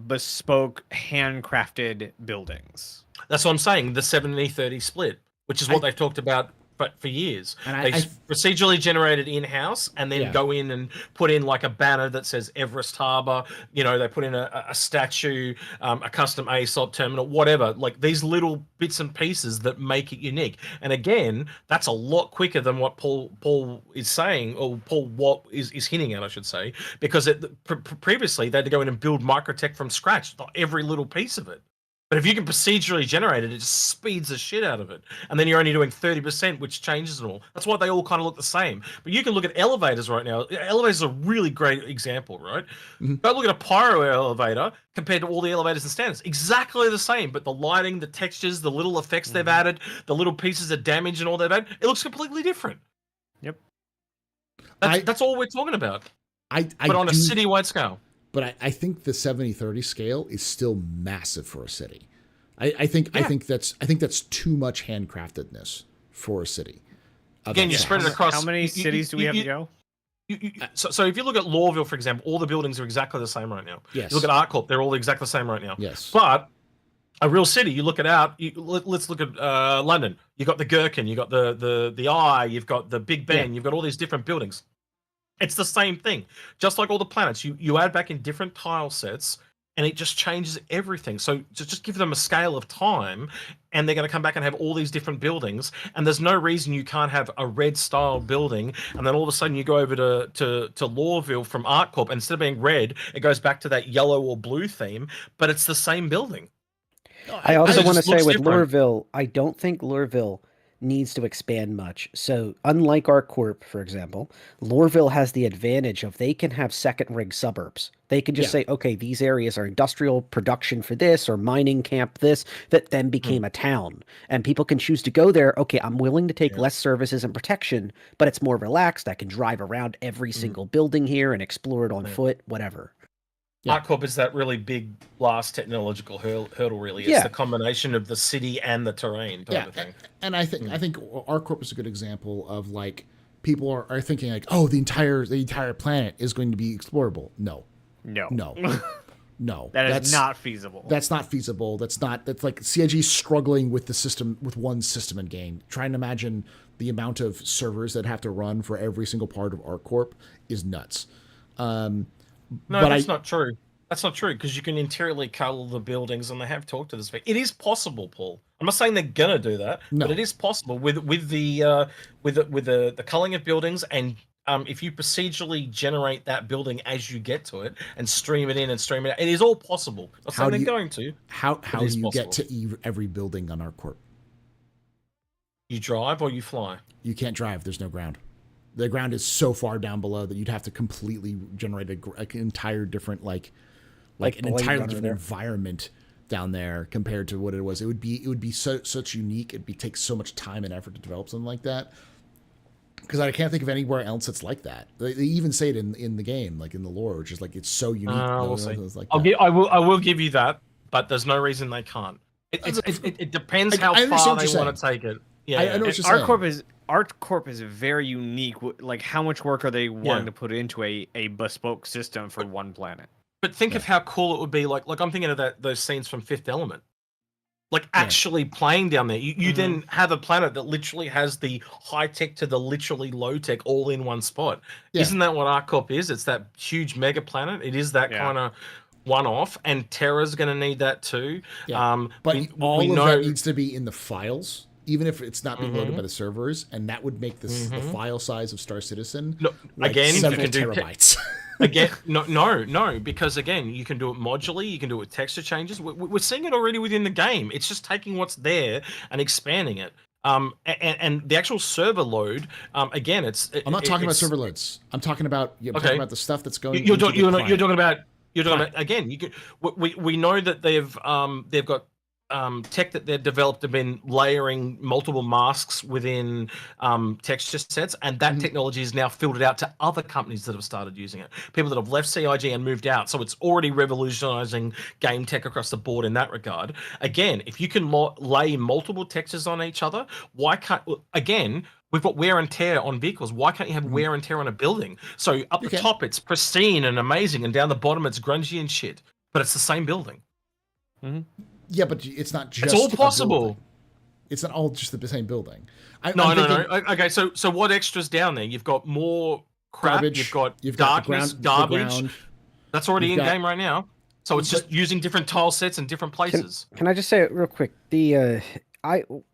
bespoke, handcrafted buildings. That's what I'm saying. The 70-30 split, which is what they've talked about for years. And they procedurally generated in-house and then go in and put in like a banner that says Everest Harbor. You know, they put in a statue, a custom ASOP terminal, whatever. Like these little bits and pieces that make it unique. And again, that's a lot quicker than what Paul is saying, or Paul what is hinting at, I should say, because previously they had to go in and build Microtech from scratch, every little piece of it. But if you can procedurally generate it, it just speeds the shit out of it. And then you're only doing 30%, which changes it all. That's why they all kind of look the same. But you can look at elevators right now. Elevators are a really great example, right? Go look at a pyro elevator compared to all the elevators and standards. Exactly the same, but the lighting, the textures, the little effects they've added, the little pieces of damage and all they've added, it looks completely different. Yep. That's all we're talking about. But on a citywide scale. But I think the 70-30 scale is still massive for a city. I think that's too much handcraftedness for a city. Again, you spread it across. How many cities do we have to go? So if you look at Lawville, for example, all the buildings are exactly the same right now. Yes. You look at ArtCorp, they're all exactly the same right now. Yes. But a real city, you look it out. Let's look at London. You got the Gherkin, you got the Eye, you've got the Big Ben, you've got all these different buildings. It's the same thing. Just like all the planets, you add back in different tile sets, and it just changes everything. So just give them a scale of time, and they're going to come back and have all these different buildings. And there's no reason you can't have a red style building, and then all of a sudden you go over to Lawville from ArtCorp, and instead of being red, it goes back to that yellow or blue theme, but it's the same building. I also want to just say looks with different. Lureville, I don't think Lureville needs to expand much. So unlike ArtCorp, for example, Lorville has the advantage of they can have second rig suburbs. They can just say, okay, these areas are industrial production for this or mining camp this, that then became a town. And people can choose to go there. Okay, I'm willing to take less services and protection, but it's more relaxed. I can drive around every single building here and explore it on foot, whatever. ArtCorp is that really big last technological hurdle, really. It's the combination of the city and the terrain type of thing. And I think ArtCorp is a good example of like people are thinking like, oh, the entire planet is going to be explorable. No. No, that's not feasible. That's not feasible. That's like CIG struggling with the system, with one system in game. Trying to imagine the amount of servers that have to run for every single part of ArcCorp is nuts. No, that's not true. That's not true, because you can interiorly color the buildings, and they have talked to this. It is possible, Paul. I'm not saying they're gonna do that, but it is possible with the coloring of buildings, and if you procedurally generate that building as you get to it and stream it in and stream it out, it is all possible. I'm not saying they're going to. How do you get to every building on ArcCorp? You drive or you fly? You can't drive. There's no ground. The ground is so far down below that you'd have to completely generate an entire different like an entirely different environment down there compared to what it was. It would be such unique. It'd take so much time and effort to develop something like that. Because I can't think of anywhere else that's like that. They even say it in the game, like in the lore, which is like it's so unique. We'll see. Like I will give you that, but there's no reason they can't. It depends how far they want to take it. Yeah, I know what you're saying. ArcCorp is very unique. Like, how much work are they wanting to put into a bespoke system for one planet? But think of how cool it would be. Like I'm thinking of those scenes from Fifth Element. Like actually playing down there. You then have a planet that literally has the high tech to the literally low tech all in one spot. Yeah. Isn't that what ArcCorp is? It's that huge mega planet. It is that kind of one off, and Terra's going to need that too. Yeah. But all of that needs to be in the files, even if it's not being loaded by the servers, and that would make this the file size of Star Citizen several you can terabytes. Again, no, because again, you can do it modularly, you can do it with texture changes. We're seeing it already within the game. It's just taking what's there and expanding it. And the actual server load, again, I'm not talking about server loads. I'm talking about talking about the stuff that's going. You're talking about again. We know that they've got tech that they've developed have been layering multiple masks within texture sets, and that technology is now filtered out to other companies that have started using it. People that have left CIG and moved out, so it's already revolutionizing game tech across the board in that regard. Again, if you can lay multiple textures on each other, why can't we've got wear and tear on vehicles. Why can't you have wear and tear on a building? So up the top it's pristine and amazing, and down the bottom it's grungy and shit, but it's the same building. Yeah, but it's not just. It's all possible. It's not all just the same building. No. Okay, so what extras down there? You've got more crap. Garbage. You've got darkness, garbage. That's already in game right now. So it's just using different tile sets in different places. Can I just say it real quick? A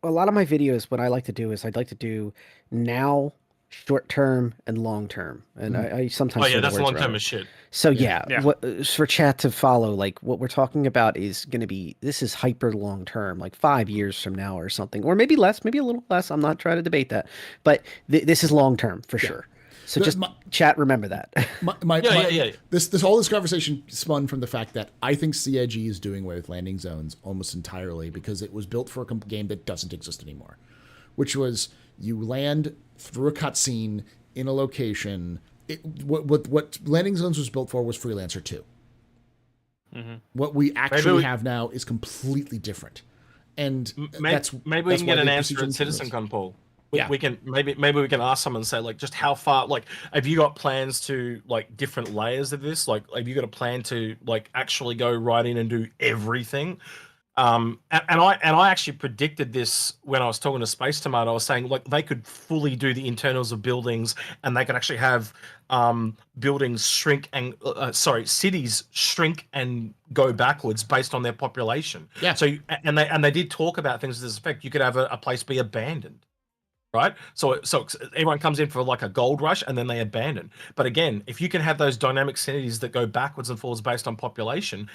lot of my videos, what I like to do is I'd like to do now, short term, and long term, and I sometimes. Oh yeah, that's long term as shit. So for chat to follow, like what we're talking about is going to be, this is hyper long term, like 5 years from now or something, or maybe less, maybe a little less. I'm not trying to debate that, but this is long term for sure. So chat, remember that. This conversation spun from the fact that I think CIG is doing away with landing zones almost entirely because it was built for a game that doesn't exist anymore, which was you land through a cutscene in a location. What landing zones was built for was Freelancer 2. What we actually have now is completely different, and maybe we can get an answer at CitizenCon, Paul. We can maybe we can ask someone and say, like, just how far, like, have you got plans to, like, different layers of this? Like, have you got a plan to, like, actually go right in and do everything? And I actually predicted this when I was talking to Space Tomato. I was saying, like, they could fully do the internals of buildings, and they could actually have buildings shrink and cities shrink and go backwards based on their population. Yeah. So they did talk about things to this effect. You could have a place be abandoned. Right, so everyone comes in for like a gold rush and then they abandon. But again, if you can have those dynamic cities that go backwards and forwards based on population,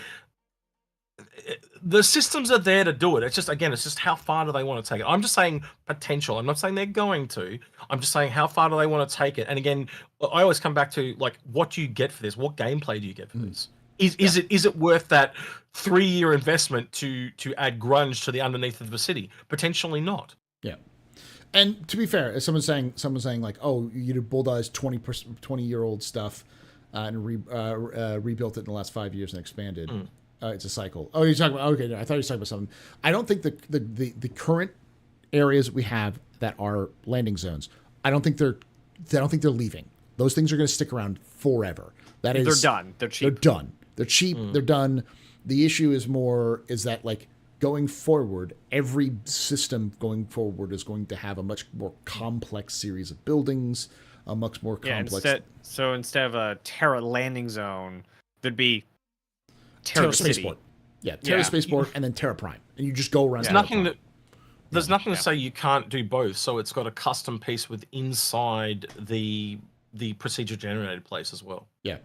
the systems are there to do it. It's just how far do they want to take it? I'm just saying potential. I'm not saying they're going to. I'm just saying how far do they want to take it? And again, I always come back to, like, what do you get for this? What gameplay do you get for this? Is it worth that 3-year investment to add grunge to the underneath of the city? Potentially not. Yeah. And to be fair, as someone's saying like, oh, you bulldozed 20-year-old stuff and rebuilt it in the last 5 years and expanded. It's a cycle. Oh, you're talking about, okay, I thought you were talking about something. I don't think the current areas that we have that are landing zones, I don't think they're I don't think they're leaving. Those things are going to stick around forever. They're done. They're cheap. They're done. They're cheap. They're done. The issue is that like going forward, every system going forward is going to have a much more complex series of buildings, a much more complex. Instead of a Terra landing zone, there'd be Terra City. Spaceport. Yeah, Terra Spaceport and then Terra Prime, and you just go around. There's nothing to say you can't do both. So it's got a custom piece with inside the procedure generated place as well. Yeah.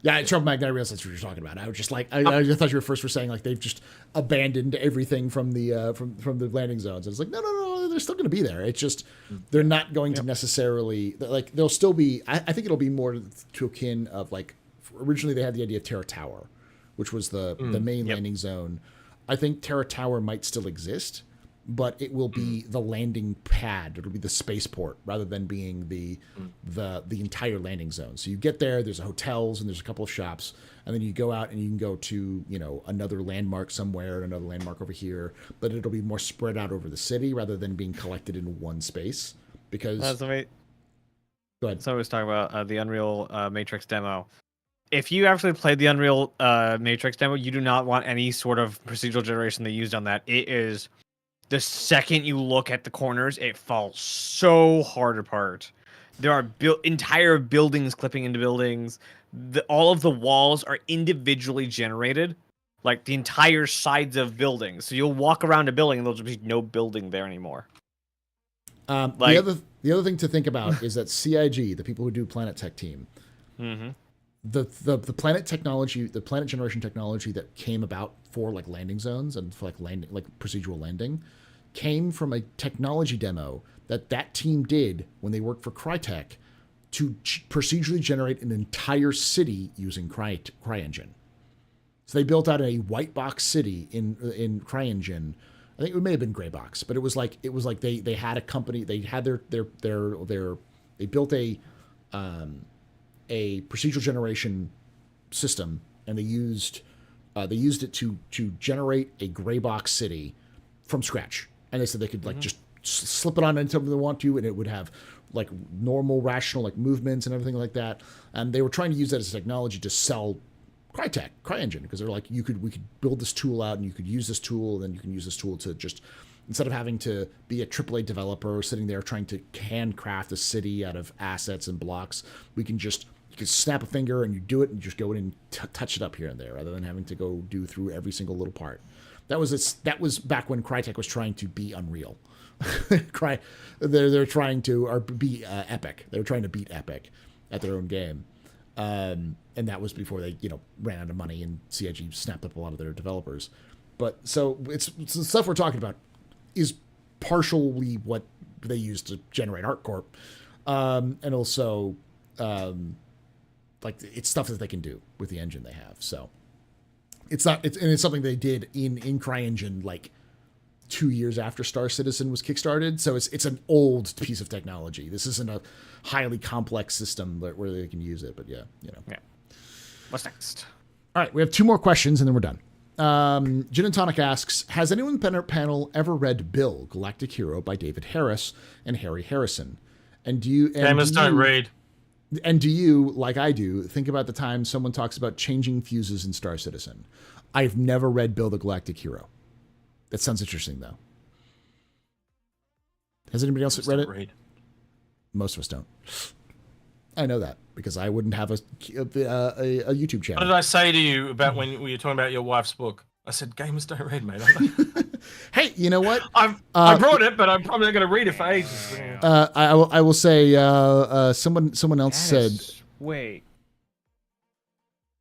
Yeah, Troublematic, I realized that's what you're talking about. I was just like, I just thought you were saying like they've just abandoned everything from the from the landing zones. And it's like, no, they're still going to be there. It's just they're not going to necessarily like they'll still be. I think it'll be more to akin of like originally they had the idea of Terra Tower, which was the main landing zone. I think Terra Tower might still exist, but it will be the landing pad. It'll be the spaceport rather than being the entire landing zone. So you get there, there's hotels and there's a couple of shops, and then you go out and you can go to, another landmark somewhere, another landmark over here, but it'll be more spread out over the city rather than being collected in one space. Because go ahead. So I was talking about the Unreal Matrix demo. If you actually played the Unreal Matrix demo, you do not want any sort of procedural generation they used on that. It is the second you look at the corners, it falls so hard apart. There are entire buildings clipping into buildings. All of the walls are individually generated, like the entire sides of buildings. So you'll walk around a building and there'll just be no building there anymore. The other thing to think about is that CIG, the people who do Planet Tech team, the planet technology, the planet generation technology that came about for like landing zones and for like procedural landing, came from a technology demo that team did when they worked for Crytek to procedurally generate an entire city using CryEngine. So they built out a white box city in CryEngine. I think it may have been gray box, but it was like they had a company, they had they built a procedural generation system, and they used it to generate a gray box city from scratch. And they said they could like just slip it on anytime they want to, and it would have like normal, rational like movements and everything like that. And they were trying to use that as technology to sell CryEngine, because they're like, we could build this tool out, and you could use this tool, and then you can use this tool to just, instead of having to be a AAA developer sitting there trying to handcraft a city out of assets and blocks, you can snap a finger and you do it, and you just go in and touch it up here and there, rather than having to go do through every single little part. That was back when Crytek was trying to be Unreal. They're trying to be Epic. They were trying to beat Epic at their own game, and that was before they ran out of money and CIG snapped up a lot of their developers. But so it's the stuff we're talking about is partially what they used to generate ArcCorp, and also like it's stuff that they can do with the engine they have. So it's something they did in CryEngine like 2 years after Star Citizen was kickstarted. So it's an old piece of technology. This isn't a highly complex system where they can use it. But yeah. What's next? All right, we have 2 more questions and then we're done. Gin and Tonic asks, has anyone in the panel ever read Bill, Galactic Hero by David Harris and Harry Harrison? And do you... Gamers don't read. And do you, like I do, think about the time someone talks about changing fuses in Star Citizen? I've never read Bill the Galactic Hero. That sounds interesting, though. Has anybody else read it? Read. Most of us don't. I know that because I wouldn't have a YouTube channel. What did I say to you about when you were talking about your wife's book? I said, gamers don't read, mate. Hey, you know what? I brought it, but I'm probably not going to read it for ages. I will say someone else said. Wait.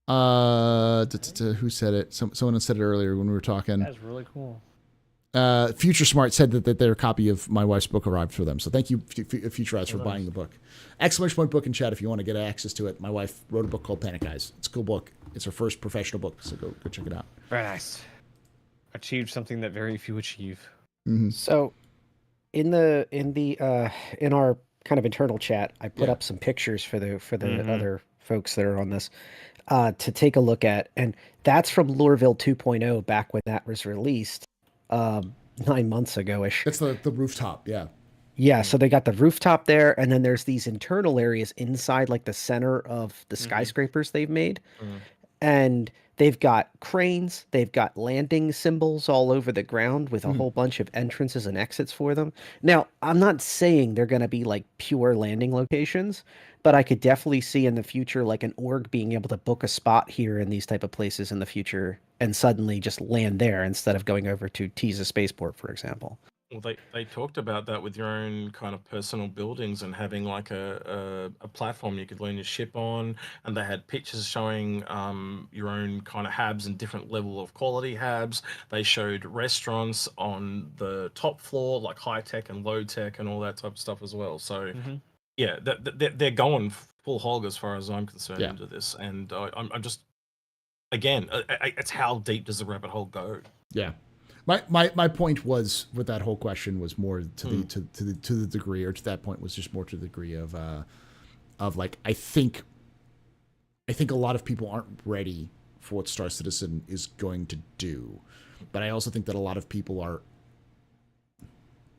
Who said it? Someone said it earlier when we were talking. That's really cool. Future Smart said that their copy of my wife's book arrived for them. So thank you, Future Eyes, for buying the book. Exclamation point book in chat if you want to get access to it. My wife wrote a book called Panic Eyes. It's a cool book. It's her first professional book, so go check it out. Very nice. Achieved something that very few achieve. Mm-hmm. So, in our kind of internal chat, I put up some pictures for the other folks that are on this to take a look at, and that's from Lureville 2.0 back when that was released 9 months ago-ish. That's the rooftop, yeah. Yeah, so they got the rooftop there, and then there's these internal areas inside, like the center of the skyscrapers they've made. And they've got cranes, they've got landing symbols all over the ground with a whole bunch of entrances and exits for them. Now, I'm not saying they're going to be like pure landing locations, but I could definitely see in the future like an org being able to book a spot here in these type of places in the future and suddenly just land there instead of going over to Tisa Spaceport, for example. Well, they talked about that with your own kind of personal buildings and having like a platform you could land your ship on, and they had pictures showing your own kind of habs and different level of quality habs. They showed restaurants on the top floor, like high tech and low tech and all that type of stuff as well. So yeah, they're going full hog as far as I'm concerned into this, and I'm just again, it's how deep does the rabbit hole go? Yeah. My point was with that whole question was more to the degree, or to that point was just more to the degree of like I think a lot of people aren't ready for what Star Citizen is going to do, but I also think that a lot of people are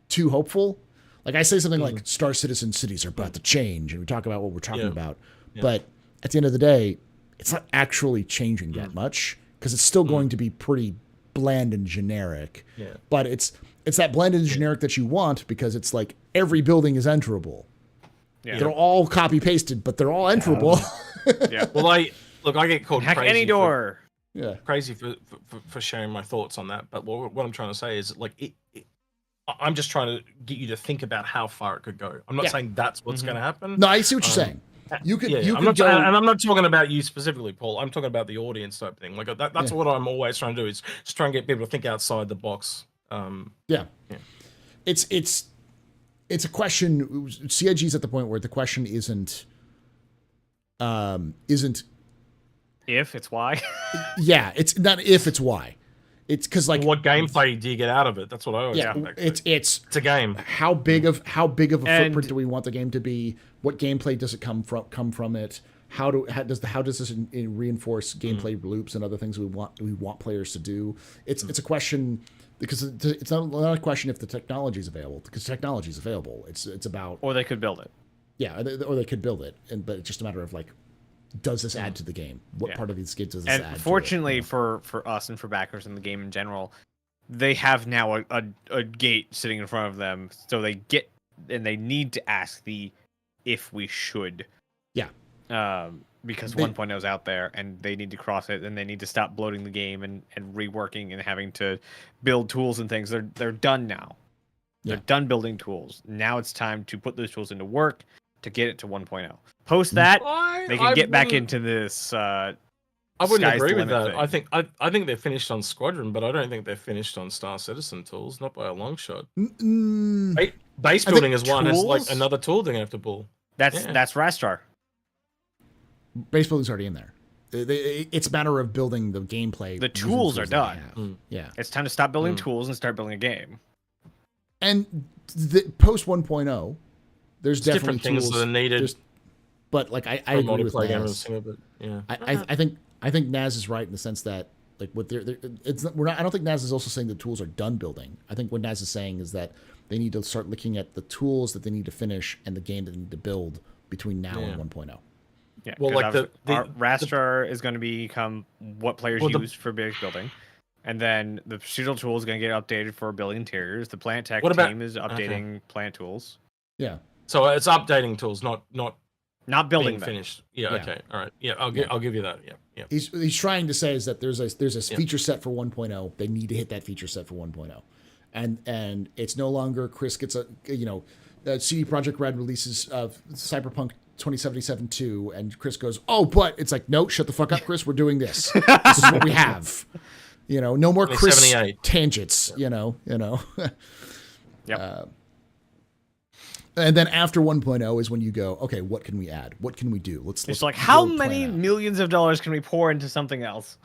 too hopeful. Like I say something like Star Citizen cities are about to change, and we talk about what we're talking about, but at the end of the day, it's not actually changing that much because it's still going to be pretty bland and generic, but it's that bland and generic that you want because it's like every building is enterable. They're all copy pasted, but they're all enterable. Well, I get called hack crazy any door. Crazy for sharing my thoughts on that. But what I'm trying to say is like I'm just trying to get you to think about how far it could go. I'm not saying that's what's going to happen. No, I see what you're saying. You could, I'm not talking about you specifically, Paul. I'm talking about the audience type thing. Like that's what I'm always trying to do is just try and get people to think outside the box. It's a question. CIG's at the point where the question isn't If it's why. It's not if, it's why. It's because like what gameplay do you get out of it? That's what I always it's a game. How big of a footprint do we want the game to be? What gameplay does it come from it? How does this reinforce gameplay loops and other things we want players to do? It's a question because it's not a question if the technology is available, because technology is available. It's about, or they could build it. Or they could build it, but it's just a matter of like, does this add to the game? What part of these games does this add to it? And fortunately for us and for backers in the game in general, they have now a gate sitting in front of them, so they need to ask the if we should. Because 1.0 is out there and they need to cross it, and they need to stop bloating the game and reworking and having to build tools and things. They're done now. They're done building tools. Now it's time to put those tools into work to get it to 1.0. Post that, they can get back into this. I wouldn't agree with that. Thing. I think they're finished on Squadron, but I don't think they're finished on Star Citizen tools, not by a long shot. Base building is one. Has like another tool they're gonna have to pull. That's Rastar. Base building's already in there. It's a matter of building the gameplay. The tools are done. It's time to stop building tools and start building a game. And post 1.0, there's definitely different things that are needed. But like I agree with Naz. I think Naz is right in the sense that like what I don't think Naz is also saying the tools are done building. I think what Naz is saying is that they need to start looking at the tools that they need to finish and the game that they need to build between now and 1.0. Yeah, well, like the Rastar is going to become what players use for base building, and then the procedural tool is going to get updated for building interiors. The plant tech team is updating plant tools. Yeah, so it's updating tools, not building finished. Yeah, okay, all right. Yeah, I'll give you that. Yeah. He's trying to say is that there's a feature set for 1.0. They need to hit that feature set for 1.0, and it's no longer Chris gets CD Projekt Red releases Cyberpunk 2077 2, and Chris goes, oh, but it's like, no, shut the fuck up, Chris. We're doing this. This is what we have. No more Chris tangents. Yep. And then after 1.0 is when you go, okay, what can we add? What can we do? Let's like, how many millions of dollars can we pour into something else?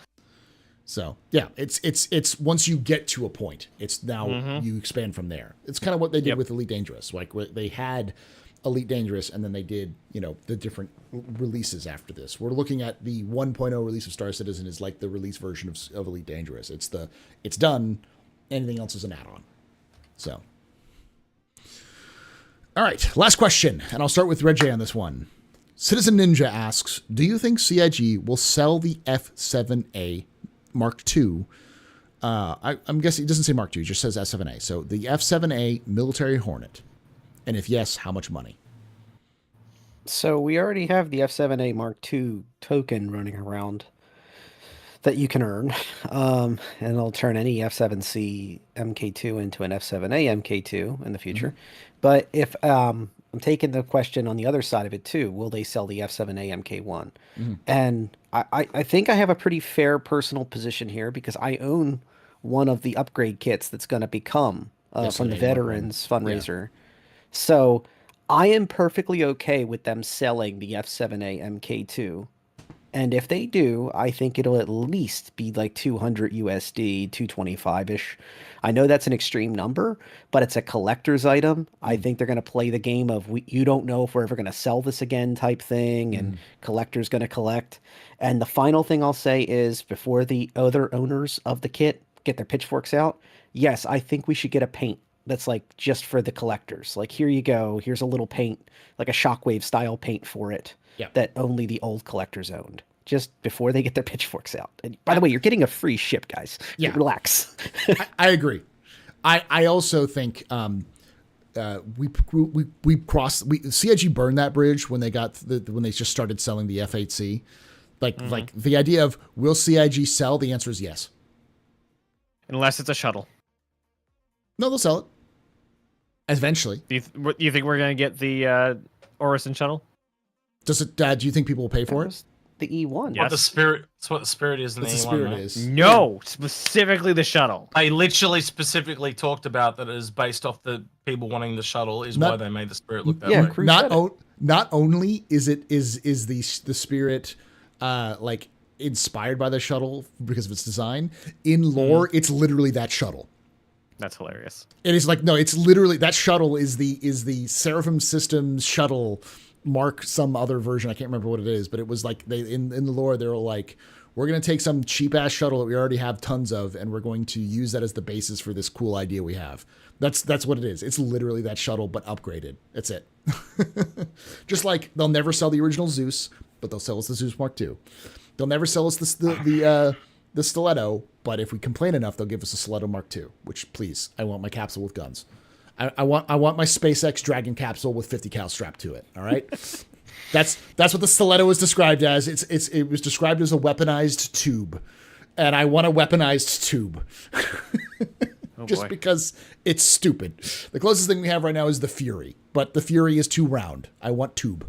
So yeah, it's once you get to a point, it's now you expand from there. It's kind of what they did with Elite Dangerous. Like they had Elite Dangerous, and then they did, the different releases after this. We're looking at the 1.0 release of Star Citizen is like the release version of Elite Dangerous. It's done. Anything else is an add-on. So, All right, last question, and I'll start with Red J on this one. Citizen Ninja asks, do you think CIG will sell the F7A Mark II? I'm guessing it doesn't say Mark II, it just says F7A. So the F7A military Hornet. And if yes, how much money? So we already have the F7A Mark II token running around that you can earn. And it'll turn any F7C MK2 into an F7A MK2 in the future. But if I'm taking the question on the other side of it too, will they sell the F7A MK1? And I think I have a pretty fair personal position here because I own one of the upgrade kits that's going to become from the Veterans fundraiser. So I am perfectly okay with them selling the F7A MK2. And if they do, I think it'll at least be like 200 USD, 225-ish. I know that's an extreme number, but it's a collector's item. I think they're going to play the game of you don't know if we're ever going to sell this again type thing, and collector's going to collect. And the final thing I'll say is before the other owners of the kit get their pitchforks out, yes, I think we should get a paint that's like just for the collectors. Like, here you go. Here's a little paint, like a Shockwave style paint for it that only the old collectors owned, just before they get their pitchforks out. And by the way, you're getting a free ship, guys. Yeah. Relax. I agree. I also think we crossed. CIG burned that bridge when they when they just started selling the F8C. Like the idea of will CIG sell? The answer is yes. Unless it's a shuttle. No, they'll sell it eventually. Do you think we're gonna get the Orison shuttle? Does it? Do you think people will pay for it? The E1. Yes. It's what the Spirit is in the That's the E1, Spirit right? is. No, specifically the shuttle. They literally specifically talked about that as based off the people wanting the shuttle is why they made the Spirit look that way. Crew Not only is the Spirit like inspired by the shuttle because of its design, in lore it's literally that shuttle. That's hilarious. It is like, no, it's literally that shuttle is the Seraphim Systems shuttle Mark some other version. I can't remember what it is, but it was like they in the lore they were like, we're going to take some cheap ass shuttle that we already have tons of, and we're going to use that as the basis for this cool idea we have. That's what it is. It's literally that shuttle, but upgraded. That's it. Just like they'll never sell the original Zeus, but they'll sell us the Zeus Mark II. They'll never sell us the Stiletto, but if we complain enough, they'll give us a Stiletto Mark II, which, please, I want my capsule with guns. I want my SpaceX Dragon capsule with 50 cal strapped to it. All right. That's what the Stiletto was described as. It was described as a weaponized tube, and I want a weaponized tube. Just because it's stupid. The closest thing we have right now is the Fury, but the Fury is too round. I want tube.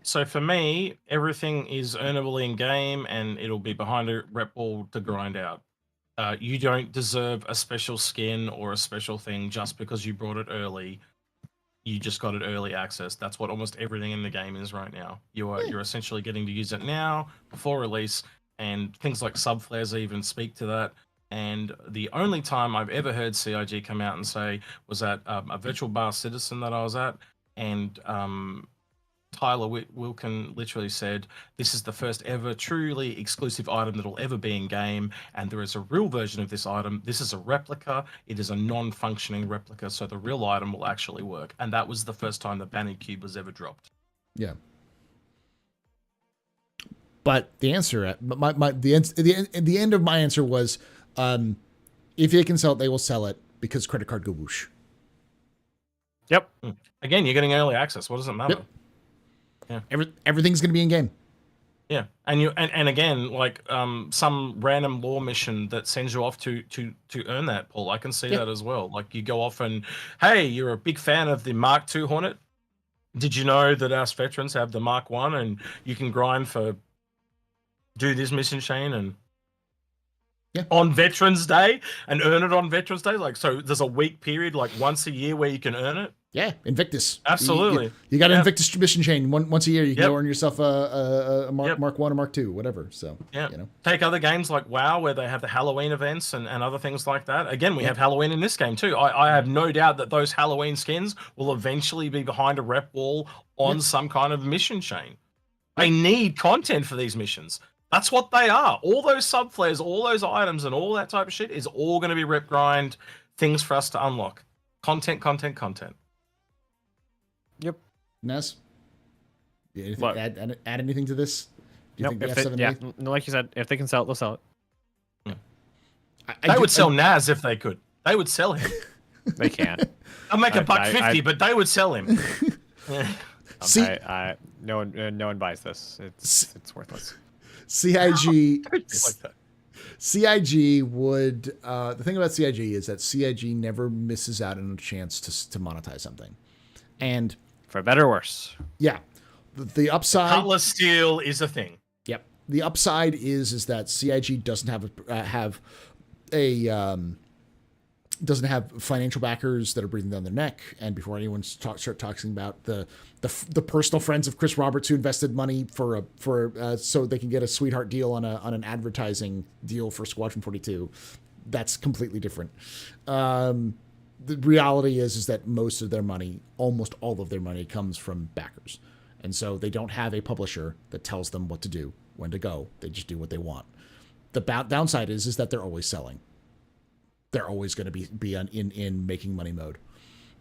So for me, everything is earnable in game, and it'll be behind a rep wall to grind out. You don't deserve a special skin or a special thing just because you brought it early. You just got it early access. That's what almost everything in the game is right now. You're essentially getting to use it now before release, and things like subflares even speak to that. And the only time I've ever heard CIG come out and say was at a virtual bar Citizen that I was at, and Tyler Wilkin literally said, this is the first ever truly exclusive item that'll ever be in game, and there is a real version of this item. This is a replica. It is a non-functioning replica, so the real item will actually work. And that was the first time the Banner Cube was ever dropped. Yeah. But the answer, the end of my answer was, if they can sell it, they will sell it because credit card go whoosh. Yep. Again, you're getting early access. What does it matter? Yep. Yeah. Everything's going to be in game. Yeah, and again, like some random lore mission that sends you off to earn that, Paul. I can see that as well. Like you go off and, hey, you're a big fan of the Mark II Hornet. Did you know that us veterans have the Mark I, and you can grind for do this mission chain and on Veterans Day and earn it on Veterans Day? Like, so there's a week period, like once a year, where you can earn it. Yeah, Invictus. Absolutely. You got an Invictus mission chain once a year. You can go earn yourself a Mark 1 or Mark 2, whatever. So, you know. Take other games like WoW, where they have the Halloween events and other things like that. Again, we have Halloween in this game too. I have no doubt that those Halloween skins will eventually be behind a rep wall on some kind of mission chain. They need content for these missions. That's what they are. All those subflares, all those items and all that type of shit is all going to be rep grind things for us to unlock. Content, content, content. Yep. Nez? Anything, What? add anything to this? Do you Nope. think If the they, F7 yeah, no, like you said, if they can sell it, they'll sell it. They would sell Naz if they could. They would sell him. They can't. I'll make I- a buck I- 50, but they would sell him. See, No one buys this. It's worthless. CIG Like that. CIG would the thing about CIG is that CIG never misses out on a chance to monetize something, and For better or worse. yeah, the upside. Cutlass steel is a thing. Yep, the upside is that CIG doesn't have doesn't have financial backers that are breathing down their neck, and before anyone start talking about the personal friends of Chris Roberts who invested money for so they can get a sweetheart deal on an advertising deal for Squadron 42, that's completely different. The reality is that most of their money, almost all of their money, comes from backers, and so they don't have a publisher that tells them what to do, when to go. They just do what they want. The downside is that they're always selling. They're always going to be in making money mode.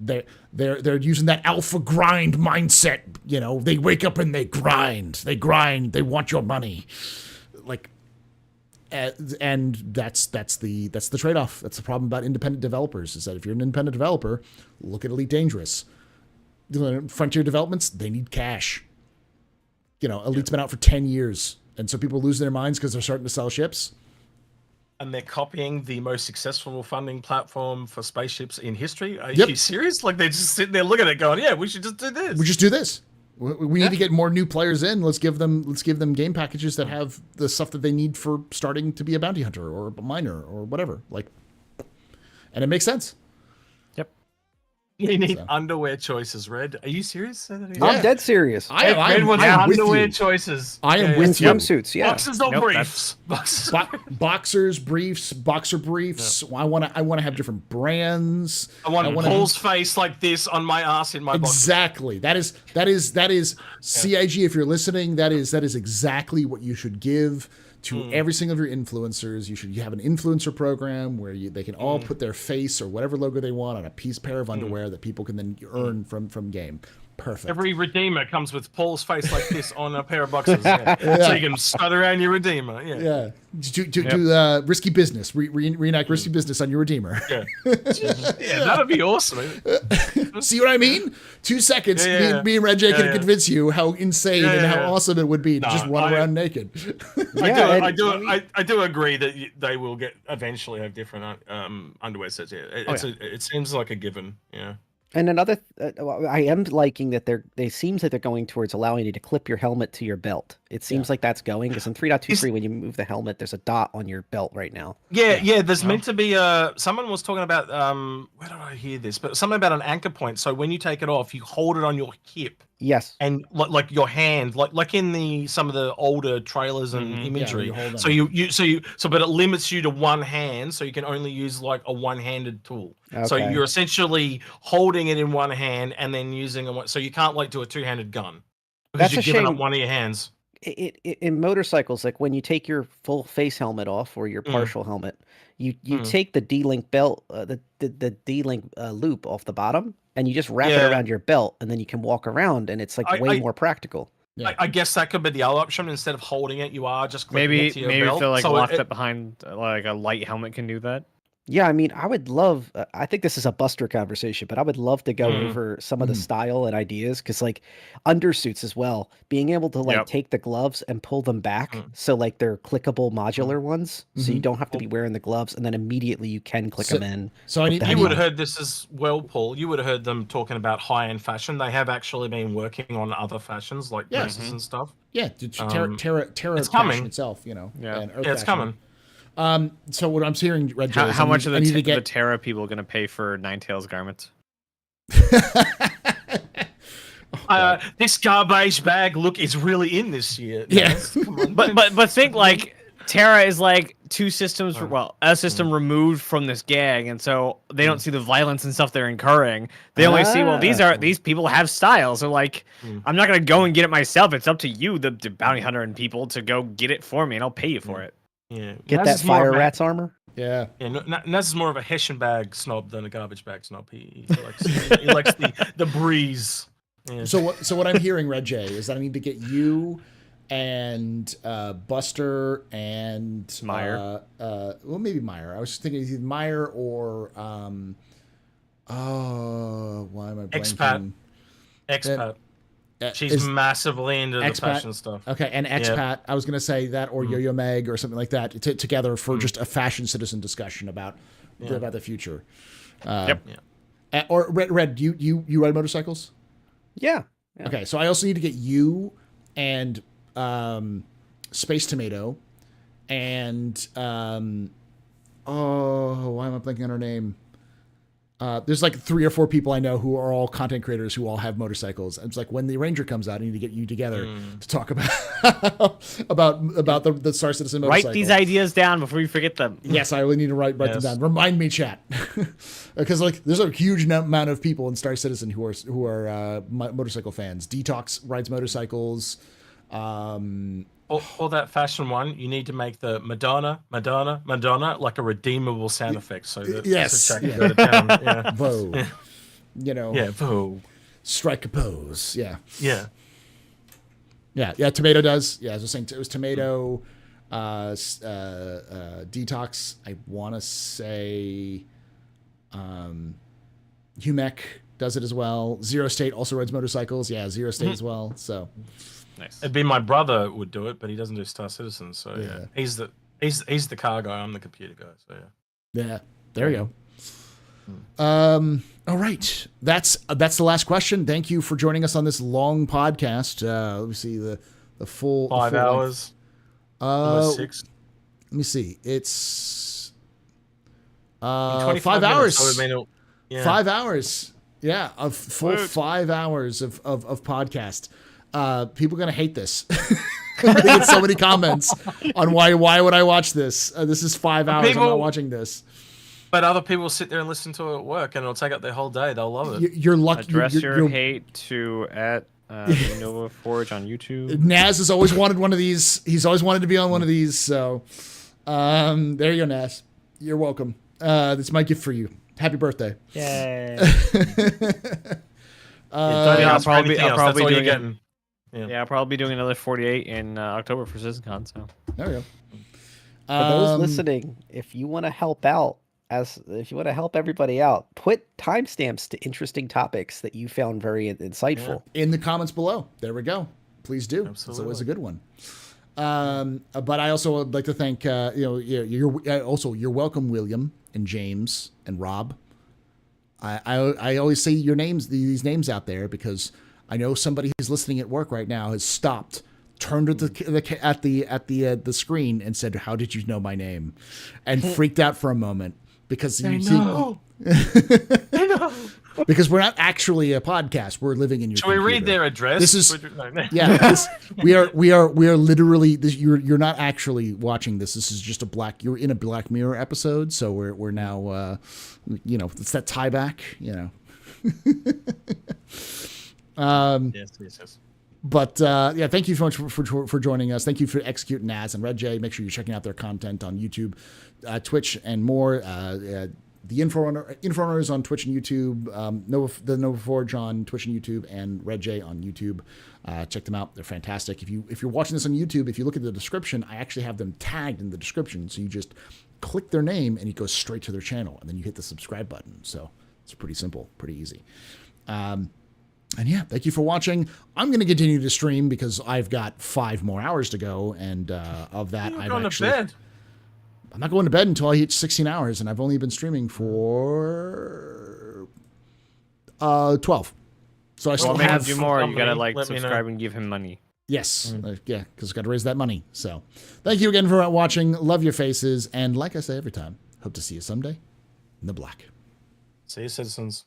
They're using that alpha grind mindset. You know, they wake up and they grind. They want your money, like, and that's the trade off. That's the problem about independent developers, is that if you're an independent developer, look at Elite Dangerous. Frontier Developments, they need cash. You know, Elite's been out for 10 years, and so people lose their minds because they're starting to sell ships. And they're copying the most successful funding platform for spaceships in history. Are you serious? Like, they just sit there looking at it going, yeah, we should just do this. We just do this. We need to get more new players in. Let's give them game packages that have the stuff that they need for starting to be a bounty hunter or a miner or whatever. Like, and it makes sense. You need underwear choices, Red. Are you serious? Say that again. I'm dead serious. Red wants I'm with underwear you. choices. I am Yeah, with yeah. you. Swimsuits, yeah. Boxers or Nope, briefs? Boxers. Boxers, briefs, boxer briefs. I want to have different brands. I want wanna- Paul's face like this on my ass in my box. Exactly. That is CIG. If you're listening, that is exactly what you should give to every single of your influencers. You have an influencer program where they can all put their face or whatever logo they want on a pair of underwear that people can then earn from game. Perfect. Every redeemer comes with Paul's face like this on a pair of boxes. Yeah. So you can strut around your redeemer. Yeah. Yeah. Do risky business. Reenact risky business on your redeemer. Yeah, that'd be awesome. See what I mean? 2 seconds. Yeah. Me and Red J can Yeah. convince you how insane and how awesome it would be to just run around naked. I do agree that they will eventually have different underwear sets. Yeah, it seems like a given. Yeah. And another, I am liking that they seems like they're going towards allowing you to clip your helmet to your belt. It seems like that's going, because in 3.23, when you move the helmet, there's a dot on your belt right now. Yeah. There's meant to be someone was talking about where did I hear this? But something about an anchor point. So when you take it off, you hold it on your hip. Yes. And like your hand, like in some of the older trailers and imagery. Yeah, but it limits you to one hand, so you can only use like a one-handed tool. So Okay. you're essentially holding it in one hand and then using so you can't like do a two-handed gun because That's you're a giving up shame. one of your hands. In motorcycles, like when you take your full face helmet off or your partial helmet, you take the D-link belt, the D-link loop off the bottom, and you just wrap it around your belt, and then you can walk around, and it's like way more practical. Yeah. I guess that could be the other option. Instead of holding it, you are just clipping it to your belt. If they're like So locked it behind like a light helmet can do that. Yeah, I mean, I would love, I think this is a Buster conversation, but I would love to go over some of the style and ideas, because like undersuits as well, being able to like take the gloves and pull them back. So like they're clickable modular ones. So you don't have to be wearing the gloves, and then immediately you can click them in. So I need You would have heard this as well, Paul. You would have heard them talking about high-end fashion. They have actually been working on other fashions like dresses and stuff. Yeah, Terra it's coming. fashion itself, you know. Yeah. And Earth Yeah, it's fashion. coming. So what I'm hearing, Red J, is How much are I need to the get Terra people going to pay for Ninetales garments? This garbage bag look is really in this year. Yeah. Naz. Come on. But think like Terra is like two systems, a system removed from this gang, and so they don't see the violence and stuff they're incurring. They only see, well, these people have style, so like I'm not gonna go and get it myself. It's up to you, the bounty hunter and people, to go get it for me, and I'll pay you for it. Yeah. Get Naz that is more fire about- rat's armor. Yeah. Naz is more of a Hessian bag snob than a garbage bag snob. He likes the breeze. Yeah. So what I'm hearing, Red J, is that I need to get you and Buster and Meyer. Well, maybe Meyer. I was thinking either Meyer or why am I blanking? Expat. She's massively into the fashion stuff. Okay, and Expat. I was going to say that, or Yo-Yo Meg, or something like that, together for just a fashion citizen discussion about the future. Yep. Or Red, you ride motorcycles? Yeah. Okay, so I also need to get you and Space Tomato and why am I blanking on her name? There's like 3 or 4 people I know who are all content creators who all have motorcycles. And it's like when the Ranger comes out, I need to get you together to talk about about the Star Citizen motorcycle. Write these ideas down before you forget them. Yes, I really need to write them down. Remind me, chat, because like there's a huge amount of people in Star Citizen who are motorcycle fans. Detox rides motorcycles. Or that fashion one, you need to make the Madonna like a redeemable sound effect, so that yes, can go to town. Yeah. Voe, you know, Voe, strike a pose, yeah. Tomato does, as I was saying, it was Tomato, Detox. I want to say, Humek does it as well. Zero State also rides motorcycles. Yeah, Zero State as well. So. Nice. It'd be my brother would do it, but he doesn't do Star Citizen, so he's the car guy. I'm the computer guy. So yeah, there you go. All right, that's the last question. Thank you for joining us on this long podcast. Let me see the full 5 hours. Almost 6. Let me see. It's 5 hours. So 5 hours. Yeah, a full 5 hours of podcast. People are gonna hate this. I get so many comments on why would I watch this? This is 5 hours. I'm not watching this. But other people sit there and listen to it at work, and it'll take up their whole day. They'll love it. You're lucky. Address your hate to Nova Forge on YouTube. Naz has always wanted one of these. He's always wanted to be on one of these. So, there you go, Naz. You're welcome. This is my gift for you. Happy birthday. Yay. I'll probably doing getting. Yeah, I'll probably be doing another 48 in October for CitizenCon. So there we go. For those listening, if you want to help out, if you want to help everybody out, put timestamps to interesting topics that you found very insightful in the comments below. There we go. Please do. Absolutely. It's always a good one. But I also would like to thank you're welcome, William and James and Rob. I always say your names, these names out there, because I know somebody who's listening at work right now has stopped, turned at the screen and said, "How did you know my name?" and freaked out for a moment because I know. Because we're not actually a podcast. We're living in your. Should we read their address? This is we are literally. You're not actually watching this. This is just you're in a Black Mirror episode. So we're now, it's that tie back. Yes. But thank you so much for joining us. Thank you for executing Naz and Red J. Make sure you're checking out their content on YouTube, Twitch, and more. The Inforunners on Twitch and YouTube, the Nova Forge on Twitch and YouTube, and Red J on YouTube. Check them out; they're fantastic. If you're watching this on YouTube, if you look at the description, I actually have them tagged in the description. So you just click their name and it goes straight to their channel, and then you hit the subscribe button. So it's pretty simple, pretty easy. And thank you for watching. I'm going to continue to stream because I've got 5 more hours to go, and of that, You're going to bed. I'm not going to bed until I hit 16 hours, and I've only been streaming for 12. So I still have. Do more. You gotta subscribe and give him money. Yes, because I've got to raise that money. So, thank you again for watching. Love your faces, and like I say every time, hope to see you someday in the black. See you, citizens.